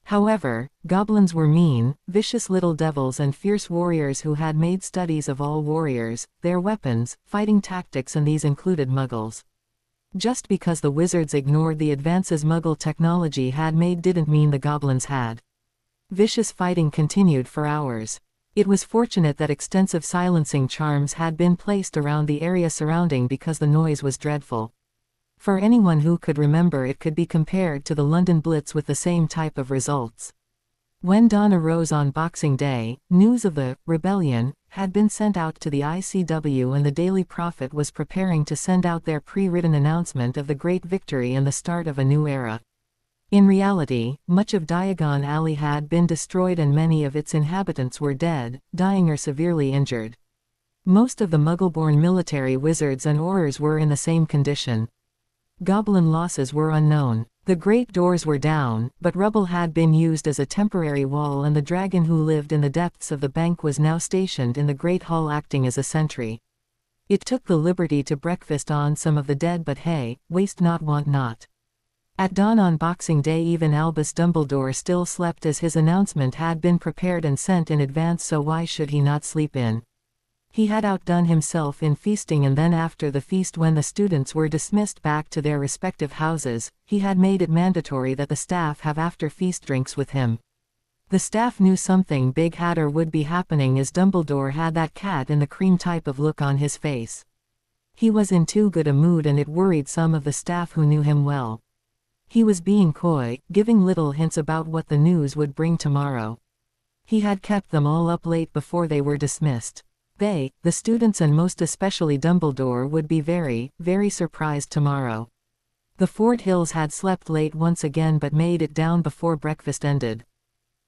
However, goblins were mean, vicious little devils and fierce warriors who had made studies of all warriors, their weapons, fighting tactics, and these included muggles. Just because the wizards ignored the advances Muggle technology had made didn't mean the goblins had. Vicious fighting continued for hours. It was fortunate that extensive silencing charms had been placed around the area surrounding because the noise was dreadful. For anyone who could remember, it could be compared to the London Blitz with the same type of results. When dawn arose on Boxing Day, news of the rebellion had been sent out to the ICW, and the Daily Prophet was preparing to send out their pre-written announcement of the great victory and the start of a new era. In reality, much of Diagon Alley had been destroyed and many of its inhabitants were dead, dying or severely injured. Most of the Muggle-born military wizards and Aurors were in the same condition. Goblin losses were unknown. The great doors were down, but rubble had been used as a temporary wall, and the dragon who lived in the depths of the bank was now stationed in the Great Hall acting as a sentry. It took the liberty to breakfast on some of the dead, but hey, waste not, want not. At dawn on Boxing Day, even Albus Dumbledore still slept, as his announcement had been prepared and sent in advance, so why should he not sleep in? He had outdone himself in feasting, and then after the feast, when the students were dismissed back to their respective houses, he had made it mandatory that the staff have after-feast drinks with him. The staff knew something big had or would be happening, as Dumbledore had that cat in the cream type of look on his face. He was in too good a mood, and it worried some of the staff who knew him well. He was being coy, giving little hints about what the news would bring tomorrow. He had kept them all up late before they were dismissed. They, the students and most especially Dumbledore, would be very, very surprised tomorrow. The Fort Hills had slept late once again but made it down before breakfast ended.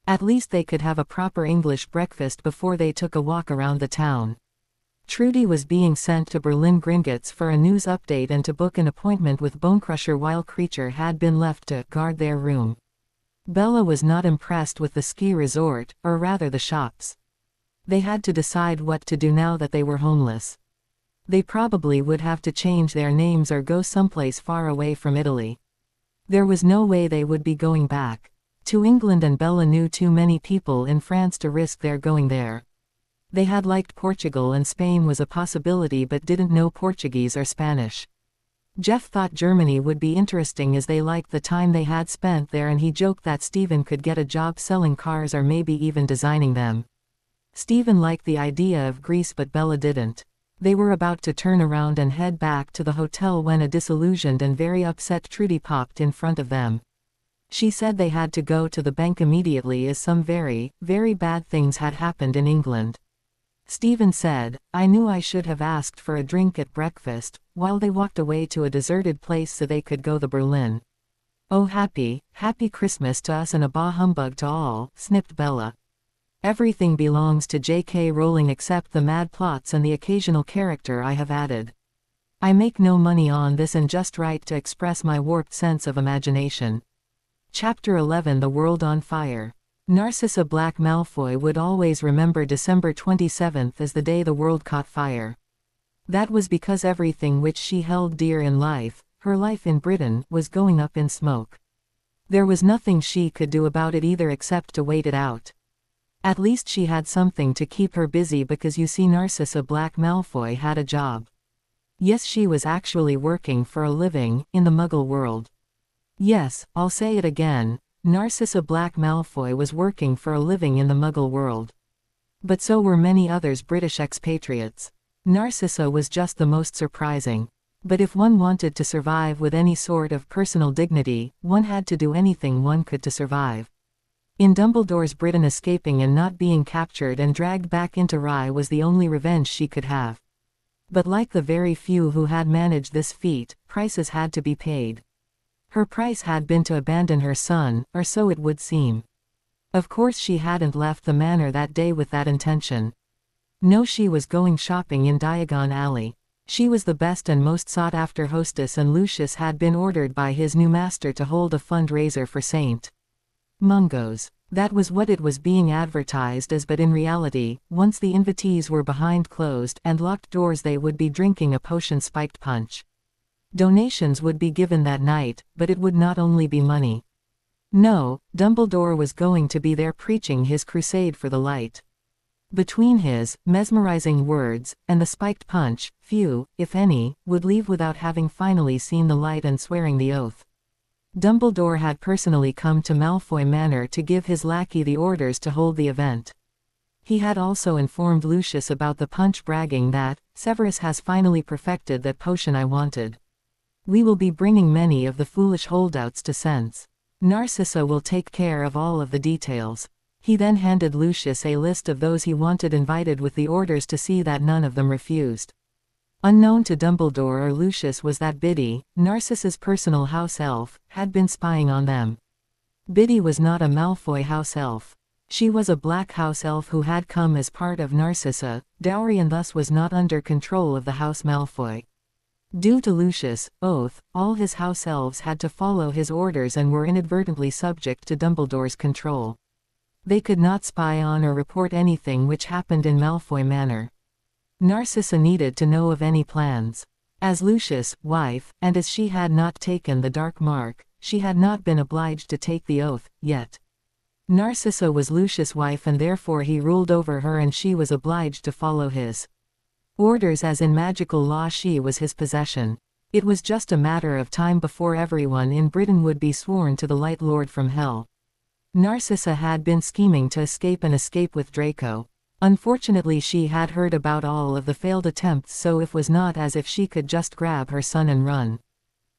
At least they could have a proper English breakfast before they took a walk around the town. Trudy was being sent to Berlin Gringotts for a news update and to book an appointment with Bonecrusher, while Creature had been left to guard their room. Bella was not impressed with the ski resort, or rather the shops. They had to decide what to do now that they were homeless. They probably would have to change their names or go someplace far away from Italy. There was no way they would be going back to England, and Bella knew too many people in France to risk their going there. They had liked Portugal, and Spain was a possibility, but didn't know Portuguese or Spanish. Jeff thought Germany would be interesting as they liked the time they had spent there, and he joked that Stephen could get a job selling cars or maybe even designing them. Stephen liked the idea of Greece, but Bella didn't. They were about to turn around and head back to the hotel when a disillusioned and very upset Trudy popped in front of them. She said they had to go to the bank immediately as some very, very bad things had happened in England. Stephen said, "I knew I should have asked for a drink at breakfast," while they walked away to a deserted place so they could go to Berlin. "Oh, happy Christmas to us and a bah humbug to all," snipped Bella. "Everything belongs to J.K. Rowling except the mad plots and the occasional character I have added. I make no money on this and just write to express my warped sense of imagination." Chapter 11: The World on Fire. Narcissa Black Malfoy would always remember December 27th as the day the world caught fire. That was because everything which she held dear in life, her life in Britain, was going up in smoke. There was nothing she could do about it either except to wait it out. At least she had something to keep her busy, because you see, Narcissa Black Malfoy had a job. Yes, she was actually working for a living, in the Muggle world. Yes, I'll say it again, Narcissa Black Malfoy was working for a living in the Muggle world. But so were many others British expatriates. Narcissa was just the most surprising. But if one wanted to survive with any sort of personal dignity, one had to do anything one could to survive. In Dumbledore's Britain, escaping and not being captured and dragged back into Rye was the only revenge she could have. But like the very few who had managed this feat, prices had to be paid. Her price had been to abandon her son, or so it would seem. Of course she hadn't left the manor that day with that intention. No, she was going shopping in Diagon Alley. She was the best and most sought-after hostess, and Lucius had been ordered by his new master to hold a fundraiser for St. Mungo's. That was what it was being advertised as, but in reality, once the invitees were behind closed and locked doors, they would be drinking a potion spiked punch. Donations would be given that night, but it would not only be money. No, Dumbledore was going to be there preaching his crusade for the light. Between his mesmerizing words and the spiked punch, few, if any, would leave without having finally seen the light and swearing the oath. Dumbledore had personally come to Malfoy Manor to give his lackey the orders to hold the event. He had also informed Lucius about the punch, bragging that, "Severus has finally perfected that potion I wanted. We will be bringing many of the foolish holdouts to sense. Narcissa will take care of all of the details." He then handed Lucius a list of those he wanted invited with the orders to see that none of them refused. Unknown to Dumbledore or Lucius was that Biddy, Narcissa's personal house elf, had been spying on them. Biddy was not a Malfoy house elf. She was a black house elf who had come as part of Narcissa, dowry, and thus was not under control of the House Malfoy. Due to Lucius' oath, all his house elves had to follow his orders and were inadvertently subject to Dumbledore's control. They could not spy on or report anything which happened in Malfoy Manor. Narcissa needed to know of any plans. As Lucius' wife, and as she had not taken the dark mark, she had not been obliged to take the oath, yet. Narcissa was Lucius' wife, and therefore he ruled over her, and she was obliged to follow his orders, as in magical law she was his possession. It was just a matter of time before everyone in Britain would be sworn to the Light Lord from Hell. Narcissa had been scheming to escape with Draco. Unfortunately, she had heard about all of the failed attempts, so it was not as if she could just grab her son and run.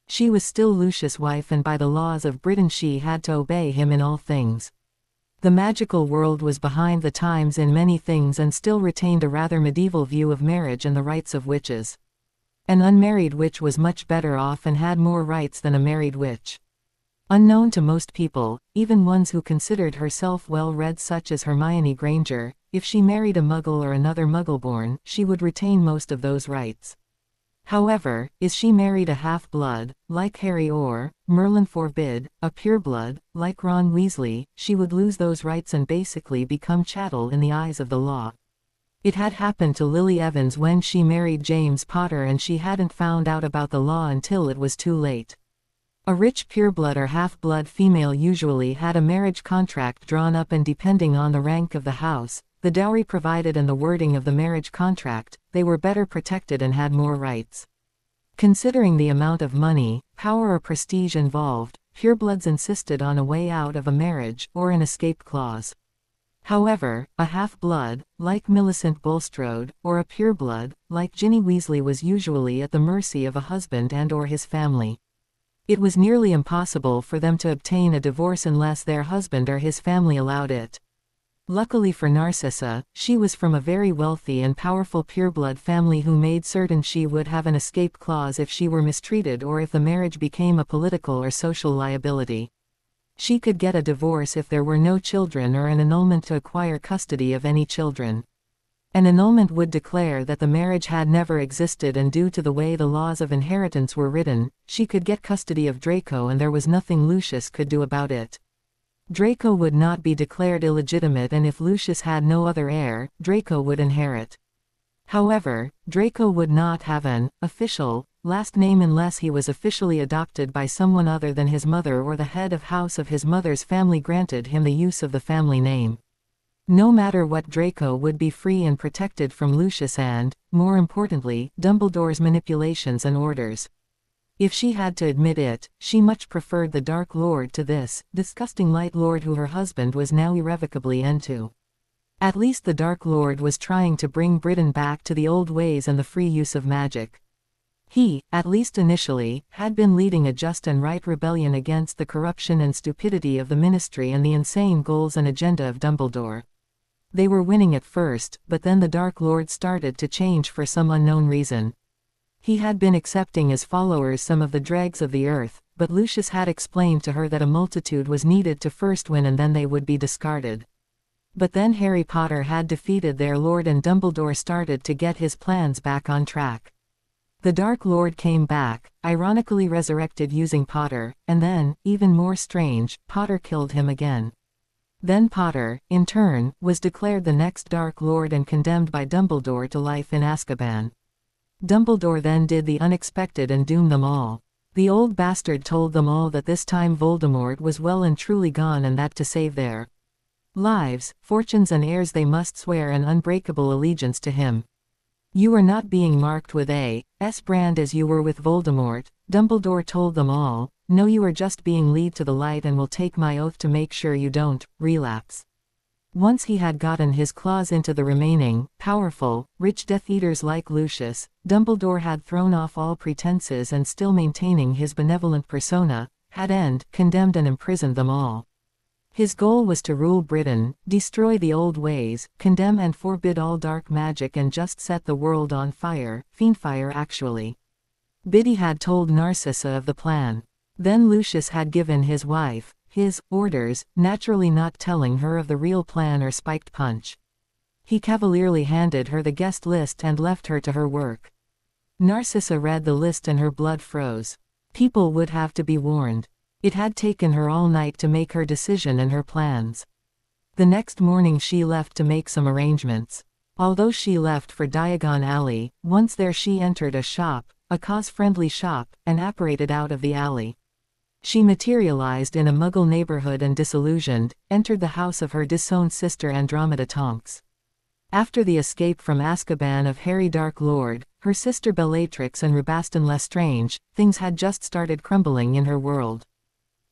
She was still Lucius' wife, and by the laws of Britain she had to obey him in all things. The magical world was behind the times in many things and still retained a rather medieval view of marriage and the rights of witches. An unmarried witch was much better off and had more rights than a married witch. Unknown to most people, even ones who considered herself well-read such as Hermione Granger, if she married a Muggle or another Muggleborn, she would retain most of those rights. However, if she married a half-blood, like Harry, or, Merlin forbid, a pureblood, like Ron Weasley, she would lose those rights and basically become chattel in the eyes of the law. It had happened to Lily Evans when she married James Potter, and she hadn't found out about the law until it was too late. A rich pureblood or half-blood female usually had a marriage contract drawn up, and depending on the rank of the house, the dowry provided, and the wording of the marriage contract, they were better protected and had more rights. Considering the amount of money, power or prestige involved, purebloods insisted on a way out of a marriage, or an escape clause. However, a half-blood, like Millicent Bulstrode, or a pureblood, like Ginny Weasley, was usually at the mercy of a husband and or his family. It was nearly impossible for them to obtain a divorce unless their husband or his family allowed it. Luckily for Narcissa, she was from a very wealthy and powerful pureblood family who made certain she would have an escape clause if she were mistreated or if the marriage became a political or social liability. She could get a divorce if there were no children, or an annulment to acquire custody of any children. An annulment would declare that the marriage had never existed, and due to the way the laws of inheritance were written, she could get custody of Draco, and there was nothing Lucius could do about it. Draco would not be declared illegitimate, and if Lucius had no other heir, Draco would inherit. However, Draco would not have an official last name unless he was officially adopted by someone other than his mother, or the head of house of his mother's family granted him the use of the family name. No matter what, Draco would be free and protected from Lucius and, more importantly, Dumbledore's manipulations and orders. If she had to admit it, she much preferred the Dark Lord to this disgusting Light Lord who her husband was now irrevocably into. At least the Dark Lord was trying to bring Britain back to the old ways and the free use of magic. He, at least initially, had been leading a just and right rebellion against the corruption and stupidity of the Ministry and the insane goals and agenda of Dumbledore. They were winning at first, but then the Dark Lord started to change for some unknown reason. He had been accepting as followers some of the dregs of the earth, but Lucius had explained to her that a multitude was needed to first win and then they would be discarded. But then Harry Potter had defeated their Lord and Dumbledore started to get his plans back on track. The Dark Lord came back, ironically resurrected using Potter, and then, even more strange, Potter killed him again. Then Potter, in turn, was declared the next Dark Lord and condemned by Dumbledore to life in Azkaban. Dumbledore then did the unexpected and doomed them all. The old bastard told them all that this time Voldemort was well and truly gone and that to save their lives, fortunes and heirs they must swear an unbreakable allegiance to him. You are not being marked with A.S. brand as you were with Voldemort, Dumbledore told them all. No, you are just being led to the light and will take my oath to make sure you don't relapse. Once he had gotten his claws into the remaining, powerful, rich Death Eaters like Lucius, Dumbledore had thrown off all pretenses and still maintaining his benevolent persona, had condemned and imprisoned them all. His goal was to rule Britain, destroy the old ways, condemn and forbid all dark magic and just set the world on fire, fiendfire actually. Biddy had told Narcissa of the plan. Then Lucius had given his wife his orders, naturally not telling her of the real plan or spiked punch. He cavalierly handed her the guest list and left her to her work. Narcissa read the list and her blood froze. People would have to be warned. It had taken her all night to make her decision and her plans. The next morning she left to make some arrangements. Although she left for Diagon Alley, once there she entered a shop, a cause-friendly shop, and apparated out of the alley. She materialized in a Muggle neighborhood and disillusioned, entered the house of her disowned sister Andromeda Tonks. After the escape from Azkaban of Harry Dark Lord, her sister Bellatrix and Rabaston Lestrange, things had just started crumbling in her world.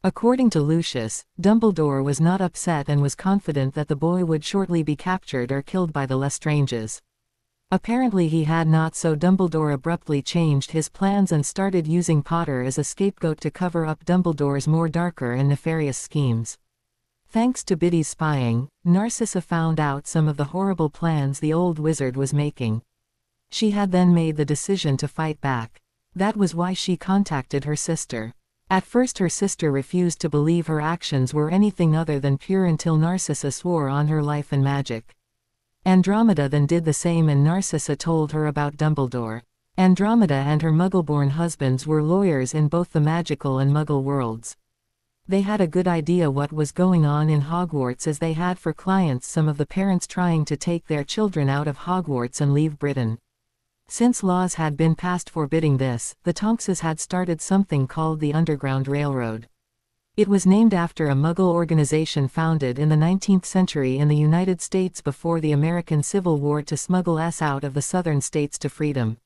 According to Lucius, Dumbledore was not upset and was confident that the boy would shortly be captured or killed by the Lestranges. Apparently he had not, so Dumbledore abruptly changed his plans and started using Potter as a scapegoat to cover up Dumbledore's more darker and nefarious schemes. Thanks to Biddy's spying, Narcissa found out some of the horrible plans the old wizard was making. She had then made the decision to fight back. That was why she contacted her sister. At first her sister refused to believe her actions were anything other than pure until Narcissa swore on her life and magic. Andromeda then did the same and Narcissa told her about Dumbledore. Andromeda and her Muggle-born husbands were lawyers in both the magical and Muggle worlds. They had a good idea what was going on in Hogwarts as they had for clients some of the parents trying to take their children out of Hogwarts and leave Britain. Since laws had been passed forbidding this, the Tonkses had started something called the Underground Railroad. It was named after a Muggle organization founded in the 19th century in the United States before the American Civil War to smuggle us out of the southern states to freedom.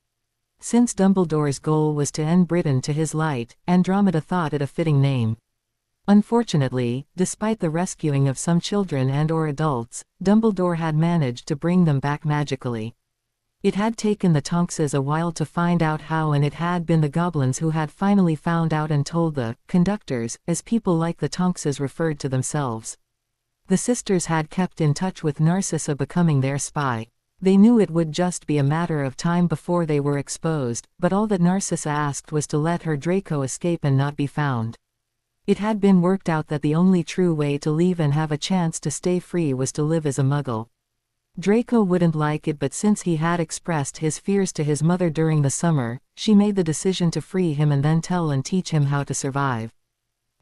Since Dumbledore's goal was to end Britain to his light, Andromeda thought it a fitting name. Unfortunately, despite the rescuing of some children and/or adults, Dumbledore had managed to bring them back magically. It had taken the Tonkses a while to find out how, and it had been the goblins who had finally found out and told the conductors, as people like the Tonkses referred to themselves. The sisters had kept in touch with Narcissa, becoming their spy. They knew it would just be a matter of time before they were exposed, but all that Narcissa asked was to let her Draco escape and not be found. It had been worked out that the only true way to leave and have a chance to stay free was to live as a Muggle. Draco wouldn't like it, but since he had expressed his fears to his mother during the summer, she made the decision to free him and then tell and teach him how to survive.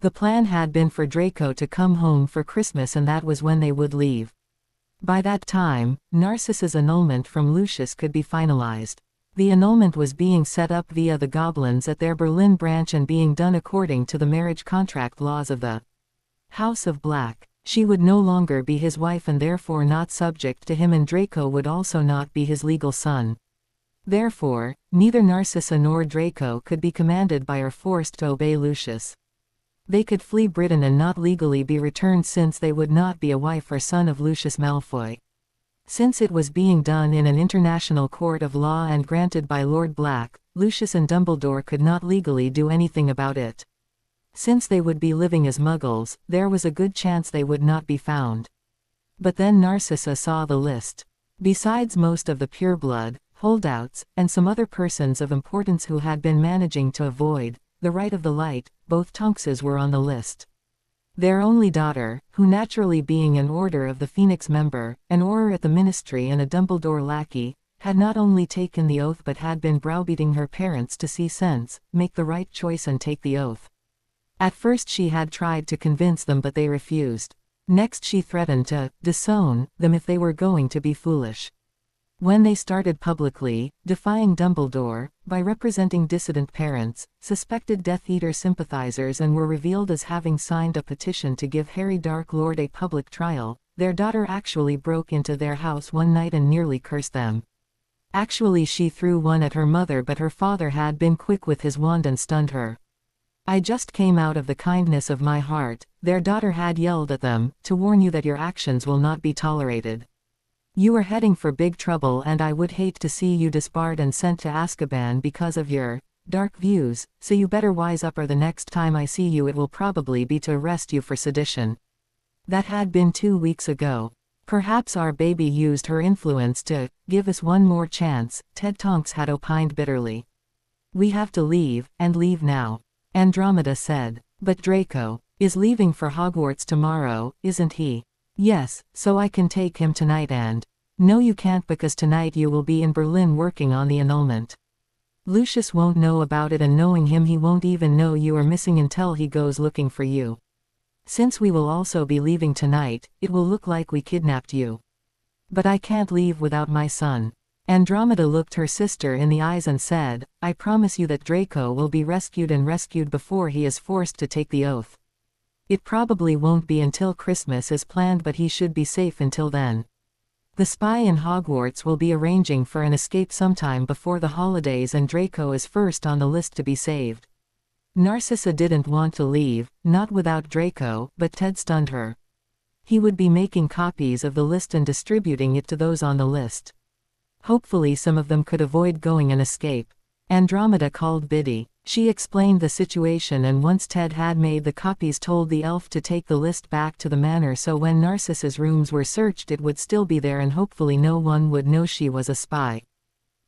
The plan had been for Draco to come home for Christmas, and that was when they would leave. By that time, Narcissa's annulment from Lucius could be finalized. The annulment was being set up via the goblins at their Berlin branch and being done according to the marriage contract laws of the House of Black. She would no longer be his wife and therefore not subject to him, and Draco would also not be his legal son. Therefore, neither Narcissa nor Draco could be commanded by or forced to obey Lucius. They could flee Britain and not legally be returned, since they would not be a wife or son of Lucius Malfoy. Since it was being done in an international court of law and granted by Lord Black, Lucius and Dumbledore could not legally do anything about it. Since they would be living as Muggles, there was a good chance they would not be found. But then Narcissa saw the list. Besides most of the pureblood, holdouts, and some other persons of importance who had been managing to avoid the Rite of the Light, both Tonkses were on the list. Their only daughter, who naturally being an Order of the Phoenix member, an Auror at the Ministry and a Dumbledore lackey, had not only taken the oath but had been browbeating her parents to see sense, make the right choice and take the oath. At first she had tried to convince them but they refused. Next she threatened to disown them if they were going to be foolish. When they started publicly defying Dumbledore, by representing dissident parents, suspected Death Eater sympathizers and were revealed as having signed a petition to give Harry Dark Lord a public trial, their daughter actually broke into their house one night and nearly cursed them. Actually she threw one at her mother but her father had been quick with his wand and stunned her. "I just came out of the kindness of my heart," their daughter had yelled at them, "to warn you that your actions will not be tolerated. You are heading for big trouble and I would hate to see you disbarred and sent to Azkaban because of your dark views, so you better wise up or the next time I see you it will probably be to arrest you for sedition." That had been 2 weeks ago. "Perhaps our baby used her influence to give us one more chance," Ted Tonks had opined bitterly. "We have to leave, and leave now," Andromeda said. "But Draco is leaving for Hogwarts tomorrow, isn't he?" "Yes, so I can take him tonight and—" "No you can't because tonight you will be in Berlin working on the annulment. Lucius won't know about it and knowing him he won't even know you are missing until he goes looking for you. Since we will also be leaving tonight, it will look like we kidnapped you." "But I can't leave without my son." Andromeda looked her sister in the eyes and said, "I promise you that Draco will be rescued and rescued before he is forced to take the oath. It probably won't be until Christmas as planned but he should be safe until then. The spy in Hogwarts will be arranging for an escape sometime before the holidays and Draco is first on the list to be saved." Narcissa didn't want to leave, not without Draco, but Ted stunned her. He would be making copies of the list and distributing it to those on the list. Hopefully some of them could avoid going and escape. Andromeda called Biddy. She explained the situation and once Ted had made the copies told the elf to take the list back to the manor so when Narcissa's rooms were searched it would still be there and hopefully no one would know she was a spy.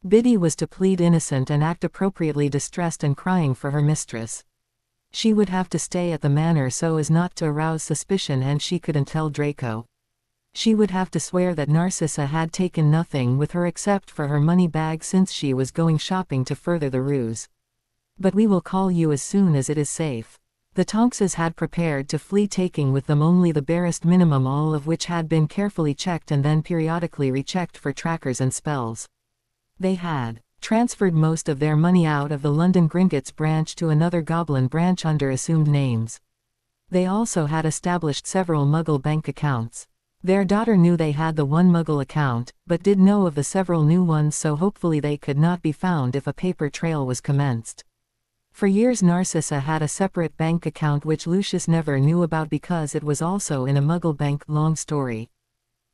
Biddy was to plead innocent and act appropriately distressed and crying for her mistress. She would have to stay at the manor so as not to arouse suspicion and she couldn't tell Draco. She would have to swear that Narcissa had taken nothing with her except for her money bag since she was going shopping to further the ruse. "But we will call you as soon as it is safe." The Tonkses had prepared to flee taking with them only the barest minimum all of which had been carefully checked and then periodically rechecked for trackers and spells. They had transferred most of their money out of the London Gringotts branch to another Goblin branch under assumed names. They also had established several Muggle bank accounts. Their daughter knew they had the one Muggle account, but did know of the several new ones so hopefully they could not be found if a paper trail was commenced. For years Narcissa had a separate bank account which Lucius never knew about because it was also in a Muggle bank. Long story.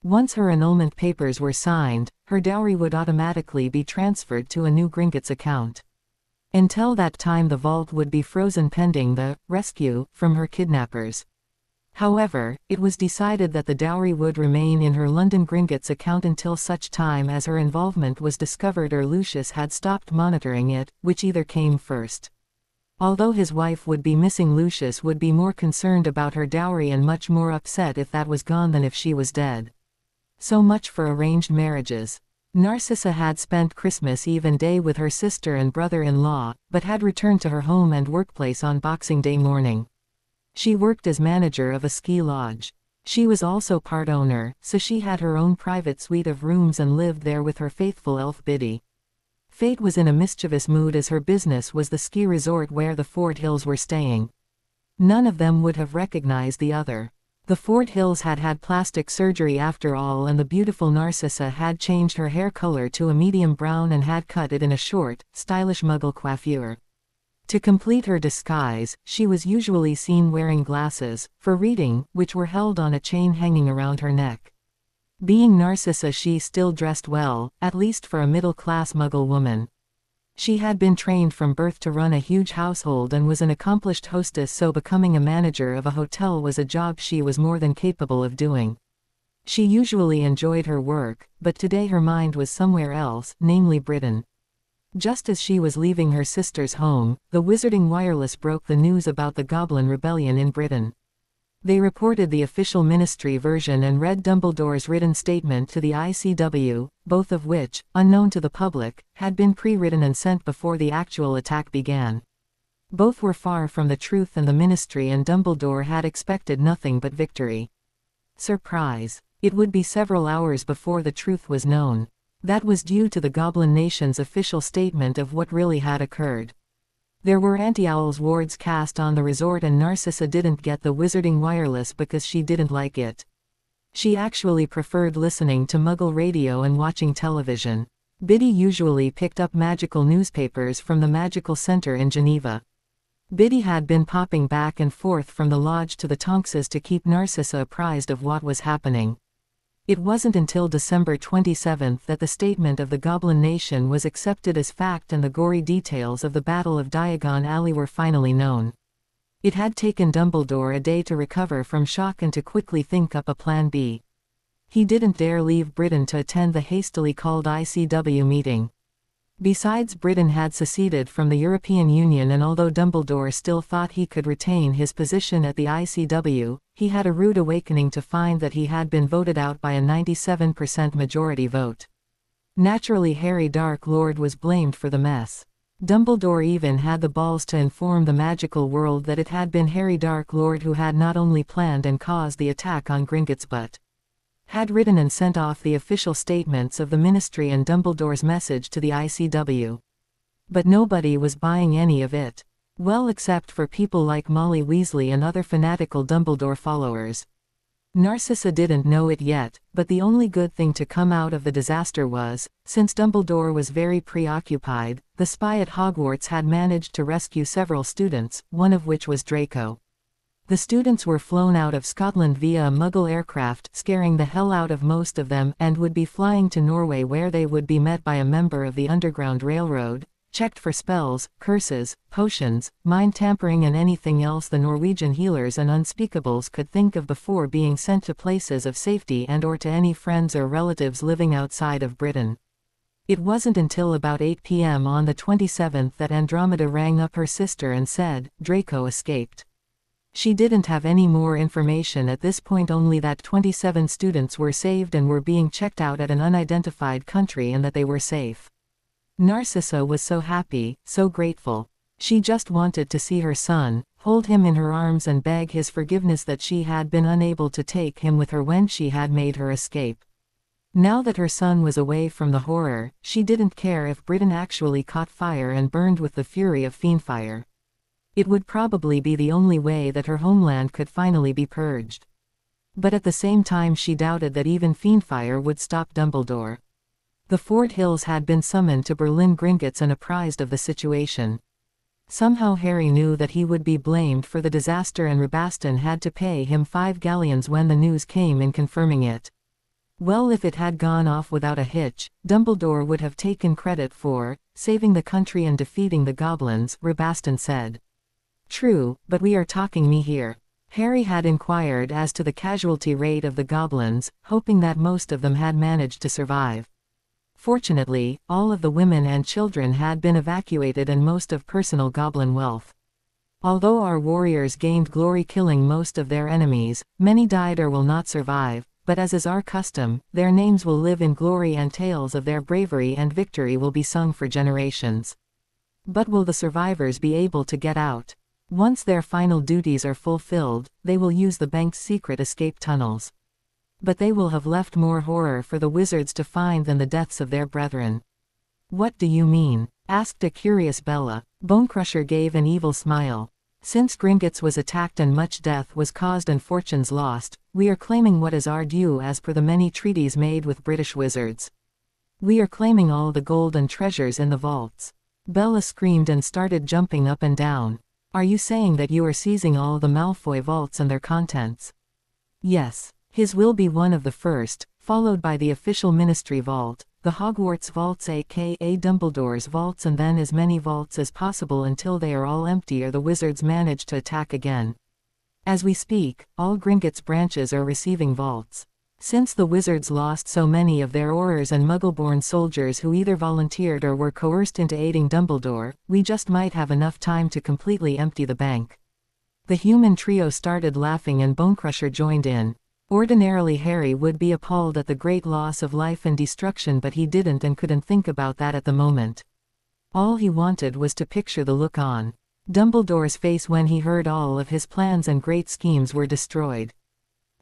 Once her annulment papers were signed, her dowry would automatically be transferred to a new Gringotts account. Until that time the vault would be frozen pending the rescue from her kidnappers. However, it was decided that the dowry would remain in her London Gringotts account until such time as her involvement was discovered or Lucius had stopped monitoring it, which either came first. Although his wife would be missing, Lucius would be more concerned about her dowry and much more upset if that was gone than if she was dead. So much for arranged marriages. Narcissa had spent Christmas Eve and Day with her sister and brother-in-law, but had returned to her home and workplace on Boxing Day morning. She worked as manager of a ski lodge. She was also part owner, so she had her own private suite of rooms and lived there with her faithful elf Biddy. Fate was in a mischievous mood as her business was the ski resort where the Fort Hills were staying. None of them would have recognized the other. The Fort Hills had had plastic surgery after all and the beautiful Narcissa had changed her hair color to a medium brown and had cut it in a short, stylish Muggle coiffure. To complete her disguise, she was usually seen wearing glasses, for reading, which were held on a chain hanging around her neck. Being Narcissa, she still dressed well, at least for a middle-class Muggle woman. She had been trained from birth to run a huge household and was an accomplished hostess, so becoming a manager of a hotel was a job she was more than capable of doing. She usually enjoyed her work, but today her mind was somewhere else, namely Britain. Just as she was leaving her sister's home, the Wizarding Wireless broke the news about the Goblin Rebellion in Britain. They reported the official ministry version and read Dumbledore's written statement to the ICW, both of which, unknown to the public, had been pre-written and sent before the actual attack began. Both were far from the truth, and the ministry and Dumbledore had expected nothing but victory. Surprise! It would be several hours before the truth was known. That was due to the Goblin Nation's official statement of what really had occurred. There were anti-owls wards cast on the resort, and Narcissa didn't get the Wizarding Wireless because she didn't like it. She actually preferred listening to Muggle radio and watching television. Biddy usually picked up magical newspapers from the Magical Center in Geneva. Biddy had been popping back and forth from the lodge to the Tonks's to keep Narcissa apprised of what was happening. It wasn't until December 27 that the statement of the Goblin Nation was accepted as fact and the gory details of the Battle of Diagon Alley were finally known. It had taken Dumbledore a day to recover from shock and to quickly think up a plan B. He didn't dare leave Britain to attend the hastily called ICW meeting. Besides, Britain had seceded from the European Union, and although Dumbledore still thought he could retain his position at the ICW, he had a rude awakening to find that he had been voted out by a 97% majority vote. Naturally, Harry Dark Lord was blamed for the mess. Dumbledore even had the balls to inform the magical world that it had been Harry Dark Lord who had not only planned and caused the attack on Gringotts but had written and sent off the official statements of the Ministry and Dumbledore's message to the ICW. But nobody was buying any of it. Well, except for people like Molly Weasley and other fanatical Dumbledore followers. Narcissa didn't know it yet, but the only good thing to come out of the disaster was, since Dumbledore was very preoccupied, the spy at Hogwarts had managed to rescue several students, one of which was Draco. The students were flown out of Scotland via a Muggle aircraft, scaring the hell out of most of them, and would be flying to Norway, where they would be met by a member of the Underground Railroad, checked for spells, curses, potions, mind tampering and anything else the Norwegian healers and unspeakables could think of before being sent to places of safety and or to any friends or relatives living outside of Britain. It wasn't until about 8 p.m. on the 27th that Andromeda rang up her sister and said, Draco escaped. She didn't have any more information at this point, only that 27 students were saved and were being checked out at an unidentified country and that they were safe. Narcissa was so happy, so grateful. She just wanted to see her son, hold him in her arms and beg his forgiveness that she had been unable to take him with her when she had made her escape. Now that her son was away from the horror, she didn't care if Britain actually caught fire and burned with the fury of fiendfire. It would probably be the only way that her homeland could finally be purged. But at the same time she doubted that even fiendfire would stop Dumbledore. The Fort Hills had been summoned to Berlin Gringotts and apprised of the situation. Somehow Harry knew that he would be blamed for the disaster, and Rabaston had to pay him 5 galleons when the news came in confirming it. Well, if it had gone off without a hitch, Dumbledore would have taken credit for saving the country and defeating the goblins, Rabaston said. True, but we are talking me here. Harry had inquired as to the casualty rate of the goblins, hoping that most of them had managed to survive. Fortunately, all of the women and children had been evacuated and most of personal goblin wealth. Although our warriors gained glory killing most of their enemies, many died or will not survive, but as is our custom, their names will live in glory and tales of their bravery and victory will be sung for generations. But will the survivors be able to get out? Once their final duties are fulfilled, they will use the bank's secret escape tunnels. But they will have left more horror for the wizards to find than the deaths of their brethren. What do you mean? Asked a curious Bella. Bonecrusher gave an evil smile. Since Gringotts was attacked and much death was caused and fortunes lost, we are claiming what is our due as per the many treaties made with British wizards. We are claiming all the gold and treasures in the vaults. Bella screamed and started jumping up and down. Are you saying that you are seizing all the Malfoy vaults and their contents? Yes. His will be one of the first, followed by the official ministry vault, the Hogwarts vaults aka Dumbledore's vaults, and then as many vaults as possible until they are all empty or the wizards manage to attack again. As we speak, all Gringotts branches are receiving vaults. Since the wizards lost so many of their Aurors and Muggle-born soldiers who either volunteered or were coerced into aiding Dumbledore, we just might have enough time to completely empty the bank. The human trio started laughing and Bonecrusher joined in. Ordinarily Harry would be appalled at the great loss of life and destruction, but he didn't and couldn't think about that at the moment. All he wanted was to picture the look on Dumbledore's face when he heard all of his plans and great schemes were destroyed.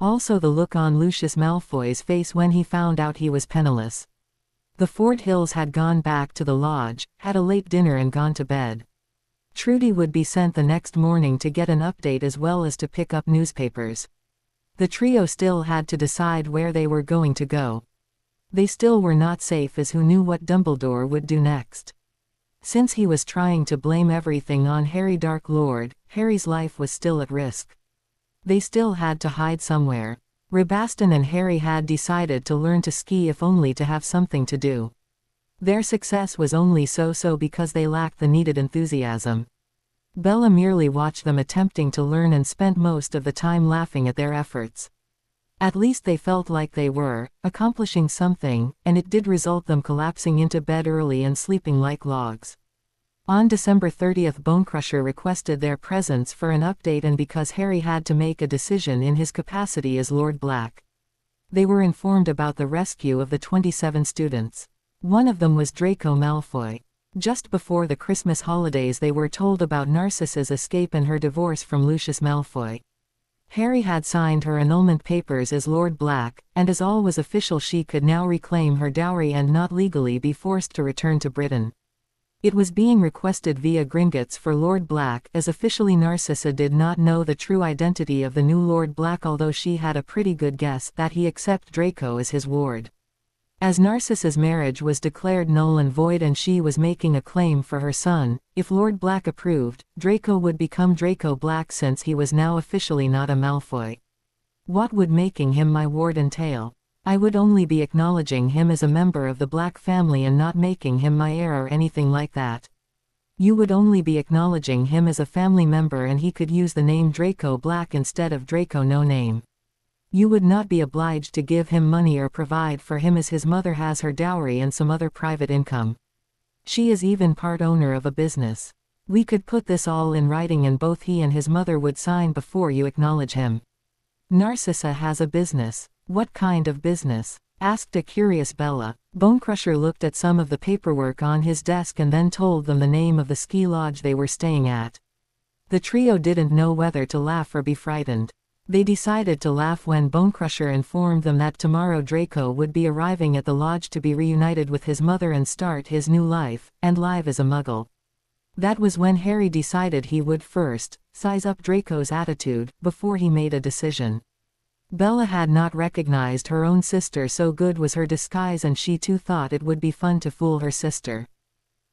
Also the look on Lucius Malfoy's face when he found out he was penniless. The Fort Hills had gone back to the lodge, had a late dinner and gone to bed. Trudy would be sent the next morning to get an update as well as to pick up newspapers. The trio still had to decide where they were going to go. They still were not safe, as who knew what Dumbledore would do next. Since he was trying to blame everything on Harry Dark Lord, Harry's life was still at risk. They still had to hide somewhere. Rabaston and Harry had decided to learn to ski if only to have something to do. Their success was only so-so because they lacked the needed enthusiasm. Bella merely watched them attempting to learn and spent most of the time laughing at their efforts. At least they felt like they were accomplishing something, and it did result them collapsing into bed early and sleeping like logs. On December 30th, Bonecrusher requested their presence for an update, and because Harry had to make a decision in his capacity as Lord Black. They were informed about the rescue of the 27 students. One of them was Draco Malfoy. Just before the Christmas holidays they were told about Narcissa's escape and her divorce from Lucius Malfoy. Harry had signed her annulment papers as Lord Black, and as all was official she could now reclaim her dowry and not legally be forced to return to Britain. It was being requested via Gringotts for Lord Black, as officially Narcissa did not know the true identity of the new Lord Black, although she had a pretty good guess that he accept Draco as his ward. As Narcissa's marriage was declared null and void and she was making a claim for her son, if Lord Black approved, Draco would become Draco Black since he was now officially not a Malfoy. What would making him my ward entail? I would only be acknowledging him as a member of the Black family and not making him my heir or anything like that. You would only be acknowledging him as a family member and he could use the name Draco Black instead of Draco No Name. You would not be obliged to give him money or provide for him, as his mother has her dowry and some other private income. She is even part owner of a business. We could put this all in writing and both he and his mother would sign before you acknowledge him. Narcissa has a business. What kind of business? Asked a curious Bella. Bonecrusher looked at some of the paperwork on his desk and then told them the name of the ski lodge they were staying at. The trio didn't know whether to laugh or be frightened. They decided to laugh when Bonecrusher informed them that tomorrow Draco would be arriving at the lodge to be reunited with his mother and start his new life, and live as a Muggle. That was when Harry decided he would first size up Draco's attitude before he made a decision. Bella had not recognized her own sister, so good was her disguise, and she too thought it would be fun to fool her sister.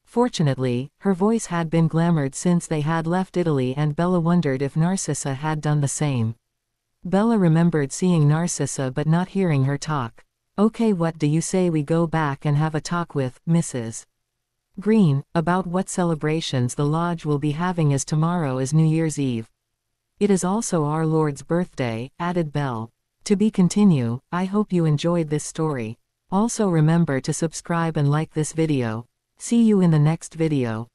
Fortunately, her voice had been glamoured since they had left Italy, and Bella wondered if Narcissa had done the same. Bella remembered seeing Narcissa but not hearing her talk. Okay, what do you say we go back and have a talk with Mrs. Green about what celebrations the lodge will be having, as tomorrow is New Year's Eve. It is also our Lord's birthday, added Belle. To be continue. I hope you enjoyed this story. Also remember to subscribe and like this video. See you in the next video.